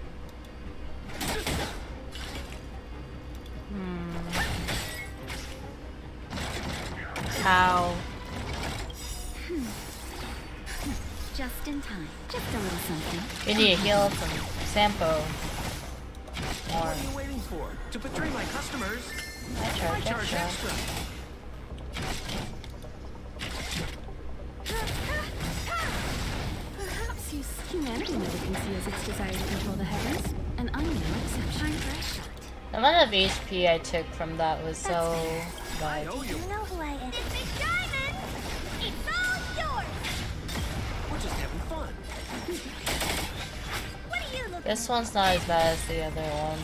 How?
Just in time. Just a little something.
We need to heal up some Sampo.
What are you waiting for? To betray my customers?
I charge
extra.
Perhaps humanity never conceals its desire to control the heavens, and I'm no exception. I'm fresh shot.
The amount of HP I took from that was so bad.
Oh,
You know who I am.
It's Big Diamond! It's all yours!
We're just having fun.
What are you looking
This one's not as bad as the other one.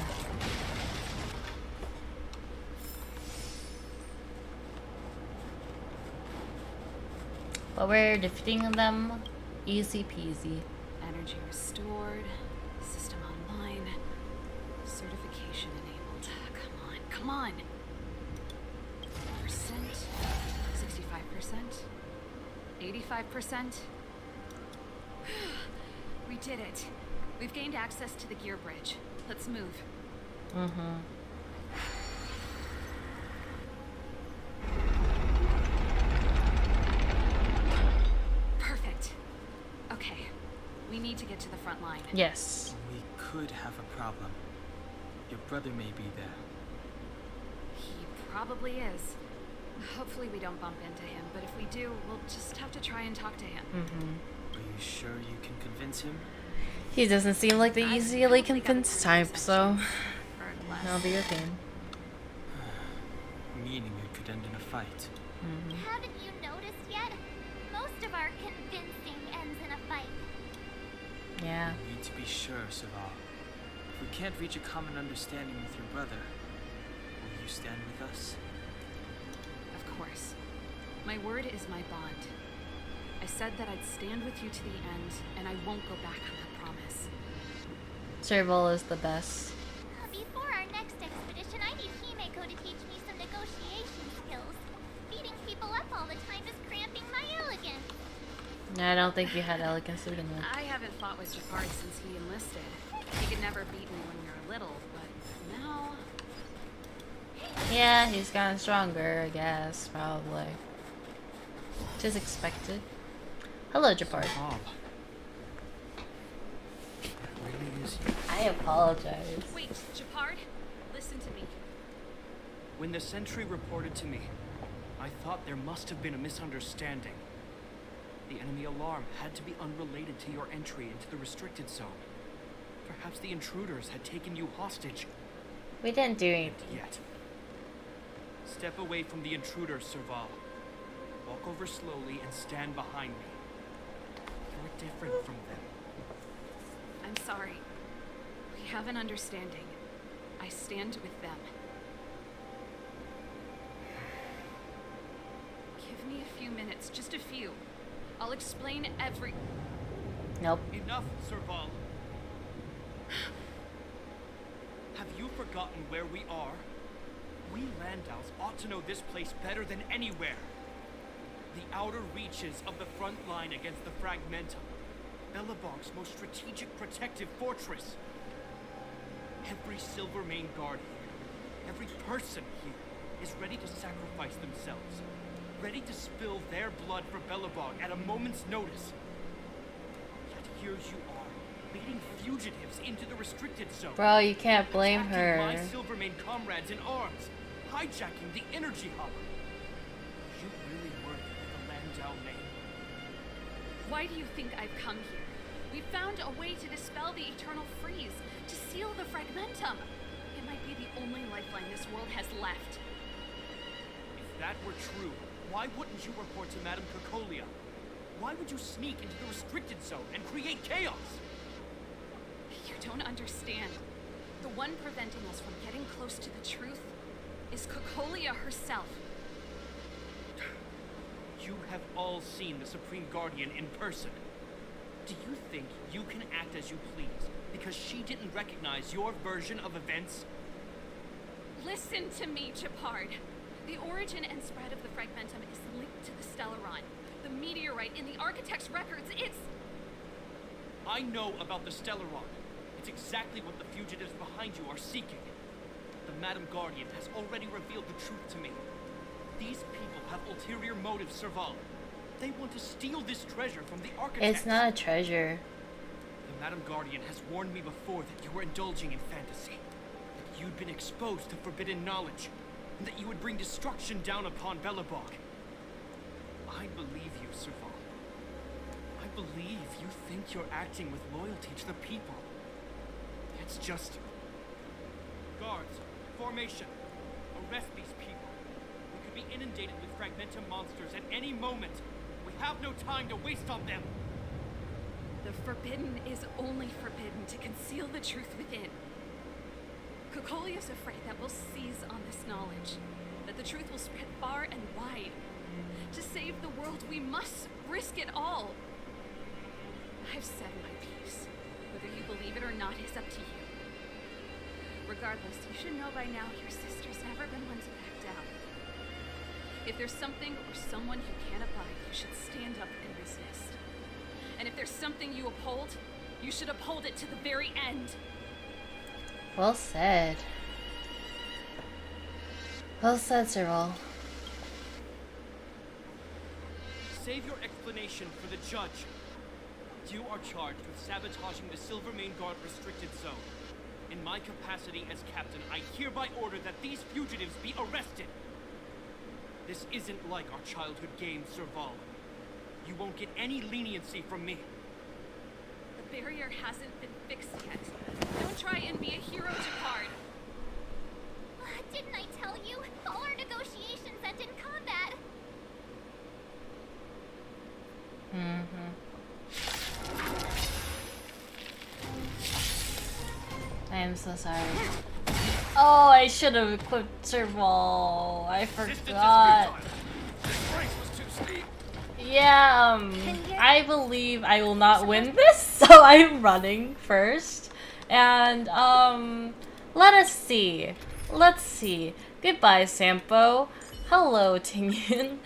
But we're defeating them easy peasy.
Energy restored. System online. Certification enabled. Come on, come on. Percent. 65%. 85%. We did it. We've gained access to the gear bridge. Let's move.
Mm-hmm.
Perfect. Okay. We need to get to the front line.
Yes.
We could have a problem. Your brother may be there.
He probably is. Hopefully we don't bump into him, but if we do, we'll just have to try and talk to him.
Mm-hmm.
Are you sure you can convince him?
He doesn't seem like the easily convinced type, so
Or less.
that'll be okay.
Meaning it could end in a fight.
Haven't you noticed yet? Most of our convincing ends in a fight.
Yeah.
We need to be sure, Saval. If we can't reach a common understanding with your brother, will you stand with us?
Of course. My word is my bond. I said that I'd stand with you to the end, and I won't go back on that promise.
Serval is the best.
Before our next expedition, I need Himeko to teach me some negotiation skills. Beating people up all the time is cramping my elegance.
I don't think you had elegance to begin with.
I haven't fought with Jafar since he enlisted. He could never beat me when we were little, but now...
Yeah, he's gotten stronger, I guess, probably. Which is expected. Hello, Japar.
Bob. It really is you.
I apologize.
Wait, Japard, listen to me.
When the sentry reported to me, I thought there must have been a misunderstanding. The enemy alarm had to be unrelated to your entry into the restricted zone. Perhaps the intruders had taken you hostage.
We didn't do anything.
Yet. Step away from the intruders, Serval. Walk over slowly and stand behind me. You're different from them.
I'm sorry. We have an understanding. I stand with them. Give me a few minutes, just a few. I'll explain every...
Nope.
Enough, Serval. Have you forgotten where we are? We Landaus ought to know this place better than anywhere. The outer reaches of the front line against the Fragmentum. Bellabog's most strategic protective fortress. Every Silvermane guard here, every person here, is ready to sacrifice themselves. Ready to spill their blood for Bellabog at a moment's notice. Yet here you are, leading fugitives into the restricted zone.
Bro, you can't blame
attacking
her.
my Silvermane comrades in arms, hijacking the energy hub. You really
own name.
Why do you think I've come here? We found a way to dispel the eternal freeze, to seal the fragmentum. It might be the only lifeline this world has left.
If that were true, why wouldn't you report to Madame Kirkolia? Why would you sneak into the restricted zone and create chaos?
You don't understand. The one preventing us from getting close to the truth is Kirkolia herself.
You have all seen the Supreme Guardian in person. Do you think you can act as you please because she didn't recognize your version of events?
Listen to me, Chapard. The origin and spread of the fragmentum is linked to the Stellaron. The meteorite in the Architect's records, it's...
I know about the Stellaron. It's exactly what the fugitives behind you are seeking. The Madam Guardian has already revealed the truth to me. These people have ulterior motives, Serval. They want to steal this treasure from the Architect.
It's not a treasure.
The Madam Guardian has warned me before that you were indulging in fantasy. That you'd been exposed to forbidden knowledge. And that you would bring destruction down upon Belobog. I believe you, Serval. I believe you think you're acting with loyalty to the people. It's just... Guards, formation. Arrest these people. We could be inundated with fragmentum monsters at any moment. We have no time to waste on them.
The forbidden is only forbidden to conceal the truth within. Kirkolia is afraid that we'll seize on this knowledge, that the truth will spread far and wide. To save the world, we must risk it all. I've said my piece. Whether you believe it or not is up to you. Regardless, you should know by now your sister's never been one to back down. If there's something or someone you can't abide, you should stand up and resist. And if there's something you uphold, you should uphold it to the very end.
Well said. Well said, Serval.
Save your explanation for the judge. You are charged with sabotaging the Silvermane Guard restricted zone. In my capacity as captain, I hereby order that these fugitives be arrested. This isn't like our childhood game, Serval. You won't get any leniency from me.
The barrier hasn't been fixed yet. Don't try and be a hero, Chapard.
Didn't I tell you? All our negotiations end in combat.
I am so sorry. Oh, I should have equipped Serval. I forgot. Yeah, I believe I will not win this, so I'm running first. And, let us see. Let's see. Goodbye, Sampo. Hello, Tingyan.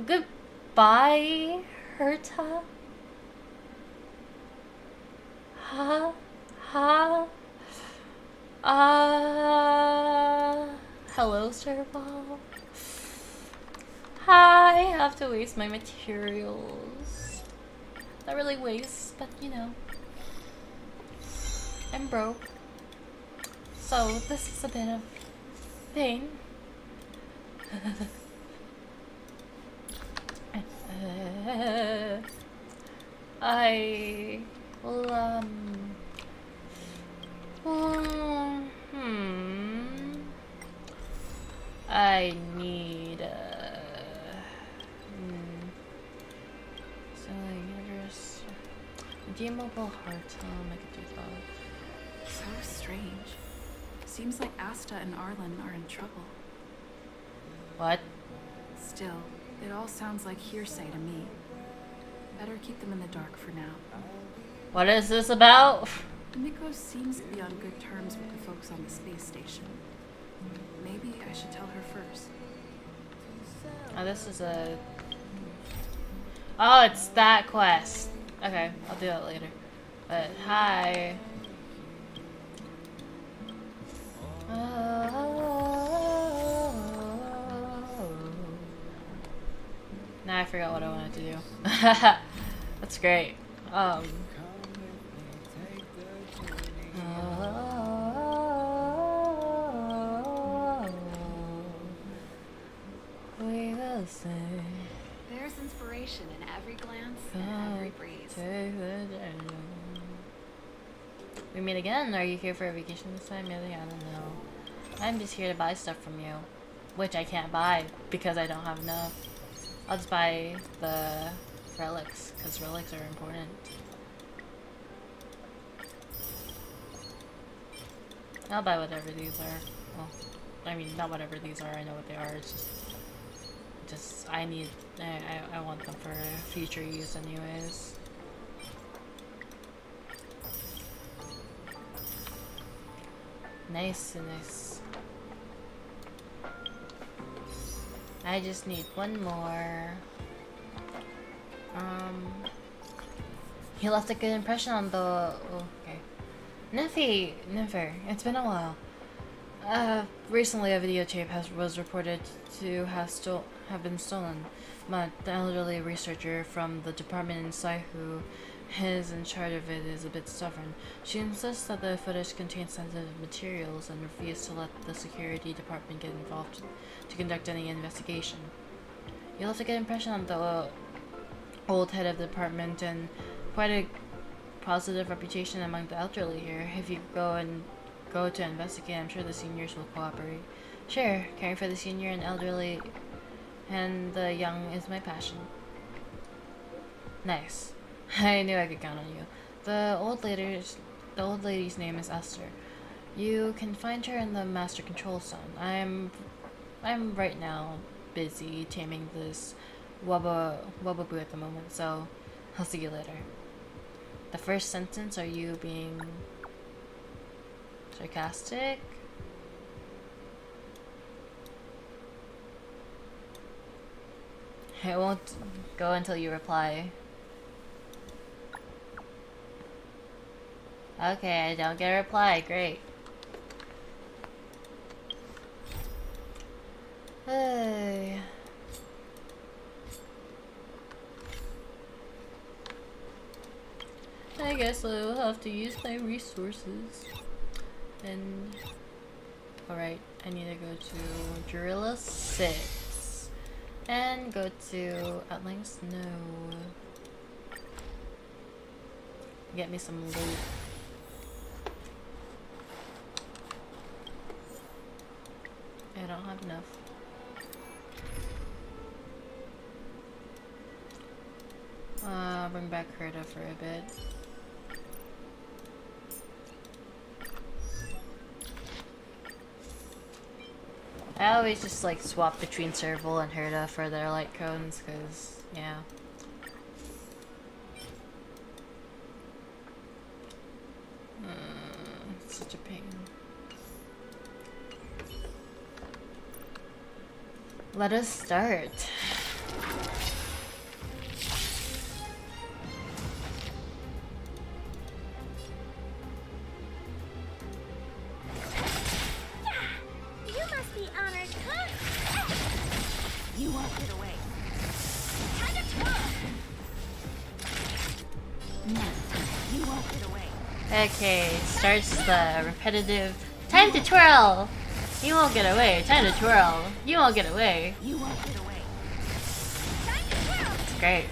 Goodbye, Herta. Hello, Serval. I have to waste my materials. Not really waste, but you know. I'm broke. So this is a bit of pain. I will, I need, selling address, redeemable heart, I could do that.
So strange. Seems like Asta and Arlen are in trouble.
What?
Still, it all sounds like hearsay to me. Better keep them in the dark for now.
What is this about?
Mikko seems to be on good terms with the folks on the space station. Maybe I should tell her first.
Oh, this is a... Oh, it's that quest. Okay, I'll do that later. But, hi. Now I forgot what I wanted to do. That's great. We meet again? Are you here for a vacation this time? Really? I don't know. I'm just here to buy stuff from you. Which I can't buy because I don't have enough. I'll just buy the relics, because relics are important. I'll buy whatever these are. Well, I mean, not whatever these are, I know what they are, it's just I need, I want them for future use anyways. Nice. I just need one more. He left a good impression on the... Oh, okay. Nympher, it's been a while. Recently a videotape was reported to have been stolen. But the elderly researcher from the department inside who is in charge of it is a bit stubborn. She insists that the footage contains sensitive materials and refuses to let the security department get involved to conduct any investigation. You left a good impression on the old head of the department and quite a positive reputation among the elderly here. If you go to investigate, I'm sure the seniors will cooperate. Sure, caring for the senior and elderly and the young is my passion. Nice. I knew I could count on you. The old lady's name is Esther. You can find her in the Master Control Zone. I'm right now busy taming this Wababoo at the moment, so I'll see you later. The first sentence, are you being sarcastic? I won't go until you reply. Okay, I don't get a reply. Great. Hey. I guess I'll have to use my resources. And alright, I need to go to Jarillo 6 and go to Outlying Snow. Get me some loot. I don't have enough. Bring back Herda for a bit. I always just like swap between Serval and Herda for their light cones, cause yeah. It's such a pain. Let us start.
You must be honored, huh? You won't get away. Time to twirl. No, you won't get away.
Okay, starts the repetitive. Time to twirl! You won't get away. Time to twirl. You won't get away.
You won't get away. Time to twirl.
It's great.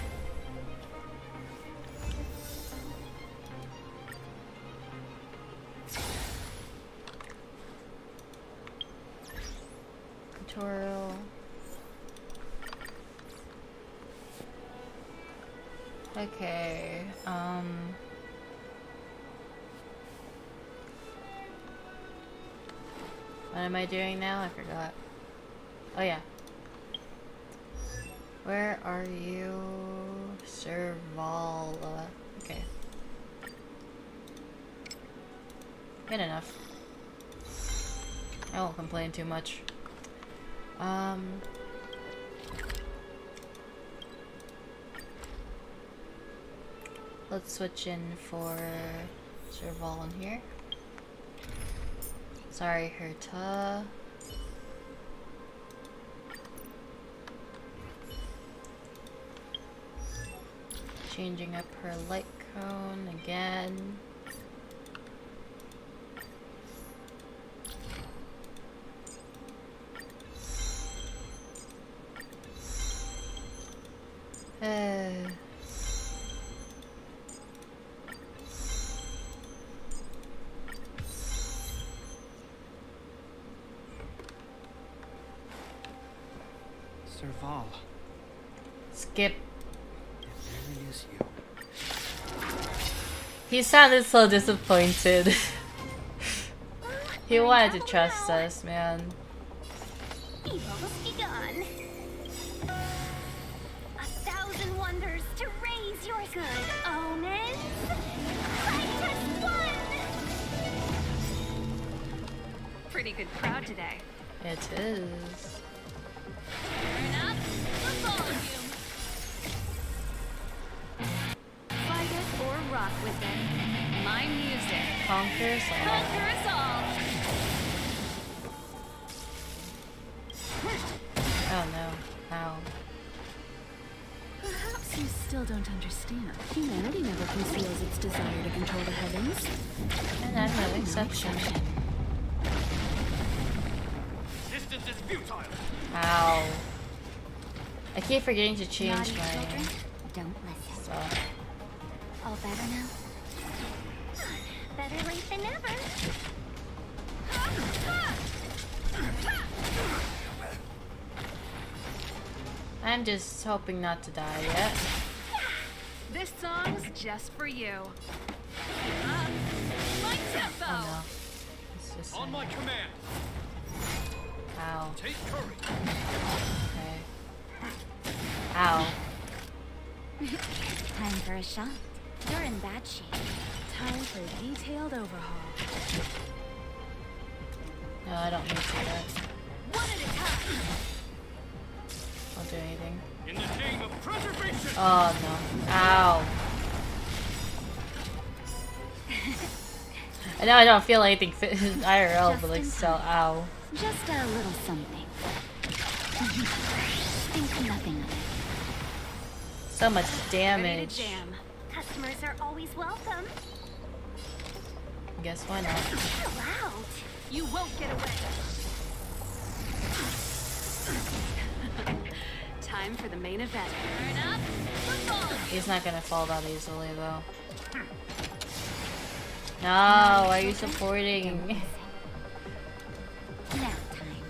Twirl. Okay, what am I doing now? I forgot. Oh yeah. Where are you? Serval. Okay. Good enough. I won't complain too much. Let's switch in for Serval in here. Sorry, Herta. Changing up her light cone again.
Val.
Skip.
It really is you.
He sounded so disappointed. He wanted to trust us, man.
Evil must be gone. 1,000 wonders to raise your good omens. I just won!
Pretty good crowd today.
It is.
Turn up the volume. Fight it or rock with it. My music.
Conquer us all.
Conquer us all.
Oh no. Ow.
Perhaps you still don't understand. Humanity never conceals its desire to control the heavens.
And I'm no exception.
Distance is futile.
Ow. I keep forgetting to change
Naughty
my
children, don't listen.
stuff.
All better now? Better late than never.
I'm just hoping not to die yet.
This song's just for you. My tempo.
Oh no. It's just
On my command.
Ow.
Take courage.
Okay. Ow.
Time for a shot. You're in bad shape.
Time for a detailed overhaul.
No, I don't need to do that.
One at a time.
I'll do anything.
In the name of preservation.
Oh no. Ow. I know I don't feel anything fit in IRL, but like still, ow.
Just a little something. Think nothing of it.
So much
Ready to
damage.
jam.
Customers are always welcome.
Guess why not?
Chill out.
You won't get away. Time for the main event. Turn up the volume.
He's not gonna fall that easily though. No, are you supporting?
Now time.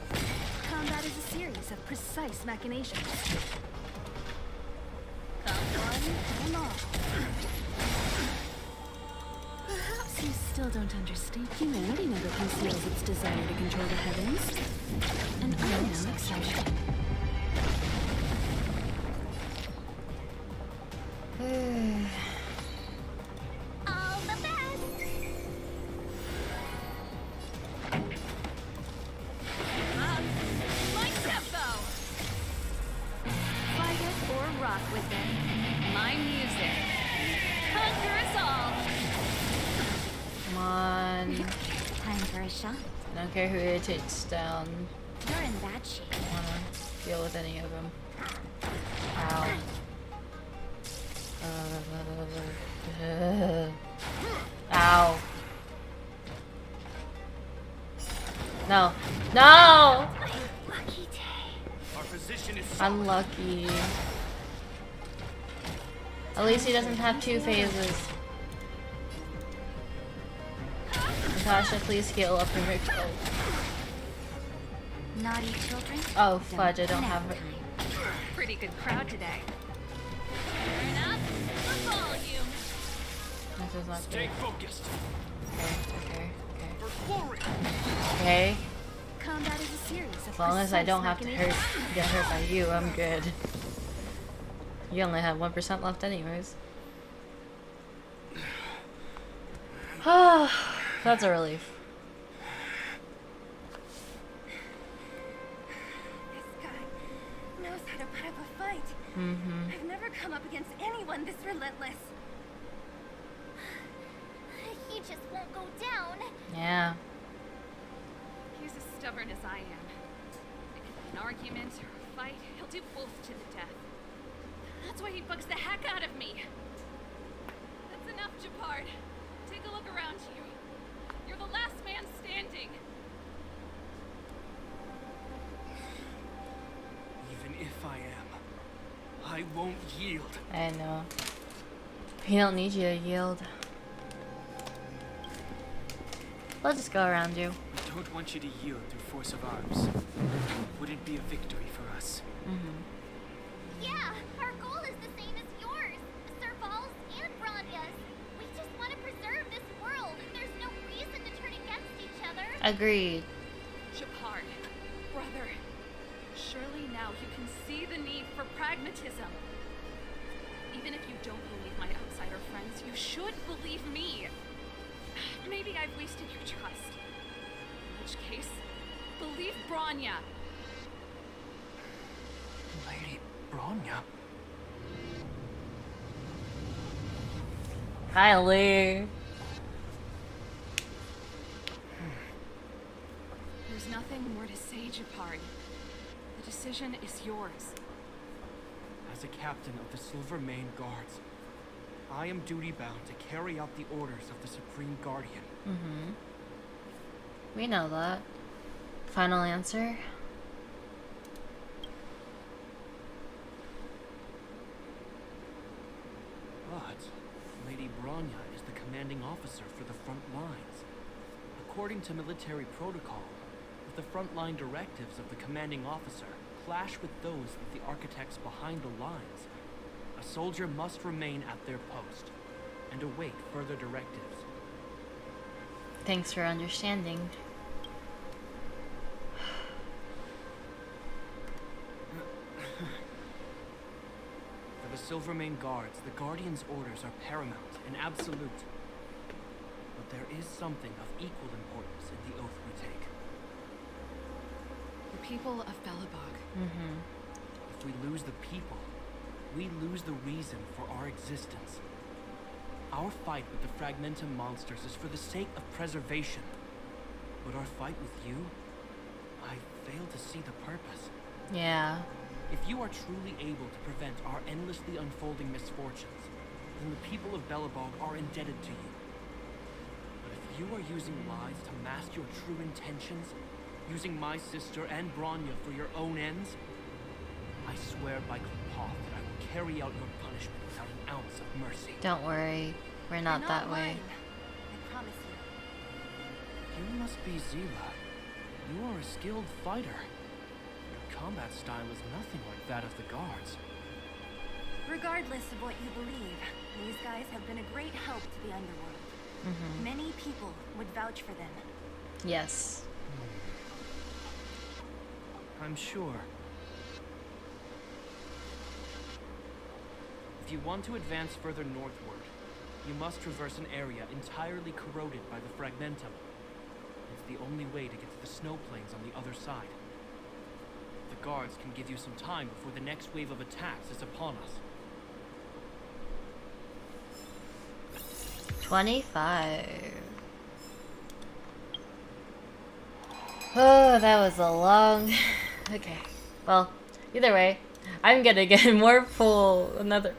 Combat is a series of precise machinations.
One and all.
Perhaps you still don't understand. Humanity never conceals its desire to control the heavens. And I'm no exception.
All the best.
My tempo. Fight it or rock with it. My music. Conquer us all.
Come on.
Time for a shot.
I don't care who irritates down.
You're in bad shape.
I don't wanna deal with any of them. Ow. Ow. No. No!
Lucky day.
Our position is
Unlucky. At least he doesn't have two phases. Natasha, please heal up in your kill.
Naughty children.
Oh, fudge, I don't have it.
Pretty good crowd today. Turn up the volume.
This is not
Stay
good.
focused.
Okay.
For glory.
Okay.
Combat is a series of
As long as I don't have to
machinations.
get hurt by you, I'm good. You only have 1% left anyways. That's a relief.
This guy knows how to put up a fight.
Mm-hmm.
I've never come up against anyone this relentless.
He just won't go down.
Yeah.
He's as stubborn as I am. An argument or a fight, he'll do both to the death. That's why he bugs the heck out of me. That's enough, Japard. Take a look around you. You're the last man standing.
Even if I am, I won't yield.
I know. He don't need you to yield. We'll just go around you.
We
don't want you to yield through force of arms. Wouldn't be a victory for us.
Yeah, our goal is the same as yours, Sir Val's and Bronya's. We just want to preserve this world. There's no reason to turn against each other.
Agreed.
Shepard, brother, surely now you can see the need for pragmatism. Even if you don't believe my outsider friends, you should believe me. Maybe I've wasted your trust. In which case, believe Bronya.
Lady Bronya?
Kylie.
There's nothing more to say, Shepard. The decision is yours.
As a captain of the Silvermane Guards, I am duty-bound to carry out the orders of the Supreme Guardian.
We know that. Final answer?
But Lady Bronya is the commanding officer for the front lines. According to military protocol, if the frontline directives of the commanding officer clash with those of the architects behind the lines, a soldier must remain at their post and await further directives.
Thanks for understanding.
For the Silvermane Guards, the Guardian's orders are paramount and absolute. But there is something of equal importance in the oath we take.
The people of Belobog.
If we lose the people, we lose the reason for our existence. Our fight with the Fragmentum monsters is for the sake of preservation. But our fight with you, I fail to see the purpose.
Yeah.
If you are truly able to prevent our endlessly unfolding misfortunes, then the people of Belobog are indebted to you. But if you are using lies to mask your true intentions, using my sister and Bronya for your own ends, I swear by Klapoth that I will carry out your punishment without an ounce of mercy.
Don't worry. We're not that way.
I promise you.
You must be Zila. You are a skilled fighter. Your combat style is nothing like that of the guards.
Regardless of what you believe, these guys have been a great help to the underworld. Many people would vouch for them.
Yes.
I'm sure. If you want to advance further northward, you must traverse an area entirely corroded by the Fragmentum. It's the only way to get to the snow plains on the other side. The guards can give you some time before the next wave of attacks is upon us.
25. Oh, that was a long... Okay. Well, either way, I'm gonna get more full. Another...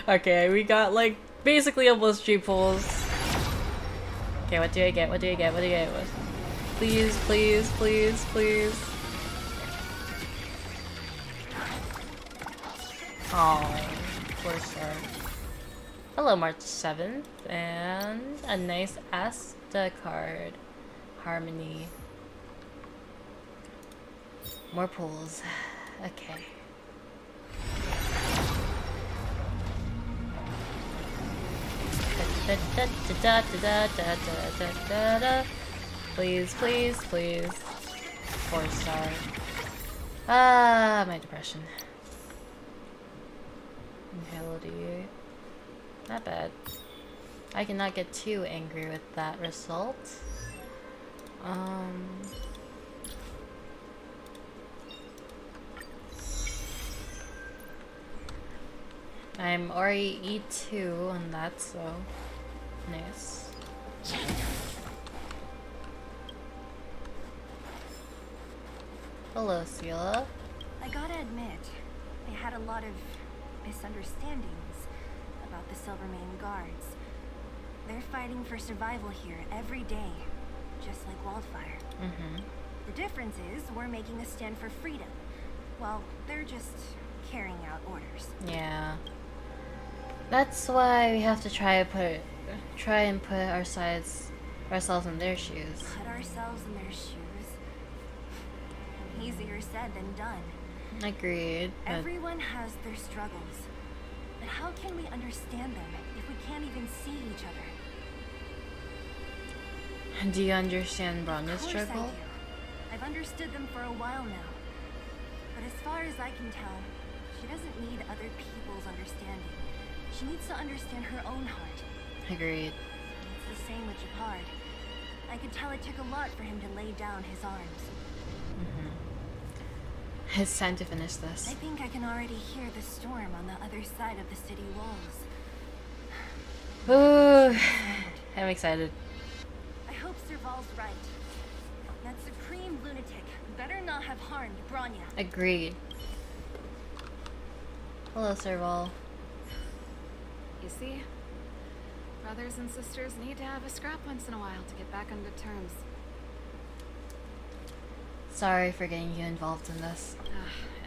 Okay, we got like basically almost 3 pulls. Okay, what do I get? What do I get? What do I get? What? Please, please, please, please. Oh, 4-star. Hello, March 7th, and a nice Asta card. Harmony. More pulls. Okay. Please, please, please. 4-star. Ah, my depression. Inhality. Not bad. I cannot get too angry with that result. I'm already E2 on that, so nice. Hello, Sela.
I gotta admit, I had a lot of misunderstandings about the Silvermane Guards. They're fighting for survival here every day, just like Wildfire. The difference is we're making a stand for freedom, while they're just carrying out orders.
Yeah. That's why we have to try and put our sides ourselves in their shoes.
Put ourselves in their shoes. Easier said than done.
Agreed. But
Everyone has their struggles. But how can we understand them if we can't even see each other?
do you understand Bronya's
Of course
struggle?
I do. I've understood them for a while now. But as far as I can tell, she doesn't need other people's understanding. She needs to understand her own heart.
Agreed.
It's the same with Japard. I could tell it took a lot for him to lay down his arms.
It's time to finish this.
I think I can already hear the storm on the other side of the city walls.
Ooh, I'm excited.
I hope Serval's right. That supreme lunatic better not have harmed Bronya.
Agreed. Hello, Serval.
You see? Brothers and sisters need to have a scrap once in a while to get back on good terms.
Sorry for getting you involved in this.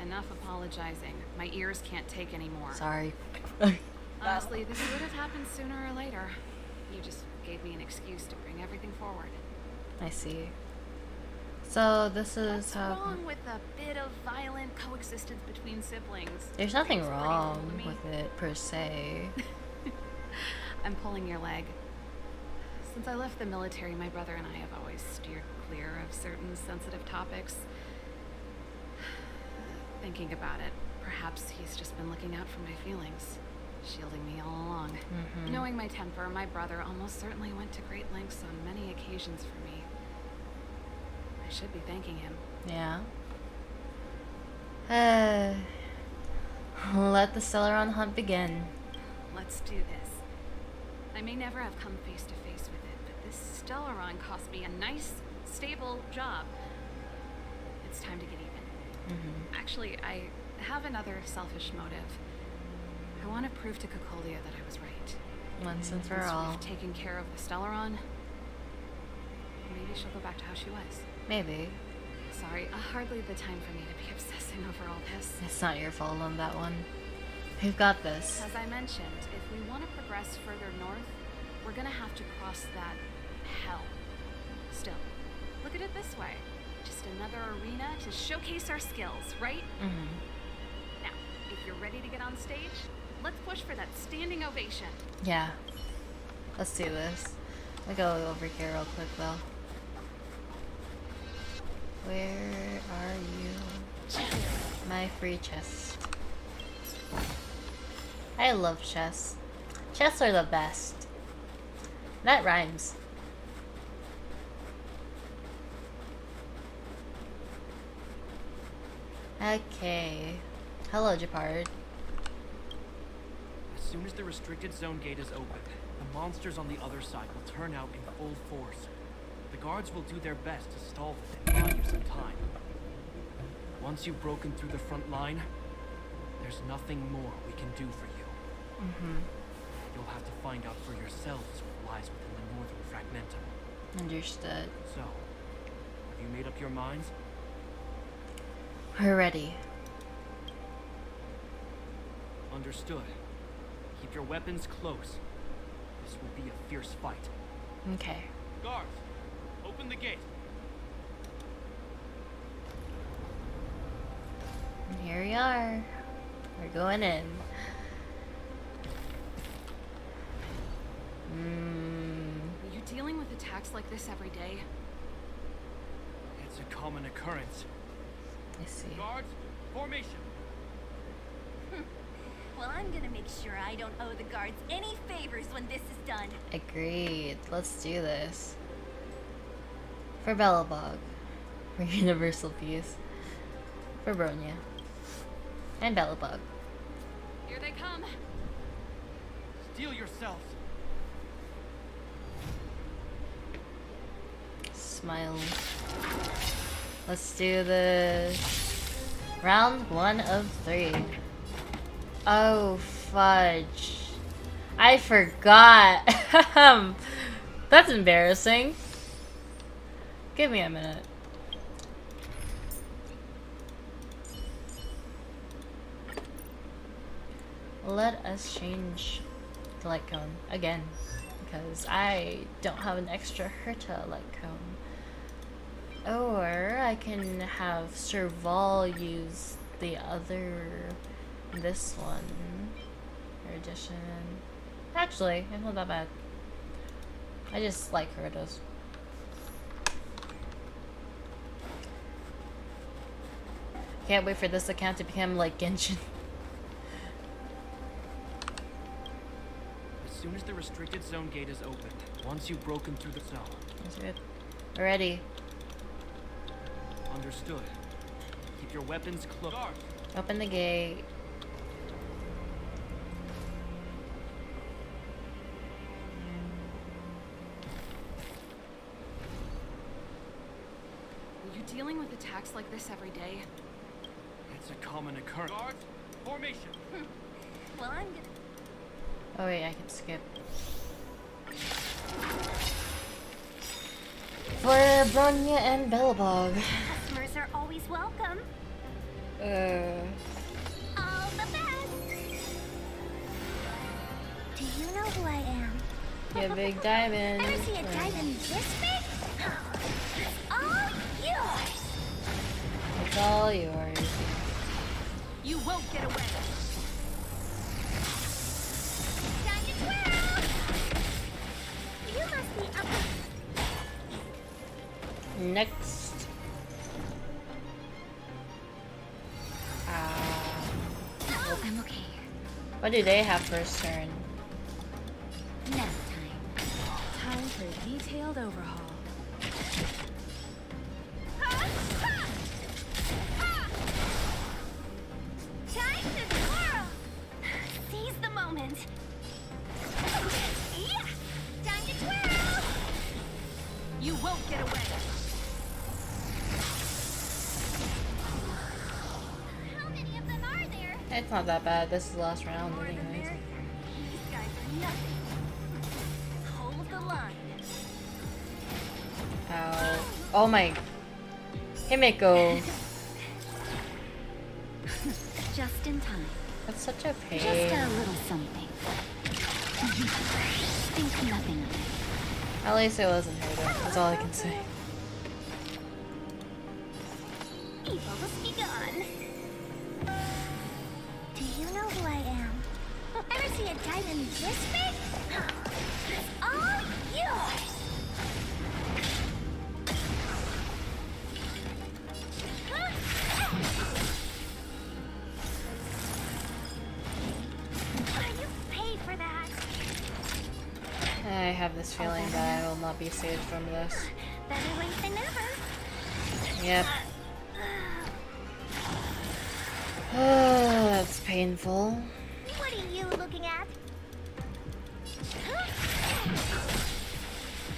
Enough apologizing. My ears can't take anymore.
Sorry.
Honestly, this would have happened sooner or later. You just gave me an excuse to bring everything forward.
I see. So this is
What's
how.
wrong with a bit of violent coexistence between siblings?
There's nothing
Seems pretty
wrong
normal to me.
with it per se.
I'm pulling your leg. Since I left the military, my brother and I have always steered clear of certain sensitive topics. Thinking about it, perhaps he's just been looking out for my feelings, shielding me all along. Knowing my temper, my brother almost certainly went to great lengths on many occasions for me. I should be thanking him.
Yeah. Let the Celeron hunt begin.
Let's do this. I may never have come face to face with it, but this Stellaron cost me a nice, stable job. It's time to get even. Actually, I have another selfish motive. I want to prove to Cocolia that I was right.
Once and for
Once
all.
we've taken care of the Stellaron, maybe she'll go back to how she was.
Maybe.
Sorry, hardly the time for me to be obsessing over all this.
It's not your fault on that one. We've got this.
As I mentioned, if we want to progress further north, we're gonna have to cross that hell. Still, look at it this way. Just another arena to showcase our skills, right? Now, if you're ready to get on stage, let's push for that standing ovation.
Yeah. Let's do this. Let me go over here real quick though. Where are you? My free chest. I love chests. Chests are the best. That rhymes. Okay. Hello, Japard.
As soon as the restricted zone gate is open, the monsters on the other side will turn out in full force. The guards will do their best to stall them and buy you some time. Once you've broken through the front line, there's nothing more we can do for you. You'll have to find out for yourselves what lies within the northern fragmentum.
Understood.
So, have you made up your minds?
We're ready.
Understood. Keep your weapons close. This will be a fierce fight.
Okay.
Guards, open the gate.
And here we are. We're going in.
Are you dealing with attacks like this every day?
It's a common occurrence.
I see.
Guards, formation.
Well, I'm gonna make sure I don't owe the guards any favors when this is done.
Agreed. Let's do this. For Bellabog. For Universal Peace. For Bronya. And Bellabog.
Here they come.
Steel yourselves.
Smile. Let's do this. Round 1 of 3. Oh, fudge. I forgot. That's embarrassing. Give me a minute. Let us change the light cone again. because I don't have an extra Herta like Cone. Or I can have Serval use the other, this one, or addition. Actually, it's not that bad. I just like Hertas. Can't wait for this account to become like Genshin.
As soon as the restricted zone gate is opened, once you've broken through the zone.
That's good. We're ready.
Understood. Keep your weapons close.
Open the gate.
Are you dealing with attacks like this every day?
It's a common occurrence. Guards, formation.
Well, I'm gonna...
Oh wait, I can skip. For Bronya and Bellabog.
Customers are always welcome. All the best. Do you know who I am?
Yeah, big diamond.
Ever see a diamond this big? It's all yours.
It's all yours.
You won't get away.
Time to twirl. You must be up.
Next.
I'm okay.
What do they have first turn?
Nap time.
Time for a detailed overhaul.
Time to twirl. Seize the moment. Yeah. Time to twirl.
You won't get away.
How many of them are there?
It's not that bad. This is the last round anyways.
These guys are nothing. Hold the line.
Ow. Oh my. Himiko.
Just in time.
That's such a pain.
Just a little something. Think nothing of it.
At least it wasn't her though. That's all I can say.
Evil must be gone. Do you know who I am? Ever see a diamond this big? It's all yours. You paid for that.
I have this feeling that I will not be saved from this.
Better late than never.
Yep. That's painful.
What are you looking at?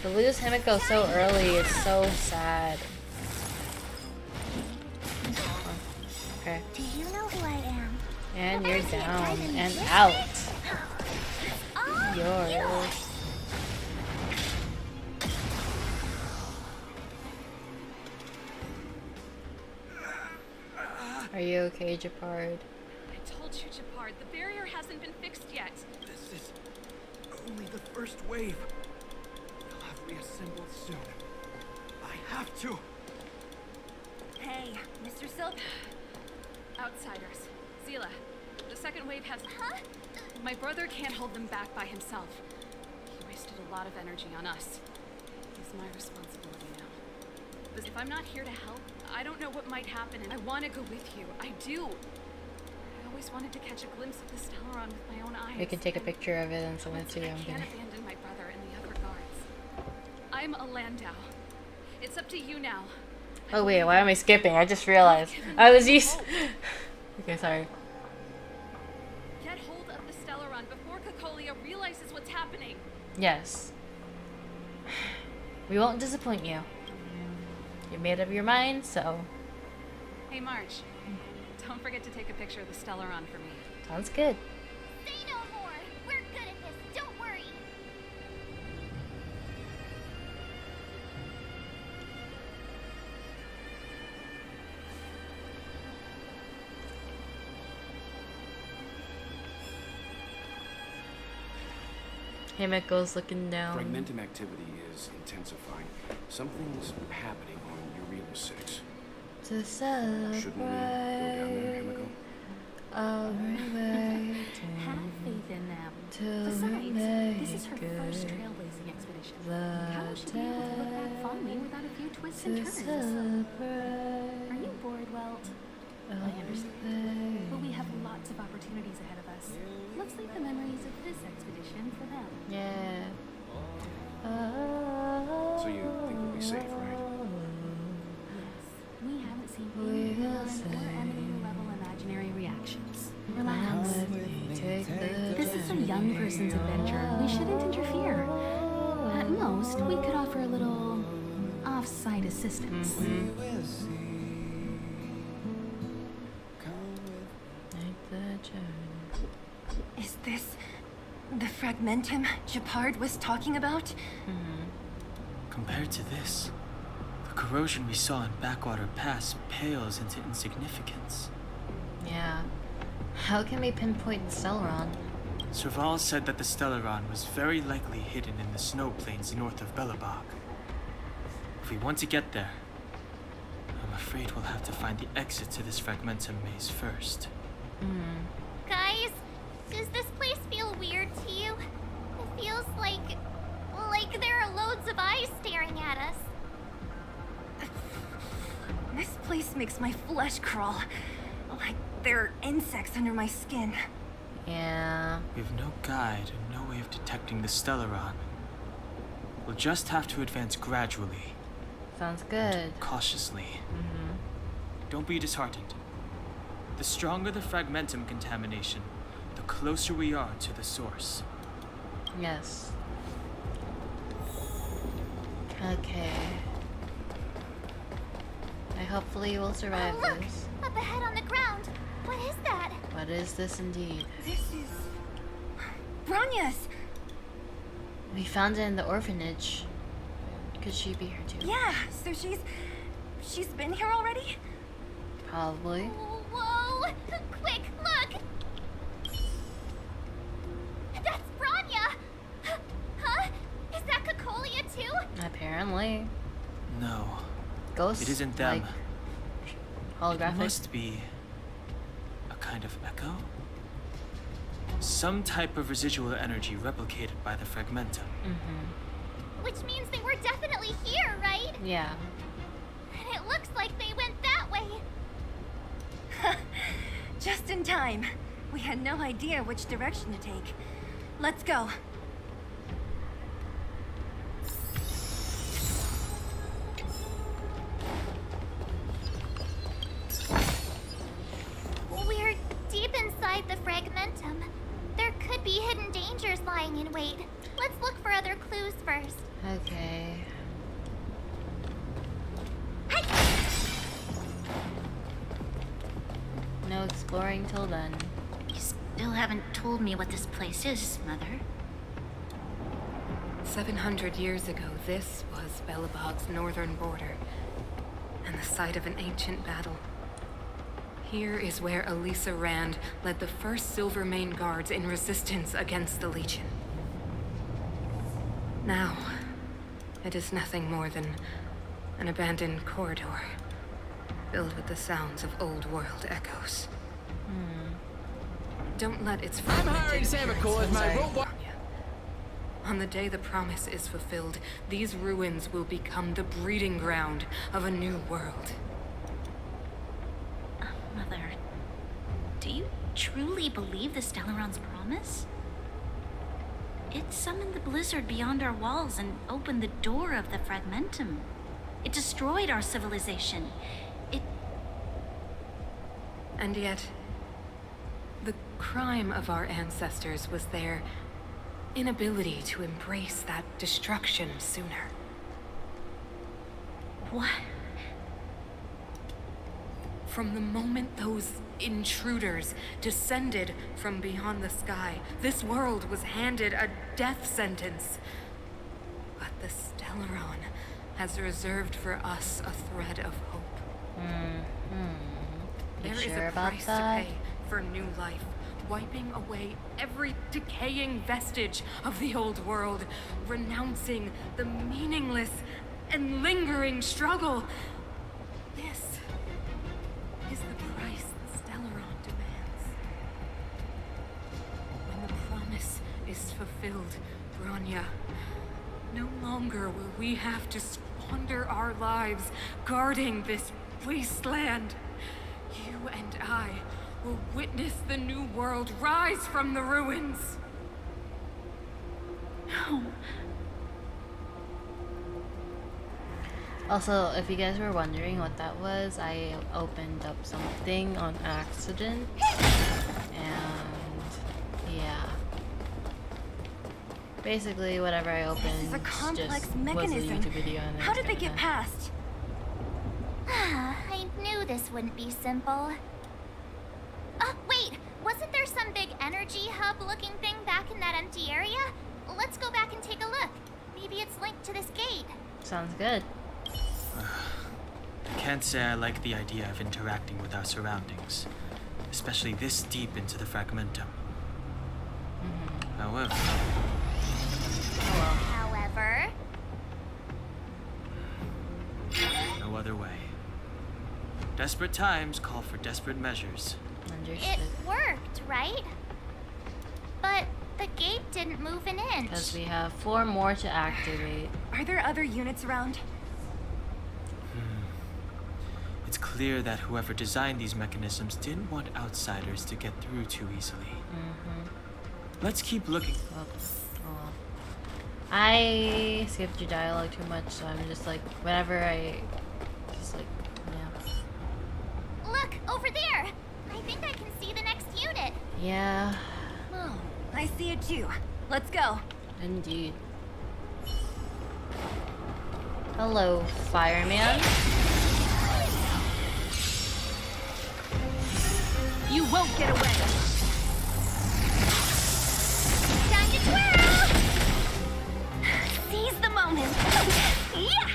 To lose Himiko so early is so sad. Okay.
Do you know who I am?
And you're down and out.
Oh,
Yours. Are you okay, Japard?
I told you, Japard, the barrier hasn't been fixed yet.
This is only the first wave. They'll have reassembled soon. I have to.
Hey, Mr. Silk.
Outsiders. Zila, the second wave has... Huh? My brother can't hold them back by himself. He wasted a lot of energy on us. It's my responsibility now. But if I'm not here to help, I don't know what might happen, and I want to go with you. I do. I always wanted to catch a glimpse of the Stellaron with my own eyes.
We can take a picture of it and send it to you.
I can't abandon my brother and the other guards. I'm a Landau. It's up to you now.
Oh wait, why am I skipping? I just realized. I was used... Okay, sorry.
Get hold of the Stellaron before Cocolia realizes what's happening.
Yes. We won't disappoint you. You made up your mind, so...
Hey, Marge. Don't forget to take a picture of the Stellaron for me.
Sounds good.
Say no more. We're good at this. Don't worry.
Himiko's looking down.
Fragmentum activity is intensifying. Something's happening on Jarillo 6.
To celebrate.
Shouldn't we go down there, Himiko?
I'll be
Have faith in them.
till
Besides,
we
this is her
make
first
it
trailblazing expedition.
the
How will she be able to look back fondly without a few twists and
to
turns?
celebrate.
Are you bored, Welt? I understand. But we have lots of opportunities ahead of us. Let's leave the memories of this expedition for them.
Yeah.
So you think we'll be safe, right?
We haven't seen
We
any
will
or enemy-level imaginary reactions.
Relax.
Relax.
Take the
This is a young person's adventure. We shouldn't interfere. At most, we could offer a little off-site assistance.
Make the journey.
Is this the fragmentum Japard was talking about?
Compared to this, the corrosion we saw in Backwater Pass pales into insignificance.
Yeah. How can we pinpoint Celeron?
Serval said that the Stellaron was very likely hidden in the snow plains north of Belobog. If we want to get there, I'm afraid we'll have to find the exit to this fragmentum maze first.
Guys, does this place feel weird to you? It feels like there are loads of eyes staring at us.
This place makes my flesh crawl. Like there are insects under my skin.
Yeah.
We have no guide and no way of detecting the Stellaron. We'll just have to advance gradually,
Sounds good.
cautiously. Don't be disheartened. The stronger the fragmentum contamination, the closer we are to the source.
Yes. Okay. I hopefully will survive
Oh, look!
this.
Up ahead on the ground. What is that?
What is this indeed?
This is Bronya's.
We found it in the orphanage. Could she be here too?
Yeah, so she's been here already?
Probably.
Whoa! Quick, look! That's Bronya! Huh? Is that Cocolia too?
Apparently.
No,
Ghosts?
it isn't them.
Like,
It
holographic?
must be a kind of echo? Some type of residual energy replicated by the fragmentum.
Which means they were definitely here, right?
Yeah.
And it looks like they went that way.
Just in time. We had no idea which direction to take. Let's go.
We're deep inside the fragmentum. There could be hidden dangers lying in wait. Let's look for other clues first.
Okay. No exploring till then.
You still haven't told me what this place is, Mother.
700 years ago, this was Belobog's northern border, and the site of an ancient battle. Here is where Elisa Rand led the first Silvermane Guards in resistance against the Legion. Now, it is nothing more than an abandoned corridor, filled with the sounds of old-world echoes. Don't let its fragmented appearance. On the day the promise is fulfilled, these ruins will become the breeding ground of a new world.
Mother, do you truly believe the Stellaron's promise? It summoned the blizzard beyond our walls and opened the door of the fragmentum. It destroyed our civilization.
And yet, the crime of our ancestors was their inability to embrace that destruction sooner.
What?
From the moment those intruders descended from beyond the sky, this world was handed a death sentence. But the Stellaron has reserved for us a thread of hope.
You
There is
sure
a
about
price
that?
to pay for new life, wiping away every decaying vestige of the old world, renouncing the meaningless and lingering struggle. This is the price that Stellaron demands. When the promise is fulfilled, Grania, no longer will we have to squander our lives guarding this wasteland. You and I will witness the new world rise from the ruins.
No.
Also, if you guys were wondering what that was, I opened up something on accident. And yeah. Basically, whatever I opened
This is a complex
just
mechanism.
was a YouTube video. And
How did they get past?
I knew this wouldn't be simple. Wait! Wasn't there some big energy hub-looking thing back in that empty area? Let's go back and take a look. Maybe it's linked to this gate.
Sounds good.
I can't say I like the idea of interacting with our surroundings, especially this deep into the fragmentum. However...
However...
no other way. Desperate times call for desperate measures.
It worked, right? But the gate didn't move an inch.
Because we have 4 more to activate.
Are there other units around?
It's clear that whoever designed these mechanisms didn't want outsiders to get through too easily. Let's keep looking.
I skipped your dialogue too much, so I'm just like, whenever I... just like, yeah.
Look, over there! I think I can see the next unit.
Yeah.
Oh, I see it too. Let's go.
Indeed. Hello, fireman.
You won't get away.
Time to twirl!
Seize the moment. Yeah!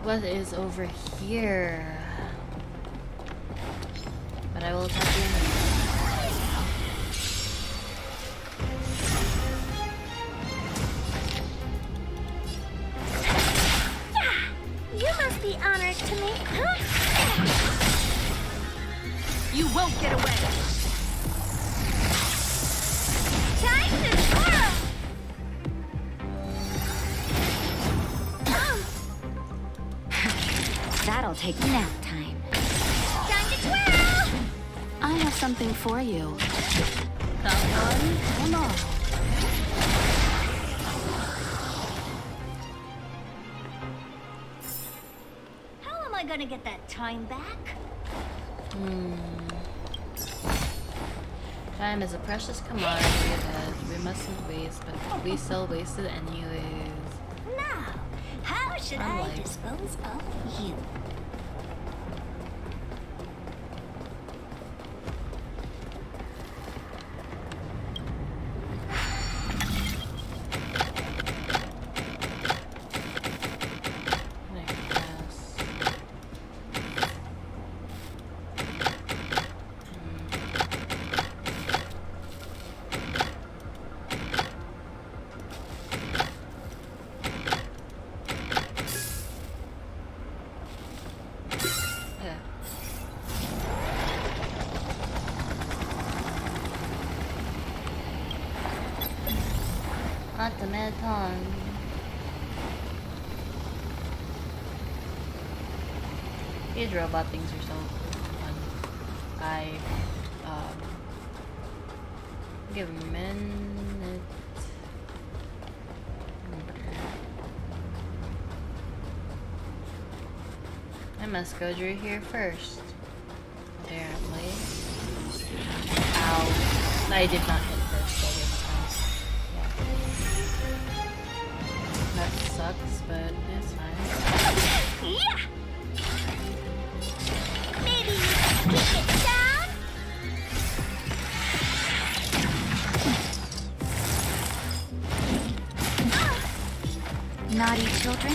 What is over here? But I will talk to you in a minute.
You must be honored to me, huh?
You won't get away.
Time to twirl!
That'll take nap time.
Time to twirl!
I have something for you. Come on, come on.
How am I gonna get that time back?
Time is a precious commodity that we mustn't waste, but we still waste it anyways.
Now, how should I
Unlike-
dispose of you?
Automaton. These robot things are so fun. I give a minute. I must go through here first. Apparently. Ow. I did not hit this, so it's fine. Yeah. That sucks, but it's fine.
Yeah! Maybe keep it down?
Naughty children,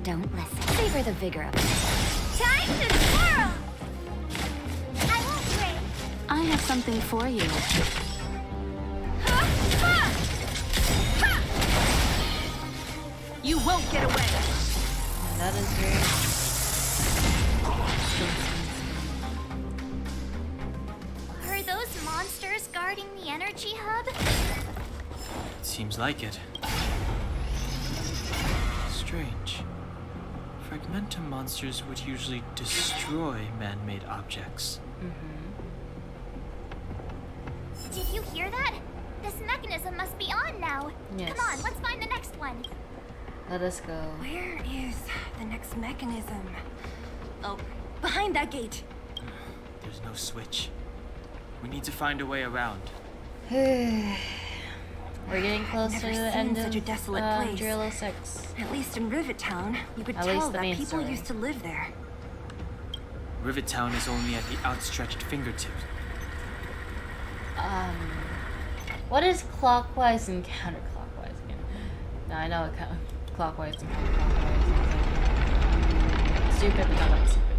don't listen. Savor the vigor of it.
Time to twirl! I won't break.
I have something for you.
You won't get away.
And that is very.
Are those monsters guarding the energy hub?
Seems like it. Strange. Fragmentum monsters would usually destroy man-made objects.
Did you hear that? This mechanism must be on now.
Yes.
Come on, let's find the next one.
Let us go.
Where is the next mechanism? Oh, behind that gate.
There's no switch. We need to find a way around.
We're getting close to
Never
the
seen
end
such a
of
desolate place.
jarillo 6.
At least in Rivet Town, you could
At least
tell
the
that
main
people
story.
used to live there.
Rivet Town is only at the outstretched fingertip.
What is clockwise and counterclockwise again? No, I know clockwise and counterclockwise. Stupid, but not like stupid.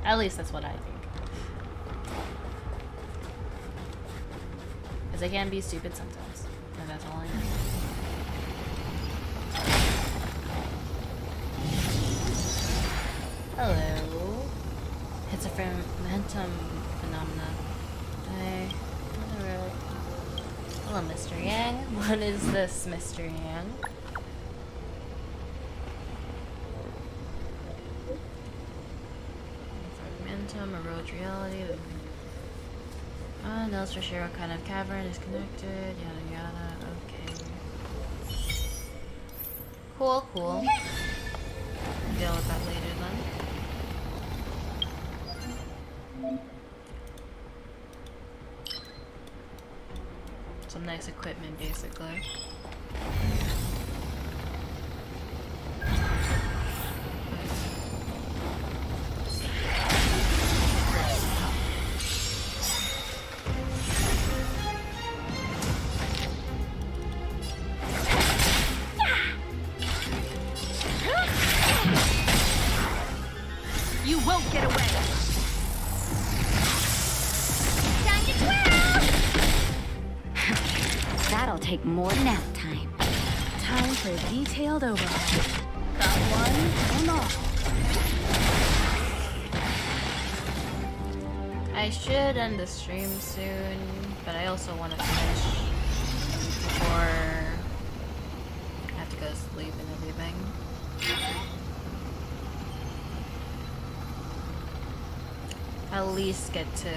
At least that's what I think. Because I can be stupid sometimes, and that's all I know. Hello. It's a momentum phenomena. Whatever. Hello, Mr. Yang. What is this, Mr. Yang? Fragmentum, erodes reality. Knows for sure what kind of cavern is connected. Yada yada. Okay. Cool, cool. Deal with that later then. Some nice equipment, basically.
You won't get away.
Time to twirl!
That'll take more nap time.
Time for a detailed overhaul. Got one and all.
I should end the stream soon, but I also want to finish before I have to go to sleep and everything. At least get to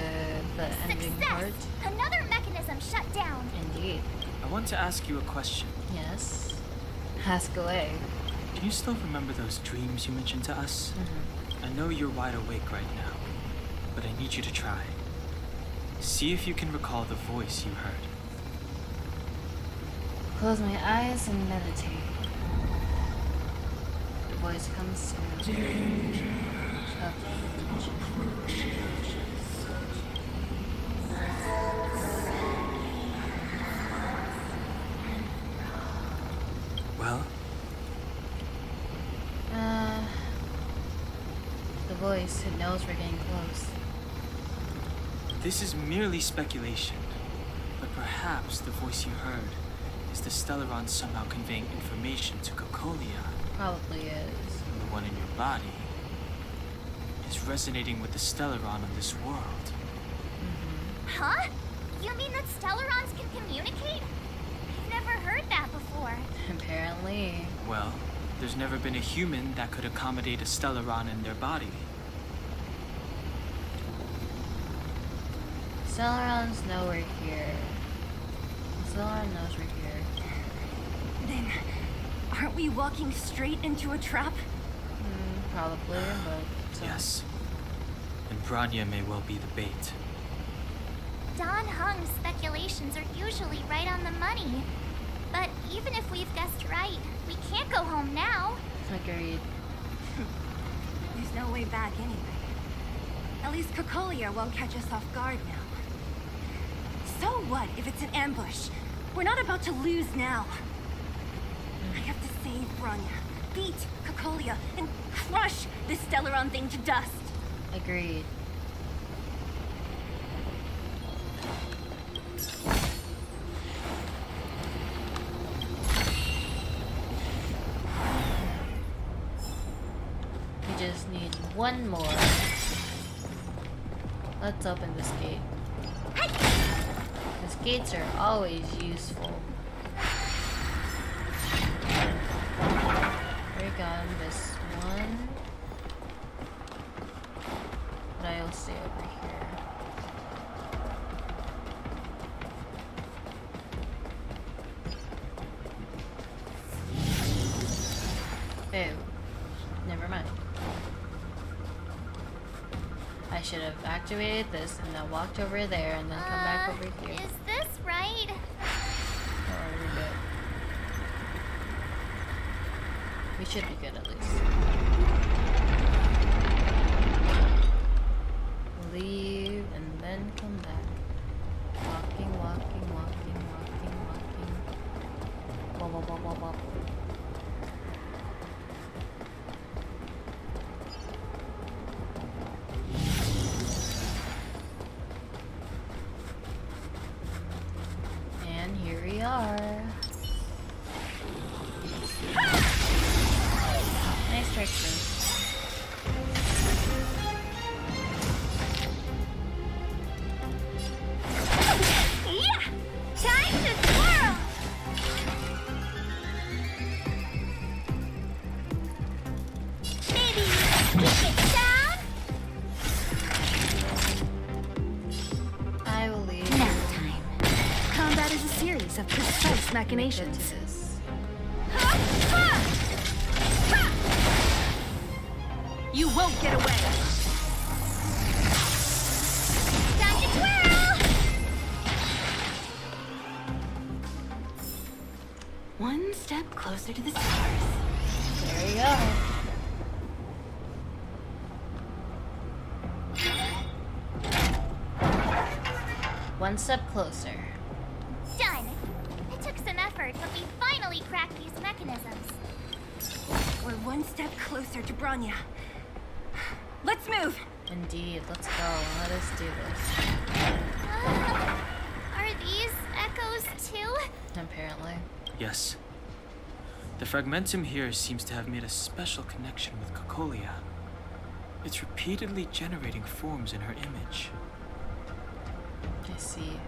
the ending part.
Another mechanism shut down.
Indeed.
I want to ask you a question.
Yes. Ask away.
Can you still remember those dreams you mentioned to us? I know you're wide awake right now, but I need you to try. See if you can recall the voice you heard.
Close my eyes and meditate. The voice comes to me.
Well?
The voice, it knows we're getting close.
This is merely speculation, but perhaps the voice you heard is the Stellaron somehow conveying information to Cocolia.
Probably is.
And the one in your body is resonating with the Stellaron on this world.
Huh? You mean that Stellarons can communicate? I've never heard that before.
Apparently.
Well, there's never been a human that could accommodate a Stellaron in their body.
Stellarons know we're here. Stellaron knows we're here.
Then, aren't we walking straight into a trap?
Probably, but...
Yes. And Branya may well be the bait.
Don Hung's speculations are usually right on the money. But even if we've guessed right, we can't go home now.
Agreed.
There's no way back anyway. At least Cocolia won't catch us off guard now. So what if it's an ambush? We're not about to lose now. I have to save Bronya, beat Cocolia, and crush this Stellaron thing to dust.
Agreed. We just need one more. Let's open this gate. Because gates are always useful. Break on this one. But I'll stay over here. Oh, never mind. I should have activated this and then walked over there and then come back over here.
Is this right?
Or we're good. We should be good at least. Leave and then come back. Walking, walking, walking, walking, walking. Wop, wop, wop, wop, wop. And here we are. Nice trick, too.
Yeah! Time to twirl! Maybe kick it down?
I will leave.
Nap time. Combat is a series of precise machinations. You won't get away!
Time to twirl!
One step closer to the stars.
There you go. One step closer.
Done! It took some effort, but we finally cracked these mechanisms.
We're one step closer to Bronya. Let's move!
Indeed, let's go. Let us do this.
Are these echoes too?
Apparently.
Yes. The fragmentum here seems to have made a special connection with Cocolia. It's repeatedly generating forms in her image.
I see.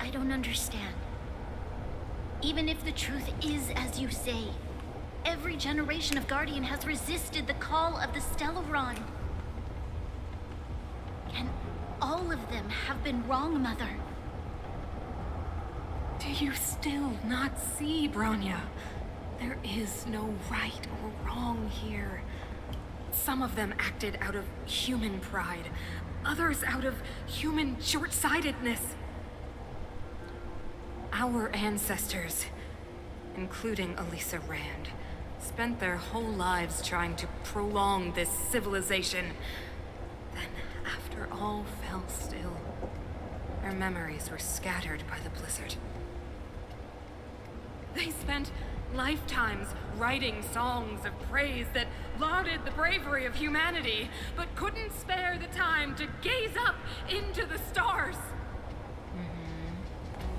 I don't understand. Even if the truth is as you say, every generation of Guardian has resisted the call of the Stellaron. And all of them have been wrong, Mother.
Do you still not see, Bronya? There is no right or wrong here. Some of them acted out of human pride, others out of human short-sightedness. Our ancestors, including Elisa Rand, spent their whole lives trying to prolong this civilization. Then, after all fell still, their memories were scattered by the blizzard. They spent lifetimes writing songs of praise that lauded the bravery of humanity, but couldn't spare the time to gaze up into the stars.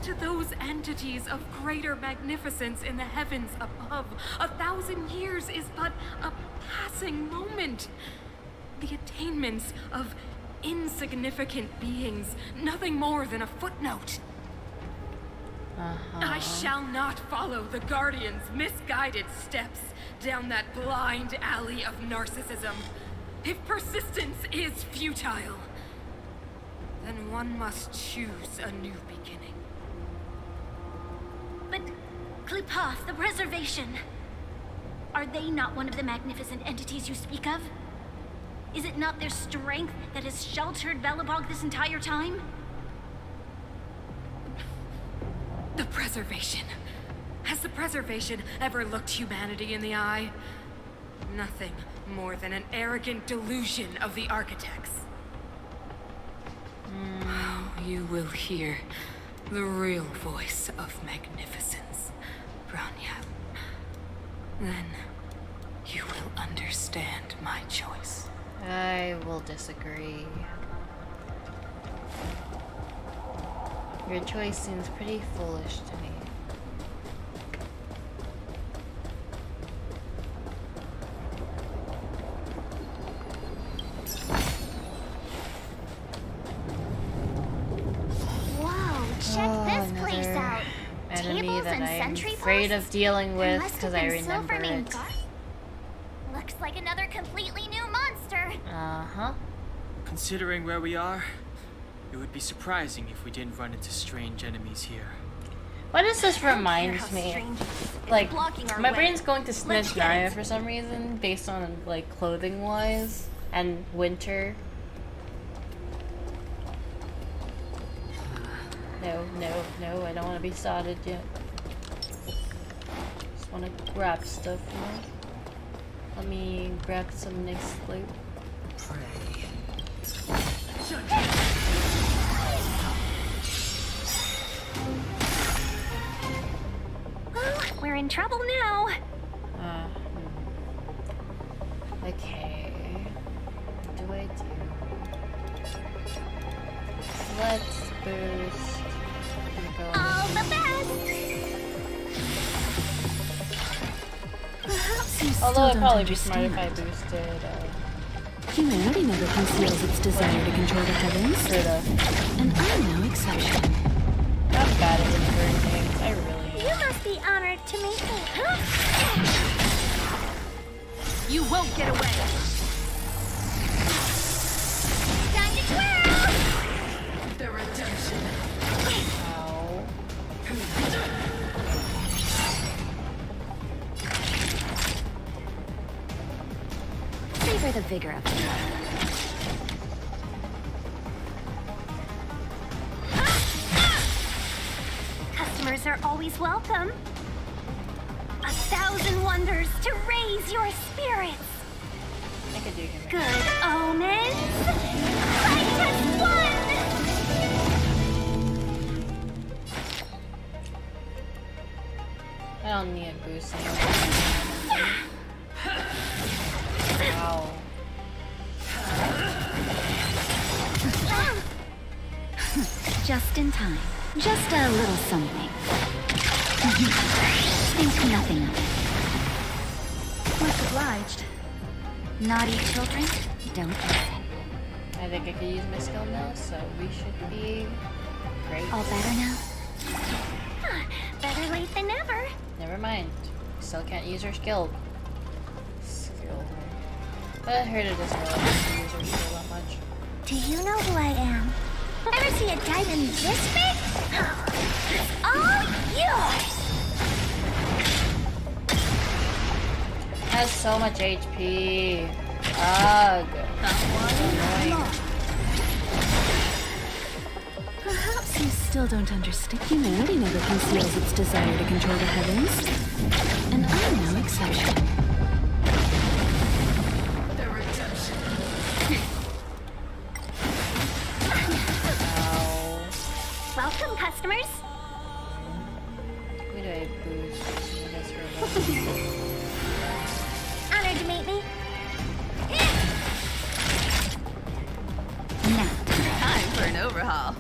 To those entities of greater magnificence in the heavens above, 1,000 years is but a passing moment. The attainments of insignificant beings, nothing more than a footnote. I shall not follow the Guardian's misguided steps down that blind alley of narcissism. If persistence is futile, then one must choose a new beginning.
But Klipoth, the Preservation, are they not one of the magnificent entities you speak of? Is it not their strength that has sheltered Belobog this entire time?
The Preservation. Has the Preservation ever looked humanity in the eye? Nothing more than an arrogant delusion of the architects. You will hear The real voice of magnificence, Branya. Then you will understand my choice.
I will disagree. Your choice seems pretty foolish to me.
Check this place out.
Enemy
Tables
that
and
I am
sentry
afraid
posts?
of dealing
There
with
must
because
have
I
been
remember
Silvermane
it.
guard. Looks like another completely new monster.
Uh-huh.
Considering where we are, it would be surprising if we didn't run into strange enemies here.
What does this remind me? Like, my
way.
brain's going to
Let's
Snitch
get
Naya
it.
for some reason, based on, like, clothing-wise, and winter. No, I don't want to be started yet. Just want to grab stuff, you know? Let me grab some nice loot.
Well, we're in trouble now.
Okay. What do I do? Let's boost.
All the best.
Perhaps you still
Although it'd
don't
probably be smart if I
understand.
boosted,
Humanity never conceals its desire to control the heavens. And I'm no exception.
I'm bad at remembering things. I really am.
You must be honored to meet me.
You won't get away.
Time to twirl.
The redemption.
Ow.
Savor the vigor of it. Customers are always welcome. 1,000 wonders to raise your spirits.
I could do him.
Good omens. Fight as one.
I don't need a boost Ow.
Just in time. Just a little something. Think nothing of it. Much obliged. Naughty children, don't listen.
I think I could use my skill now, so we should be great.
All better now? Better late than never.
Never mind. Still can't use her skill. But I heard it as well. I don't use her skill that much.
Do you know who I am? Ever see a diamond this big? It's all yours!
Has so much HP. Ugh. Annoying.
Perhaps you still don't understand. Humanity never conceals its desire to control the heavens. And I'm no exception.
The redemption.
Welcome, customers.
Who do I boost? I guess her.
Honored to meet me. Now,
Time for an overhaul.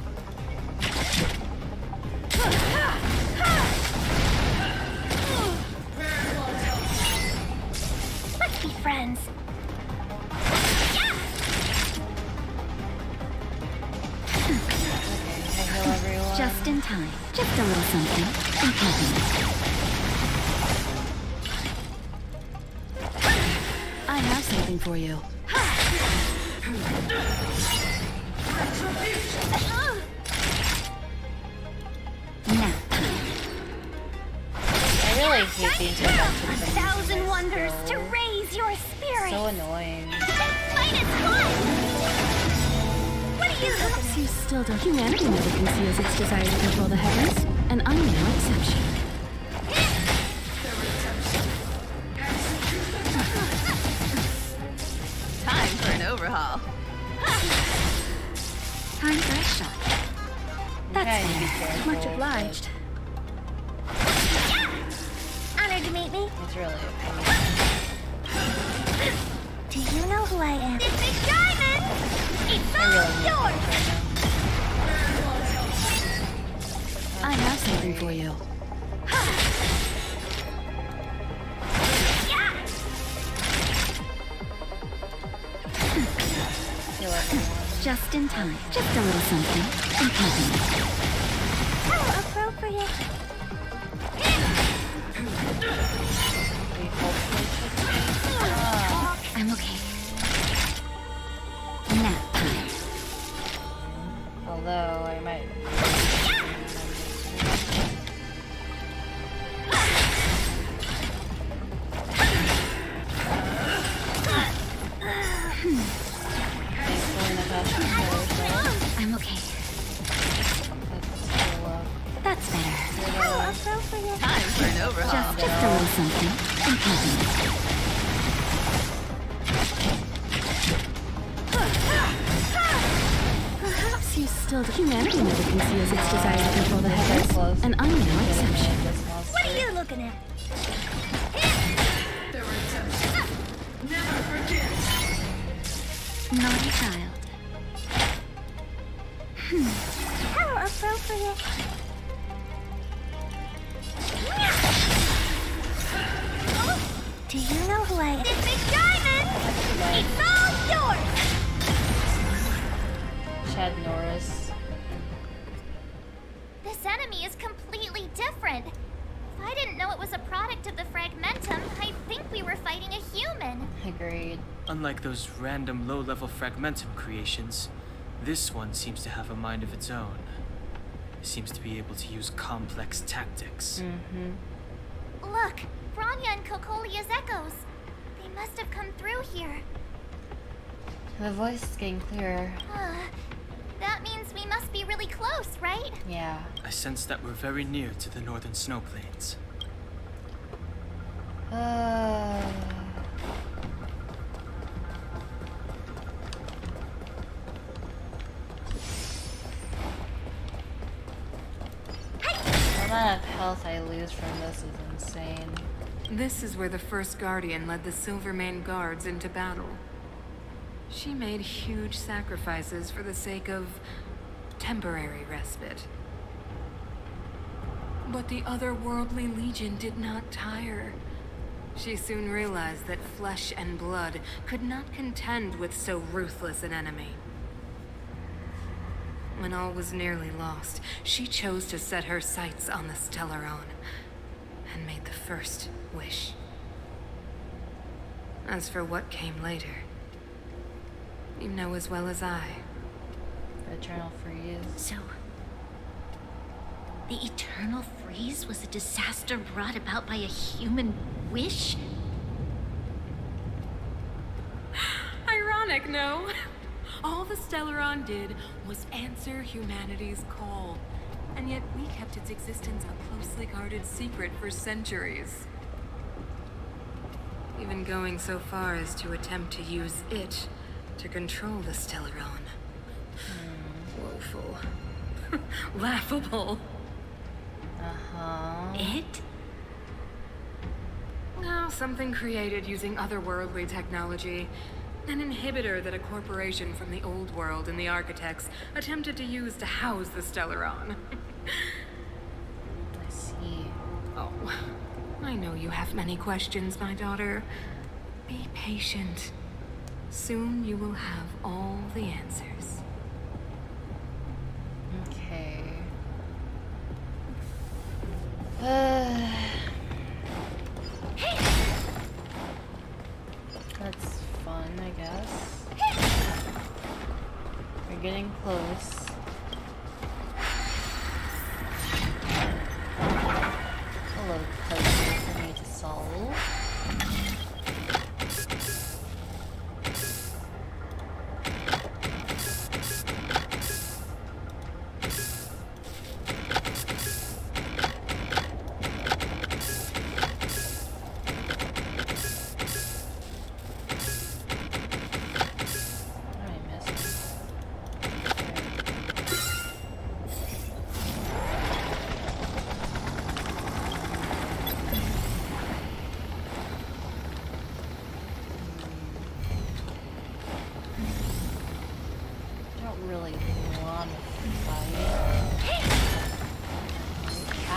let's be friends.
I heal everyone.
Just in time. Just a little something. Think nothing.
I have something for you.
Now,
I really hate the introduction.
1,000 wonders to raise your spirit.
So annoying.
Fight is fun. What are you?
Perhaps you still don't. Humanity never conceals its desire to control the heavens. And I'm no exception.
Time for an overhaul.
Time for a shot.
kinda need to be careful.
Much obliged.
Honored to meet me.
It's really okay.
Do you know who I am?
This big diamond! It's
I
all
really need
yours!
I have something for you. Just in time. Just a little something. In company.
How appropriate.
I'm okay. Nap time.
Although I might.
I'm okay. That's better.
How appropriate.
Time for an overhaul.
Just a little something. In company. Perhaps you still... Humanity never conceals its desire to control the heavens, and I'm no exception.
What are you looking at?
Naughty child.
How appropriate. Do you know who I am?
This big diamond! It's all yours!
Chad Norris.
This enemy is completely different. If I didn't know it was a product of the Fragmentum, I'd think we were fighting a human.
Agreed.
Unlike those random low-level Fragmentum creations, this one seems to have a mind of its own. It seems to be able to use complex tactics.
Mm-hmm.
Look, Branya and Kokolia's echoes. They must have come through here.
The voice is getting clearer.
That means we must be really close, right?
Yeah.
I sense that we're very near to the northern snow plains.
The amount of health I lose from this is insane.
This is where the first Guardian led the Silvermane Guards into battle. She made huge sacrifices for the sake of temporary respite. But the otherworldly Legion did not tire. She soon realized that flesh and blood could not contend with so ruthless an enemy. When all was nearly lost, she chose to set her sights on the Stellaron and made the first wish. As for what came later, you know as well as I.
The Eternal Freeze.
So, the Eternal Freeze was a disaster brought about by a human wish?
Ironic, no? All the Stellaron did was answer humanity's call, and yet we kept its existence a closely guarded secret for centuries. Even going so far as to attempt to use it to control the Stellaron. Woeful. Laughable.
Uh-huh.
It?
No, something created using otherworldly technology. An inhibitor that a corporation from the old world and the architects attempted to use to house the Stellaron.
I see.
Oh, I know you have many questions, my daughter. Be patient. Soon you will have all the answers.
Okay. That's fun, I guess. We're getting close. A little closer for me to solve.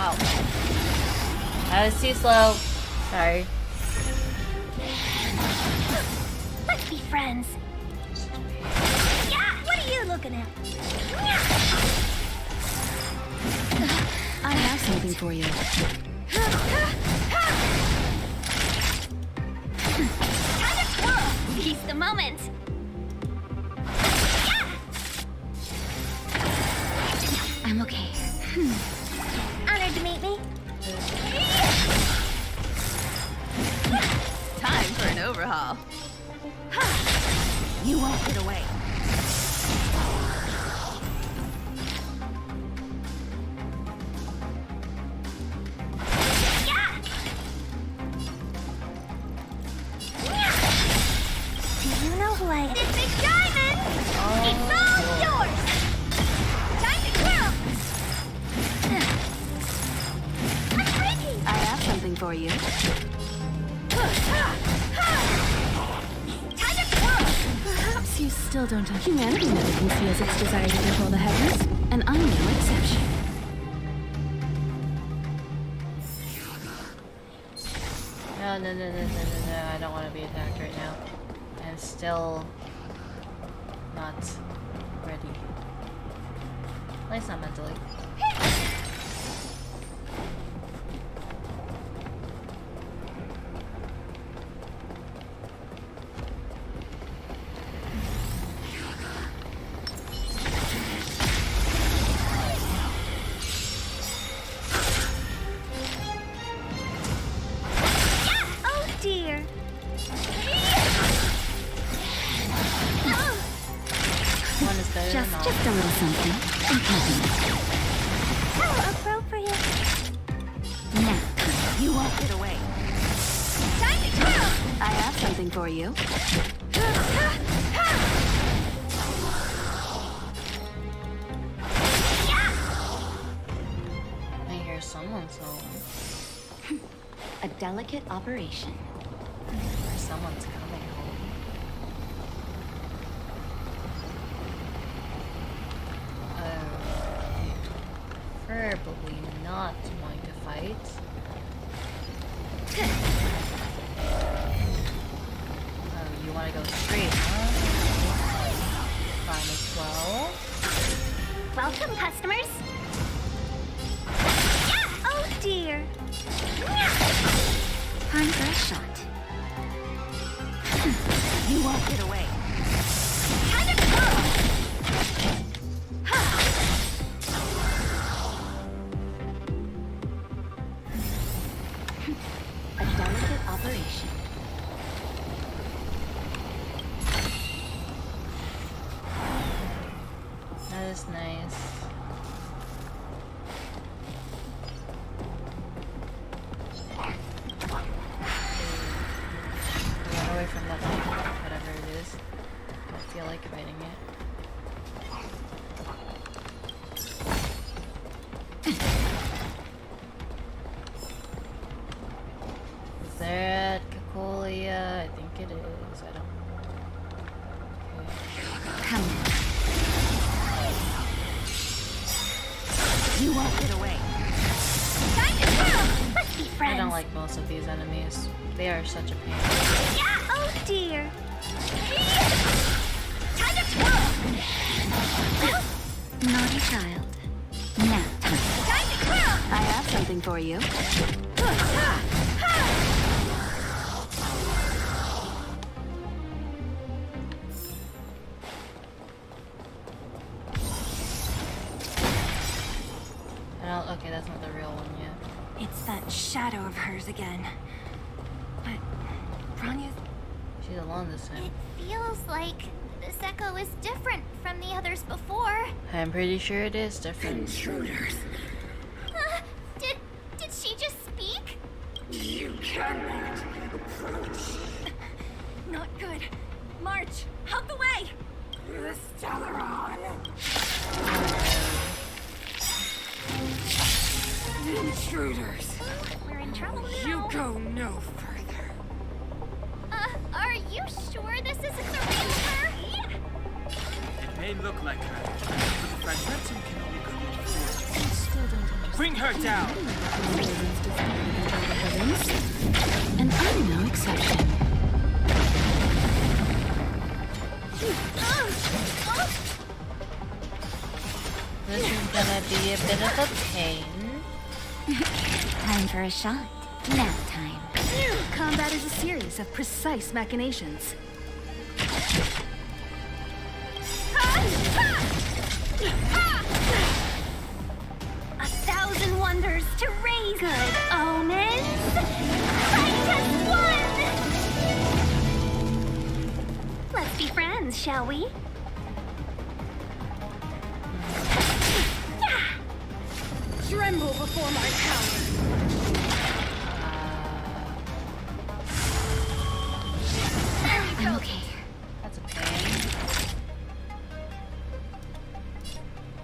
Wow. That was too slow. Sorry.
Let's be friends. Yeah, what are you looking at?
I have something for you.
Time to twirl. Seize the moment. I'm okay. Honored to meet me.
Time for an overhaul.
You won't get away. Do you know who I am? This big diamond! It's all yours! Time to twirl! I'm breaking!
I have something for you.
Time to twirl!
Perhaps you still don't have humanity never conceals its desire to control the heavens, and I'm no exception.
No, I don't want to be attacked right now. I'm still not ready. At least not mentally.
Oh dear.
One is better than all.
Just a little something. I'm happy.
How appropriate.
Now,
You won't get away. Time to twirl!
I have something for you.
I hear someone
A delicate operation.
someone's coming home. Preferably not wanting to fight. Oh, you want to go straight, huh? Fine as well.
Welcome, customers. Oh dear.
Time for a shot.
You won't get away. Time to twirl!
A delicate operation.
That is nice. Run away from that thing, whatever it is. I feel like fighting it. Is there a Cacolia? I think it is. I don't know.
Come on.
You won't get away. Time to twirl! Let's be
I
friends.
don't like most of these enemies. They are such a pain.
Yeah, oh dear. Time to twirl!
Naughty child. Now, time.
Time to twirl!
I have something for you.
I don't, okay, that's not the real one yet.
It's that shadow of hers again. But Ranya's...
She's alone this time.
It feels like this echo is different from the others before.
I'm pretty sure it is different.
Intruders. Did she just speak?
You cannot approach
Not good. March, out the way!
the Stellaron. Intruders.
We're in trouble now.
You go no further.
Are you sure this isn't the real her?
It may look like her, but the fragmentum can only create force.
You still don't understand.
Bring Bring her down!
And I'm no exception.
This is gonna be a bit of a pain.
Time for a shot. Nap time.
Combat is a series of precise machinations.
1,000 wonders to raise good omens. I just won! Let's be friends, shall we?
Tremble before my power.
I'm okay.
That's a pain.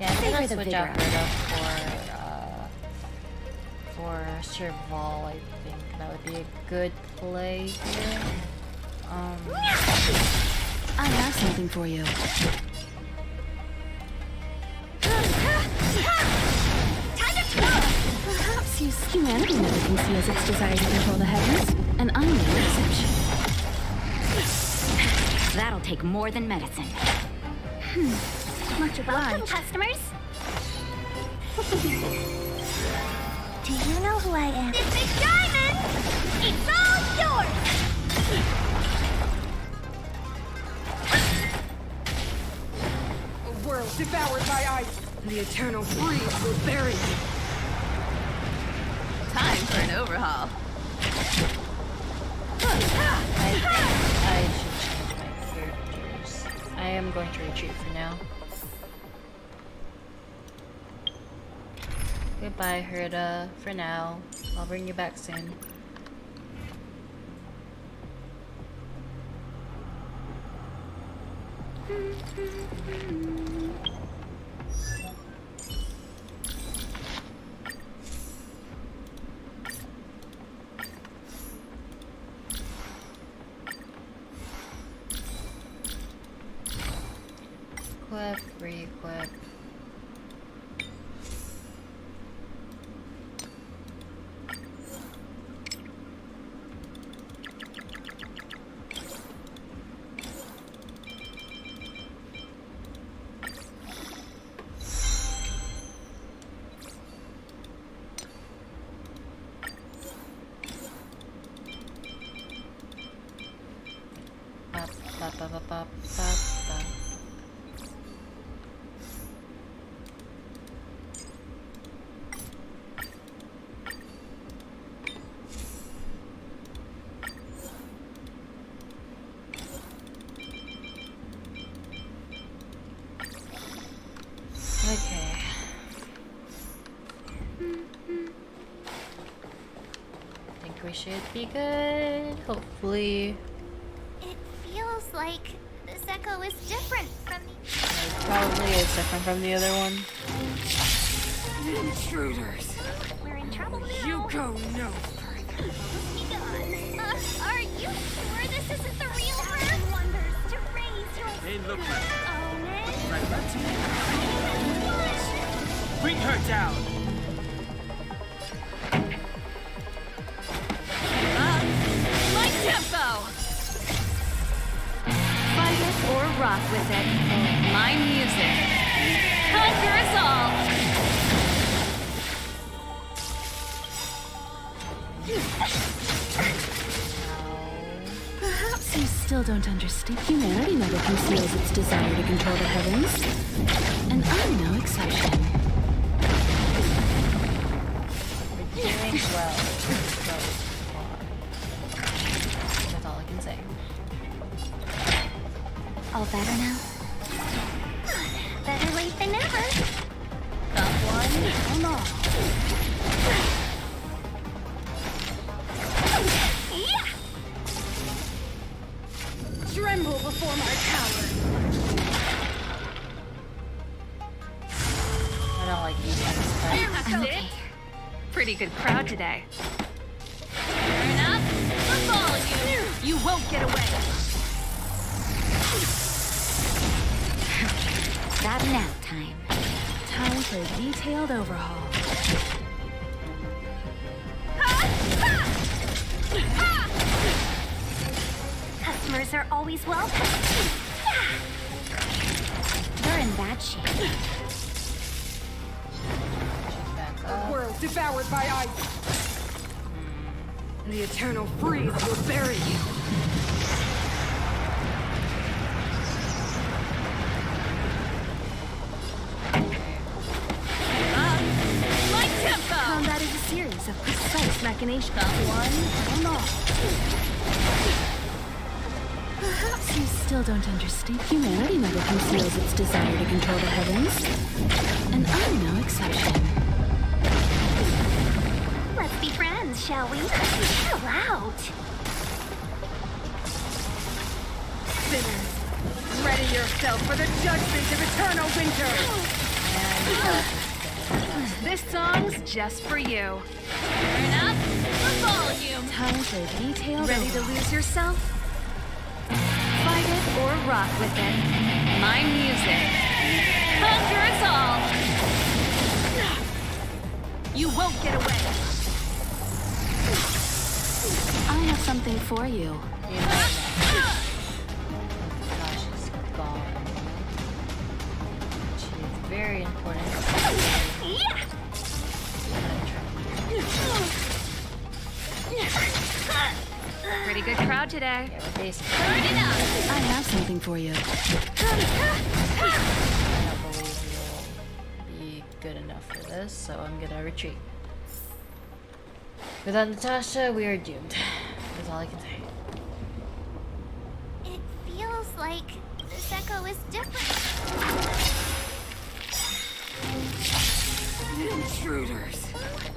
Yeah, I'm
Favor
gonna
the
switch
vigor
out
out.
Berta for Serval. I think that would be a good play here.
I have something for you. Perhaps humanity never conceals its desire to control the heavens, and I'm no exception.
That'll take more than medicine.
Much
Welcome,
obliged.
customers. Do you know who I am? This big diamond! It's all yours!
A world devoured by ice. The eternal freeze will bury me.
Time for an overhaul.
I think I should change my characters. I am going to retreat for now. Goodbye, Herda, for now. I'll bring you back soon. Equip, re-equip. Bop, bop, bop, bop, bop, bop. Okay. I think we should be good. Hopefully.
It feels like this echo is different from the...
It probably is different from the other one.
Intruders.
We're in trouble now.
You go no further.
Are you sure this isn't the real her? Wonders to raise your
Hey, look,
omens.
right back to you. Bring her down!
My tempo! Fight it or rock with it. My music. Conquer us all!
Perhaps you still don't understand. Humanity never conceals its desire to control the heavens, and I'm no exception.
We're doing well so far. That's all I can say.
All better now? Better late than never.
Not one, come on.
Yeah!
Tremble before my power.
I don't like these kind of stuff.
That's it. Pretty good crowd today. Turn up the volume. You won't get away.
Got nap time.
Time for a detailed overhaul.
Customers are always welcome. You're in bad shape.
World devoured by ice. The eternal freeze will bury you.
My tempo!
Combat is a series of precise machinations. One and all.
Perhaps you still don't understand. Humanity never conceals its desire to control the heavens. And I'm no exception.
Let's be friends, shall we? Chill out.
Sinners, ready yourself for the judgment of eternal winter. This song's just for you.
Turn up the volume.
Time for detailed.
Ready to lose yourself?
Fight it or rock with it. My music.
Conquer us all.
You won't get away.
I have something for you.
Gosh, she's gone. She's very important.
Pretty good crowd today.
Yeah, we're basically.
Turn it up.
I have something for you.
I don't believe you'll be good enough for this, so I'm gonna retreat. Without Natasha, we are doomed. That's all I can say.
It feels like this echo is different.
Intruders.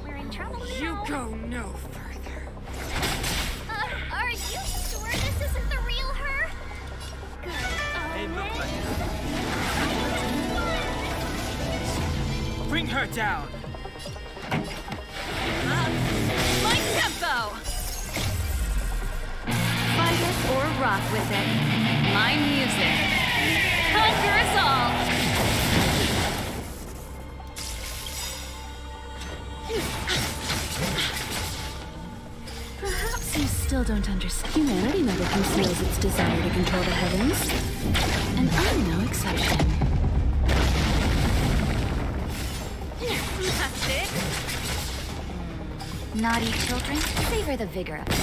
We're in trouble now.
You go no further.
Are you sure this isn't the real her? Good.
Hey, look, bring her down.
My tempo.
Fight it or rock with it.
My music. Conquer us all.
Perhaps you still don't understand. Humanity never conceals its desire to control the heavens. And I'm no exception.
That's it.
Naughty children, savor the vigor of it.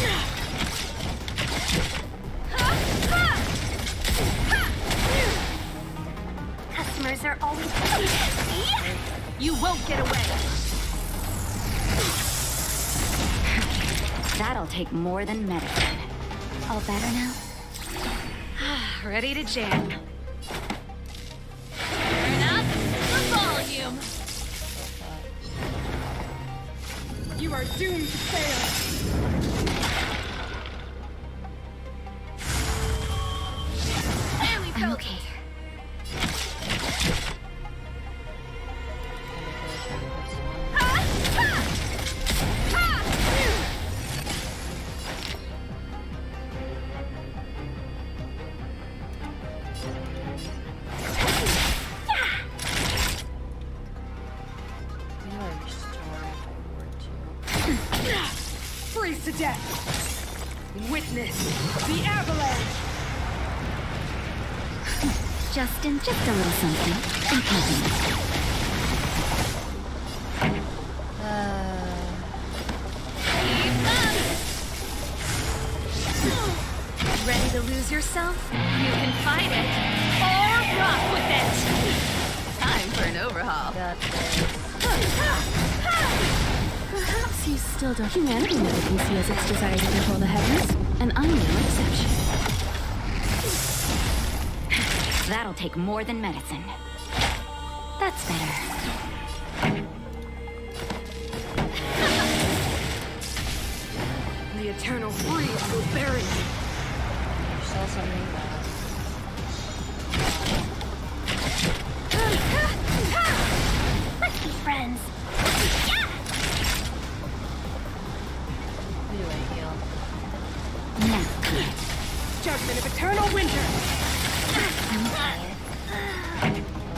Customers are always...
You won't get away.
That'll take more than medicine. All better now?
Ready to jam.
Turn up the volume.
You are doomed to fail.
And we felt
Okay.
Freeze to death. Witness the avalanche.
Justin, just a little something. And company.
Ready to lose yourself?
You can fight it or rock with it. Time for an overhaul.
Got
Perhaps you still don't. Humanity never conceals its desire to control the heavens. And I'm no exception.
That'll take more than medicine. That's better.
The eternal freeze will bury you.
Sell something bad.
Let's be friends.
Who do I heal?
Now.
Judgment of eternal winter.
At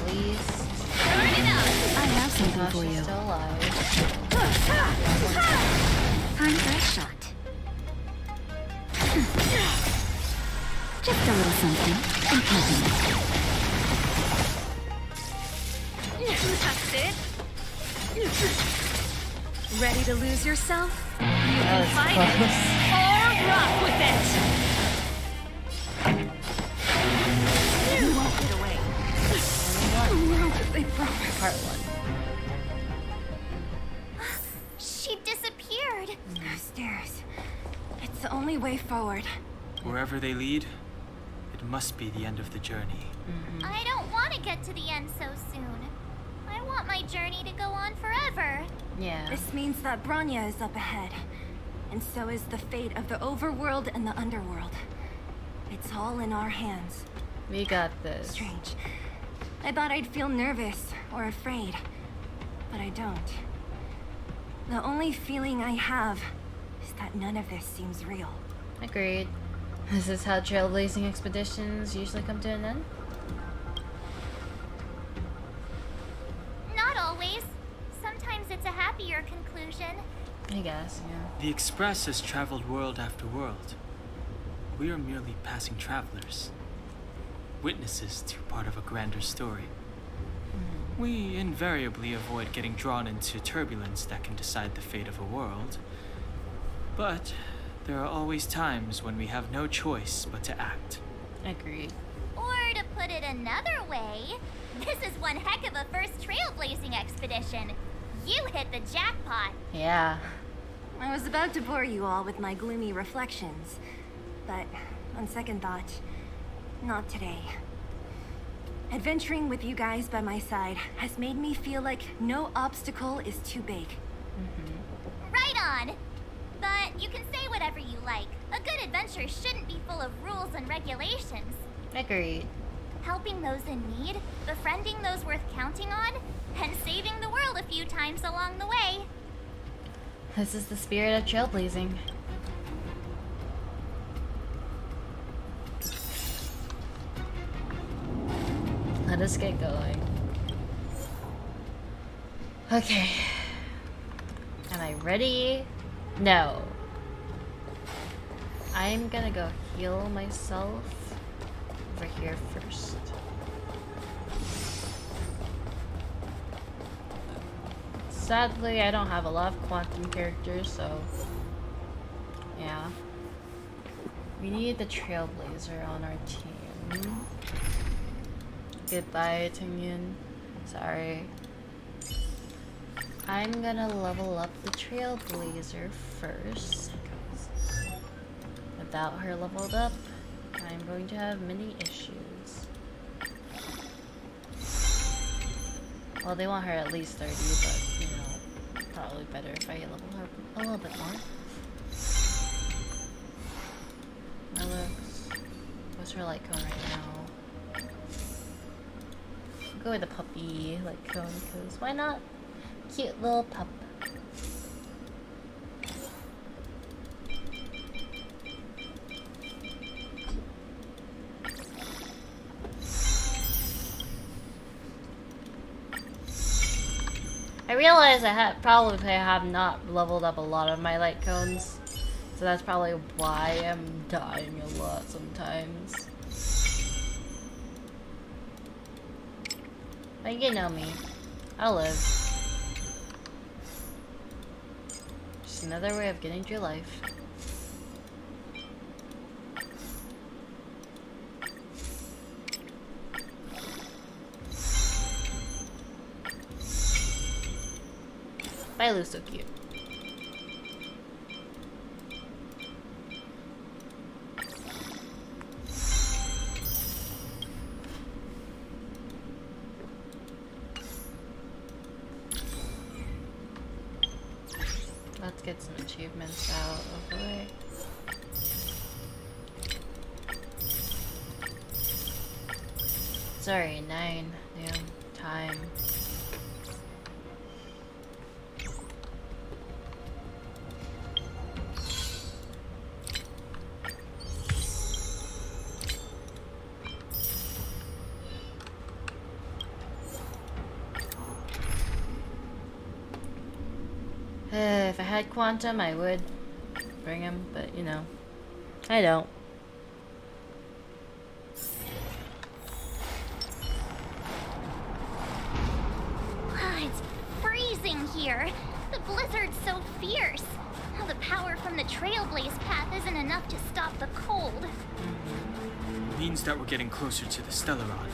least.
Turn it up.
I have something for
She's
you.
still alive.
Time to
shot. Just a little something.
That's it. Ready to lose yourself? You can fight it or rock with it. You won't get away.
They promise. Part 1.
She disappeared. Those stairs. It's the only way forward.
Wherever they lead, it must be the end of the journey.
I don't want to get to the end so soon. I want my journey to go on forever.
Yeah.
This means that Bronya is up ahead. And so is the fate of the overworld and the underworld. It's all in our hands.
We got this.
Strange. I thought I'd feel nervous or afraid. But I don't. The only feeling I have is that none of this seems real.
Agreed. Is this how trailblazing expeditions usually come to an end?
Not always. Sometimes it's a happier conclusion.
I guess, yeah.
The Express has traveled world after world. We are merely passing travelers. Witnesses to part of a grander story. We invariably avoid getting drawn into turbulence that can decide the fate of a world. But there are always times when we have no choice but to act.
Agreed.
Or to put it another way, this is one heck of a first trailblazing expedition. You hit the jackpot.
Yeah.
I was about to bore you all with my gloomy reflections. But on second thought, not today. Adventuring with you guys by my side has made me feel like no obstacle is too big.
Right on. But you can say whatever you like. A good adventure shouldn't be full of rules and regulations.
Agreed.
Helping those in need, befriending those worth counting on, and saving the world a few times along the way.
This is the spirit of trailblazing. Let us get going. Okay. Am I ready? No. I'm gonna go heal myself over here first. Sadly, I don't have a lot of quantum characters, so yeah. We need the Trailblazer on our team. Goodbye, Tingyun. Sorry. I'm gonna level up the Trailblazer first. Without her leveled up, I'm going to have many issues. Well, they want her at least 30, but, you know, probably better if I level her a little bit more. What's her light cone right now? Go with the puppy light cone, because why not? Cute little pup. I realize I have not leveled up a lot of my light cones, so that's probably why I'm dying a lot sometimes. But you know me, I'll live. Just another way of getting through life. Bye, Lou's so cute. Let's get some achievements out of the way. Sorry, 9. Damn, time. If I had quantum, I would bring him, but you know, I don't.
It's freezing here. The blizzard's so fierce. The power from the Trailblaze path isn't enough to stop the cold.
Means that we're getting closer to the Stellaron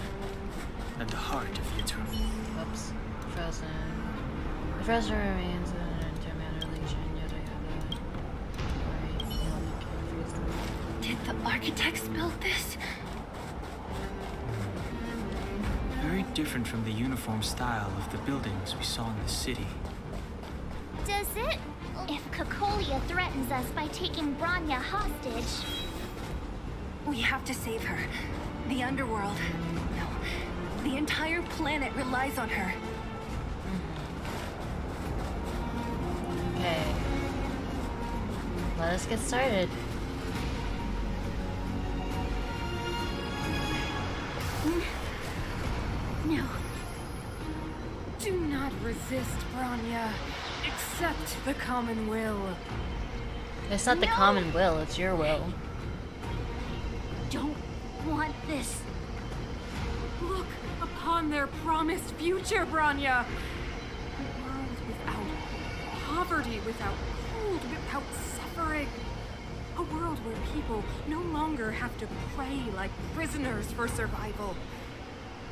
and the heart of the Eternal.
Whoops. Frozen. The frozen remains an intermatter legion, yet I have a...
Did the architects build this?
Very different from the uniform style of the buildings we saw in the city.
Does it? If Cocolia threatens us by taking Bronya hostage...
We have to save her. The underworld. No. The entire planet relies on her.
Okay. Let us get started.
No. Do not resist, Bronya. Accept the common will.
It's not the common will, it's your will.
Don't want this.
Look upon their promised future, Bronya. A world without poverty, without cold, without suffering. A world where people no longer have to pray like prisoners for survival.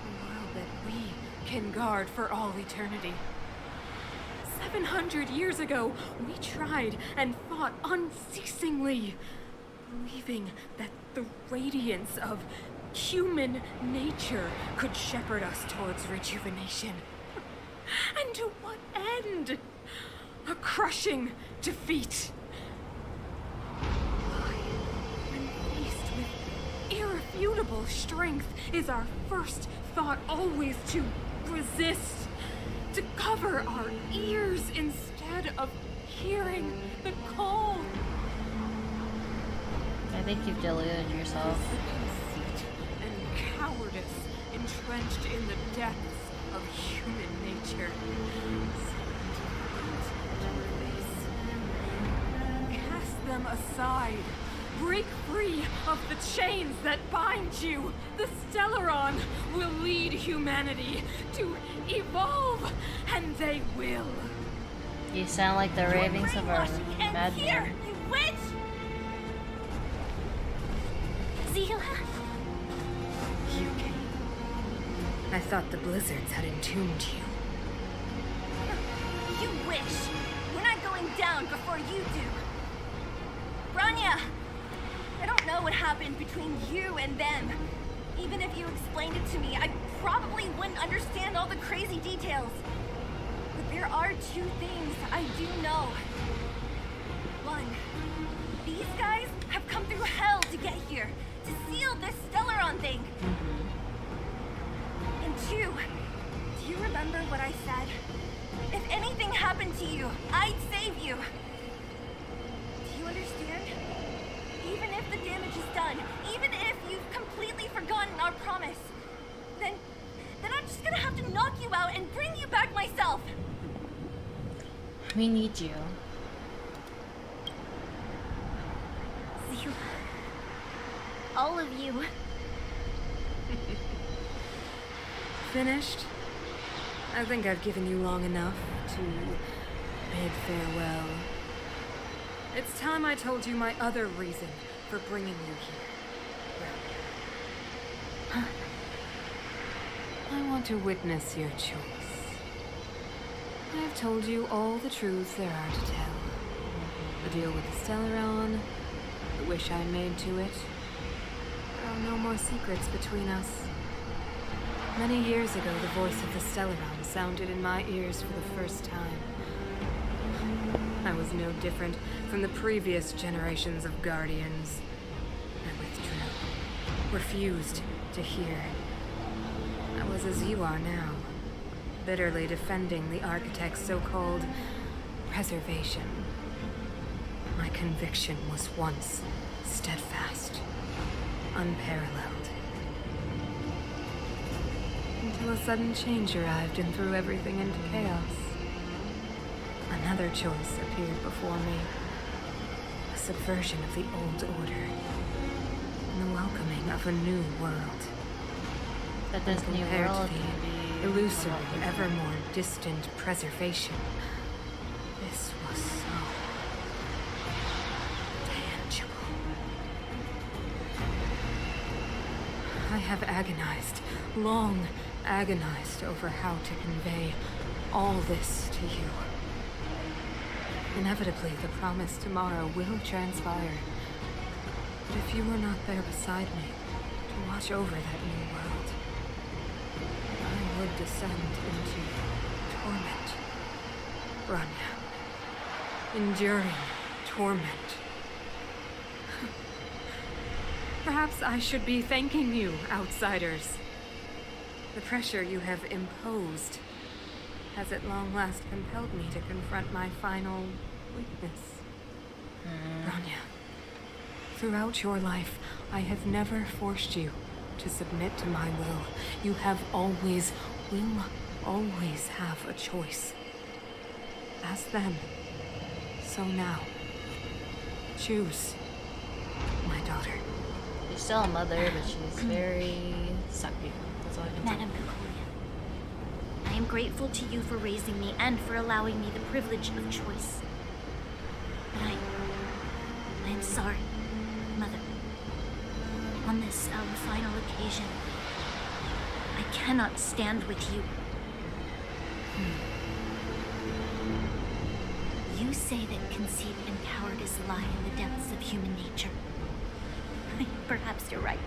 A world that we can guard for all eternity. 700 years ago, we tried and fought unceasingly, believing that the radiance of human nature could shepherd us towards rejuvenation. And to what end? A crushing defeat. When faced with irrefutable strength, is our first thought always to resist, to cover our ears instead of hearing the call.
I think you've deluded yourself.
Conceit and cowardice entrenched in the depths of human nature. Cast them aside. Break free of the chains that bind you. The Stellaron will lead humanity to evolve, and they will.
You sound like the ravings of our madman.
You witch! Zila?
You came. I thought the blizzards had entombed you.
You wish. We're not going down before you do. Bronya! I don't know what happened between you and them. Even if you explained it to me, I probably wouldn't understand all the crazy details. But there are two things I do know. One, these guys have come through hell to get here, to seal this Stellaron thing. And two, do you remember what I said? If anything happened to you, I'd save you. Do you understand? Even if the damage is done, even if you've completely forgotten our promise, then I'm just gonna have to knock you out and bring you back myself.
We need you.
Zila. All of you.
Finished? I think I've given you long enough to bid farewell. It's time I told you my other reason for bringing you here. Huh? I want to witness your choice. I've told you all the truths there are to tell. The deal with the Stellaron, the wish I made to it. There are no more secrets between us. Many years ago, the voice of the Stellaron sounded in my ears for the first time. I was no different from the previous generations of Guardians. I withdrew, refused to hear. I was as you are now, bitterly defending the Architect's so-called preservation. My conviction was once steadfast, unparalleled. Until a sudden change arrived and threw everything into chaos. Another choice appeared before me. A subversion of the old order and the welcoming of a new world.
But this new
Compared
world
to
can be
the illusory, ever more distant preservation, this was so tangible. I have agonized, long agonized over how to convey all this to you. Inevitably, the promised tomorrow will transpire. But if you were not there beside me to watch over that new world, I would descend into torment. Rania. Enduring torment. Perhaps I should be thanking you, outsiders. The pressure you have imposed has at long last compelled me to confront my final weakness. Rania, throughout your life, I have never forced you to submit to my will. You have always, will always have a choice. As then, so now. Choose, my daughter.
She's still a mother, but she's very sucky. That's all I can say.
Madam Cocolia, I am grateful to you for raising me and for allowing me the privilege of choice. But I am sorry, Mother. On this, our final occasion, I cannot stand with you. You say that conceit and cowardice lie in the depths of human nature. Perhaps you're right.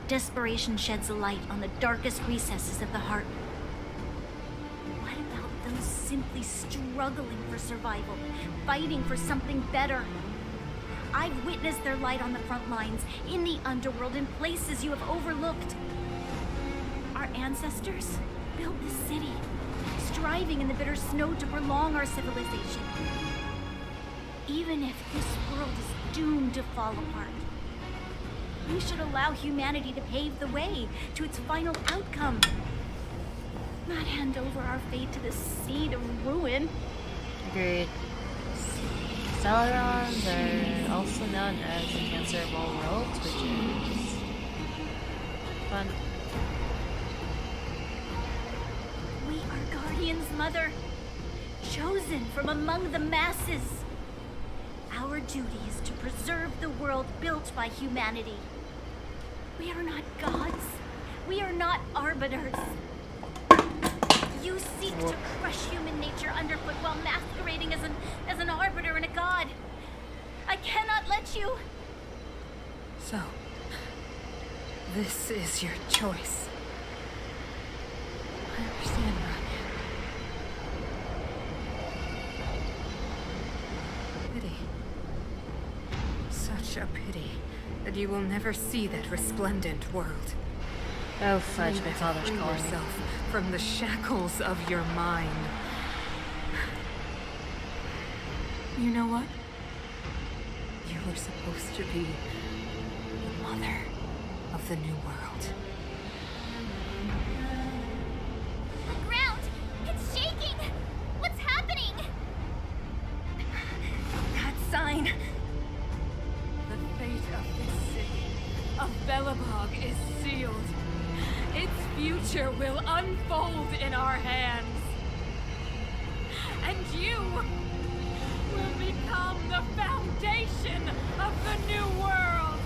Desperation sheds a light on the darkest recesses of the heart. What about those simply struggling for survival, fighting for something better? I've witnessed their light on the front lines, in the underworld, in places you have overlooked. Our ancestors built this city, striving in the bitter snow to prolong our civilization. Even if this world is doomed to fall apart, we should allow humanity to pave the way to its final outcome. Not hand over our fate to the seed of ruin.
Agreed. Celadons are also known as the cancer of all worlds, which is fun.
We are guardians, Mother, chosen from among the masses. Our duty is to preserve the world built by humanity. We are not gods. We are not arbiters. You seek to crush human nature underfoot while masquerading as an arbiter and a god. I cannot let you.
So, this is your choice. I understand, Rania. Pity. Such a pity that you will never see that resplendent world.
Oh, fudge, my father's
Free
calling me.
yourself from the shackles of your mind. You know what? You were supposed to be the mother of the new world.
The ground! It's shaking! What's happening?
That sign! The fate of this city, of Belobog, is sealed. Its future will unfold in our hands. And you will become the foundation of the new world.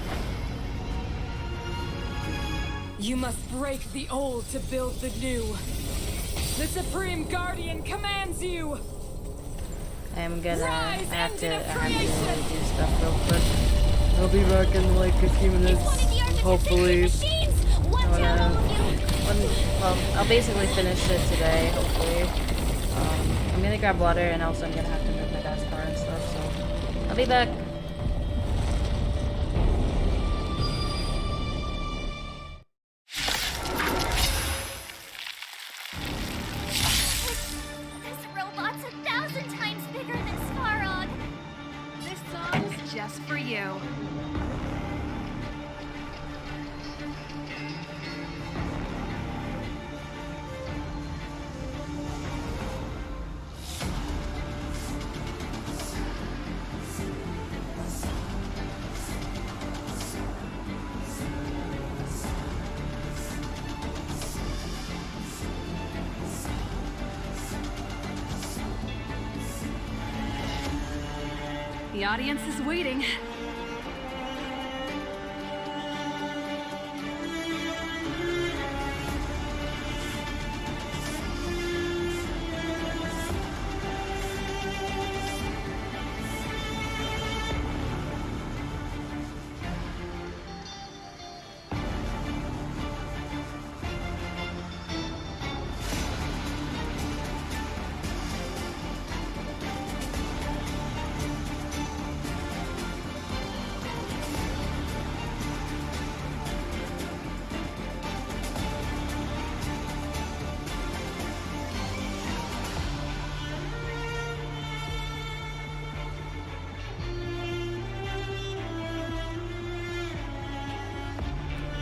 You must break the old to build the new. The Supreme Guardian commands you.
I'm gonna
Rise
have to
into the
really
creation.
do stuff real quick. I'll be back in like a few minutes, hopefully. Well, I'll basically finish it today, hopefully. I'm gonna grab water, and also I'm gonna have to move my dad's car and stuff, so I'll be back.
This robot's 1,000 times bigger than Svarog.
This song's just for you. The audience is waiting.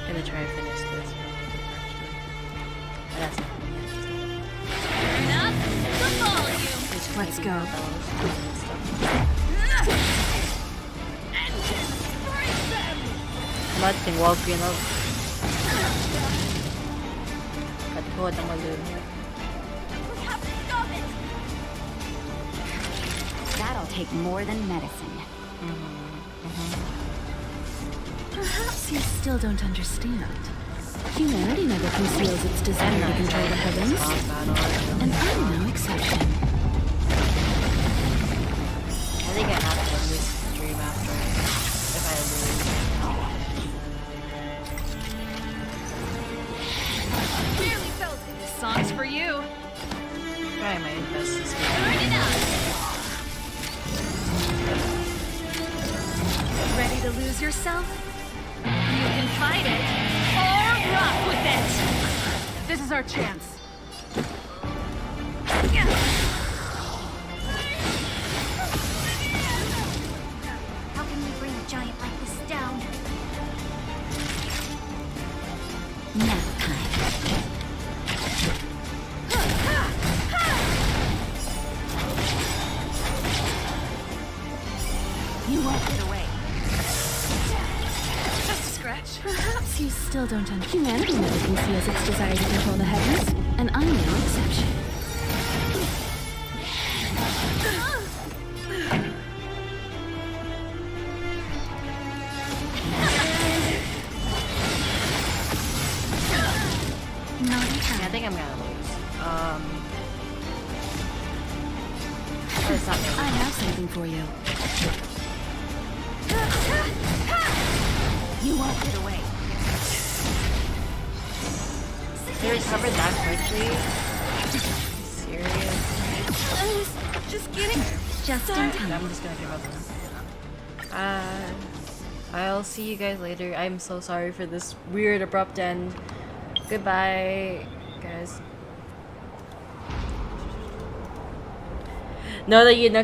I'm gonna try and finish this. That's
Enough the volume.
Let's go.
Mating walking up. Katihod ang malun.
We have to stop it.
That'll take more than medicine.
Perhaps you still don't understand. Humanity never conceals its desire to control the heavens, and I'm no exception.
I think I have to end this stream after if I lose.
Barely felt it. This song's for you.
Try my best to speak.
Good enough.
Ready to lose yourself? You can fight it, or rock with it. This is our chance.
How can we bring a giant like this down?
Nap time.
You won't get away.
Just a scratch.
Perhaps you still don't understand. Humanity never conceals its desire to control the heavens, and I'm no exception.
I think I'm gonna lose. It's not
I have something for you. You won't get away.
They recovered that quickly? Serious?
I was just kidding. Just in time.
I'm just gonna give up. I'll see you guys later. I'm so sorry for this weird abrupt end. Goodbye, guys. Know that you know